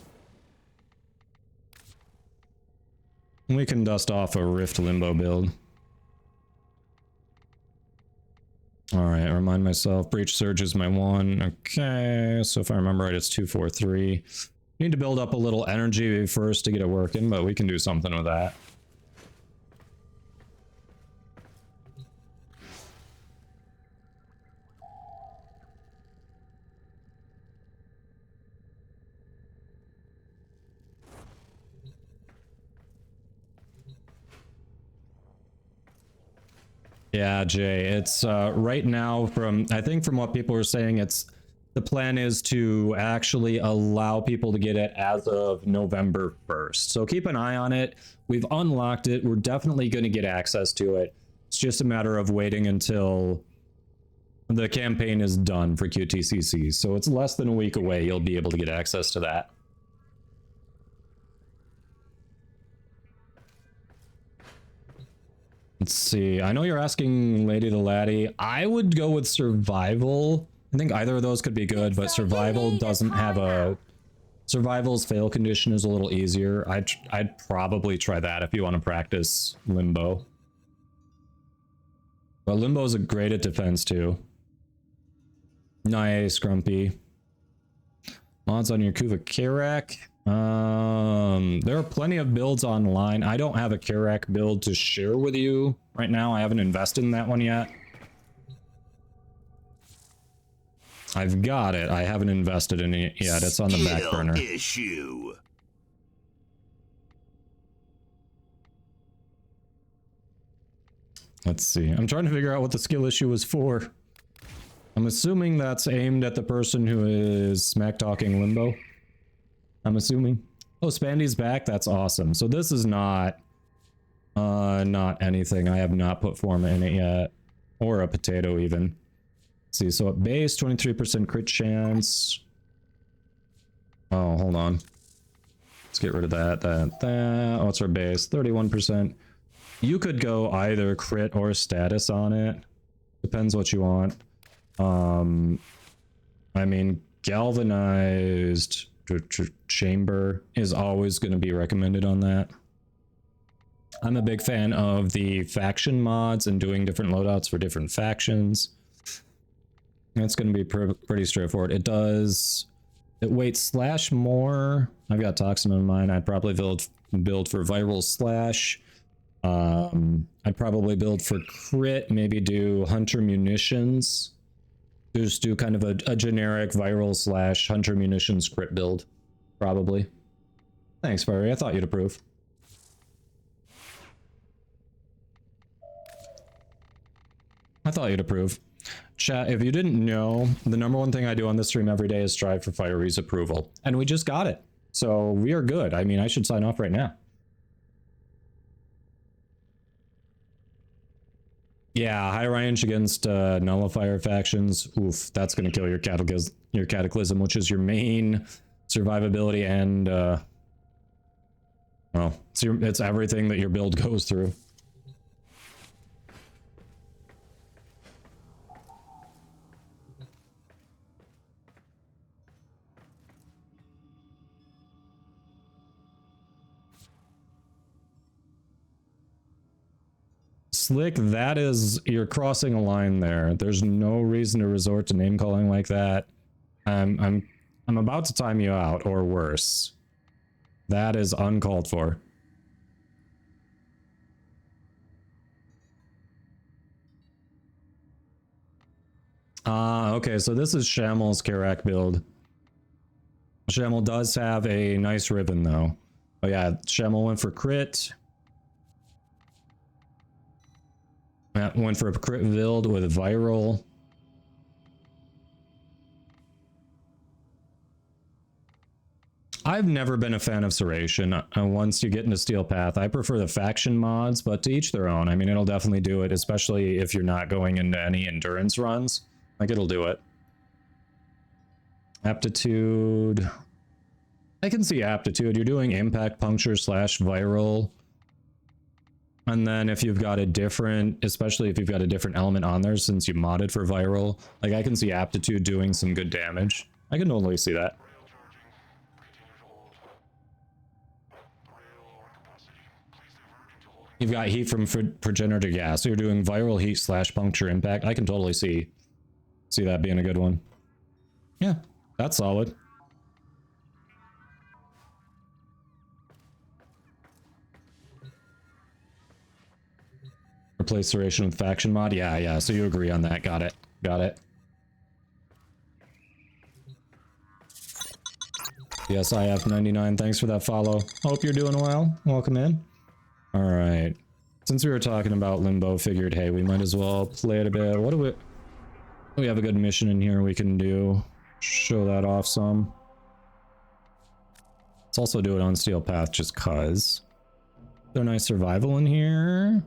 We can dust off a Rift Limbo build. Alright, remind myself, Breach Surge is my one. Okay, so if I remember right, it's 243. Need to build up a little energy first to get it working, but we can do something with that. Yeah, Jay, it's right now I think from what people are saying, the plan is to actually allow people to get it as of November 1st. So keep an eye on it. We've unlocked it. We're definitely going to get access to it. It's just a matter of waiting until the campaign is done for QTCC. So it's less than a week away. You'll be able to get access to that. Let's see. I know you're asking Lady the Laddie. I would go with survival. I think either of those could be good, but survival doesn't have a... Survival's fail condition is a little easier. I'd probably try that if you want to practice Limbo. But Limbo is great at defense too. Nice, Grumpy. Mods on your Kuva Kirak. There are plenty of builds online. I don't have a Kirak build to share with you right now. I haven't invested in that one yet. I've got it. I haven't invested in it yet. It's on the back burner. Issue. Let's see. I'm trying to figure out what the skill issue was for. I'm assuming that's aimed at the person who is smack talking Limbo. I'm assuming. Oh, Spandy's back. That's awesome. So this is not anything. I have not put Forma in it yet, or a potato even. Let's see. So at base, 23% crit chance. Oh, hold on. Let's get rid of that. Oh, it's our base. 31%. You could go either crit or status on it. Depends what you want. I mean, galvanized chamber is always going to be recommended on that. I'm a big fan of the faction mods and doing different loadouts for different factions. That's going to be pretty straightforward. It weights slash more. I've got toxin in mine. I'd probably build for viral slash. I'd probably build for crit, maybe do hunter munitions. Just do kind of a generic viral slash hunter munitions crit build, probably. Thanks, Fiery. I thought you'd approve. Chat, if you didn't know, the #1 thing I do on this stream every day is strive for Fiery's approval. And we just got it. So we are good. I mean, I should sign off right now. Yeah, high range against nullifier factions. Oof, that's going to kill your cataclysm, which is your main survivability and well, it's everything that your build goes through. Slick, that is, you're crossing a line there. There's no reason to resort to name calling like that. I'm about to time you out, or worse. That is uncalled for. Okay, so this is Shamel's Kirak build. Shamel does have a nice Riven though. Oh yeah, Shamel went for crit. Matt went for a crit build with viral. I've never been a fan of Serration. Once you get into Steel Path, I prefer the faction mods, but to each their own. I mean, it'll definitely do it, especially if you're not going into any endurance runs. Like, it'll do it. Aptitude. I can see aptitude. You're doing impact puncture slash viral. And then if you've got a different, especially if you've got a different element on there since you modded for viral, like I can see aptitude doing some good damage. I can totally see that. You've got heat from progenitor gas, so you're doing viral heat / puncture impact. I can totally see that being a good one. Yeah, that's solid. Replace duration with faction mod. Yeah, so you agree on that. Got it. Yes, I have 99. Thanks for that follow. Hope you're doing well. Welcome in. All right. Since we were talking about Limbo, figured, hey, we might as well play it a bit. What do we have a good mission in here we can do? Show that off some. Let's also do it on Steel Path just cuz. Is there nice survival in here?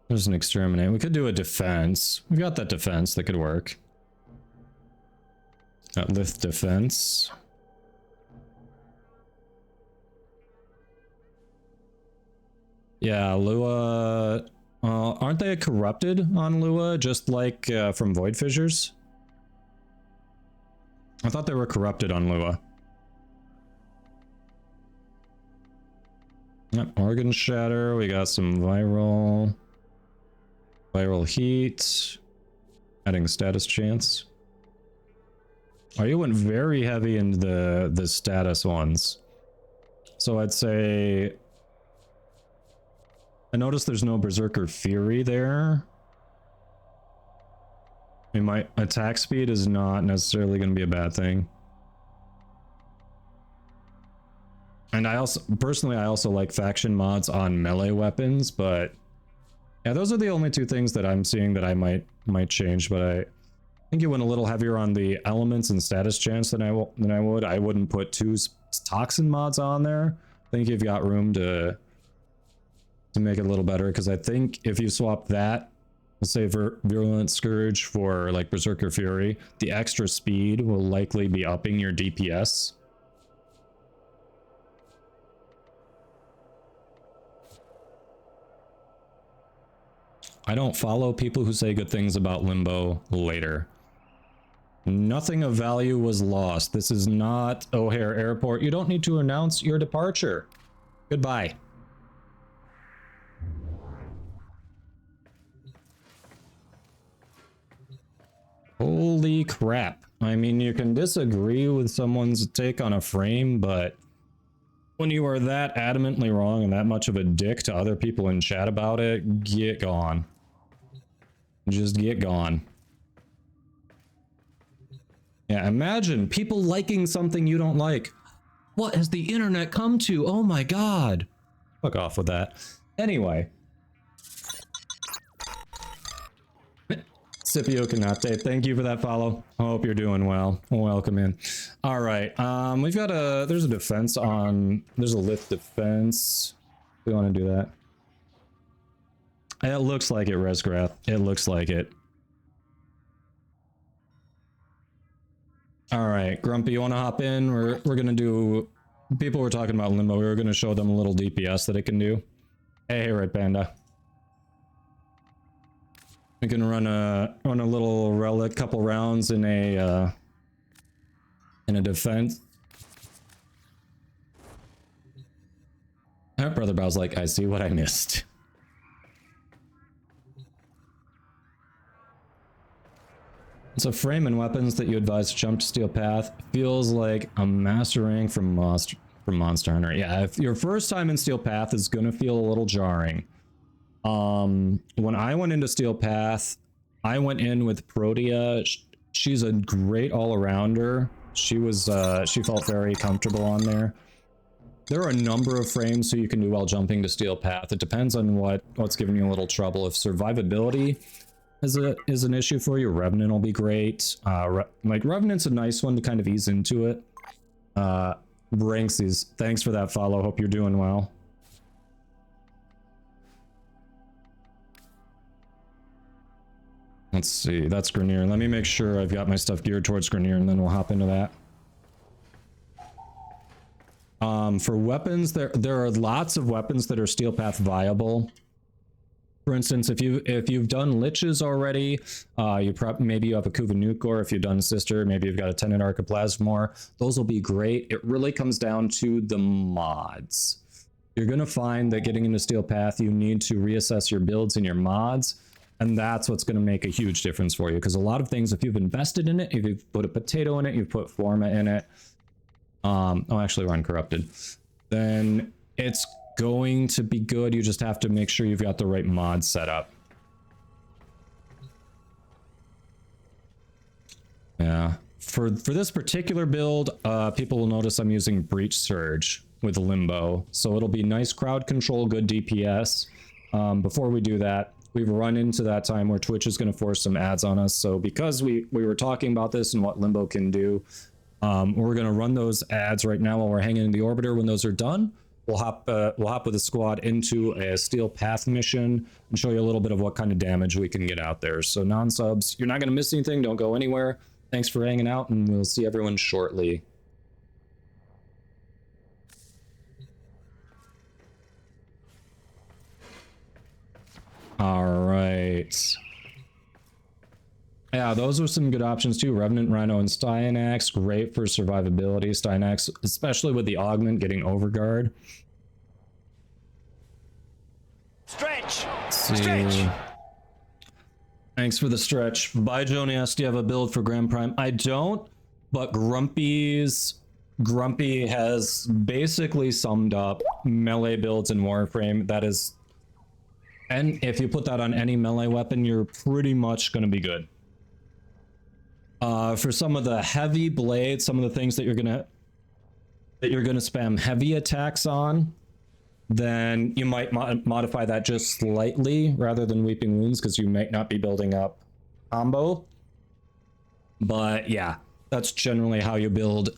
There's an exterminate. We could do a defense. We've got that defense that could work. Lift defense. Yeah, Lua. Aren't they corrupted on Lua, just like from Void Fissures? I thought they were corrupted on Lua. Yep, Organ Shatter. We got some viral heat. Adding status chance. Oh, you went very heavy into the status ones. So I'd say I noticed there's no Berserker Fury there. I mean, my attack speed is not necessarily going to be a bad thing. And I also, personally, I also like faction mods on melee weapons, but yeah, those are the only two things that I'm seeing that I might change, but I think you went a little heavier on the elements and status chance than I would. I wouldn't put 2 toxin mods on there. I think you've got room to make it a little better, because I think if you swap that, let's say Virulent Scourge for like Berserker Fury, the extra speed will likely be upping your DPS. I don't follow people who say good things about Limbo later. Nothing of value was lost. This is not O'Hare Airport. You don't need to announce your departure. Goodbye. Holy crap. I mean, you can disagree with someone's take on a frame, but when you are that adamantly wrong and that much of a dick to other people in chat about it, get gone. Just get gone. Yeah, imagine people liking something you don't like. What has the internet come to? Oh my god. Fuck off with that. Anyway. Scipio Canate, thank you for that follow. I hope you're doing well. Welcome in. All right, we've got there's a defense on, there's a lift defense. We want to do that. It looks like it, Resgrath. It looks like it. All right, Grumpy, you want to hop in? We're gonna do. People were talking about Limbo. We were gonna show them a little DPS that it can do. Hey, Red Panda. We can run a little relic, couple rounds in a defense. Brother Bow's like, I see what I missed. So frame and weapons that you advise to jump to Steel Path feels like a master rank from Monster Hunter. Yeah, if your first time in Steel Path is gonna feel a little jarring. When I went into Steel Path, I went in with Protea. She's a great all-arounder. She felt very comfortable on there. There are a number of frames so you can do while jumping to Steel Path. It depends on what's giving you a little trouble. If survivability is an issue for you, Revenant will be great. Like Revenant's a nice one to kind of ease into it. Branksies, thanks for that follow. Hope you're doing well. Let's see, that's Grenier. Let me make sure I've got my stuff geared towards Grenier and then we'll hop into that. For weapons, there are lots of weapons that are steel path viable. For instance, if you've done liches already, maybe you have a Kuva nuke, or if you've done sister, maybe you've got a Tenet Archiplasmor. Those will be great. It really comes down to the mods. You're gonna find that getting into steel path, you need to reassess your builds and your mods, and that's what's gonna make a huge difference for you. Because a lot of things, if you've invested in it, if you've put a potato in it, you've put Forma in it, actually we're uncorrupted, then it's going to be good. You just have to make sure you've got the right mod set up. Yeah, for this particular build, people will notice I'm using Breach Surge with Limbo, so it'll be nice crowd control, good DPS. Before we do that, we've run into that time where Twitch is going to force some ads on us, so because we were talking about this and what Limbo can do, we're going to run those ads right now while we're hanging in the orbiter. When those are done, we'll hop with a squad into a steel path mission and show you a little bit of what kind of damage we can get out there. So non-subs, you're not going to miss anything. Don't go anywhere. Thanks for hanging out, and we'll see everyone shortly. All right. Yeah, those are some good options too. Revenant, Rhino, and Styanax, great for survivability. Styanax, especially with the augment, getting overguard. Stretch! Stretch! Thanks for the stretch. Bye, Jonias. Do you have a build for Grand Prime? I don't, but Grumpy has basically summed up melee builds in Warframe. That is, and if you put that on any melee weapon, you're pretty much going to be good. For some of the heavy blades, some of the things that you're gonna spam heavy attacks on, then you might modify that just slightly rather than Weeping Wounds, because you might not be building up combo. But yeah, that's generally how you build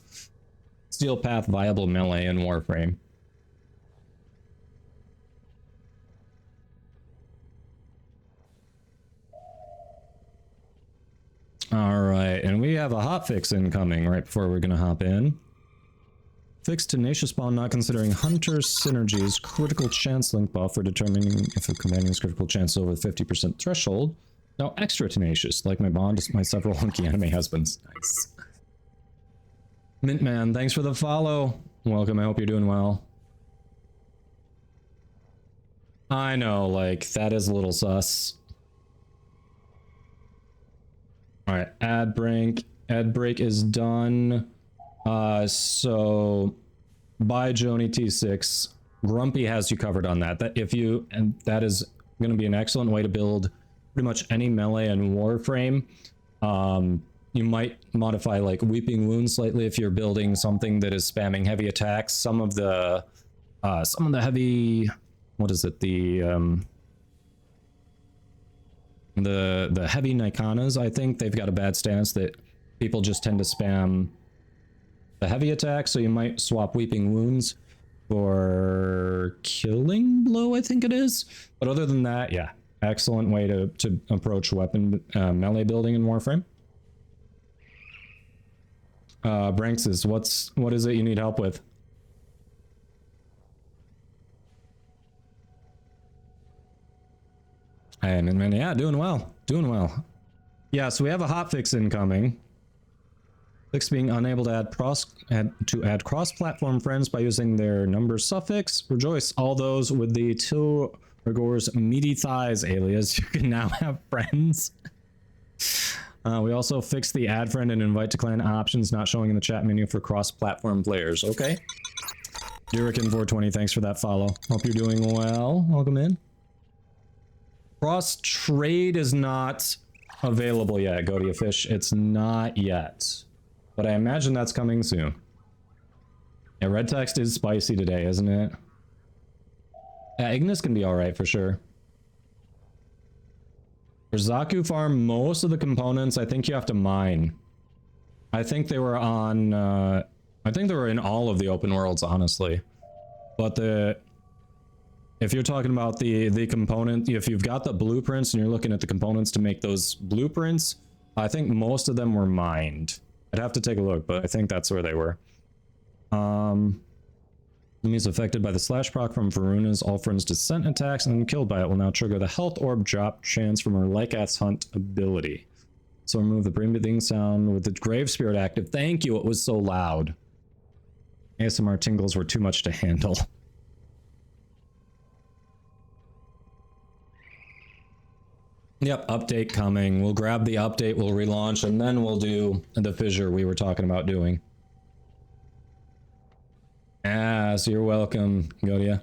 steel path viable melee in Warframe. All right, and we have a hotfix incoming right before we're gonna hop in. Fix Tenacious Spawn not considering Hunter Synergy's critical chance link buff for determining if a companion's critical chance is over the 50% threshold. Now extra tenacious, like my bond to my several hunky anime husbands. Nice. Mintman, thanks for the follow. Welcome, I hope you're doing well. I know, like, that is a little sus. All right, ad break is done. So by Joni T6, Grumpy has you covered on that. That is going to be an excellent way to build pretty much any melee and Warframe. You might modify like Weeping Wounds slightly if you're building something that is spamming heavy attacks. Some of the heavy, what is it? The heavy Nikanas, I think they've got a bad stance that people just tend to spam the heavy attack, so you might swap Weeping Wounds for Killing Blow, I think it is. But other than that, yeah, excellent way to approach weapon melee building in Warframe. Branxes, what is it you need help with? And yeah, doing well. Yeah, so we have a hotfix incoming. Fix being unable to add cross-platform friends by using their number suffix. Rejoice, all those with the Till Rigor's meaty thighs alias, you can now have friends. We also fixed the add friend and invite to clan options not showing in the chat menu for cross-platform players. Okay. Durican420, thanks for that follow. Hope you're doing well. Welcome in. Cross trade is not available yet, Godia Fish. It's not yet. But I imagine that's coming soon. Yeah, red text is spicy today, isn't it? Yeah, Ignis can be alright for sure. For Zaku Farm, most of the components, I think you have to mine. I think they were on, I think they were in all of the open worlds, honestly. But if you're talking about the component, if you've got the blueprints and you're looking at the components to make those blueprints, I think most of them were mined. I'd have to take a look, but I think that's where they were. Enemies affected by the slash proc from Varuna's All Friends Descent attacks and killed by it will now trigger the health orb drop chance from her Lycath's Hunt ability. So remove the breathing sound with the Grave Spirit active. Thank you, it was so loud. ASMR tingles were too much to handle. Yep, update coming. We'll grab the update, we'll relaunch, and then we'll do the fissure we were talking about doing. Ah, so you're welcome, Godia.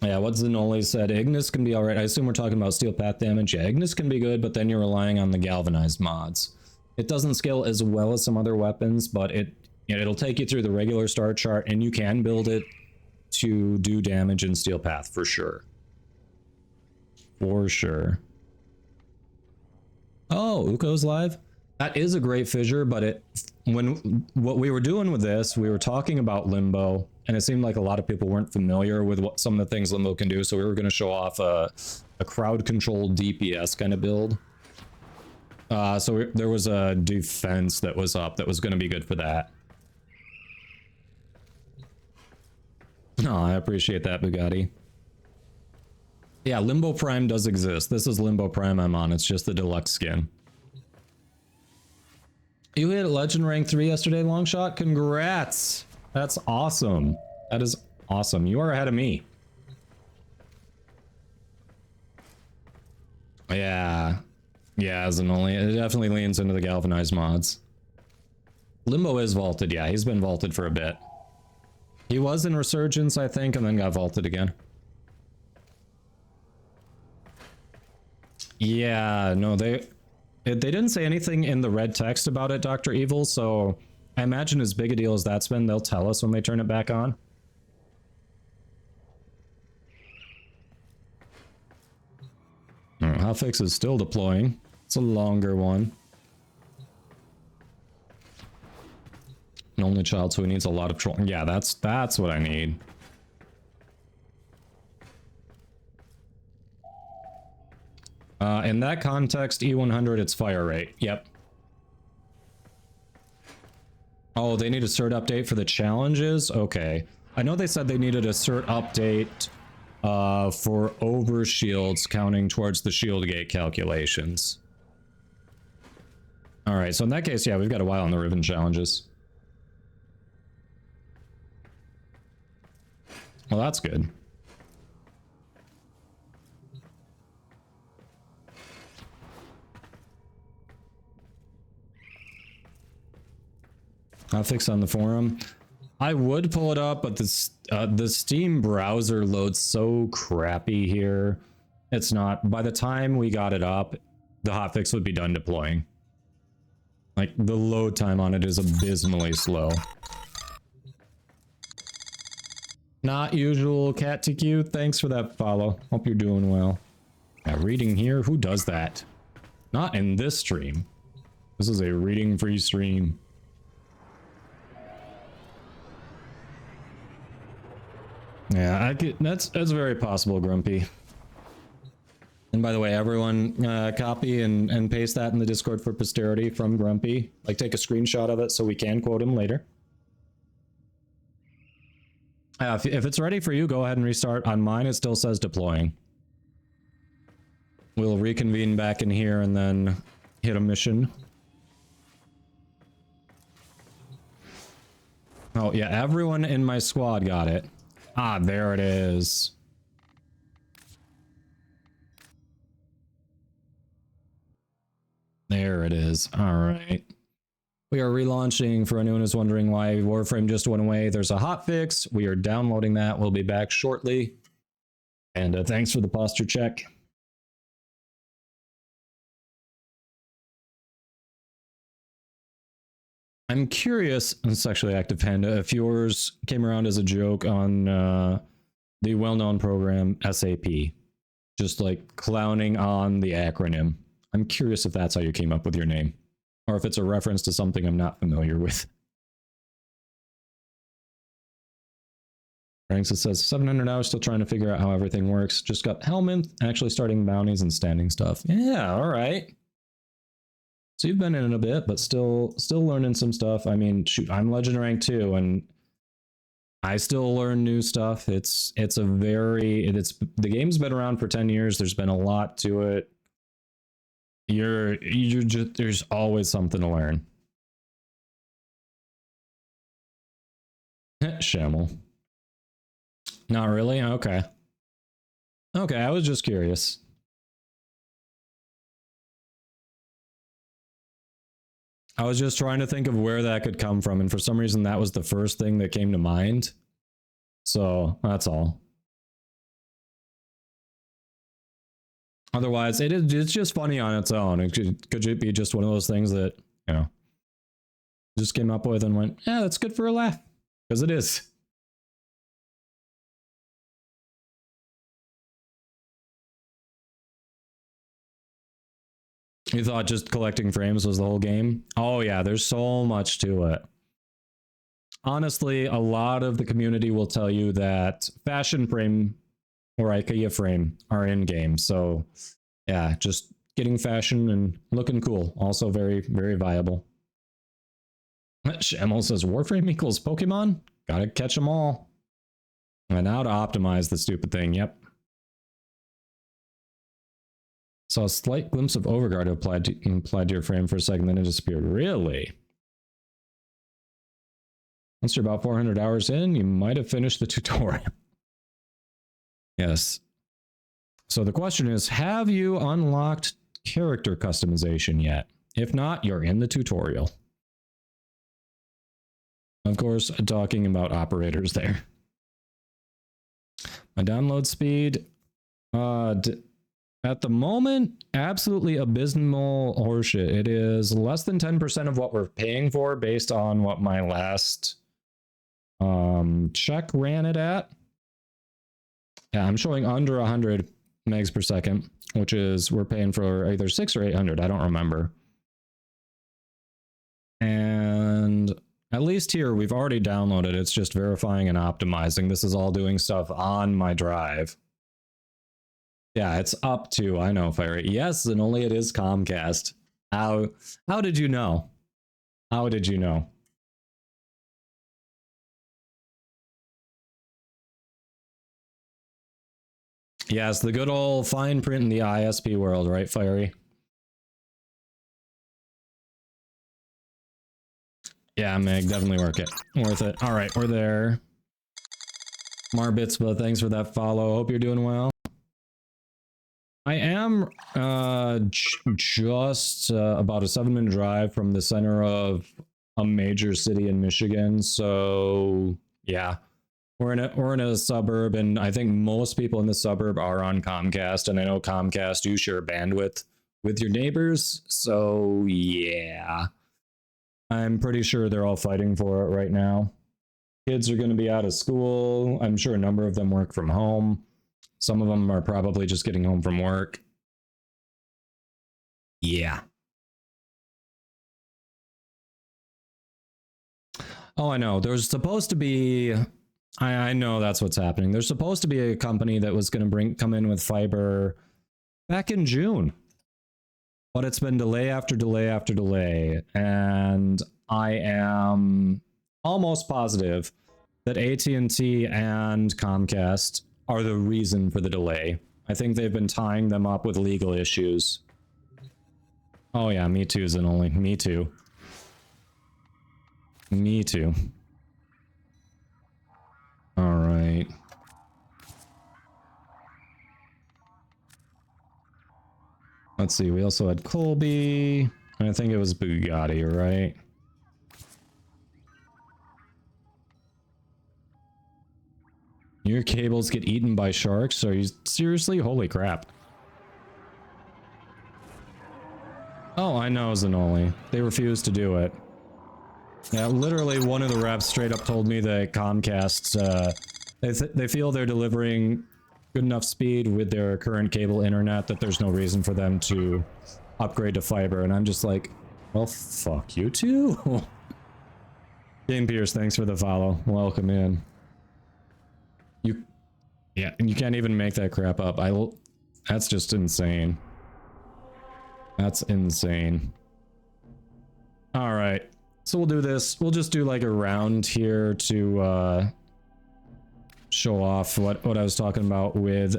Yeah, what Zanoli said, Ignis can be alright. I assume we're talking about steel path damage. Yeah, Ignis can be good, but then you're relying on the galvanized mods. It doesn't scale as well as some other weapons, but it'll take you through the regular star chart, and you can build it to do damage in steel path for sure. For sure. Oh, Uko's live? That is a great fissure, but what we were doing with this, we were talking about Limbo, and it seemed like a lot of people weren't familiar with what some of the things Limbo can do, so we were going to show off a crowd-controlled DPS kind of build. There was a defense that was up that was going to be good for that. Oh, I appreciate that, Bugatti. Yeah, Limbo Prime does exist. This is Limbo Prime I'm on. It's just the deluxe skin. You hit Legend Rank 3 yesterday, Longshot? Congrats! That's awesome. That is awesome. You are ahead of me. Yeah. Yeah, Zanoli. It definitely leans into the galvanized mods. Limbo is vaulted, yeah. He's been vaulted for a bit. He was in Resurgence, I think, and then got vaulted again. Yeah, no, they didn't say anything in the red text about it, Dr. Evil, so I imagine as big a deal as that's been, they'll tell us when they turn it back on. Hotfix is still deploying. It's a longer one. An only child, so he needs a lot of trolling. Yeah, that's what I need. In that context, E100, it's fire rate. Yep. Oh, they need a cert update for the challenges? Okay. I know they said they needed a cert update for overshields counting towards the shield gate calculations. Alright, so in that case, yeah, we've got a while on the Riven challenges. Well, that's good. I'll fix on the forum. I would pull it up, but the Steam browser loads so crappy here. It's not. By the time we got it up, the hotfix would be done deploying. Like, the load time on it is abysmally slow. Not usual, Cat TQ. Thanks for that follow. Hope you're doing well. Yeah, reading here. Who does that? Not in this stream. This is a reading-free stream. Yeah, that's very possible, Grumpy. And by the way, everyone copy and paste that in the Discord for posterity from Grumpy. Like, take a screenshot of it so we can quote him later. If it's ready for you, go ahead and restart. On mine, it still says deploying. We'll reconvene back in here and then hit a mission. Oh, yeah, everyone in my squad got it. Ah, there it is. There it is. All right. We are relaunching. For anyone who's wondering why Warframe just went away, there's a hotfix. We are downloading that. We'll be back shortly. And thanks for the posture check. I'm curious, Sexually Active Panda, if yours came around as a joke on the well-known program SAP. Just like clowning on the acronym. I'm curious if that's how you came up with your name. Or if it's a reference to something I'm not familiar with. Ranks, it says 700 hours, still trying to figure out how everything works. Just got Helminth, actually starting bounties and standing stuff. Yeah, alright. So you've been in it a bit, but still learning some stuff. I mean, shoot, I'm Legend Rank 2, and I still learn new stuff. The game's been around for 10 years. There's been a lot to it. You're just, there's always something to learn. Shamel. Not really? Okay. Okay, I was just curious. I was just trying to think of where that could come from, and for some reason that was the first thing that came to mind. So, that's all. Otherwise, it's just funny on its own. It could be just one of those things that, you know, just came up with and went, yeah, that's good for a laugh. Because it is. You thought just collecting frames was the whole game? Oh yeah, there's so much to it. Honestly, a lot of the community will tell you that fashion frame or IKEA frame are in game. So yeah, just getting fashion and looking cool. Also very, very viable. Shamel says Warframe equals Pokemon? Gotta catch them all. And now to optimize the stupid thing, yep. Saw a slight glimpse of Overguard applied to your frame for a second, then it disappeared. Really? Once you're about 400 hours in, you might have finished the tutorial. Yes. So the question is, have you unlocked character customization yet? If not, you're in the tutorial. Of course, talking about operators there. My download speed, at the moment, absolutely abysmal horseshit. It is less than 10% of what we're paying for based on what my last check ran it at. Yeah, I'm showing under 100 megs per second, which is we're paying for either 600 or 800. I don't remember. And at least here, we've already downloaded. It's just verifying and optimizing. This is all doing stuff on my drive. Yeah, it's up to, I know, Fiery. Yes, and only it is Comcast. How did you know? How did you know? Yes, the good old fine print in the ISP world, right, Fiery? Yeah, Meg, definitely worth it. All right, we're there. Marbits, but thanks for that follow. Hope you're doing well. I am just about a 7-minute drive from the center of a major city in Michigan. So yeah, we're in a suburb, and I think most people in the suburb are on Comcast. And I know Comcast, you share bandwidth with your neighbors. So yeah, I'm pretty sure they're all fighting for it right now. Kids are going to be out of school. I'm sure a number of them work from home. Some of them are probably just getting home from work. Yeah. Oh, I know. There's supposed to be... I know that's what's happening. There's supposed to be a company that was going to come in with fiber back in June. But it's been delay after delay after delay. And I am almost positive that AT&T and Comcast are the reason for the delay. I think they've been tying them up with legal issues. Oh yeah, me too, Zanoli. Me too. Me too. All right. Let's see, we also had Colby. And I think it was Bugatti, right? Your cables get eaten by sharks? Are you seriously? Holy crap. Oh, I know, Zanoli. They refused to do it. Yeah, literally one of the reps straight up told me that Comcast, they feel they're delivering good enough speed with their current cable internet that there's no reason for them to upgrade to fiber. And I'm just like, well, fuck you too. Game Pierce, thanks for the follow. Welcome in. Yeah, and you can't even make that crap up. That's just insane. That's insane. All right, so we'll do this. We'll just do like a round here to show off what I was talking about with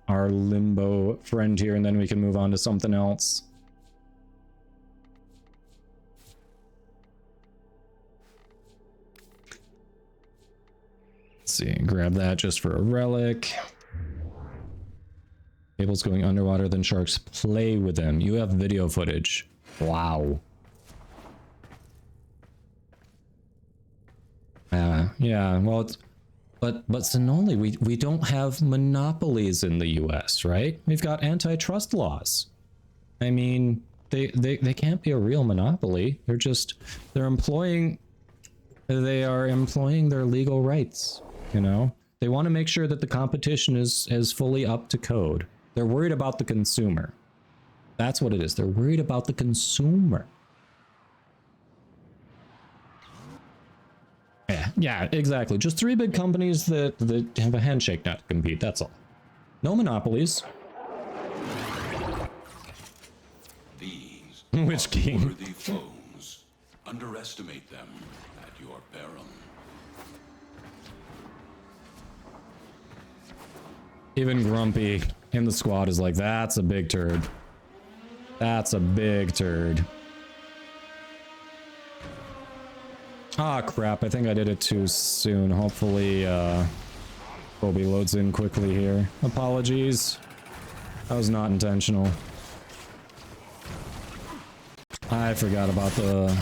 our limbo friend here, and then we can move on to something else. Let's see, grab that just for a relic. Cable's going underwater, then sharks play with them. You have video footage. Wow. Yeah, well, it's, but Sonoli, we don't have monopolies in the US, right? We've got antitrust laws. I mean, they can't be a real monopoly. They are employing their legal rights, you know? They want to make sure that the competition is fully up to code. They're worried about the consumer. That's what it is. They're worried about the consumer. Yeah, exactly. Just 3 big companies that have a handshake not to compete, that's all. No monopolies. These Which king? worthy foes. Underestimate them at your peril. Even Grumpy in the squad is like, that's a big turd. That's a big turd. Ah, crap. I think I did it too soon. Hopefully, Kobe loads in quickly here. Apologies. That was not intentional. I forgot about the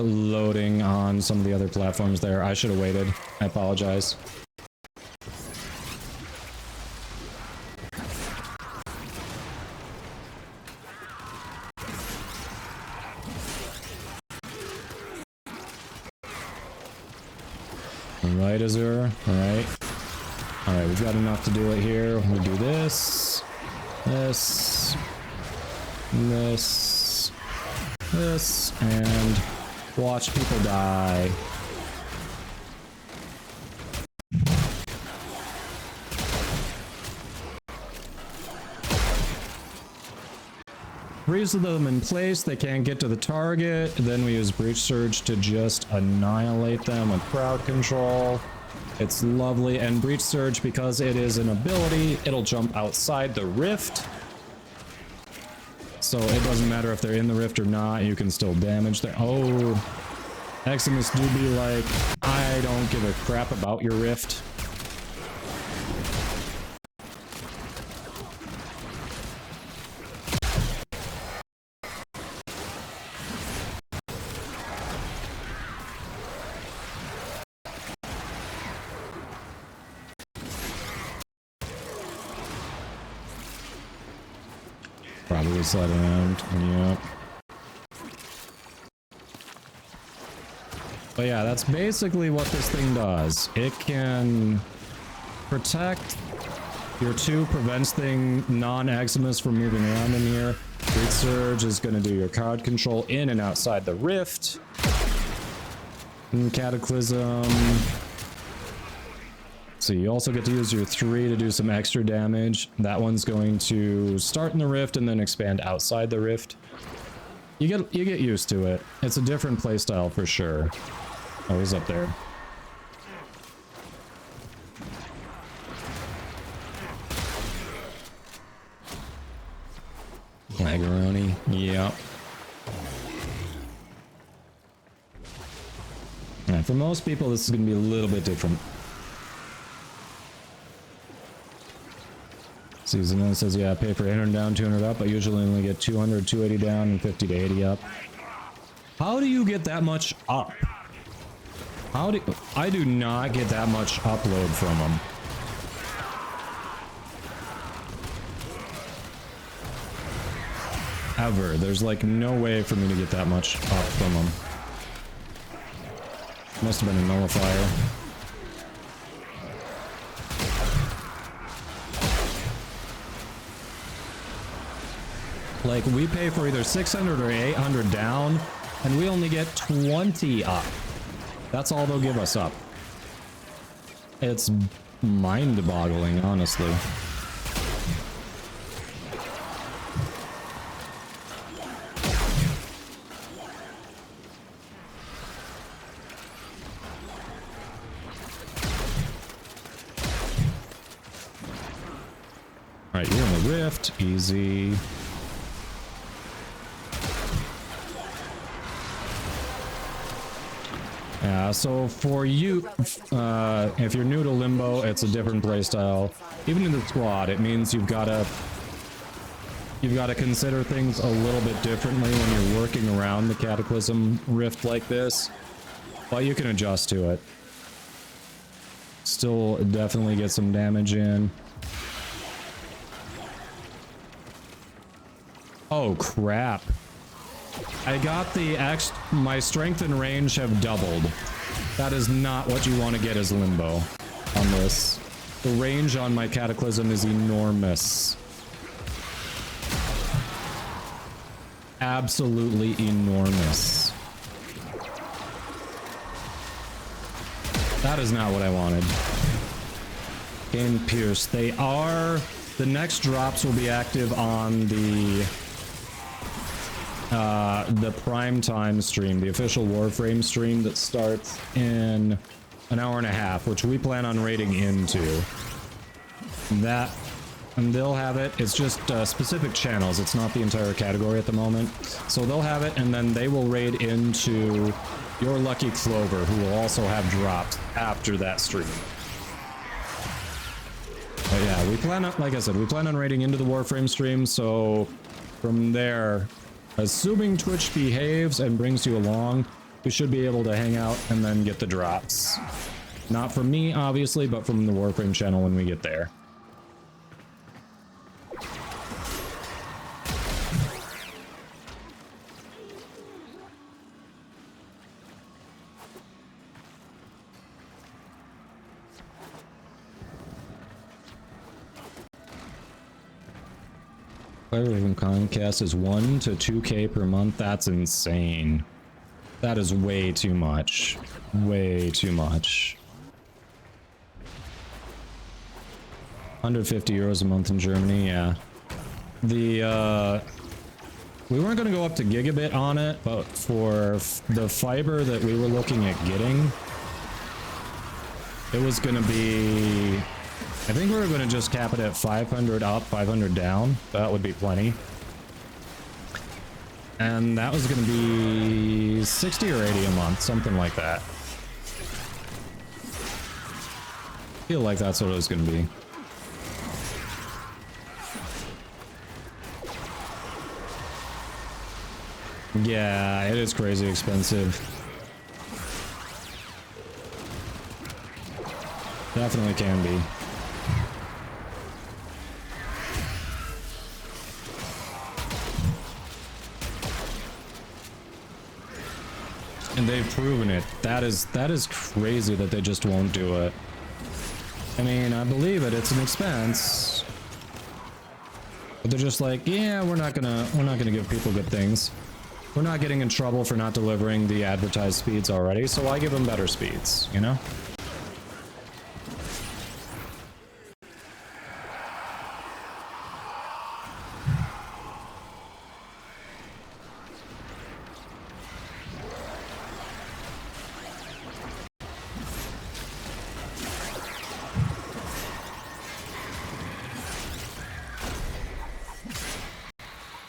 loading on some of the other platforms there. I should have waited. I apologize. Right, Azure. Alright. Alright, we've got enough to do it here. We'll do this. This. This. This. And watch people die. Freeze them in place, they can't get to the target, then we use Breach Surge to just annihilate them with crowd control. It's lovely, and Breach Surge, because it is an ability, it'll jump outside the rift. So it doesn't matter if they're in the rift or not, you can still damage them. Oh, Eximus do be like, I don't give a crap about your rift. Probably slide around. Yep. But yeah, that's basically what this thing does. It can protect your 2, prevents non-Eximus from moving around in here. Breach Surge is going to do your crowd control in and outside the rift. And Cataclysm. So you also get to use your 3 to do some extra damage. That one's going to start in the rift and then expand outside the rift. You get used to it. It's a different playstyle for sure. Oh, he's up there. Macaroni. Yep. Yeah, for most people, this is going to be a little bit different. Season 1 says, yeah, pay for 800 down, 200 up. I usually only get 200, 280 down, and 50 to 80 up. How do you get that much up? I do not get that much upload from them. Ever. There's like no way for me to get that much up from them. Must have been a nullifier. Like, we pay for either 600 or 800 down, and we only get 20 up. That's all they'll give us up. It's mind-boggling, honestly. Alright, you're in the rift. Easy. So for you, if you're new to Limbo, it's a different playstyle. Even in the squad, it means you've got to consider things a little bit differently when you're working around the Cataclysm rift like this. But you can adjust to it. Still definitely get some damage in. Oh crap. I got my strength and range have doubled. That is not what you want to get as Limbo on this. The range on my Cataclysm is enormous. Absolutely enormous. That is not what I wanted. Gain Pierce. They are... The next drops will be active on the prime time stream, the official Warframe stream that starts in an hour and a half, which we plan on raiding into. That, and they'll have it. It's just specific channels. It's not the entire category at the moment. So they'll have it, and then they will raid into your Lucky Clover, who will also have drops after that stream. But yeah, we plan on, like I said, we plan on raiding into the Warframe stream, so from there, assuming Twitch behaves and brings you along, we should be able to hang out and then get the drops. Not from me, obviously, but from the Warframe channel when we get there. Riven Comcast is 1 to 2K per month. That's insane. That is way too much. Way too much. 150 euros a month in Germany, yeah. The, we weren't going to go up to gigabit on it, but for the fiber that we were looking at getting, it was going to be... I think we were going to just cap it at 500 up, 500 down. That would be plenty. And that was going to be 60 or 80 a month, something like that. Feel like that's what it was going to be. Yeah, it is crazy expensive. Definitely can be. And they've proven it. That is crazy that they just won't do it. I mean, I believe it. It's an expense. But they're just like, yeah, we're not gonna give people good things. We're not getting in trouble for not delivering the advertised speeds already, so why give them better speeds, you know?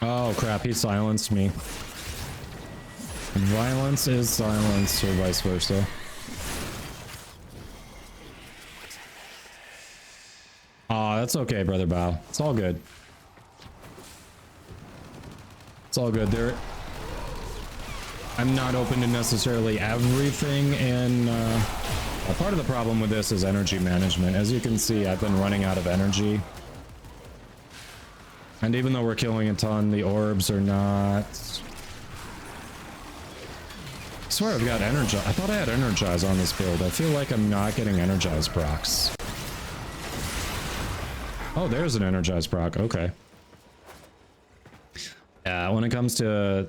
Oh crap, he silenced me. Violence is silence, or vice versa. Aw, that's okay, Brother Bao. It's all good. It's all good. I'm not open to necessarily everything, and part of the problem with this is energy management. As you can see, I've been running out of energy. And even though we're killing a ton, the orbs are not... I swear I've got Energize. I thought I had Energize on this build. I feel like I'm not getting Energize procs. Oh, there's an Energize proc. Okay. Yeah, when it comes to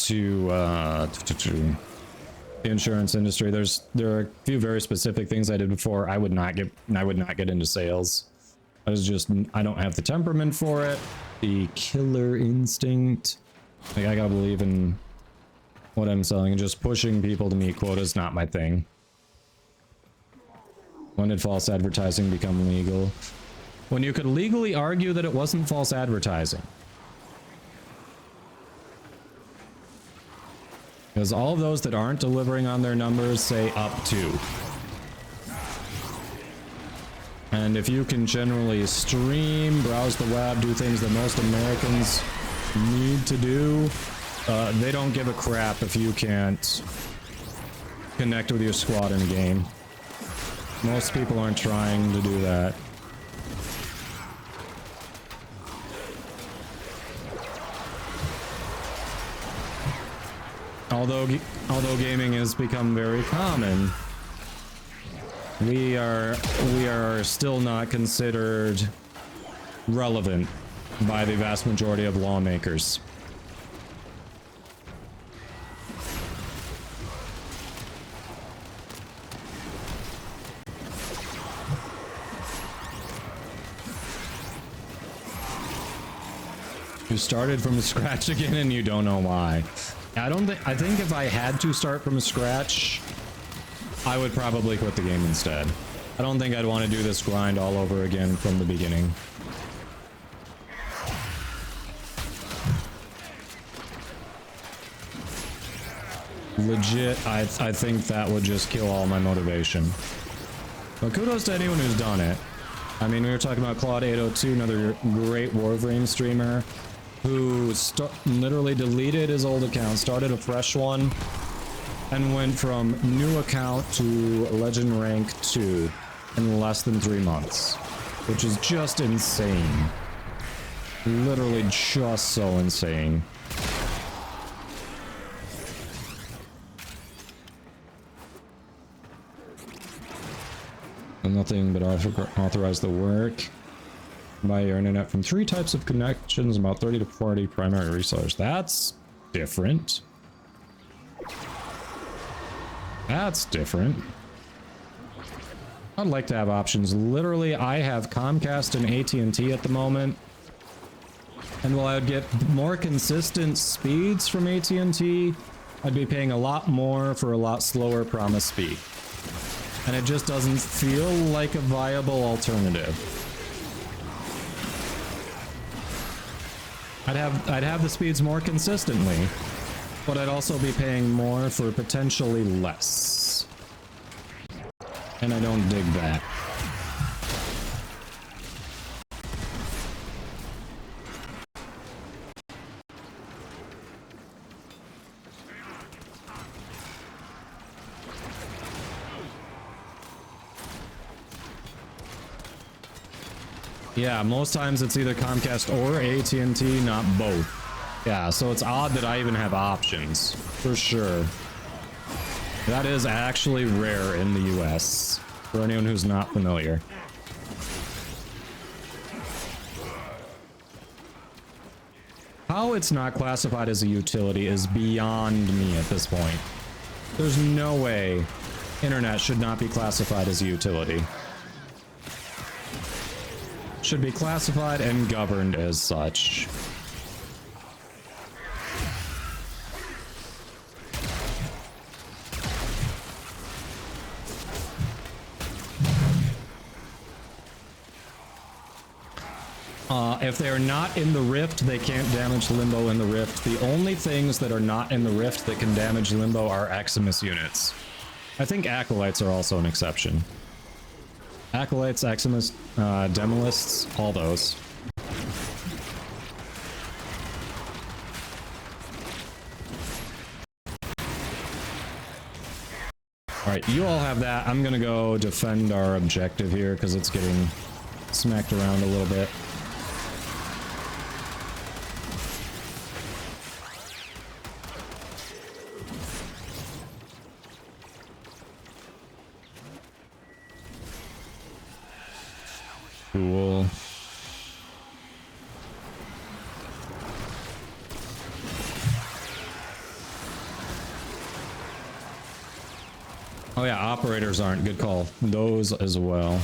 the insurance industry, there are a few very specific things I did before. I would not get into sales. I don't have the temperament for it. The killer instinct. Like, I gotta believe in what I'm selling, and just pushing people to meet quotas, not my thing. When did false advertising become legal? when you could legally argue that it wasn't false advertising. Because all of those that aren't delivering on their numbers say up to. And if you can generally stream, browse the web, do things that most Americans need to do, they don't give a crap if you can't connect with your squad in a game. Most people aren't trying to do that. Although gaming has become very common, we are still not considered relevant by the vast majority of lawmakers. You started from scratch again and you don't know why. I think if I had to start from scratch, I would probably quit the game instead. I don't think I'd want to do this grind all over again from the beginning. Legit, I think that would just kill all my motivation. But kudos to anyone who's done it. I mean, we were talking about Claude802, another great Warframe streamer, who literally deleted his old account, started a fresh one, and went from new account to Legend Rank 2 in less than 3 months. Which is just insane. Literally just so insane. Nothing but authorize the work. Buy your internet from 3 types of connections, about 30 to 40 primary resellers. That's different. That's different. I'd like to have options. Literally, I have Comcast and AT&T at the moment. And while I would get more consistent speeds from AT&T, I'd be paying a lot more for a lot slower promised speed. And it just doesn't feel like a viable alternative. I'd have the speeds more consistently, but I'd also be paying more for potentially less. And I don't dig that. Yeah, most times it's either Comcast or AT&T, not both. Yeah, so it's odd that I even have options, for sure. That is actually rare in the US, for anyone who's not familiar. How it's not classified as a utility is beyond me at this point. There's no way internet should not be classified as a utility. Should be classified and governed as such. If they are not in the rift, they can't damage Limbo in the rift. The only things that are not in the rift that can damage Limbo are Eximus units. I think Acolytes are also an exception. Acolytes, Eximus, Demolists, all those. Alright, you all have that. I'm gonna go defend our objective here because it's getting smacked around a little bit. Cool. Oh yeah, operators aren't. Good call. Those as well.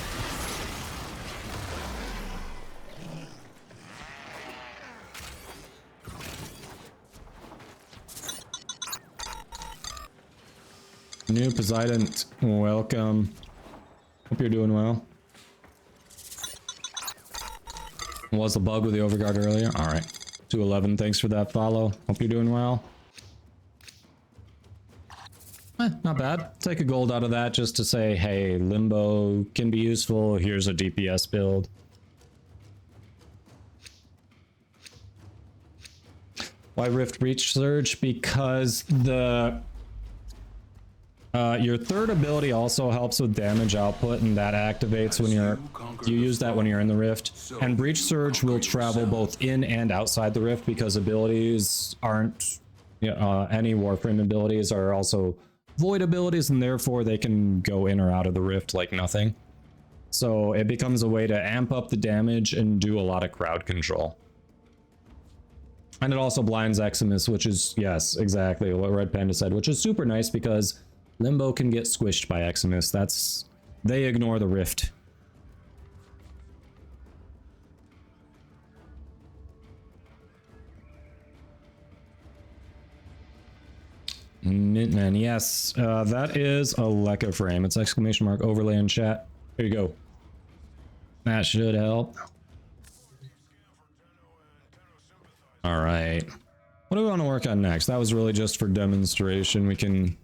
New Poseidon, welcome. Hope you're doing well. Was the bug with the overguard earlier? All right. 211, thanks for that follow. Hope you're doing well. Not bad. Take a gold out of that just to say, hey, Limbo can be useful. Here's a DPS build. Why Rift Breach Surge? Because the your third ability also helps with damage output, and that activates when you use that when you're in the Rift. And Breach Surge will travel both in and outside the Rift because abilities aren't, any Warframe abilities are also void abilities, and therefore they can go in or out of the Rift like nothing. So it becomes a way to amp up the damage and do a lot of crowd control. And it also blinds Eximus, which is, yes, exactly what Red Panda said, which is super nice because Limbo can get squished by Eximus. They ignore the Rift. Mintman, yes, that is a Lekka frame. It's exclamation mark overlay in chat. Here you go. That should help. All right. What do we want to work on next? That was really just for demonstration. We can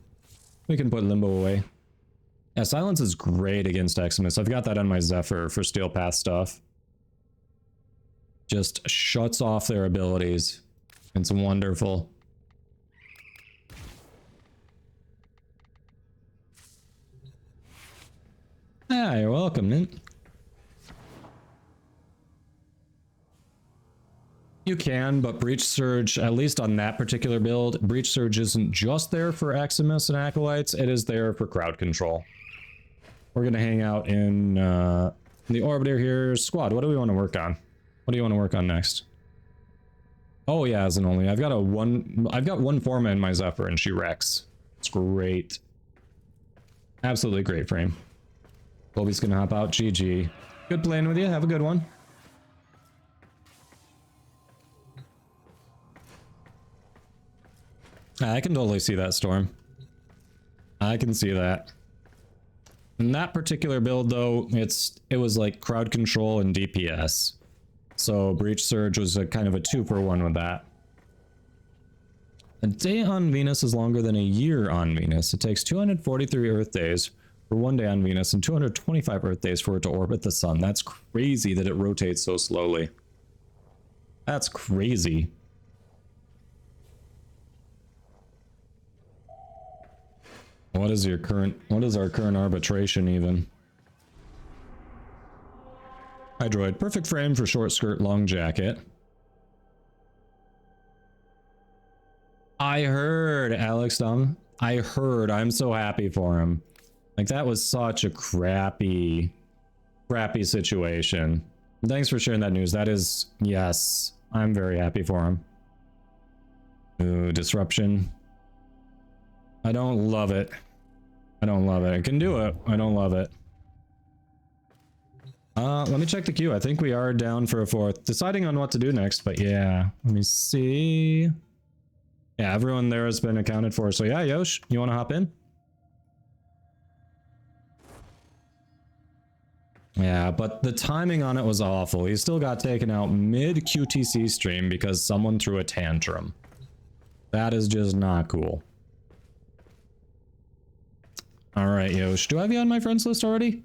put Limbo away. Yeah, silence is great against Eximus. I've got that on my Zephyr for Steel Path stuff. Just shuts off their abilities. It's wonderful. Yeah, you're welcome, Mint. You can, but Breach Surge, at least on that particular build, Breach Surge isn't just there for Eximus and Acolytes, it is there for crowd control. We're going to hang out in the Orbiter here. Squad, what do we want to work on? What do you want to work on next? Oh yeah, as an only. I've got one Forma in my Zephyr and she wrecks. It's great. Absolutely great frame. Colby's going to hop out. GG. Good playing with you. Have a good one. I can totally see that, Storm. I can see that. In that particular build, though, it was like crowd control and DPS. So Breach Surge was a kind of a 2-for-1 with that. A day on Venus is longer than a year on Venus. It takes 243 Earth days for 1 day on Venus and 225 Earth days for it to orbit the sun. That's crazy that it rotates so slowly. That's crazy. What is our current arbitration even? Hydroid, perfect frame for short skirt, long jacket. I heard, Alex Dung. I heard. I'm so happy for him. Like, that was such a crappy situation. Thanks for sharing that news. That is, yes, I'm very happy for him. Ooh, disruption. I don't love it. I don't love it. I can do it. I don't love it. Let me check the queue. I think we are down for a 4th. Deciding on what to do next, but yeah. Let me see. Yeah, everyone there has been accounted for. So yeah, Yosh, you want to hop in? Yeah, but the timing on it was awful. He still got taken out mid-QTC stream because someone threw a tantrum. That is just not cool. Alright, Yosh. Do I have you on my friends list already?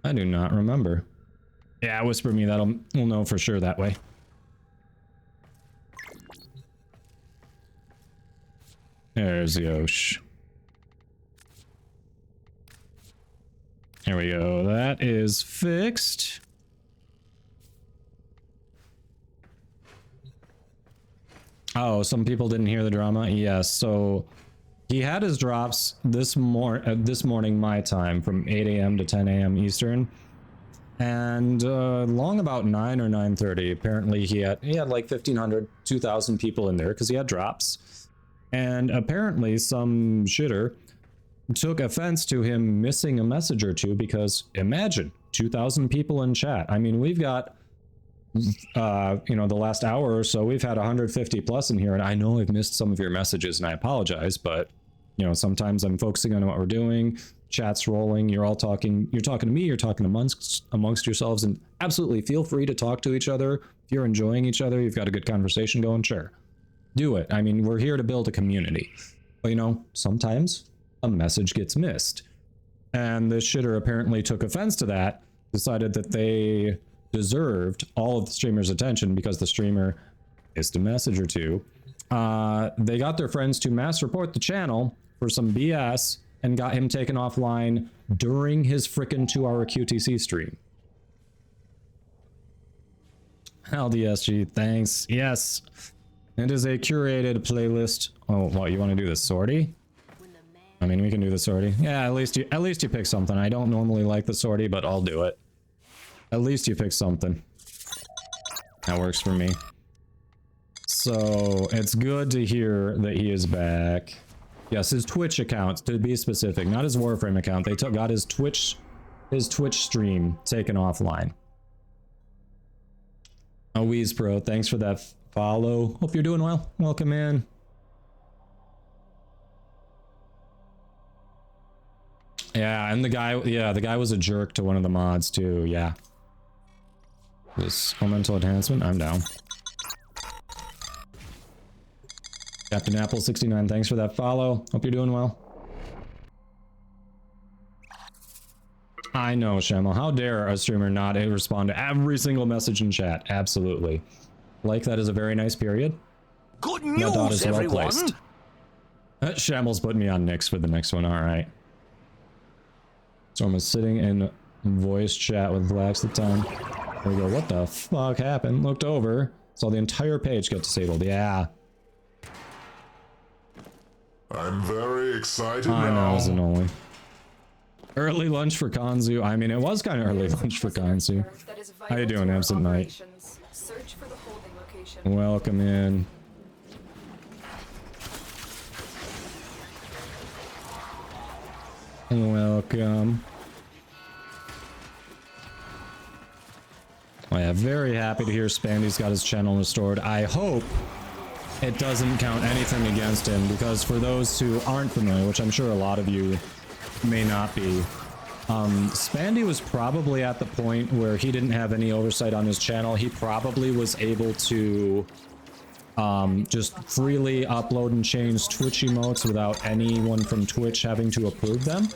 I do not remember. Yeah, whisper me. We'll know for sure that way. There's Yosh. Here we go. That is fixed. Oh, some people didn't hear the drama? Yes, so he had his drops this morning my time from 8 a.m. to 10 a.m. Eastern. And long about 9 or 9:30, apparently he had like 1,500, 2,000 people in there because he had drops. And apparently some shitter took offense to him missing a message or two because imagine 2,000 people in chat. I mean, we've got, the last hour or so, we've had 150 plus in here, and I know I've missed some of your messages and I apologize, but sometimes I'm focusing on what we're doing, chat's rolling, you're all talking, you're talking to me, you're talking amongst yourselves, and absolutely feel free to talk to each other. If you're enjoying each other, you've got a good conversation going, sure. Do it. I mean, we're here to build a community. But you know, sometimes a message gets missed. And this shitter apparently took offense to that, decided that they deserved all of the streamer's attention because the streamer missed a message or two. They got their friends to mass report the channel for some BS and got him taken offline during his frickin' 2-hour QTC stream. LDSG, thanks. Yes. It is a curated playlist. Oh, what, you want to do the sortie? I mean, we can do the sortie. Yeah, at least you pick something. I don't normally like the sortie, but I'll do it. At least you pick something. That works for me. So, it's good to hear that he is back. Yes, his Twitch account, to be specific, not his Warframe account. They got his Twitch stream taken offline. Oh, Wheeze Pro, thanks for that follow. Hope you're doing well. Welcome in. Yeah, and the guy was a jerk to one of the mods too, yeah. This elemental enhancement, I'm down. Captain Apple 69, thanks for that follow. Hope you're doing well. I know, Shamel. How dare a streamer not respond to every single message in chat? Absolutely. Like that is a very nice period. Good news, everyone! Shamel's putting me on Nyx for the next one, alright. So I'm sitting in voice chat with Vlax at the time. There we go, what the fuck happened? Looked over, saw the entire page get disabled, yeah. I'm very excited I now. know, Zanoli. Early lunch for Kanzu. I mean, it was kind of early lunch for Kanzu. How you doing, Absent Knight? Welcome in. Welcome. Oh yeah, very happy to hear Spandy's got his channel restored. I hope it doesn't count anything against him, because for those who aren't familiar, which I'm sure a lot of you may not be, Spandy was probably at the point where he didn't have any oversight on his channel. He probably was able to just freely upload and change Twitch emotes without anyone from Twitch having to approve them.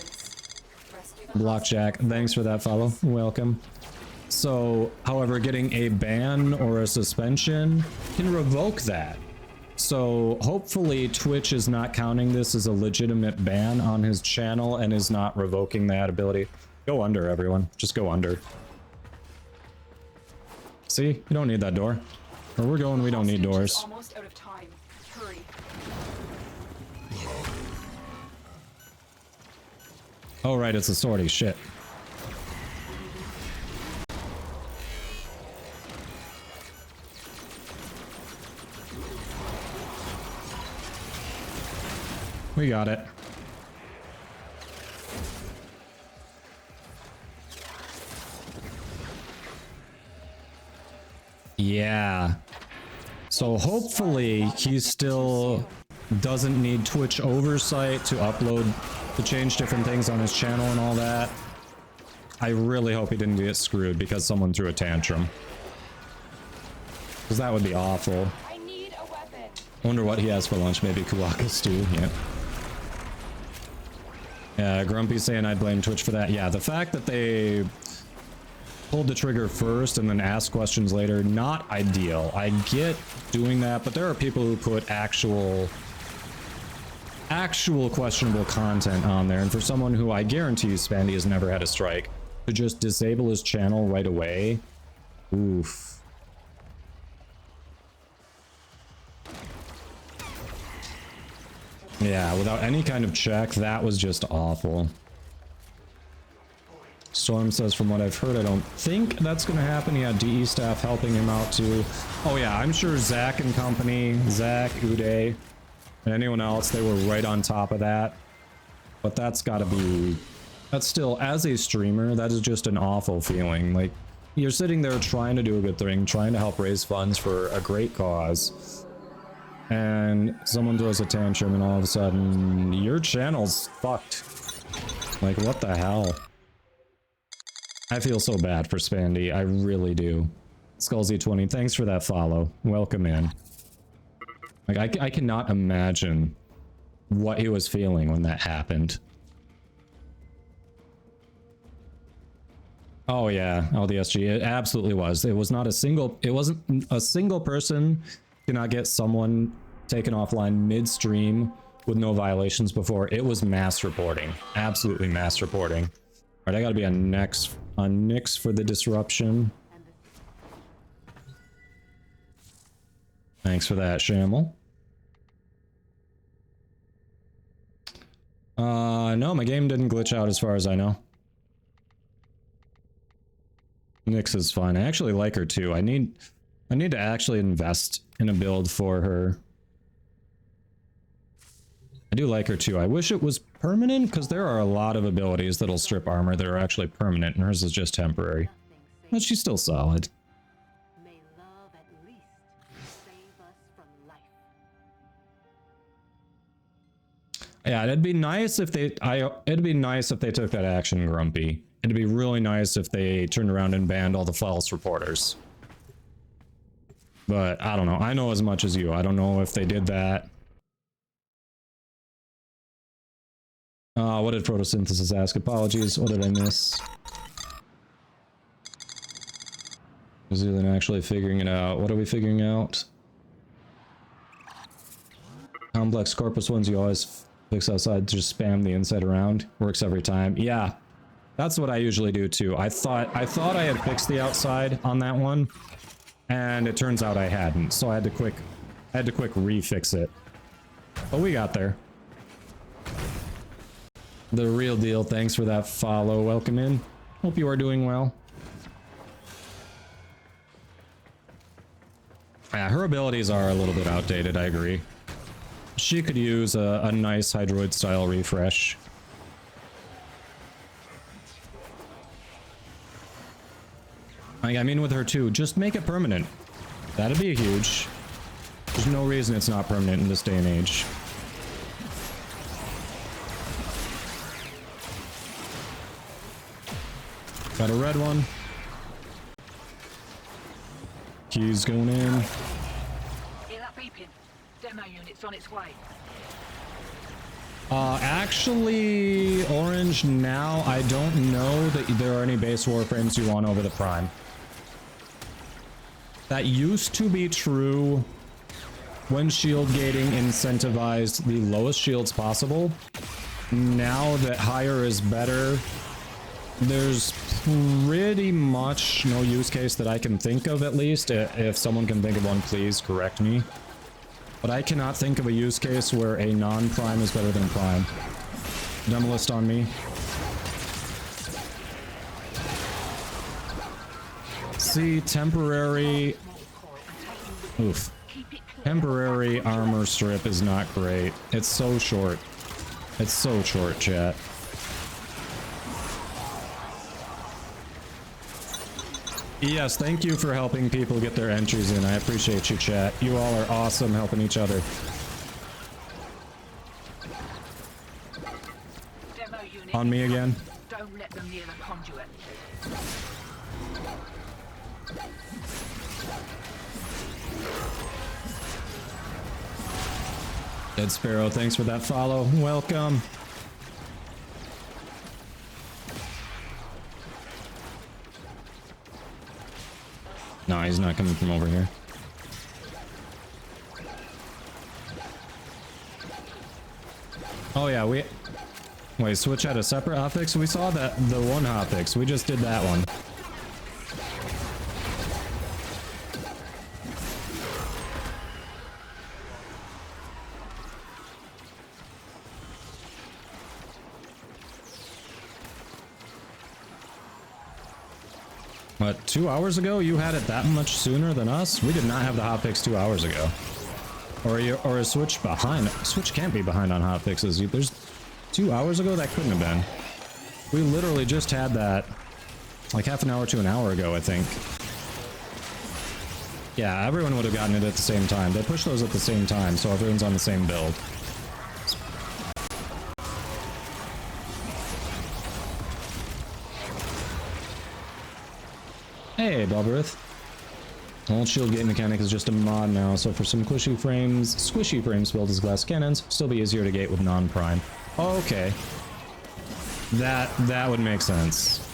Blockjack, thanks for that follow. Welcome. So, however, getting a ban or a suspension can revoke that. So hopefully Twitch is not counting this as a legitimate ban on his channel and is not revoking that ability. Go under, everyone. Just go under. See? You don't need that door. Where we're going, we don't need doors. Almost out of time. Hurry. Oh right, it's a sortie. Shit. We got it. Yeah. So hopefully he still doesn't need Twitch oversight to upload, to change different things on his channel and all that. I really hope he didn't get screwed because someone threw a tantrum. Because that would be awful. I need a weapon. Wonder what he has for lunch. Maybe Kuwaka stew. Yeah. Yeah, Grumpy's saying I'd blame Twitch for that. Yeah, the fact that they pulled the trigger first and then asked questions later, not ideal. I get doing that, but there are people who put actual questionable content on there, and for someone who I guarantee you Spandy has never had a strike, to just disable his channel right away, oof. Yeah, without any kind of check, that was just awful. Storm says, from what I've heard, I don't think that's going to happen. He had DE staff helping him out too. Oh yeah, I'm sure Zach and company, Zach, Uday, and anyone else, they were right on top of that. But that's got to be... That's still, as a streamer, that is just an awful feeling. Like, you're sitting there trying to do a good thing, trying to help raise funds for a great cause, and someone throws a tantrum and all of a sudden your channel's fucked. Like, what the hell? I feel so bad for Spandy. I really do. Skullsy20, thanks for that follow. Welcome in. Like, I cannot imagine what he was feeling when that happened. Oh yeah, LDSG, it absolutely was. It was not a single, it wasn't a single person cannot get someone taken offline midstream with no violations before. It was mass reporting. Absolutely mass reporting. All right, I gotta be on Nyx for the disruption. Thanks for that, Shamel. No, my game didn't glitch out as far as I know. Nyx is fine. I actually like her too. I need to actually invest in a build for her. I do like her too. I wish it was permanent, because there are a lot of abilities that'll strip armor that are actually permanent, and hers is just temporary. But she's still solid. May love at least save us from life. Yeah, it'd be nice if they took that action, Grumpy. It'd be really nice if they turned around and banned all the false reporters. But I don't know. I know as much as you. I don't know if they did that. What did Photosynthesis ask? Apologies. What did I miss? New Zealand actually figuring it out. What are we figuring out? Complex corpus ones you always fix outside, just spam the inside around. Works every time. Yeah. That's what I usually do too. I thought I had fixed the outside on that one, and it turns out I hadn't. So I had to quick refix it. But we got there. The real deal. Thanks for that follow. Welcome in. Hope you are doing well. Yeah, her abilities are a little bit outdated. I agree. She could use a nice Hydroid style refresh. I mean, with her too, just make it permanent. That'd be huge. There's no reason it's not permanent in this day and age. Got a red one. Keys going in. Hear that beeping? Demo unit's on its way. Actually, Orange, now I don't know that there are any base warframes you want over the Prime. That used to be true when shield gating incentivized the lowest shields possible. Now that higher is better, there's pretty much no use case that I can think of, at least. If someone can think of one, please correct me. But I cannot think of a use case where a non-Prime is better than Prime. Demolist on me. See, temporary... Oof. Temporary armor strip is not great. It's so short. It's so short, chat. Yes, thank you for helping people get their entries in. I appreciate you, chat. You all are awesome helping each other. On me again. Don't let them near the conduit. Dead Sparrow, thanks for that follow. Welcome. No, he's not coming from over here. Oh yeah, wait, Switch had a separate hotfix? We saw that, the one hotfix. We just did that one. What, 2 hours ago? You had it that much sooner than us? We did not have the hotfix 2 hours ago. Or is Switch behind? Switch can't be behind on hotfixes. There's 2 hours ago? That couldn't have been. We literally just had that like half an hour to an hour ago, I think. Yeah, everyone would have gotten it at the same time. They pushed those at the same time, so everyone's on the same build. Hey, Belberith. Old shield gate mechanic is just a mod now, so for some squishy frames built as glass cannons, still be easier to gate with non-prime. Okay. That would make sense.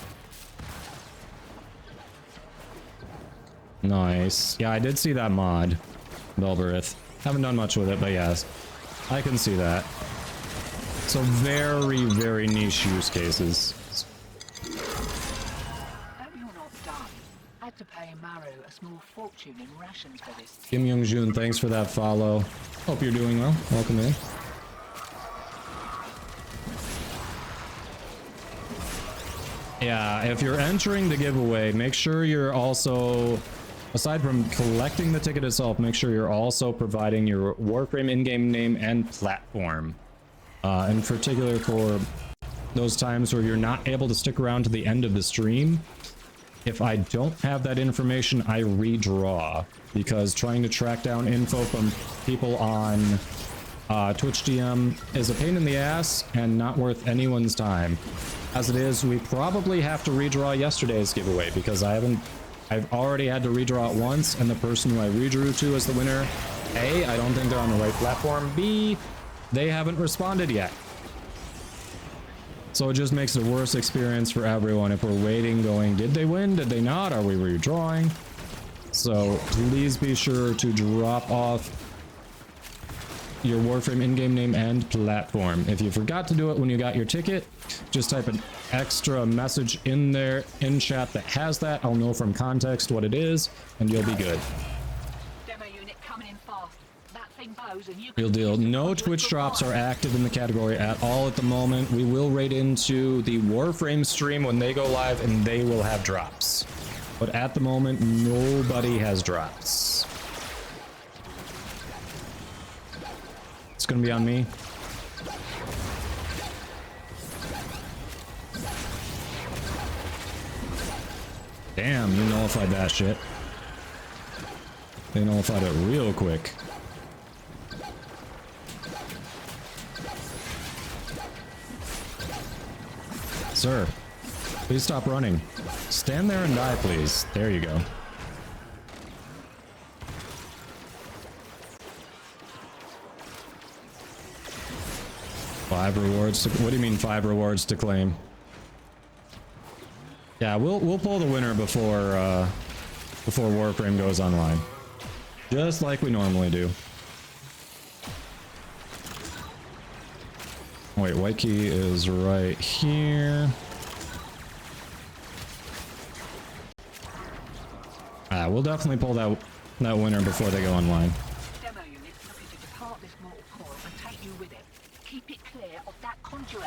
Nice. Yeah, I did see that mod, Belberith. Haven't done much with it, but yes, I can see that. So very, very niche use cases. I had to pay Maru a small fortune in rations for this. Kim Young Jun, thanks for that follow. Hope you're doing well. Welcome in. Yeah, if you're entering the giveaway, make sure you're also, aside from collecting the ticket itself, make sure you're also providing your Warframe in-game name and platform. In particular for those times where you're not able to stick around to the end of the stream. If I don't have that information, I redraw, because trying to track down info from people on Twitch DM is a pain in the ass and not worth anyone's time. As it is, we probably have to redraw yesterday's giveaway, because I've already had to redraw it once, and the person who I redrew to as the winner, A, I don't think they're on the right platform, B, they haven't responded yet. So it just makes it a worse experience for everyone if we're waiting going, did they win? Did they not? Are we redrawing? So please be sure to drop off your Warframe in-game name and platform. If you forgot to do it when you got your ticket, just type an extra message in there in chat that has that. I'll know from context what it is, and you'll be good. Demo unit coming in fast. That thing bows and you Real deal. No Twitch drops are active in the category at all at the moment. We will raid into the Warframe stream when they go live, and they will have drops. But at the moment, nobody has drops. It's gonna be on me. Damn, you nullified that shit. They nullified it real quick. Sir, please stop running. Stand there and die, please. There you go. Five rewards to, what do you mean 5 rewards to claim? Yeah, we'll pull the winner before Warframe goes online. Just like we normally do. Wait, white key is right here. We'll definitely pull that winner before they go online. Demo unit looking to depart this mortal coil and take you with it. Keep it clear of that conduit.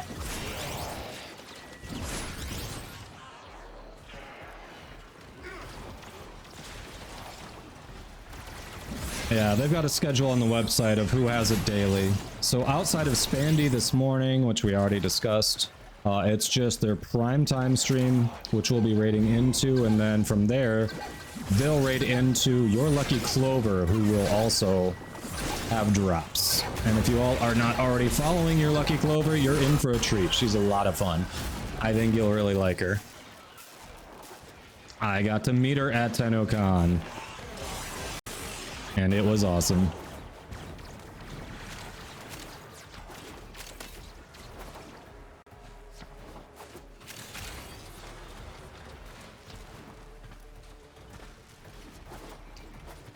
Yeah, they've got a schedule on the website of who has it daily. So outside of Spandy this morning, which we already discussed, it's just their prime time stream, which we'll be raiding into, and then from there, they'll raid into Your Lucky Clover, who will also have drops. And if you all are not already following Your Lucky Clover, you're in for a treat. She's a lot of fun. I think you'll really like her. I got to meet her at TennoCon, and it was awesome.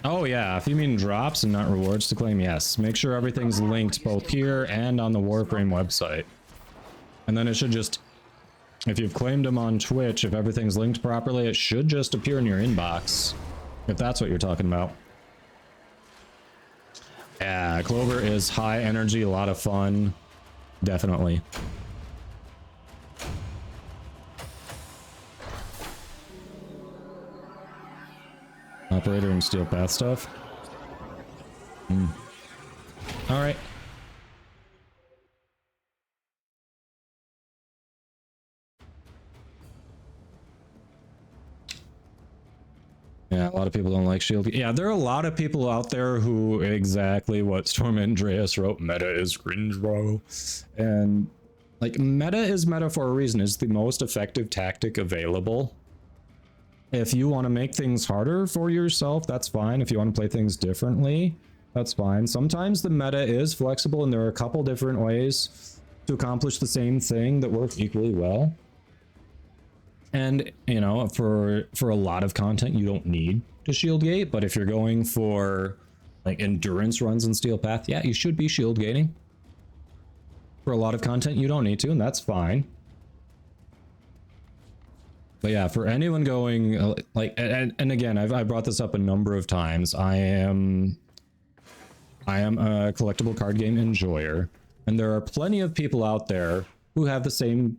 Oh yeah, if you mean drops and not rewards to claim, yes. Make sure everything's linked both here and on the Warframe website. And then it should just, if you've claimed them on Twitch, if everything's linked properly, it should just appear in your inbox. If that's what you're talking about. Yeah, Clover is high energy, a lot of fun. Definitely. Operator and steel path stuff. All right. Yeah, a lot of people don't like shield. Yeah, there are a lot of people out there who exactly what Storm Andreas wrote, meta is cringe, bro. And like, meta is meta for a reason. It's the most effective tactic available. If you want to make things harder for yourself, that's fine. If you want to play things differently, that's fine. Sometimes the meta is flexible and there are a couple different ways to accomplish the same thing that work equally well. And, you know, for a lot of content, you don't need to shield gate, but if you're going for like endurance runs in Steel Path, yeah, you should be shield gating. For a lot of content, you don't need to, and that's fine. But yeah, for anyone going like, and again, I brought this up a number of times. I am a collectible card game enjoyer, and there are plenty of people out there who have the same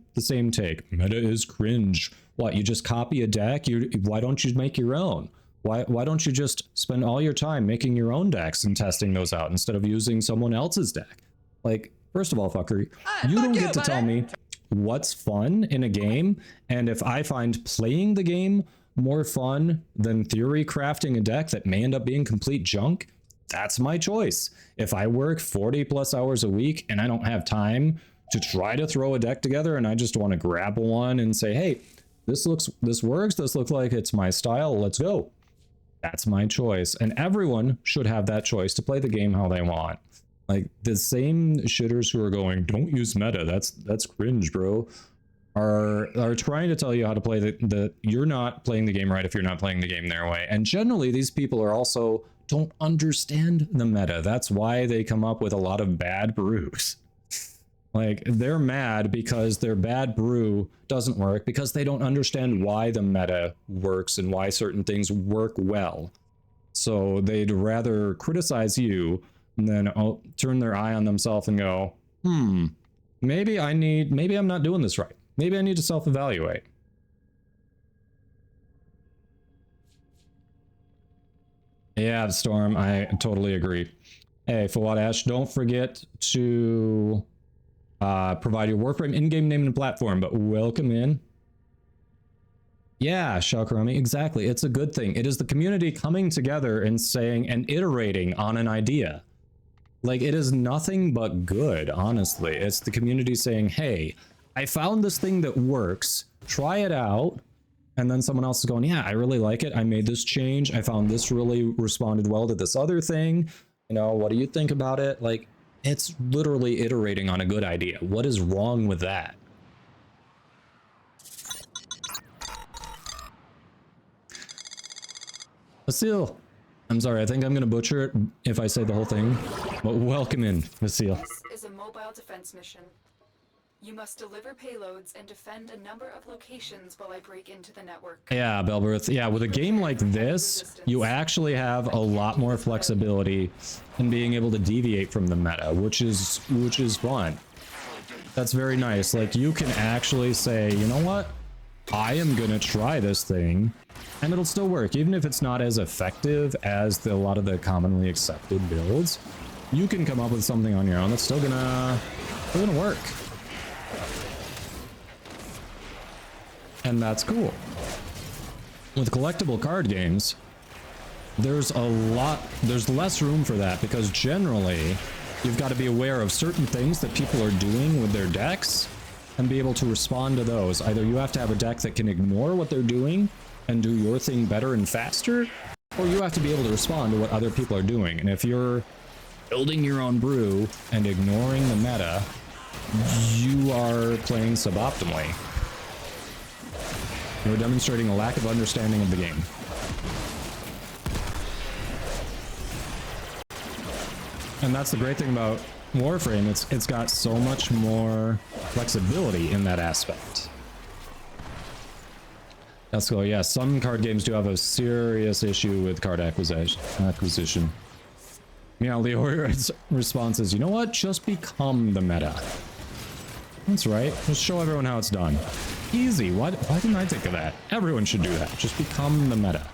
take. Meta is cringe. What, you just copy a deck? Why don't you make your own? Why don't you just spend all your time making your own decks and testing those out instead of using someone else's deck? Like, first of all, fucker, you don't get to tell me what's fun in a game, and if I find playing the game more fun than theory crafting a deck that may end up being complete junk, that's my choice. If I work 40 plus hours a week and I don't have time to try to throw a deck together and I just want to grab one and say, hey, this works, this looks like it's my style, let's go. That's my choice, and everyone should have that choice to play the game how they want. Like, the same shitters who are going, don't use meta, that's cringe, bro, are trying to tell you how to play the you're not playing the game right if you're not playing the game their way. And generally these people are also don't understand the meta. That's why they come up with a lot of bad brews. Like, they're mad because their bad brew doesn't work because they don't understand why the meta works and why certain things work well. So they'd rather criticize you and then turn their eye on themselves and go, maybe I'm not doing this right. Maybe I need to self-evaluate. Yeah, Storm, I totally agree. Hey, Fawad, don't forget to provide your Warframe in-game name and platform, but welcome in. Yeah, Shakarami, exactly. It's a good thing. It is the community coming together and saying and iterating on an idea. Like, it is nothing but good, honestly. It's the community saying, hey, I found this thing that works, try it out. And then someone else is going, yeah, I really like it. I made this change. I found this really responded well to this other thing. You know, what do you think about it? Like, it's literally iterating on a good idea. What is wrong with that? Vasil, I'm sorry, I think I'm going to butcher it if I say the whole thing, but welcome in, Vasil. This is a mobile defense mission. You must deliver payloads and defend a number of locations while I break into the network. Yeah, Belberth. Yeah, with a game like this, you actually have a lot more flexibility in being able to deviate from the meta, which is fun. That's very nice. Like, you can actually say, you know what? I am gonna try this thing, and it'll still work, even if it's not as effective as a lot of the commonly accepted builds. You can come up with something on your own that's still gonna work. And that's cool. With collectible card games, there's less room for that, because generally you've got to be aware of certain things that people are doing with their decks and be able to respond to those. Either you have to have a deck that can ignore what they're doing and do your thing better and faster, or you have to be able to respond to what other people are doing. And if you're building your own brew and ignoring the meta, you are playing suboptimally. You're demonstrating a lack of understanding of the game. And that's the great thing about Warframe. It's got so much more flexibility in that aspect. Let's go. Yeah, some card games do have a serious issue with card acquisition. Yeah, Leo's response is, you know what? Just become the meta. That's right. Just show everyone how it's done. Easy. Why didn't I think of that? Everyone should do that. Just become the meta.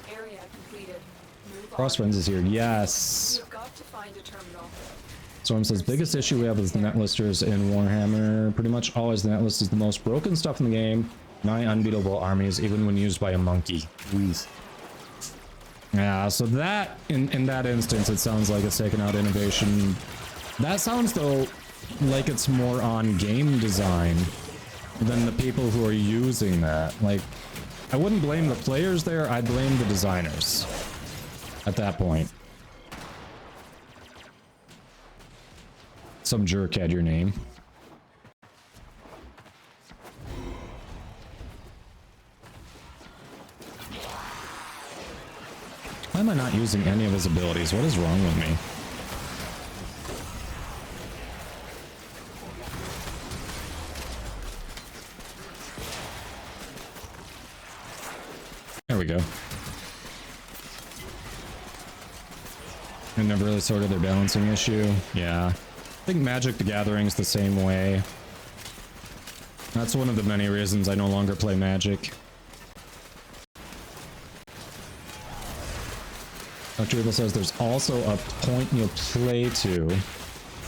Area completed. Cross Friends is here. Yes. You've got to find a terminal. Storm says, biggest issue we have with the netlisters in Warhammer. Pretty much always the netlist is the most broken stuff in the game. Nigh unbeatable armies, even when used by a monkey. Please. Yeah, so that, in that instance, it sounds like it's taken out innovation. That sounds, though, like it's more on game design than the people who are using that. Like, I wouldn't blame the players there, I'd blame the designers at that point. Some jerk had your name. Why am I not using any of his abilities? What is wrong with me? There we go. I never really sorted their balancing issue. Yeah. I think Magic the Gathering's the same way. That's one of the many reasons I no longer play Magic. Dr. Evil says there's also a point you'll play to.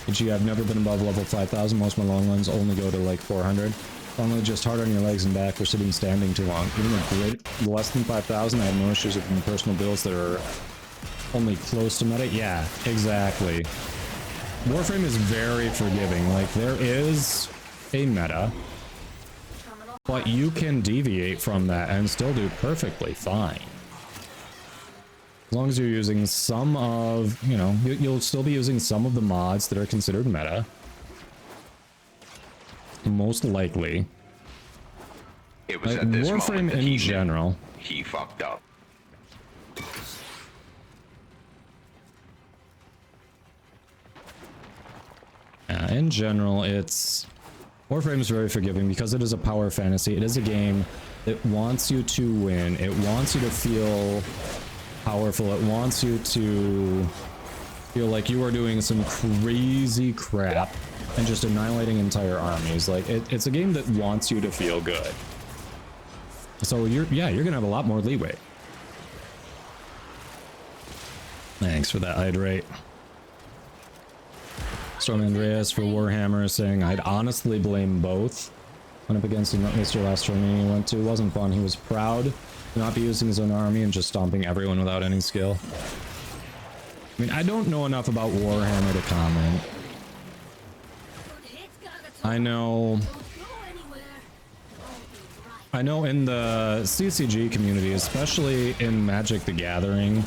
Gee, I've never been above level 5,000. Most of my long runs only go to like 400. Only just hard on your legs and back for sitting standing too long. Even with less than 5,000, I have no issues with personal builds that are only close to meta. Yeah, exactly. Warframe is very forgiving. Like, there is a meta, but you can deviate from that and still do perfectly fine. As long as you're using some of, you know, you'll still be using some of the mods that are considered meta. Most likely. It was like, at this Warframe moment that in general. He fucked up. In general, Warframe is very forgiving because it is a power fantasy. It is a game that wants you to win. It wants you to feel powerful. It wants you to feel like you are doing some crazy crap and just annihilating entire armies. Like, it's a game that wants you to feel good. So you're gonna have a lot more leeway. Thanks for that hydrate. Storm Andreas for Warhammer saying I'd honestly blame both. Went up against Mr. last tournament he went to. Wasn't fun. He was proud to not be using his own army and just stomping everyone without any skill. I mean, I don't know enough about Warhammer to comment. I know in the CCG community, especially in Magic the Gathering,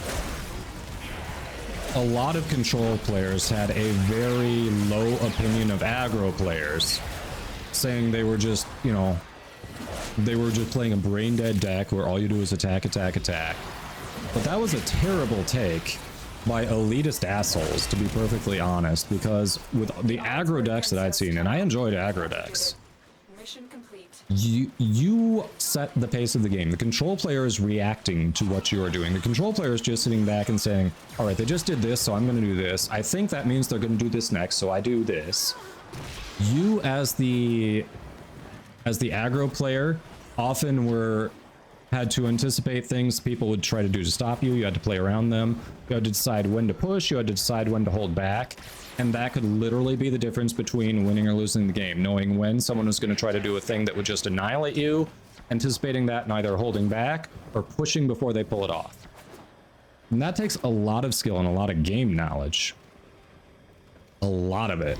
a lot of control players had a very low opinion of aggro players, saying they were just, you know, they were just playing a brain dead deck where all you do is attack, attack, attack. But that was a terrible take by elitist assholes, to be perfectly honest, because with the aggro decks that I'd seen, and I enjoyed aggro decks, Mission complete. you set the pace of the game. The control player is reacting to what you are doing. The control player is just sitting back and saying, all right, they just did this, so I'm going to do this. I think that means they're going to do this next, so I do this. You, as the aggro player, often had to anticipate things people would try to do to stop you. You had to play around them. You had to decide when to push. You had to decide when to hold back. And that could literally be the difference between winning or losing the game. Knowing when someone was going to try to do a thing that would just annihilate you, anticipating that and either holding back or pushing before they pull it off. And that takes a lot of skill and a lot of game knowledge. A lot of it.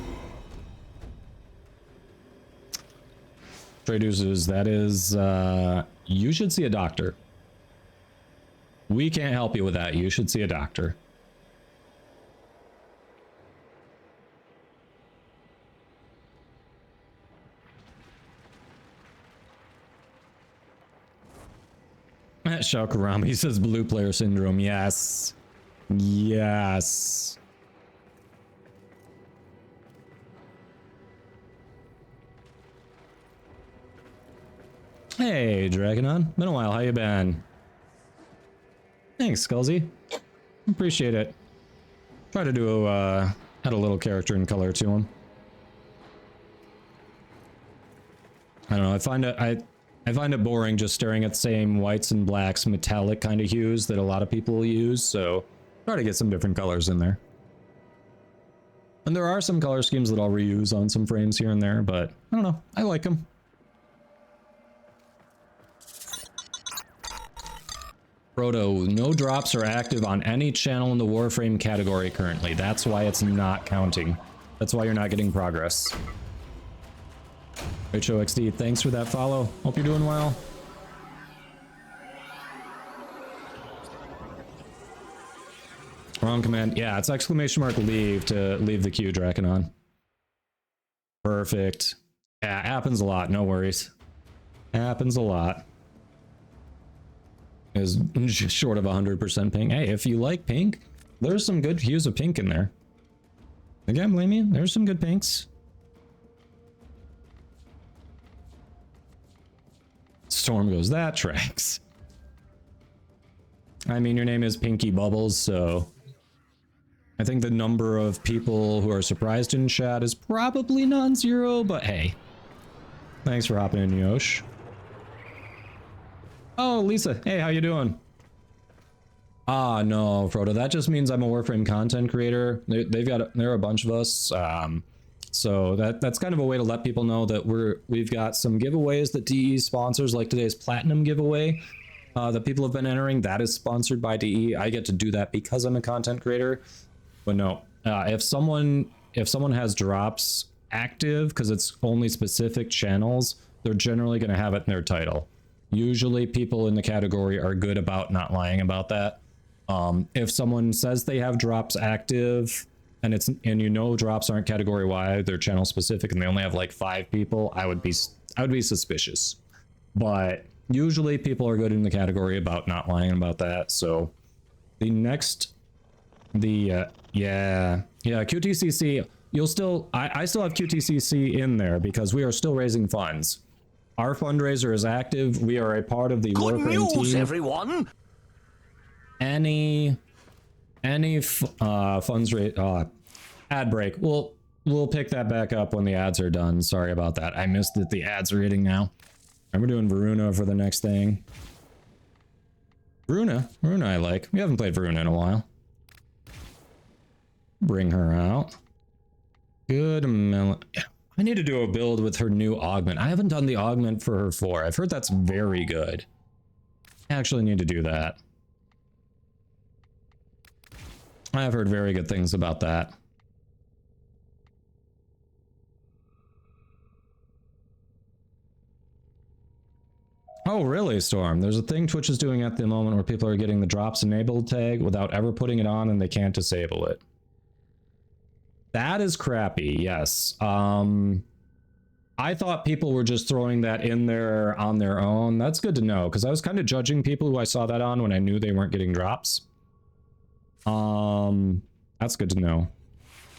Traduces, that is, you should see a doctor. We can't help you with that. You should see a doctor. Shakurami says blue player syndrome. Yes. Yes. Hey, Dragonon. Been a while. How you been? Thanks, Skullsy. Appreciate it. Try to do add a little character and color to him. I don't know. I find it boring just staring at the same whites and blacks, metallic kind of hues that a lot of people use. So try to get some different colors in there. And there are some color schemes that I'll reuse on some frames here and there, but I don't know. I like them. Proto, no drops are active on any channel in the Warframe category currently. That's why it's not counting. That's why you're not getting progress. HOXD, thanks for that follow. Hope you're doing well. Wrong command. Yeah, it's exclamation mark leave to leave the queue, Draconon. Perfect. Yeah, happens a lot. No worries. Happens a lot. Is just short of 100% pink. Hey, if you like pink, there's some good hues of pink in there. I can't blame you. There's some good pinks. Storm goes, that tracks. I mean, your name is Pinky Bubbles, so I think the number of people who are surprised in chat is probably non-zero, but hey. Thanks for hopping in, Yosh. Oh, Lisa. Hey, how you doing? Ah, no, Frodo. That just means I'm a Warframe content creator. There are a bunch of us. So that's kind of a way to let people know that we've got some giveaways that DE sponsors, like today's Platinum giveaway that people have been entering. That is sponsored by DE. I get to do that because I'm a content creator. But no, if someone has drops active, because it's only specific channels, they're generally going to have it in their title. Usually people in the category are good about not lying about that. If someone says they have drops active and you know drops aren't category wide, they're channel specific, and they only have like 5 people, I would be suspicious. But usually people are good in the category about not lying about that. So the next, QTCC, you'll still, I still have QTCC in there because we are still raising funds. Our fundraiser is active. We are a part of the Warframe team. Everyone. Any funds rate ad break. We'll pick that back up when the ads are done. Sorry about that. I missed that the ads are hitting now. And we're doing Varuna for the next thing. Varuna I like. We haven't played Varuna in a while. Bring her out. Good melon. I need to do a build with her new augment. I haven't done the augment for her 4. I've heard that's very good. I actually need to do that. I have heard very good things about that. Oh, really, Storm? There's a thing Twitch is doing at the moment where people are getting the drops enabled tag without ever putting it on, and they can't disable it. That is crappy, yes. I thought people were just throwing that in there on their own. That's good to know, because I was kind of judging people who I saw that on when I knew they weren't getting drops. That's good to know.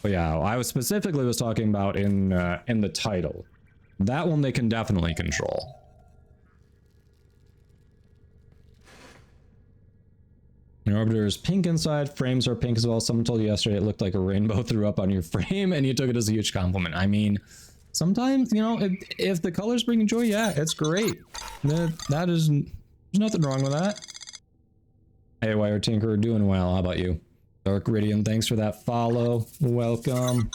But yeah, I was specifically talking about in the title. That one they can definitely control. Your orbiter is pink inside, frames are pink as well. Someone told you yesterday it looked like a rainbow threw up on your frame and you took it as a huge compliment. I mean, sometimes, you know, if the colors bring you joy, yeah, it's great. That is, there's nothing wrong with that. Hey, Wire Tinker, doing well. How about you? Dark Ridian, thanks for that follow. Welcome.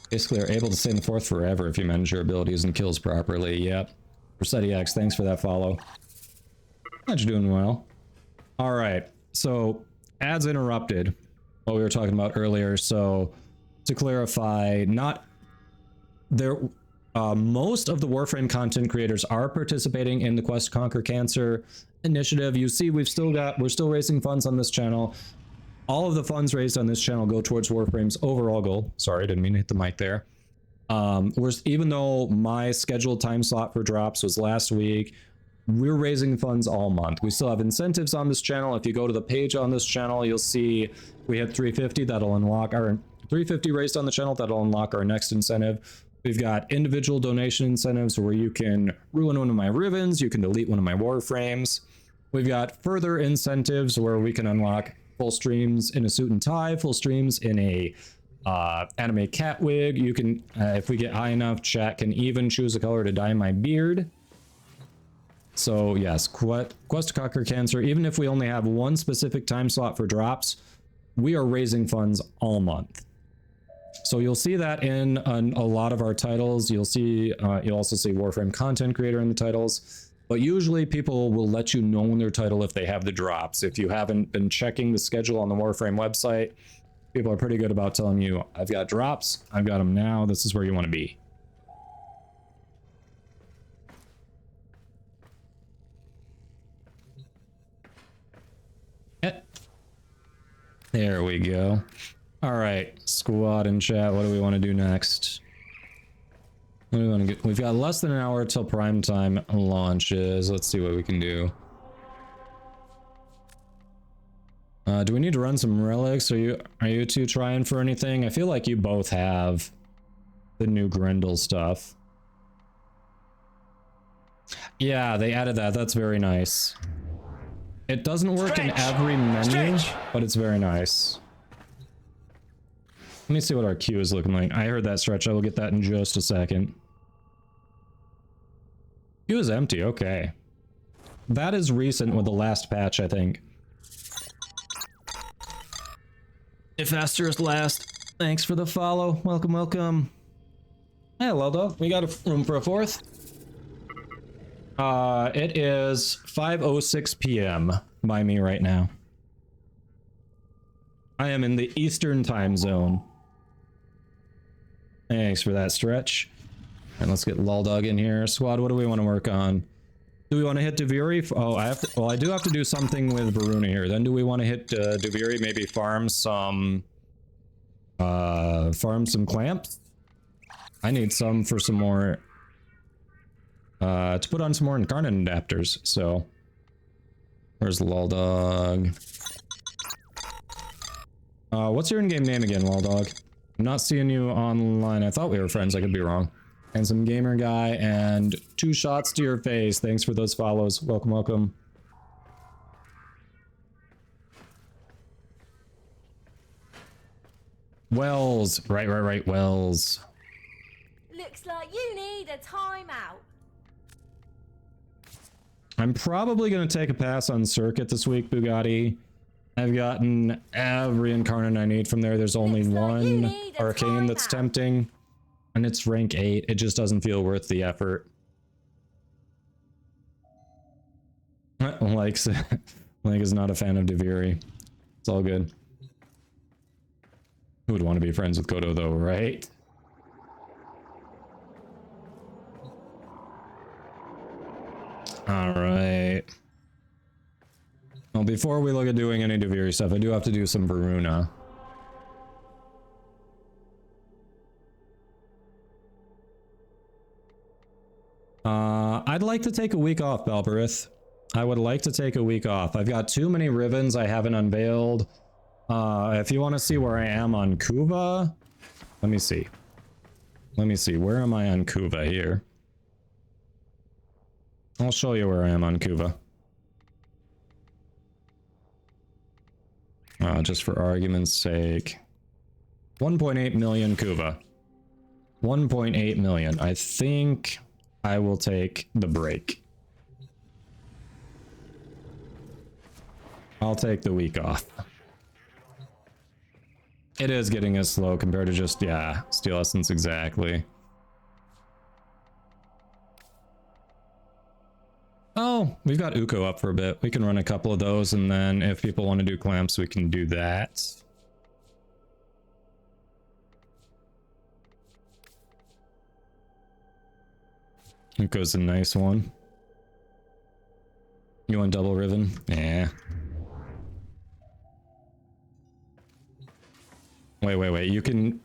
Basically, are able to stay in the 4th forever if you manage your abilities and kills properly. Yep. Rossetti X, thanks for that follow. Glad you're doing well. All right, so ads interrupted what we were talking about earlier. So to clarify, most of the Warframe content creators are participating in the Quest to Conquer Cancer initiative. You see, we're still raising funds on this channel. All of the funds raised on this channel go towards Warframe's overall goal. Sorry, I didn't mean to hit the mic there. Even though my scheduled time slot for drops was last week, we're raising funds all month. We still have incentives on this channel. If you go to the page on this channel, you'll see we had 350. That'll unlock our 350 raised on the channel. That'll unlock our next incentive. We've got individual donation incentives where you can ruin one of my Rivens, you can delete one of my Warframes. We've got further incentives where we can unlock full streams in a suit and tie, full streams in a anime cat wig. You can, if we get high enough, chat can even choose a color to dye my beard. So yes, Quest to Conquer Cancer, even if we only have one specific time slot for drops, we are raising funds all month. So you'll see that in a lot of our titles. You'll also see Warframe content creator in the titles, but usually people will let you know in their title if they have the drops. If you haven't been checking the schedule on the Warframe website, people are pretty good about telling you, I've got drops, I've got them now, this is where you want to be. There we go. All right, squad and chat. What do we want to do next? What do we want to get? We've got less than an hour till prime time launches. Let's see what we can do. Do we need to run some relics? Are you two trying for anything? I feel like you both have the new Grendel stuff. Yeah, they added that. That's very nice. It doesn't work in every menu, but it's very nice. Let me see what our queue is looking like. I heard that stretch. I will get that in just a second. Queue is empty. Okay. That is recent with the last patch, I think. If Asterisk last, thanks for the follow. Welcome, welcome. Hey, Leldo. We got a room for a fourth. It is 5:06 p.m. by me right now. I am in the Eastern time zone. Thanks for that stretch. And let's get Luldog in here. Squad, what do we want to work on? Do we want to hit Duviri? Oh, I have to. Well, I do have to do something with Varuna here. Then do we want to hit Duviri? Maybe farm some clamps. I need some for some more. To put on some more incarnate adapters. So, where's Luldog? What's your in-game name again, Luldog? I'm not seeing you online. I thought we were friends. I could be wrong. Handsome gamer guy and 2 shots to your face. Thanks for those follows. Welcome, welcome. Wells. Right. Wells. Looks like you need a timeout. I'm probably going to take a pass on Circuit this week, Bugatti. I've gotten every incarnate I need from there. There's only one arcane that's tempting, and it's rank 8. It just doesn't feel worth the effort. Like is not a fan of Duviri. It's all good. Who would want to be friends with Kodo though, right? All right. Well, before we look at doing any Duviri stuff, I do have to do some Varuna. I'd like to take a week off, Balberith. I would like to take a week off. I've got too many Rivens I haven't unveiled. If you want to see where I am on Kuva, let me see. Where am I on Kuva here? I'll show you where I am on Kuva. Just for argument's sake. 1.8 million Kuva. 1.8 million. I think I will take the break. I'll take the week off. It is getting as slow compared to just, yeah, Steel Essence exactly. Oh, we've got Uko up for a bit. We can run a couple of those, and then if people want to do clamps, we can do that. Uko's a nice one. You want double Riven? Yeah. Wait. You can...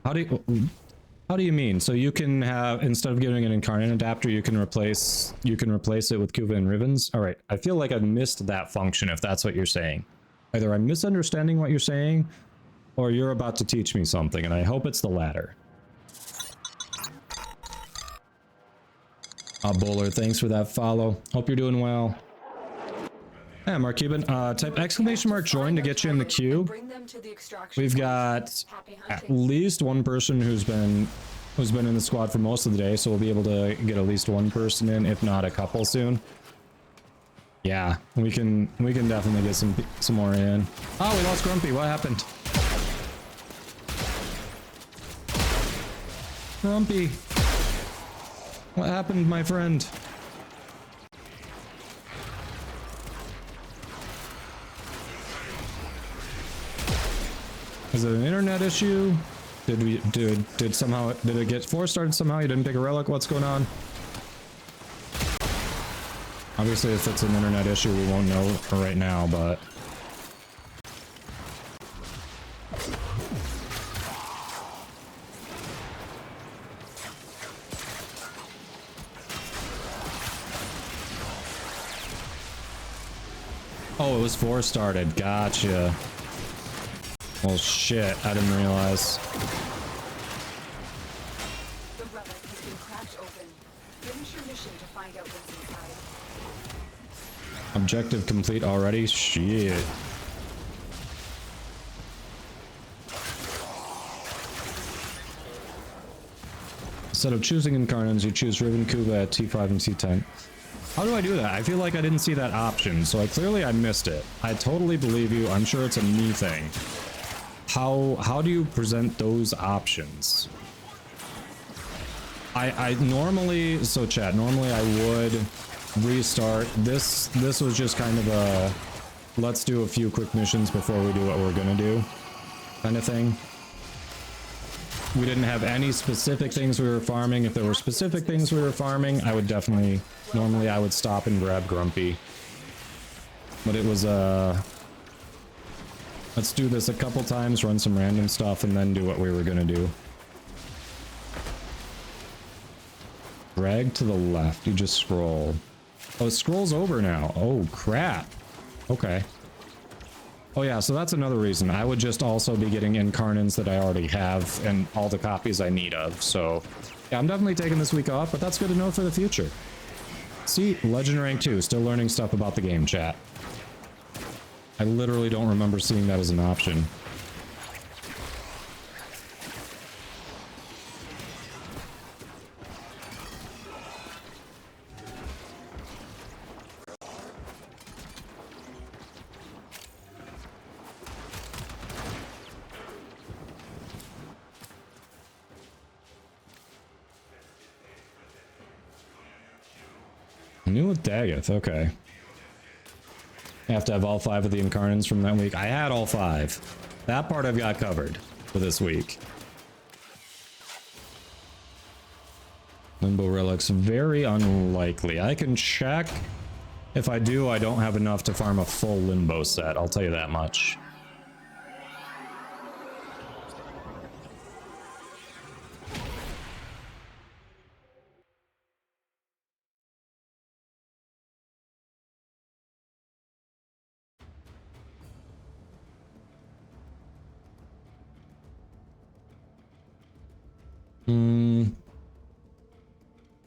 How do you mean? So you can have, instead of getting an incarnate adapter, you can replace it with Kuva and Rivens? All right. I feel like I've missed that function, if that's what you're saying. Either I'm misunderstanding what you're saying, or you're about to teach me something, and I hope it's the latter. Bowler, thanks for that follow. Hope you're doing well. Yeah, Mark Cuban. Type exclamation mark join to get you in the queue. We've got at least one person who's been in the squad for most of the day, so we'll be able to get at least one person in, if not a couple soon. Yeah, we can definitely get some more in. Oh, we lost Grumpy. What happened? Grumpy. What happened, my friend? Is it an internet issue? Did it get force started somehow? You didn't pick a relic? What's going on? Obviously, if it's an internet issue, we won't know right now, but Oh, it was 4 started. Gotcha. Well, shit. I didn't realize. The relic has been cracked open. Finish your mission to find out what's inside. Objective complete already? Shit. Instead of choosing Incursions, you choose Riven Kuba at T5 and T10. How do I do that? I feel like I didn't see that option, so I missed it. I totally believe you. I'm sure it's a me thing. How do you present those options? I normally, so chat, normally I would restart. This was just kind of a let's do a few quick missions before we do what we're gonna do kind of thing. We didn't have any specific things we were farming. If there were specific things we were farming, I would definitely, normally I would stop and grab Grumpy. But it was, let's do this a couple times, run some random stuff, and then do what we were gonna do. Drag to the left, you just scroll. Oh, it scrolls over now. Oh, crap. Okay. Oh yeah, so that's another reason. I would just also be getting Incursions that I already have and all the copies I need of. So yeah, I'm definitely taking this week off, but that's good to know for the future. See, Legend Rank 2, still learning stuff about the game, chat. I literally don't remember seeing that as an option. New with Daggett, okay. I have to have all 5 of the Incursions from that week. I had all 5. That part I've got covered for this week. Limbo relics, very unlikely. I can check. If I do, I don't have enough to farm a full limbo set. I'll tell you that much.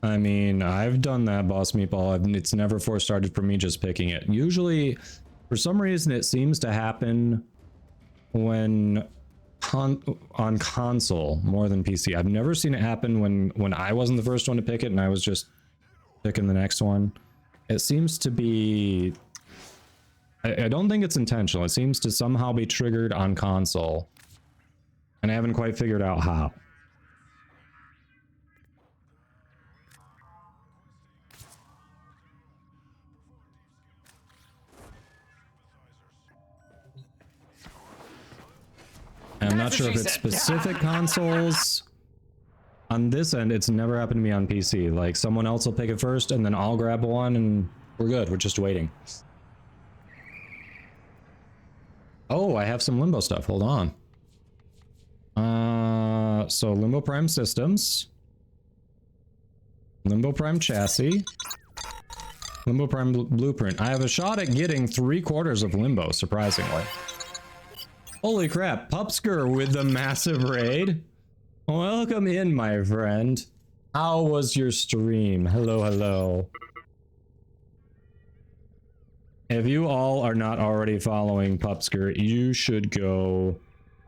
I mean, I've done that boss meatball. It's never 4 started for me just picking it. Usually, for some reason, it seems to happen when on console more than PC. I've never seen it happen when I wasn't the first one to pick it and I was just picking the next one. It seems to be... I don't think it's intentional. It seems to somehow be triggered on console. And I haven't quite figured out how. I'm not sure if it's specific consoles. On this end, it's never happened to me on PC. Like, someone else will pick it first, and then I'll grab one, and we're good. We're just waiting. Oh, I have some Limbo stuff. Hold on. So Limbo Prime Systems. Limbo Prime Chassis. Limbo Prime Blueprint. I have a shot at getting 3/4 of Limbo, surprisingly. Holy crap, Pupsker with the massive raid. Welcome in, my friend. How was your stream? Hello, hello. If you all are not already following Pupsker, you should go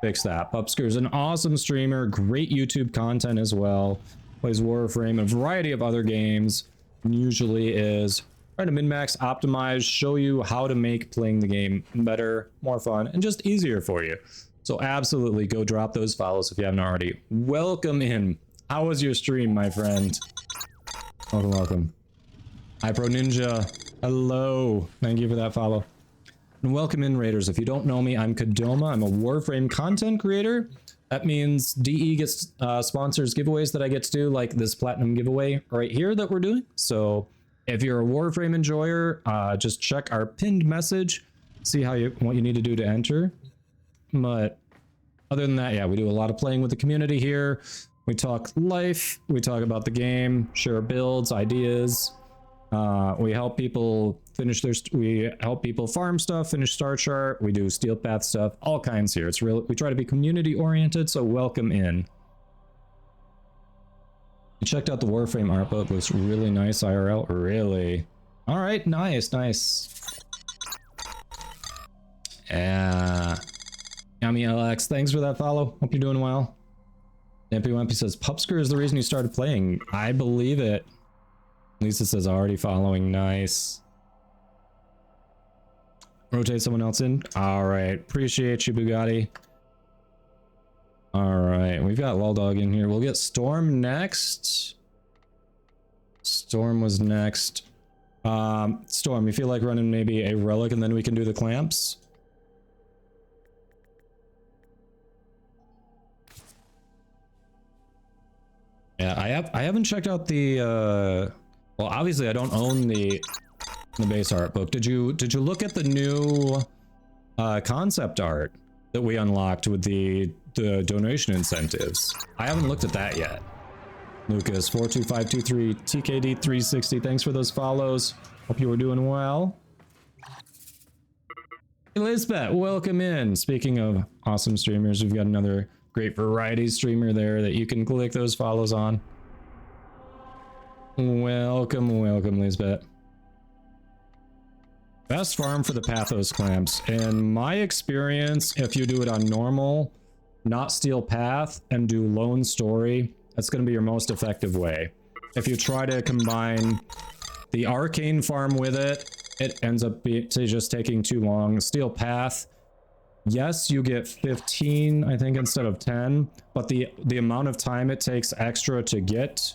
fix that. Pupsker's an awesome streamer, great YouTube content as well. Plays Warframe, a variety of other games. Usually is trying to min-max, optimize, show you how to make playing the game better, more fun, and just easier for you. So absolutely go drop those follows if you haven't already. Welcome in. How was your stream, my friend? Welcome, welcome. Hi, Pro Ninja. Hello. Thank you for that follow. And welcome in, Raiders. If you don't know me, I'm Kadoma. I'm a Warframe content creator. That means DE gets sponsors giveaways that I get to do, like this platinum giveaway right here that we're doing. So if you're a Warframe enjoyer, just check our pinned message, see what you need to do to enter. But other than that, yeah, we do a lot of playing with the community here. We talk life, we talk about the game, share builds, ideas. We help people we help people farm stuff, finish Star Chart, we do Steel Path stuff, all kinds here. It's real. We try to be community oriented, so welcome in. You checked out the Warframe art book, looks really nice IRL. Really? All right, nice. Yummy LX, thanks for that follow. Hope you're doing well. Nampy Wampy says, Pupsker is the reason you started playing. I believe it. Lisa says, already following. Nice. Rotate someone else in. All right. Appreciate you, Bugatti. All right. We've got Luldog in here. We'll get Storm next. Storm was next. Storm, you feel like running maybe a relic and then we can do the clamps? Yeah, I haven't checked out the well, obviously I don't own the base art book. Did you look at the new concept art that we unlocked with the donation incentives? I haven't looked at that yet. Lucas 42523 TKD 360, thanks for those follows. Hope you were doing well. Elizabeth, welcome in. Speaking of awesome streamers, we've got another great variety streamer there that you can click those follows on. Welcome, Lisbeth. Best farm for the Pathos clamps. In my experience, if you do it on normal, not Steel Path, and do Lone Story, that's going to be your most effective way. If you try to combine the Arcane farm with it, it ends up just taking too long. Steel Path, yes, you get 15, I think, instead of 10, but the amount of time it takes extra to get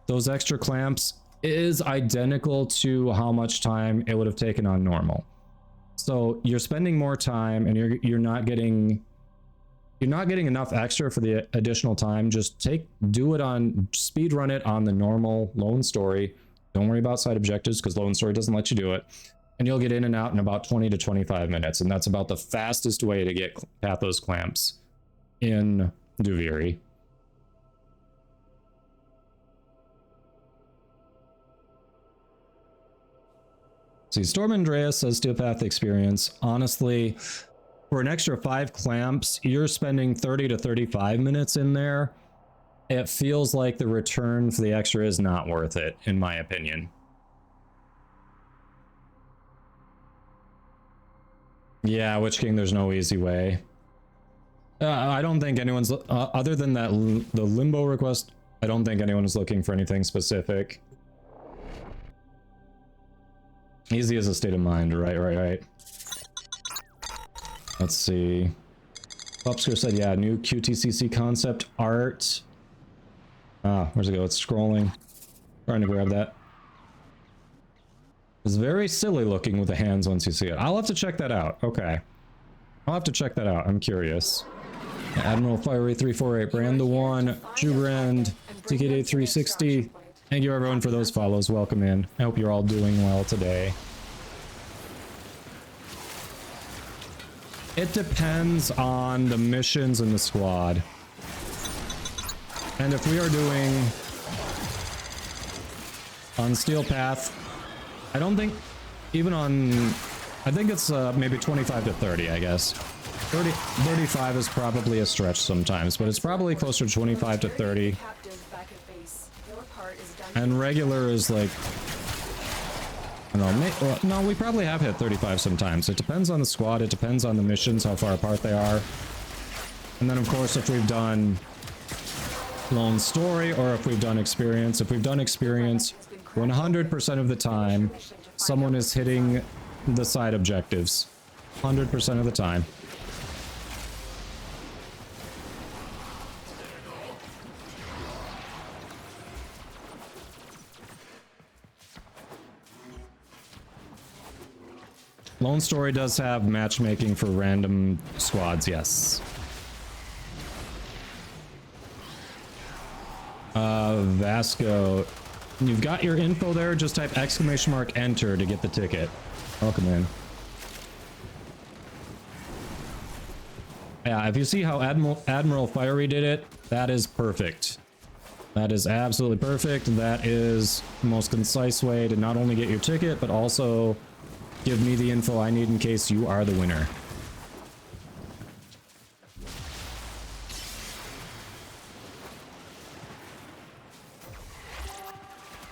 those extra clamps is identical to how much time it would have taken on normal. So you're spending more time and you're not getting enough extra for the additional time. Just speed run it on the normal Lone Story. Don't worry about side objectives because Lone Story doesn't let you do it. And you'll get in and out in about 20 to 25 minutes. And that's about the fastest way to get Pathos clamps in Duviri. See, Storm Andreas says Steel Path experience. Honestly, for an extra 5 clamps, you're spending 30 to 35 minutes in there. It feels like the return for the extra is not worth it, in my opinion. Yeah, Witch King, there's no easy way. I don't think anyone's, other than that, the Limbo request, I don't think anyone's looking for anything specific. Easy as a state of mind, right. Let's see. Pupsker said, yeah, new QTCC concept art. Ah, where's it go? It's scrolling. Trying to grab that. It's very silly looking with the hands once you see it. I'll have to check that out. Okay. I'll have to check that out. I'm curious. Admiral Fiery 348, Brand the One, Jubrand, TKD 360. Thank you everyone for those follows. Welcome in. I hope you're all doing well today. It depends on the missions in the squad. And if we are doing on Steel Path, I don't think, even on, I think it's maybe 25 to 30, I guess. 35 is probably a stretch sometimes, but it's probably closer to 25 to 30. And regular is like, I don't know, well, no, we probably have hit 35 sometimes. It depends on the squad, it depends on the missions, how far apart they are. And then of course, if we've done Lone Story or if we've done Experience, 100% of the time, someone is hitting the side objectives. 100% of the time. Lone Story does have matchmaking for random squads, yes. Vasco, you've got your info there, just type !enter to get the ticket. Welcome in. Yeah, if you see how Admiral Fiery did it, that is perfect. That is absolutely perfect. That is the most concise way to not only get your ticket, but also give me the info I need in case you are the winner.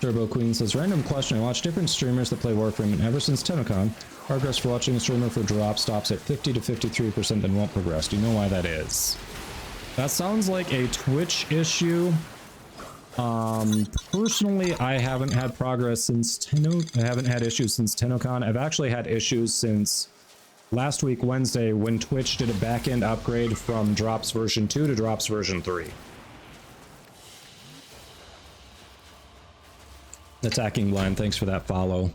Turbo Queen says, random question. I watch different streamers that play Warframe, and ever since TennoCon, progress for watching a streamer for drop stops at 50 to 53% and won't progress. Do you know why that is? That sounds like a Twitch issue. Personally, I haven't had progress since I haven't had issues since TennoCon. I've actually had issues since last week, Wednesday, when Twitch did a backend upgrade from Drops version 2 to Drops version 3. Attacking Blind, thanks for that follow.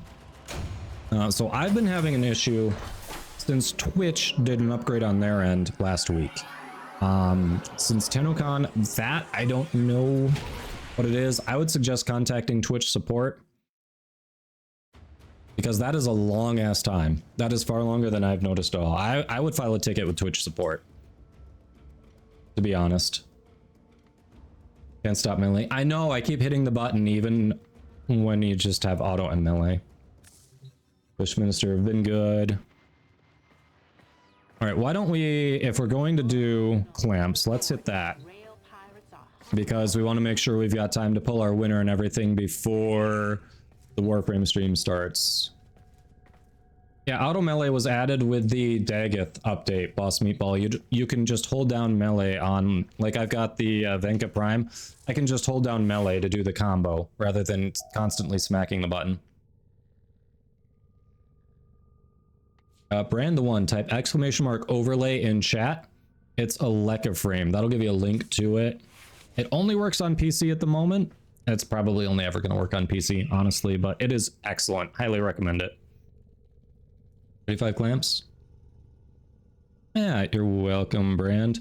So I've been having an issue since Twitch did an upgrade on their end last week. Since TennoCon, that I don't know what it is. I would suggest contacting Twitch support, because that is a long ass time. That is far longer than I've noticed at all. I would file a ticket with Twitch support, to be honest. Can't stop melee. I know, I keep hitting the button even when you just have auto and melee. Bushminister have been good. All right, why don't we, if we're going to do clamps, let's hit that. Because we want to make sure we've got time to pull our winner and everything before the Warframe stream starts. Yeah, auto melee was added with the Daggett update, Boss Meatball. You can just hold down melee on, like I've got the Venka Prime. I can just hold down melee to do the combo rather than constantly smacking the button. Brand the one, type ! overlay in chat. It's a Lekka frame. That'll give you a link to it. It only works on PC at the moment. It's probably only ever going to work on PC, honestly, but it is excellent. Highly recommend it. 35 clamps. Yeah, you're welcome, Brand.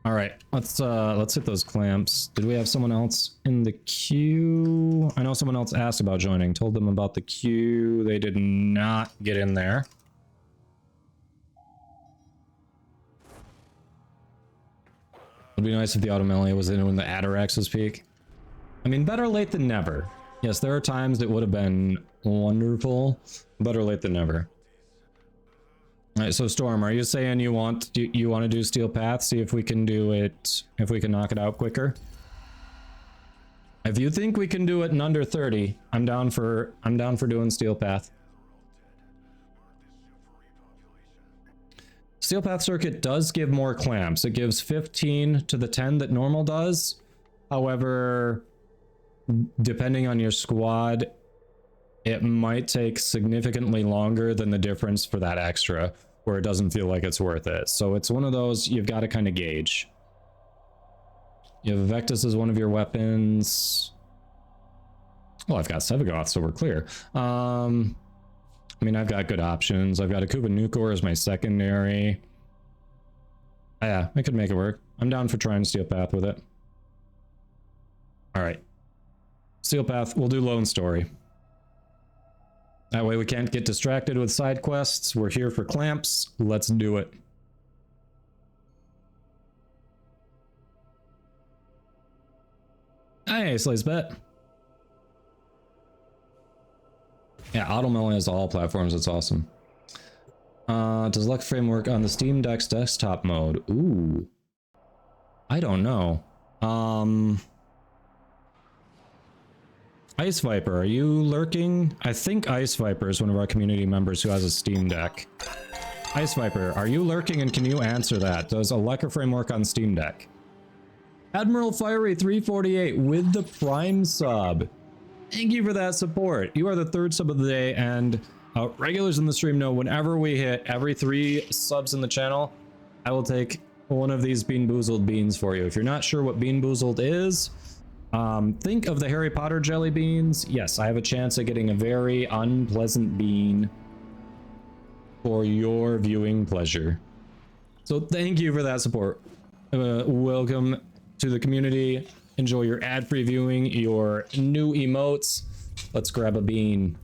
All right, let's hit those clamps. Did we have someone else in the queue? I know someone else asked about joining. Told them about the queue. They did not get in there. It'd be nice if the auto melee was in when the Atarax was peak. I mean, better late than never. Yes, there are times it would have been wonderful. Better late than never. All right, so Storm, are you saying you want to do Steel Path? See if we can do it, if we can knock it out quicker. If you think we can do it in under 30, I'm down for doing Steel Path. Steel Path Circuit does give more clamps. It gives 15 to the 10 that normal does. However, depending on your squad, it might take significantly longer than the difference for that extra, where it doesn't feel like it's worth it. So it's one of those you've got to kind of gauge. You have Vectus as one of your weapons. Well, I've got Sevagoth, so we're clear. I mean, I've got good options. I've got a Kuba Nukor as my secondary. Yeah, I could make it work. I'm down for trying Steel Path with it. All right. Steel Path, we'll do Lone Story. That way we can't get distracted with side quests. We're here for clamps. Let's do it. Hey, Slay's Bet. Yeah, auto melee is all platforms. It's awesome. Does Lekka Frame work on the Steam Deck's desktop mode? Ooh. I don't know. Ice Viper, are you lurking? I think Ice Viper is one of our community members who has a Steam Deck. Ice Viper, are you lurking and can you answer that? Does a Lekka Frame work on Steam Deck? Admiral Fiery 348 with the Prime sub. Thank you for that support. You are the third sub of the day, and regulars in the stream know whenever we hit every 3 subs in the channel, I will take one of these Bean Boozled beans for you. If you're not sure what Bean Boozled is, think of the Harry Potter jelly beans. Yes, I have a chance at getting a very unpleasant bean for your viewing pleasure. So thank you for that support. Welcome to the community. Enjoy your ad-free viewing, your new emotes. Let's grab a bean.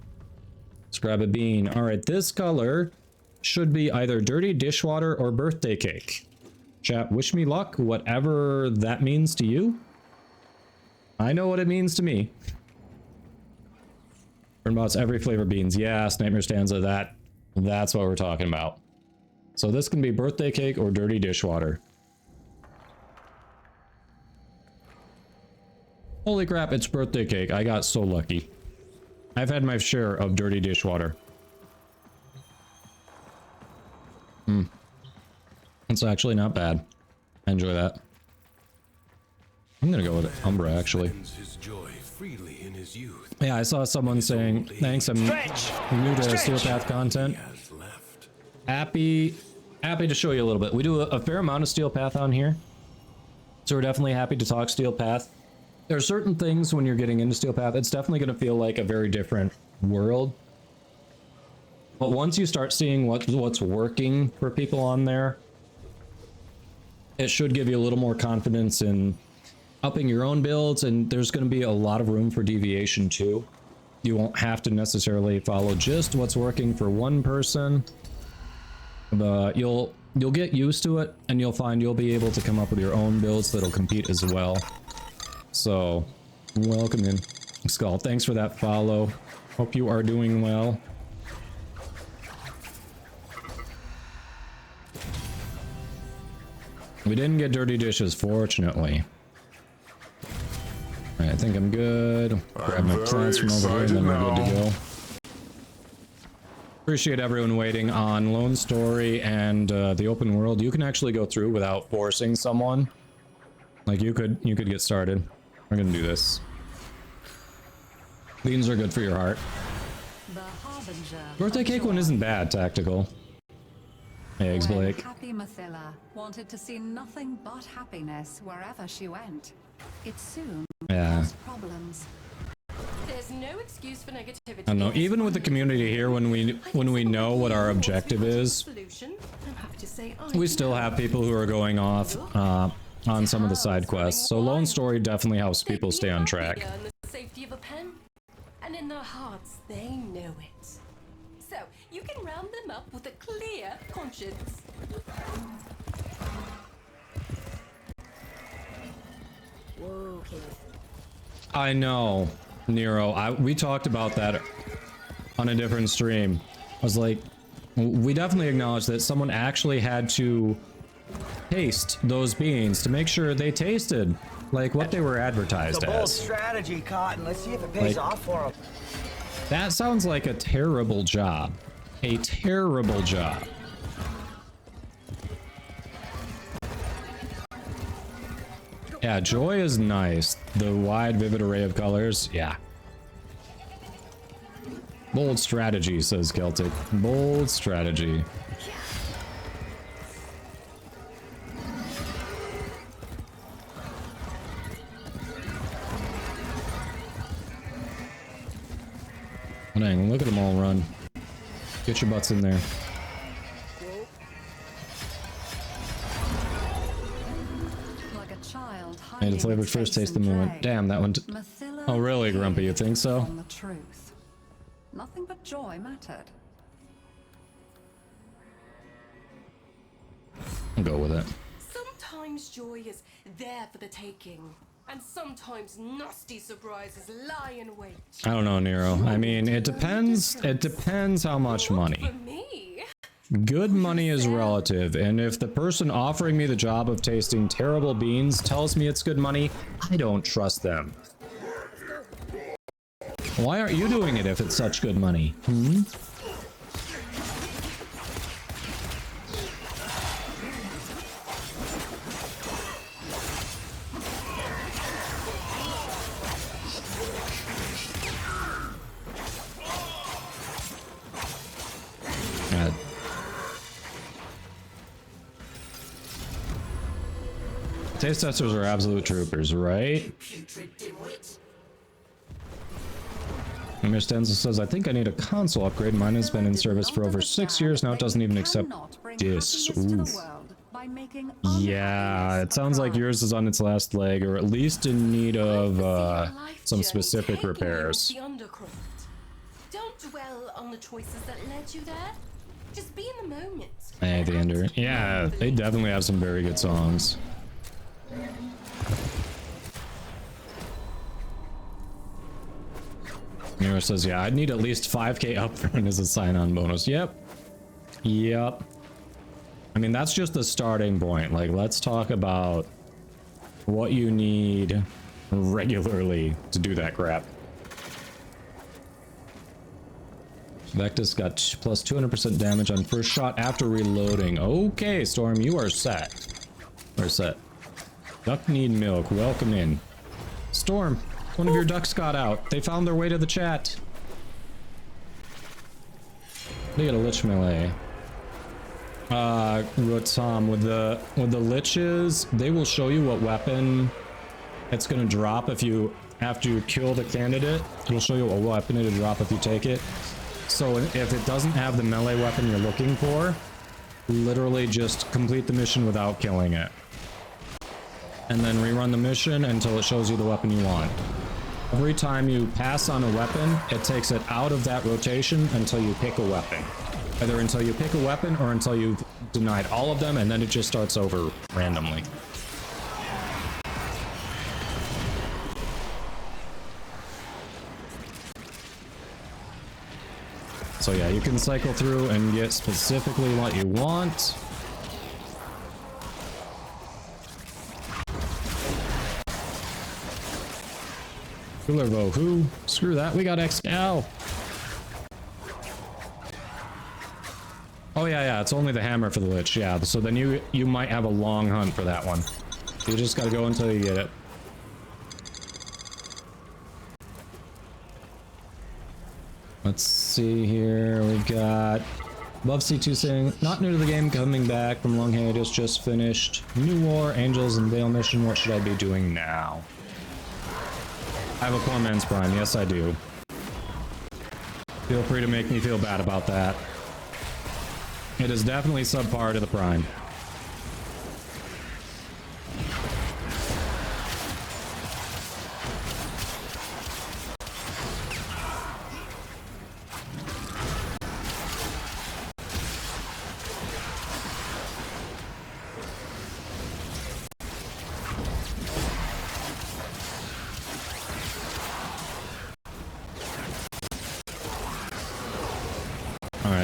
Let's grab a bean. All right, this color should be either dirty dishwater or birthday cake. Chat, wish me luck, whatever that means to you. I know what it means to me. Burnbots, every flavor beans. Yes, Nightmare Stanza, that's what we're talking about. So this can be birthday cake or dirty dishwater. Holy crap, it's birthday cake. I got so lucky. I've had my share of dirty dishwater. It's actually not bad. I enjoy that. I'm gonna go with Umbra, actually. Yeah, I saw someone saying, thanks, I'm new to Steel Path content. Happy to show you a little bit. We do a fair amount of Steel Path on here. So we're definitely happy to talk Steel Path. There are certain things when you're getting into Steel Path, it's definitely going to feel like a very different world. But once you start seeing what's working for people on there, it should give you a little more confidence in upping your own builds, and there's going to be a lot of room for deviation too. You won't have to necessarily follow just what's working for one person, but you'll get used to it, and you'll find you'll be able to come up with your own builds that'll compete as well. So, welcome in, Skull. Thanks for that follow. Hope you are doing well. We didn't get dirty dishes, fortunately. Alright, I think I'm good. Grab my plants from over here and then we're good to go. Appreciate everyone waiting on Lone Story and the open world. You can actually go through without forcing someone. Like you could get started. We're gonna do this. Beans are good for your heart. Birthday cake one isn't bad, Tactical. Eggs, Blake. Happy Mathila wanted to see nothing but happiness wherever she went. It soon caused problems. There's no excuse for negativity. I don't know, even with the community here, when we know what our objective is, we still have people who are going off on some of the side quests. So Lone Story definitely helps people stay on track. The safety of a pen, and in their hearts they know it. So you can round them up with a clear conscience. Whoa, Keith. I know, Nero. We talked about that on a different stream. I was like, we definitely acknowledge that someone actually had to taste those beans to make sure they tasted like what they were advertised it's a bold as. Strategy, Cotton. Let's see if it pays off for them. That sounds like a terrible job. A terrible job. Yeah, joy is nice. The wide, vivid array of colors. Yeah. Bold strategy, says Celtic. Bold strategy. Dang, look at them all run. Get your butts in there. And the flavor first taste the moment. Damn, that one. Oh, really, Grumpy? You think so? Nothing but joy mattered. I'll go with it. Sometimes joy is there for the taking, and sometimes nasty surprises lie in wait. I don't know, Nero. I mean, it depends. It depends how much money. For me. Good money is relative, and if the person offering me the job of tasting terrible beans tells me it's good money, I don't trust them. Why aren't you doing it if it's such good money? Hmm? Taste testers are absolute troopers, right? Mr. Stenzel says, I think I need a console upgrade. Mine has been in service for over 6 years now. It doesn't even accept discs. Oof. Yeah, it sounds like yours is on its last leg, or at least in need of some specific repairs. Don't dwell on the choices that led you there. Just be in the moment. Hey, the Ender. Yeah, they definitely have some very good songs. Mira says, yeah, I'd need at least 5k upfront as a sign-on bonus. Yep. Yep. I mean, that's just the starting point. Like, let's talk about what you need regularly to do that crap. Vectus got plus 200% damage on first shot after reloading. Okay, Storm, you are set. We're set. Duck need milk. Welcome in. Storm, one of your ducks got out. They found their way to the chat. They get a lich melee. Rotom, with the liches, they will show you what weapon it's gonna drop if you, after you kill the candidate. It'll show you what weapon it'll drop if you take it. So if it doesn't have the melee weapon you're looking for, literally just complete the mission without killing it. And then rerun the mission until it shows you the weapon you want. Every time you pass on a weapon, it takes it out of that rotation until you pick a weapon. Either until you pick a weapon or until you've denied all of them, and then it just starts over randomly. So yeah, you can cycle through and get specifically what you want. Cooler Vohu. Screw that, we got Excal. Oh yeah, it's only the hammer for the lich, yeah. So then you might have a long hunt for that one. You just gotta go until you get it. Let's see here, we've got WFCC saying, not new to the game, coming back from long hiatus, just finished. New War, Angels and Veil mission, what should I be doing now? I have a poor man's prime, yes I do. Feel free to make me feel bad about that. It is definitely subpar to the prime.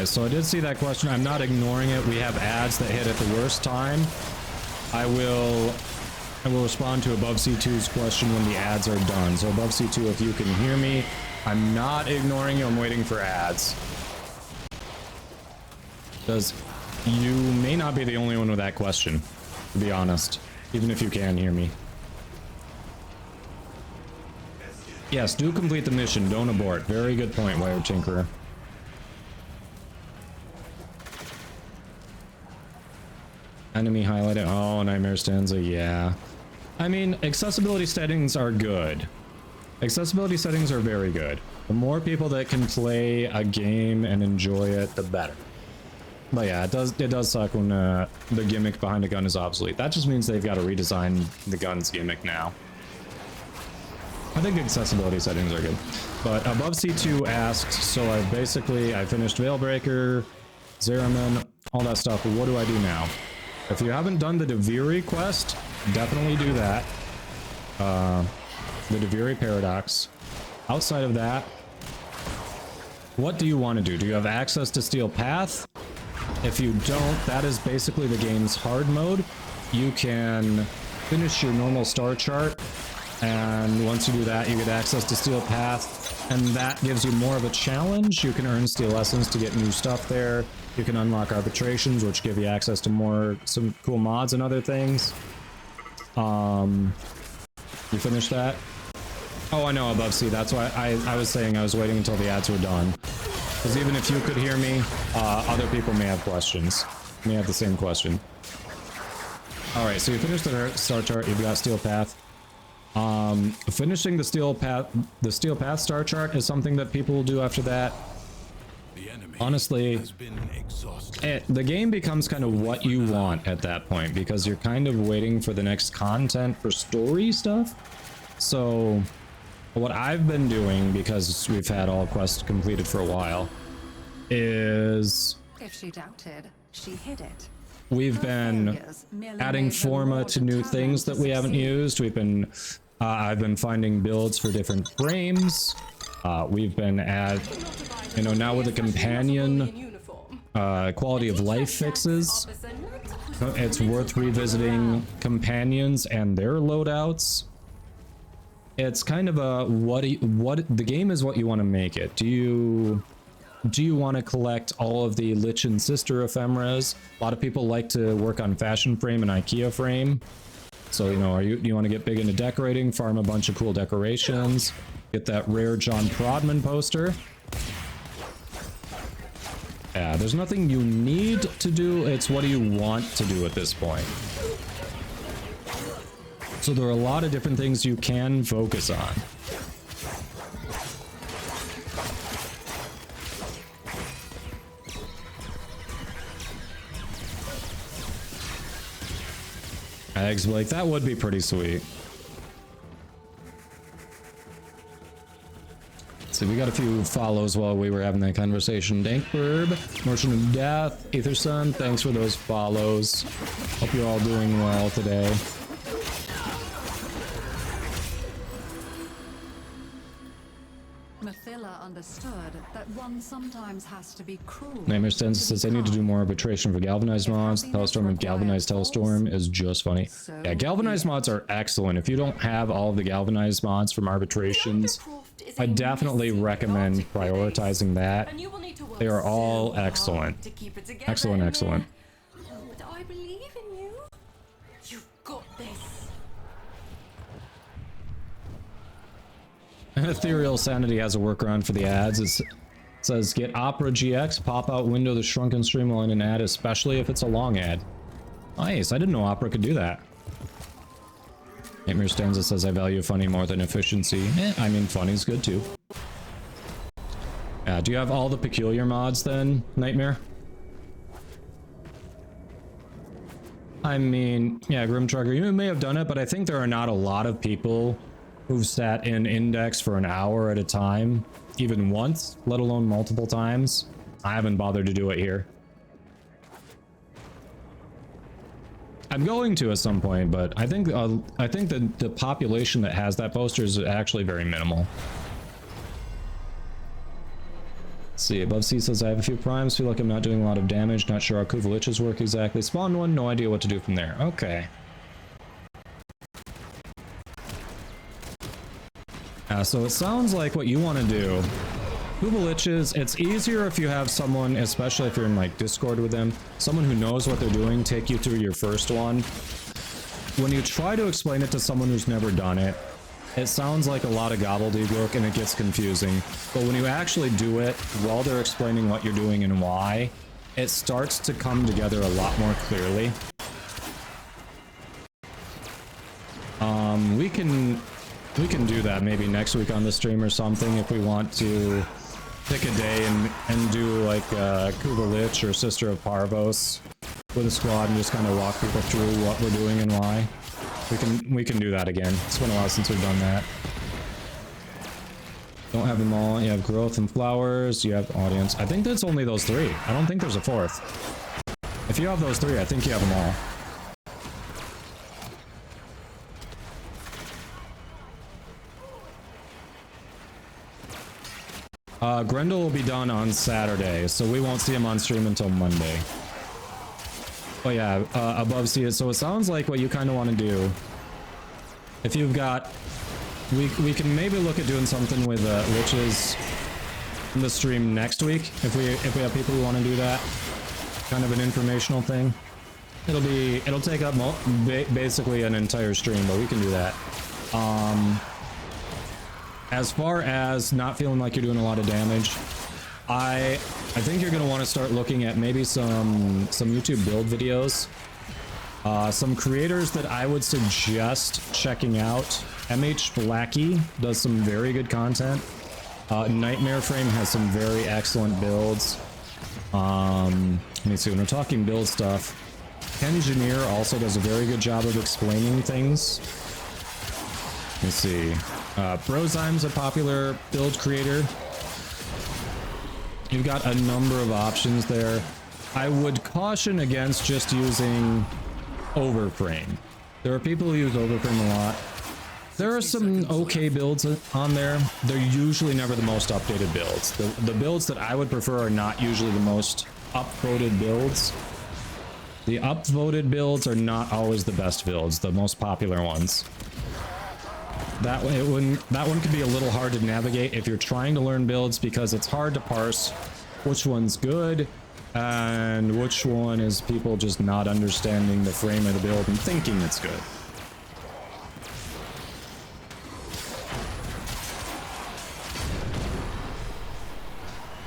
So I did see that question. I'm not ignoring it. We have ads that hit at the worst time. I will respond to Above C2's question when the ads are done. So Above C2, if you can hear me, I'm not ignoring you. I'm waiting for ads. Because you may not be the only one with that question, to be honest, even if you can hear me. Yes, do complete the mission. Don't abort. Very good point, Wire Tinkerer. Enemy highlighted. Oh, Nightmare Stanza, yeah. I mean, accessibility settings are good. Accessibility settings are very good. The more people that can play a game and enjoy it, the better. But yeah, it does suck when the gimmick behind a gun is obsolete. That just means they've got to redesign the gun's gimmick now. I think accessibility settings are good. But Above C2 asked, so I finished Veilbreaker, Zeraman, all that stuff. What do I do now? If you haven't done the Deviri quest, definitely do that. The Deviri Paradox. Outside of that, what do you want to do? Do you have access to Steel Path? If you don't, that is basically the game's hard mode. You can finish your normal star chart, and once you do that, you get access to Steel Path, and that gives you more of a challenge. You can earn Steel Essence to get new stuff there. You can unlock arbitrations, which give you access to some cool mods and other things. You finished that? Oh, I know, Above C. That's why I was saying I was waiting until the ads were done. Because even if you could hear me, other people may have questions. May have the same question. Alright, so you finished the star chart, you've got Steel Path. Finishing the Steel Path star chart is something that people will do after that. Honestly, the game becomes kind of what you want at that point, because you're kind of waiting for the next content for story stuff. So what I've been doing, because we've had all quests completed for a while, is if she doubted, she hid it. We've been adding forma to new things that we haven't used. I've been finding builds for different frames. We've been at, you know, now with the companion quality of life fixes, it's worth revisiting companions and their loadouts. It's kind of a what the game is what you want to make it. Do you want to collect all of the Lich and Sister ephemeras? A lot of people like to work on Fashion Frame and IKEA Frame. So, you know, do you want to get big into decorating, farm a bunch of cool decorations, get that rare John Prodman poster? Yeah, there's nothing you need to do, it's what do you want to do at this point. So there are a lot of different things you can focus on. Eggs, like, that would be pretty sweet. So we got a few follows while we were having that conversation. Dankburb, Merchant of Death, Ethersun, thanks for those follows. Hope you're all doing well today. Mathila understood that one sometimes has to be cruel. Nightmare Stance says, I need to do more arbitration for Galvanized mods. Hellstorm and Galvanized Hellstorm is just funny. Yeah, Galvanized mods are excellent. If you don't have all of the Galvanized mods from arbitrations, I definitely recommend prioritizing that. They are all excellent. Excellent, excellent. I believe in you. You've got this. Ethereal Sanity has a workaround for the ads. It says, get Opera GX, pop out window the shrunken streamline and ad, especially if it's a long ad. Nice, I didn't know Opera could do that. Nightmare Stanza says, I value funny more than efficiency. I mean, funny's good too. Do you have all the peculiar mods then, Nightmare? I mean, yeah, Grim Trucker, you may have done it, but I think there are not a lot of people who've sat in Index for an hour at a time, even once, let alone multiple times. I haven't bothered to do it here. I'm going to at some point, but I think that the population that has that poster is actually very minimal. Let's see, Above C says, I have a few primes, feel like I'm not doing a lot of damage, not sure how Kuvalich's work exactly. Spawn one, no idea what to do from there. Okay. So it sounds like what you want to do, Kuvalich's, it's easier if you have someone, especially if you're in like Discord with them, someone who knows what they're doing, take you through your first one. When you try to explain it to someone who's never done it, it sounds like a lot of gobbledygook and it gets confusing. But when you actually do it while they're explaining what you're doing and why, it starts to come together a lot more clearly. We can do that maybe next week on the stream or something if we want to pick a day and do like Kuvalich or Sister of Parvos with a squad and just kind of walk people through what we're doing and why. We can do that again. It's been a while since we've done that. Don't have them all. You have Growth and Flowers. You have Audience. I think that's only those three. I don't think there's a fourth. If you have those three, I think you have them all. Grendel will be done on Saturday, so we won't see him on stream until Monday. But yeah, Above see it. So it sounds like what you kind of want to do. If you've got, we can maybe look at doing something with Liches in the stream next week if we have people who want to do that. Kind of an informational thing. It'll take up basically an entire stream, but we can do that. As far as not feeling like you're doing a lot of damage, I think you're going to want to start looking at maybe some YouTube build videos. Some creators that I would suggest checking out. MH Blackie does some very good content. Nightmare Frame has some very excellent builds. Let me see, when we're talking build stuff, Engineer also does a very good job of explaining things. Let's see. Brozyme's a popular build creator. You've got a number of options there. I would caution against just using Overframe. There are people who use Overframe a lot. There are some okay builds on there. They're usually never the most updated builds. The builds that I would prefer are not usually the most upvoted builds. The upvoted builds are not always the best builds, the most popular ones. That one could be a little hard to navigate if you're trying to learn builds, because it's hard to parse which one's good and which one is people just not understanding the frame of the build and thinking it's good.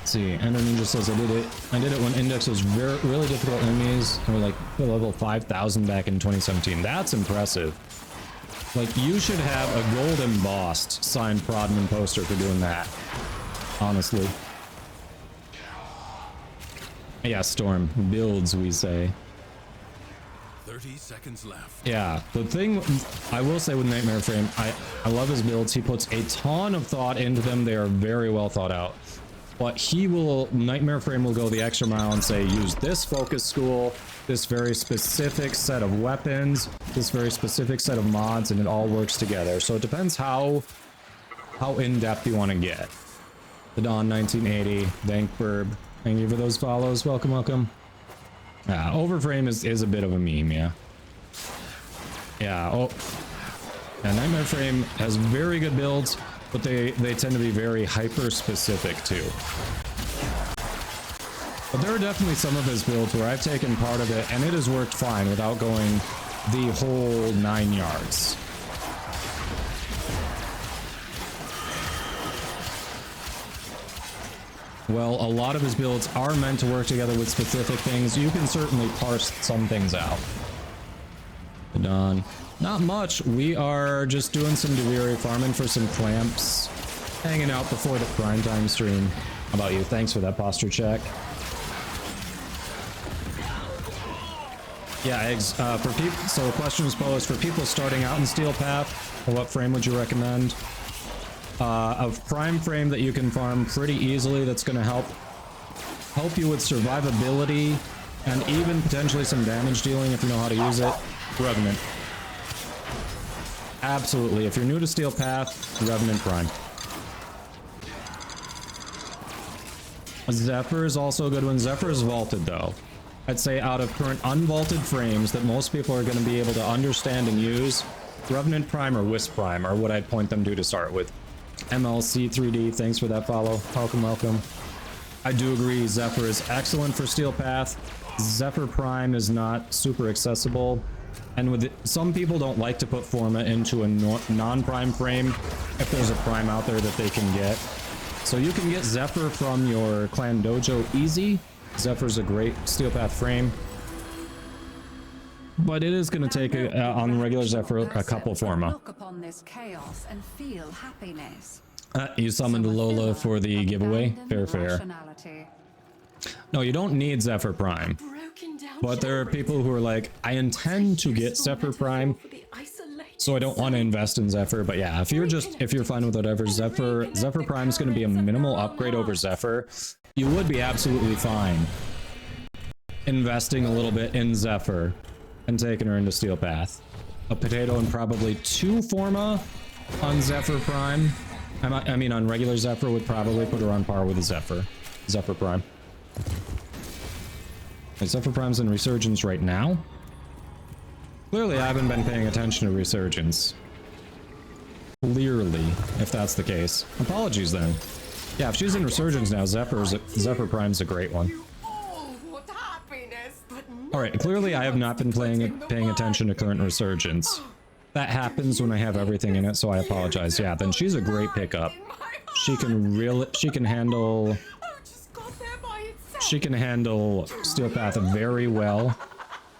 Let's see, Ender Ninja says I did it when Index was really difficult enemies and were like level 5,000 back in 2017. That's impressive. Like, you should have a gold embossed signed Prodman poster for doing that. Honestly. Yeah, Storm. Builds, we say. 30 seconds left. Yeah, the thing I will say with Nightmare Frame, I love his builds. He puts a ton of thought into them. They are very well thought out. But Nightmare Frame will go the extra mile and say, use this focus school, this very specific set of weapons, this very specific set of mods, and it all works together. So it depends how in-depth you want to get. The Dawn 1980, thank Burb. Thank you for those follows. Welcome, welcome. Yeah, Overframe is a bit of a meme, yeah. Yeah, Nightmare Frame has very good builds, but they tend to be very hyper-specific too. But there are definitely some of his builds where I've taken part of it and it has worked fine without going the whole 9 yards. Well, a lot of his builds are meant to work together with specific things. You can certainly parse some things out. Dawn. Not much. We are just doing some Deviri farming for some clamps. Hanging out before the primetime stream. How about you? Thanks for that posture check. Yeah, eggs. For people, so the question was posed for people starting out in Steel Path, what frame would you recommend? A prime frame that you can farm pretty easily that's going to help you with survivability and even potentially some damage dealing if you know how to use it. Revenant. Absolutely. If you're new to Steel Path, Revenant Prime. Zephyr is also a good one. Zephyr is vaulted though. I'd say out of current unvaulted frames that most people are going to be able to understand and use, Revenant Prime or Wisp Prime are what I'd point them to start with. MLC 3D, thanks for that follow. Welcome, welcome. I do agree, Zephyr is excellent for Steel Path. Zephyr Prime is not super accessible. And with it, some people don't like to put Forma into a non-prime frame if there's a prime out there that they can get. So you can get Zephyr from your clan dojo easy. Zephyr's a great Steel Path frame. But it is going to take, on regular Zephyr, a couple Forma. Look upon this chaos and feel happiness. You summoned Lola for the giveaway? Fair. No, you don't need Zephyr Prime. But there are people who are like, I intend to get Zephyr Prime, so I don't want to invest in Zephyr. But yeah, if you're fine with whatever, Zephyr Prime is going to be a minimal upgrade over Zephyr. You would be absolutely fine investing a little bit in Zephyr and taking her into Steel Path. A potato and probably 2 Forma on Zephyr Prime. I mean, on regular Zephyr would probably put her on par with Zephyr Prime. And Zephyr Prime's in Resurgence right now. Clearly, I haven't been paying attention to Resurgence. Clearly, if that's the case. Apologies then. Yeah, if she's in Resurgence now, Zephyr Prime's a great one. Alright, clearly I have not been paying attention to current Resurgence. That happens when I have everything in it, so I apologize. Yeah, then she's a great pickup. She can handle Steel Path very well.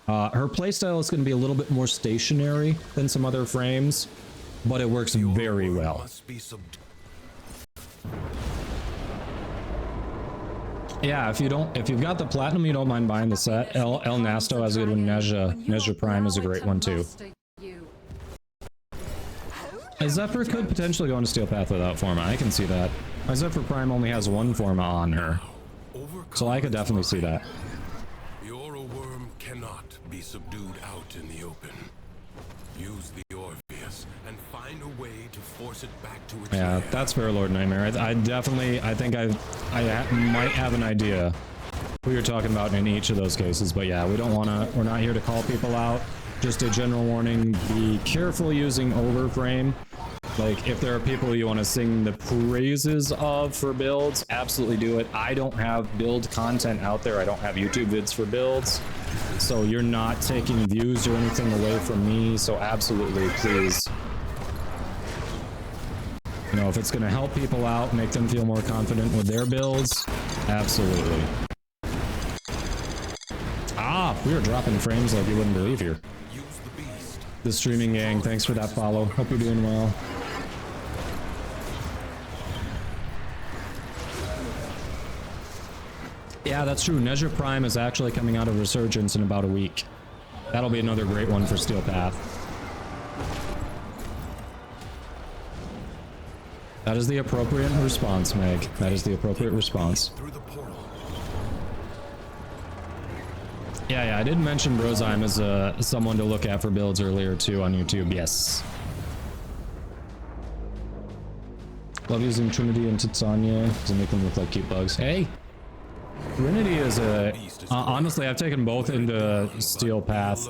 Her playstyle is going to be a little bit more stationary than some other frames, but it works very well. Yeah, if you've got the platinum, you don't mind buying the set. El Nasto has a good one. Nezha Prime is a great one too. Zephyr could potentially go into Steel Path without Forma. I can see that. My Zephyr Prime only has 1 Forma on her, so I could definitely see that. The Aura Worm cannot be subdued out in the open. Use the Orpheus mass and find a way to force it back to its Yeah, lair. that's fair, Lord Nightmare. I definitely, I think I might have an idea who you're talking about in each of those cases, but yeah, we don't want to, we're not here to call people out. Just a general warning, be careful using overframe. Like, if there are people you want to sing the praises of for builds, absolutely do it. I don't have build content out there. I don't have YouTube vids for builds. So you're not taking views or anything away from me. So absolutely, please. You know, if it's going to help people out, make them feel more confident with their builds, absolutely. Ah, we are dropping frames like you wouldn't believe here. The streaming gang, thanks for that follow. Hope you're doing well. Yeah, that's true. Nezha Prime is actually coming out of Resurgence in about a week. That'll be another great one for Steel Path. That is the appropriate response, Meg. That is the appropriate response. Yeah, I did mention Brozyme as someone to look at for builds earlier too on YouTube. Yes. Love using Trinity and Titania to make them look like cute bugs. Hey! Trinity is a... honestly, I've taken both into Steel Path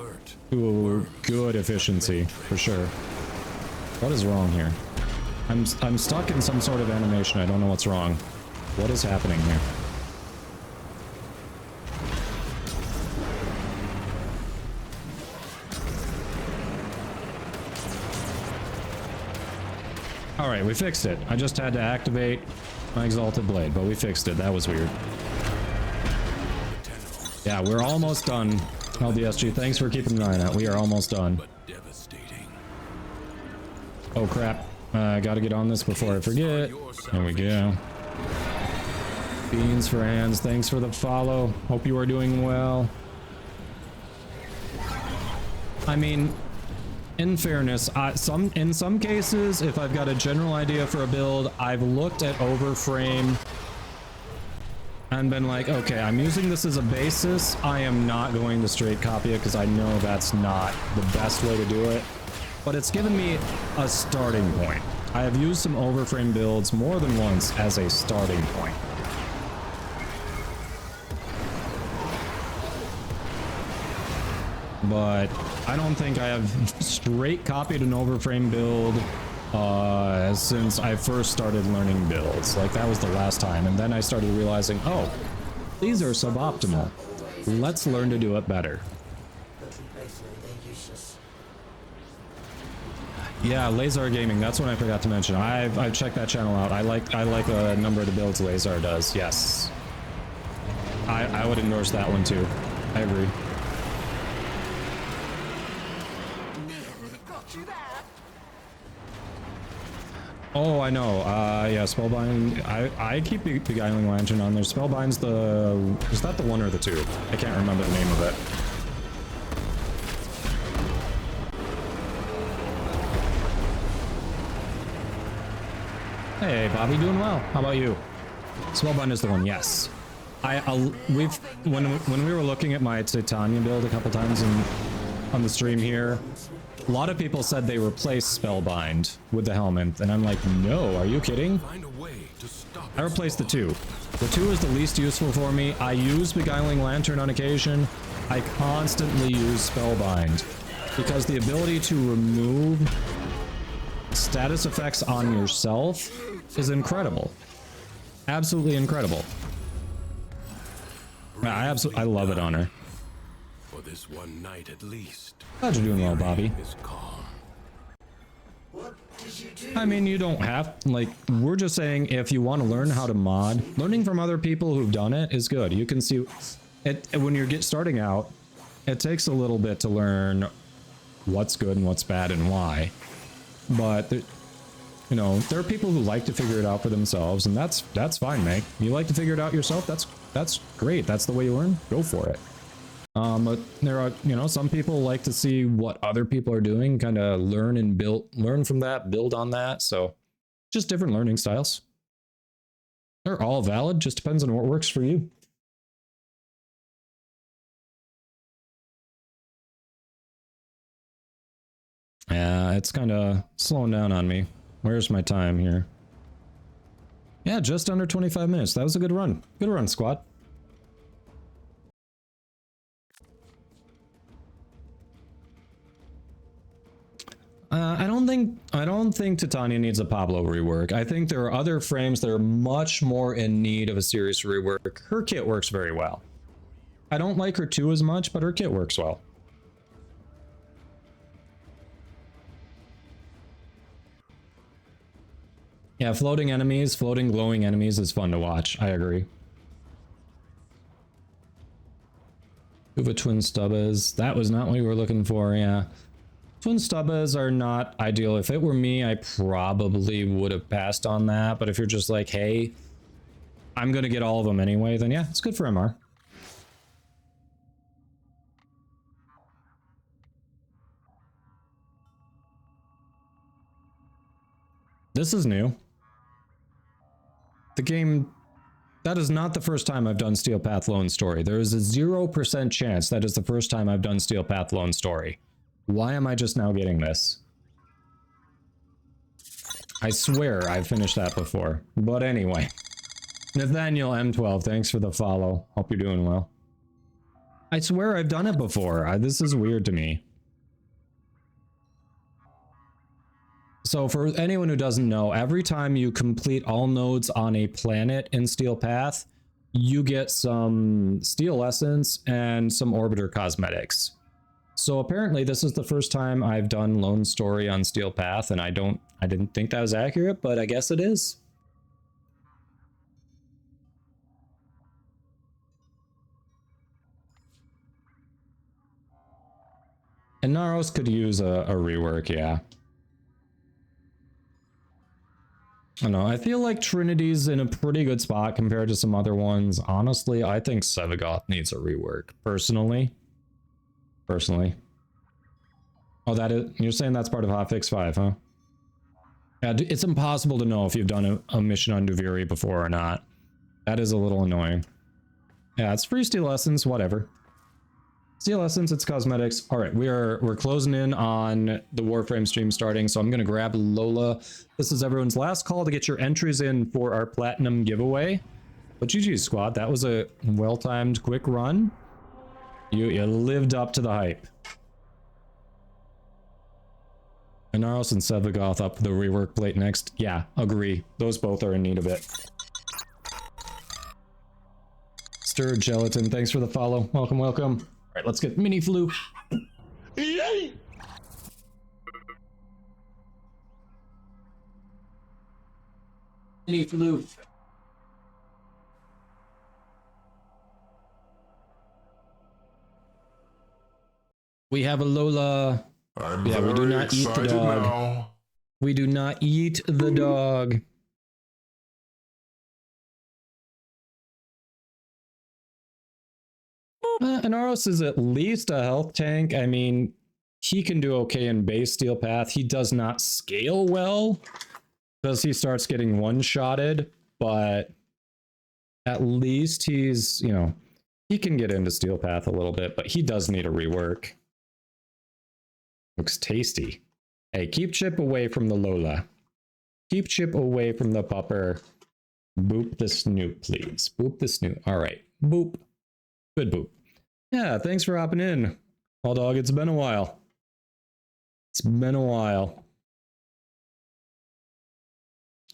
to good efficiency, for sure. What is wrong here? I'm stuck in some sort of animation. I don't know what's wrong. What is happening here? Alright, we fixed it. I just had to activate my Exalted Blade, but we fixed it. That was weird. Yeah, we're almost done. LDSG, thanks for keeping an eye on that. We are almost done. Oh crap. I gotta get on this before I forget. There we go. Beans for hands, thanks for the follow. Hope you are doing well. I mean, in fairness, in some cases, if I've got a general idea for a build, I've looked at overframe and been like, okay, I'm using this as a basis. I am not going to straight copy it because I know that's not the best way to do it. But it's given me a starting point. I have used some overframe builds more than once as a starting point. But I don't think I have straight copied an overframe build since I first started learning builds. Like, that was the last time. And then I started realizing, oh, these are suboptimal. Let's learn to do it better. Yeah, Lazar Gaming, that's what I forgot to mention. I've checked that channel out. I like a number of the builds Lazar does, yes. I would endorse that one too. I agree. Oh, I know. Yeah, Spellbind. I keep Beguiling Lantern on there. Spellbind's the... Is that the 1 or the 2? I can't remember the name of it. Hey, Bobby, doing well. How about you? Spellbind is the one, yes. When we were looking at my Titania build a couple times on the stream here, a lot of people said they replaced Spellbind with the helmet, and I'm like, no, are you kidding? I replaced the 2. The 2 is the least useful for me. I use Beguiling Lantern on occasion. I constantly use Spellbind because the ability to remove status effects on yourself is incredible. Absolutely incredible. I love it on her. For this one night at least. Glad you're doing well, Bobby. I mean, you don't have, like, we're just saying if you want to learn how to mod, learning from other people who've done it is good. You can see it when you're starting out, it takes a little bit to learn what's good and what's bad and why. But you know, there are people who like to figure it out for themselves, and that's fine, mate. You like to figure it out yourself, that's great. That's the way you learn. Go for it. But there are, you know, some people like to see what other people are doing, kind of learn from that, build on that. So just different learning styles. They're all valid, just depends on what works for you. Yeah, it's kind of slowing down on me. Where's my time here? Yeah, just under 25 minutes. That was a good run. Good run, squad. I don't think Titania needs a Pablo rework. I think there are other frames that are much more in need of a serious rework. Her kit works very well. I don't like her 2 as much, but her kit works well. Yeah, floating enemies, floating glowing enemies is fun to watch. I agree. Uva twin stubbas. That was not what we were looking for, yeah. Twin stubbas are not ideal. If it were me, I probably would have passed on that. But if you're just like, hey, I'm going to get all of them anyway, then yeah, it's good for MR. This is new. The game... That is not the first time I've done Steel Path Lone Story. There is a 0% chance that is the first time I've done Steel Path Lone Story. Why am I just now getting this? I swear I've finished that before. But anyway. Nathaniel M12, thanks for the follow. Hope you're doing well. I swear I've done it before. This is weird to me. So for anyone who doesn't know, every time you complete all nodes on a planet in Steel Path, you get some Steel Essence and some Orbiter cosmetics. So apparently this is the first time I've done Lone Story on Steel Path, and I didn't think that was accurate, but I guess it is. And Naros could use a rework, yeah. I don't know, I feel like Trinity's in a pretty good spot compared to some other ones. Honestly, I think Sevagoth needs a rework, personally. Oh, that is, you're saying that's part of Hotfix 5, huh? Yeah, it's impossible to know if you've done a mission on Duviri before or not. That is a little annoying. Yeah, it's free Steel Essence, whatever. Steel Essence, it's cosmetics. All right, we're closing in on the Warframe stream starting, so I'm gonna grab Lola. This is everyone's last call to get your entries in for our Platinum giveaway. But GG squad, that was a well-timed, quick run. You lived up to the hype. Inaros and Sevagoth up the rework plate next. Yeah, agree. Those both are in need of it. Stirred Gelatin, thanks for the follow. Welcome, welcome. All right, let's get Mini Flu. Yay! Mini Flu. We have a Lola. Yeah, we do not eat the dog. Now. We do not eat the dog. Inaros is at least a health tank. I mean, he can do okay in base Steel Path. He does not scale well because he starts getting one-shotted, but at least he's, you know, he can get into Steel Path a little bit, but he does need a rework. Looks tasty. Hey, keep Chip away from the Lola. Keep Chip away from the pupper. Boop the Snoop, please. Boop the Snoop. All right. Boop. Good boop. Yeah, thanks for hopping in. Well, dog, it's been a while. It's been a while.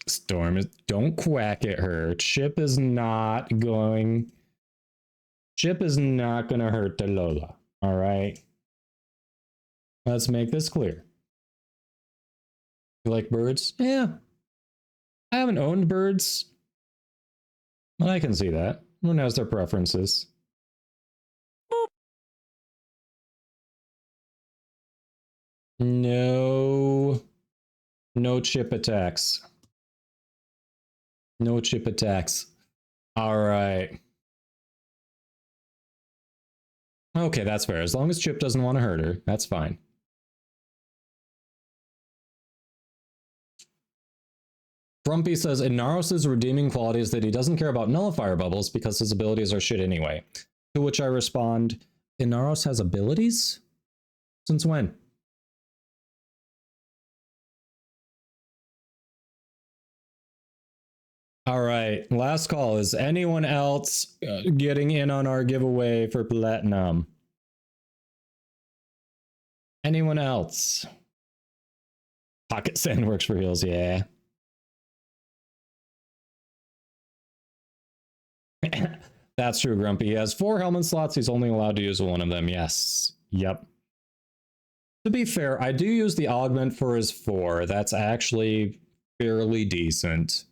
Storm is... Don't quack at her. Chip is not going... Chip is not going to hurt the Lola. All right? Let's make this clear. You like birds? Yeah. I haven't owned birds. But I can see that. Everyone has their preferences. No. No chip attacks. No chip attacks. All right. Okay, that's fair. As long as Chip doesn't want to hurt her, that's fine. Grumpy says, Inaros' redeeming quality is that he doesn't care about nullifier bubbles because his abilities are shit anyway. To which I respond, Inaros has abilities? Since when? All right, last call. Is anyone else getting in on our giveaway for platinum? Anyone else? Pocket sand works for heals, yeah. That's true, Grumpy. He has 4 helmet slots. He's only allowed to use one of them. Yes. Yep. To be fair, I do use the augment for his 4. That's actually fairly decent.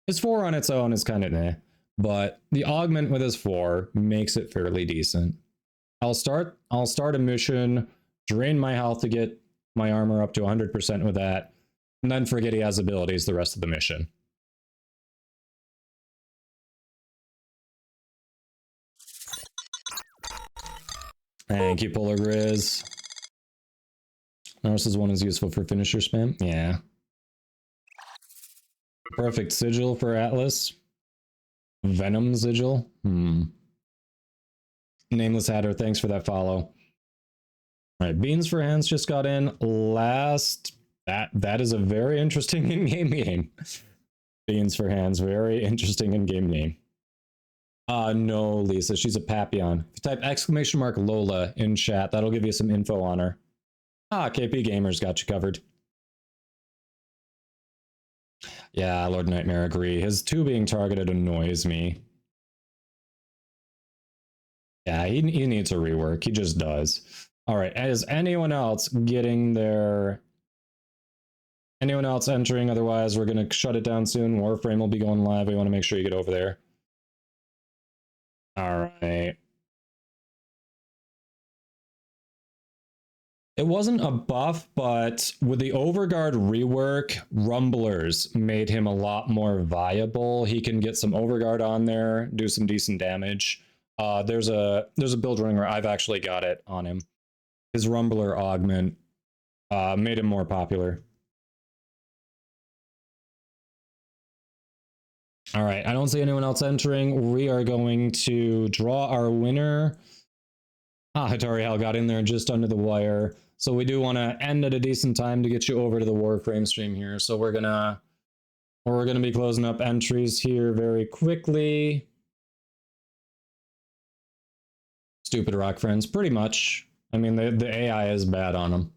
His 4 on its own is kind of meh, but the augment with his 4 makes it fairly decent. I'll start a mission, drain my health to get my armor up to 100% with that, and then forget he has abilities the rest of the mission. Thank you, Polar Grizz. Narcissus 1 is useful for finisher spam. Yeah. Perfect sigil for Atlas. Venom sigil. Nameless Hatter, thanks for that follow. Alright, Beans for Hands just got in last. That is a very interesting in-game name. Beans for Hands, very interesting in-game name. No, Lisa, she's a Papillon. If you type ! Lola in chat, that'll give you some info on her. KP Gamers got you covered. Yeah, Lord Nightmare, agree. His 2 being targeted annoys me. Yeah, he needs a rework. He just does. Alright, is anyone else getting their... Anyone else entering? Otherwise, we're going to shut it down soon. Warframe will be going live. We want to make sure you get over there. Alright. It wasn't a buff, but with the Overguard rework, Rumblers made him a lot more viable. He can get some Overguard on there, do some decent damage. There's a build running where I've actually got it on him. His Rumbler augment made him more popular. All right, I don't see anyone else entering. We are going to draw our winner. Hatari Hal got in there just under the wire. So we do want to end at a decent time to get you over to the Warframe stream here. So we're gonna be closing up entries here very quickly. Stupid rock friends, pretty much. I mean, the AI is bad on them.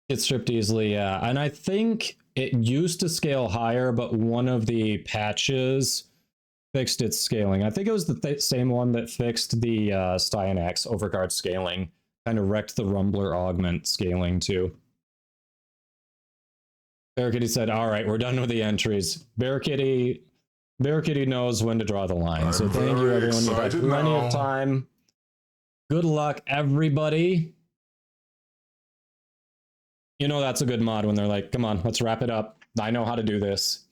It's stripped easily, yeah. And I think it used to scale higher, but one of the patches fixed its scaling. I think it was the same one that fixed the Styanax Overguard scaling. Kind of wrecked the Rumbler augment scaling too. Bear Kitty said, all right, we're done with the entries. Bear Kitty knows when to draw the line. So thank you, everyone. You've had plenty of time. Good luck, everybody. You know that's a good mod when they're like, come on, let's wrap it up. I know how to do this.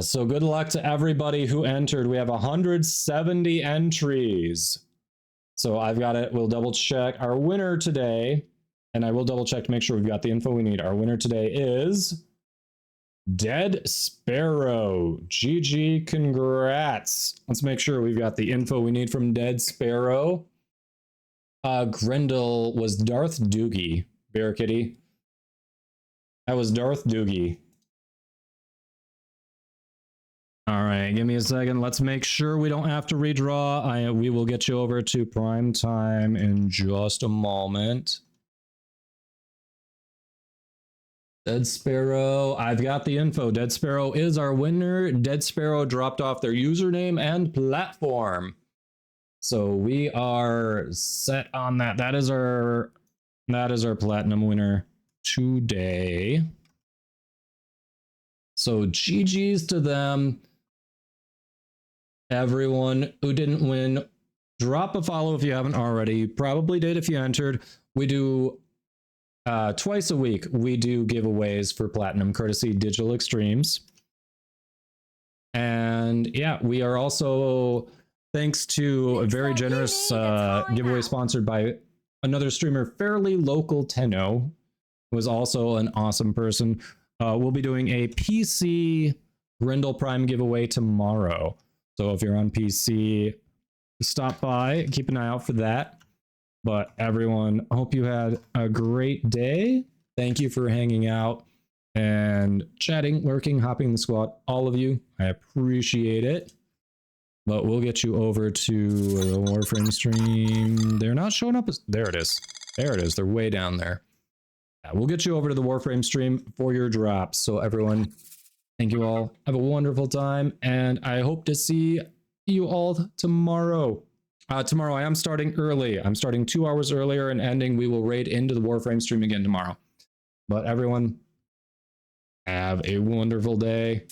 So good luck to everybody who entered. We have 170 entries. So I've got it. We'll double check our winner today. And I will double check to make sure we've got the info we need. Our winner today is Dead Sparrow. GG, congrats. Let's make sure we've got the info we need from Dead Sparrow. Grendel was Darth Doogie. Bear Kitty. That was Darth Doogie. All right, give me a second. Let's make sure we don't have to redraw. We will get you over to prime time in just a moment. Dead Sparrow, I've got the info. Dead Sparrow is our winner. Dead Sparrow dropped off their username and platform. So we are set on that. That is our platinum winner today. So GG's to them. Everyone who didn't win, drop a follow if you haven't already. You probably did if you entered. We do twice a week. We do giveaways for platinum courtesy Digital Extremes. And yeah, we are also, thanks to a very generous giveaway sponsored by another streamer, Fairly Local Tenno, who is also an awesome person. We'll be doing a PC Grendel Prime giveaway tomorrow. So if you're on PC, stop by, keep an eye out for that. But everyone, hope you had a great day. Thank you for hanging out and chatting, lurking, hopping the squad. All of you, I appreciate it. But we'll get you over to the Warframe stream. They're not showing up. There it is. There it is. They're way down there. Yeah, we'll get you over to the Warframe stream for your drops. So everyone, thank you all. Have a wonderful time. And I hope to see you all tomorrow. Tomorrow I am starting early. I'm starting 2 hours earlier and ending. We will raid into the Warframe stream again tomorrow. But everyone, have a wonderful day.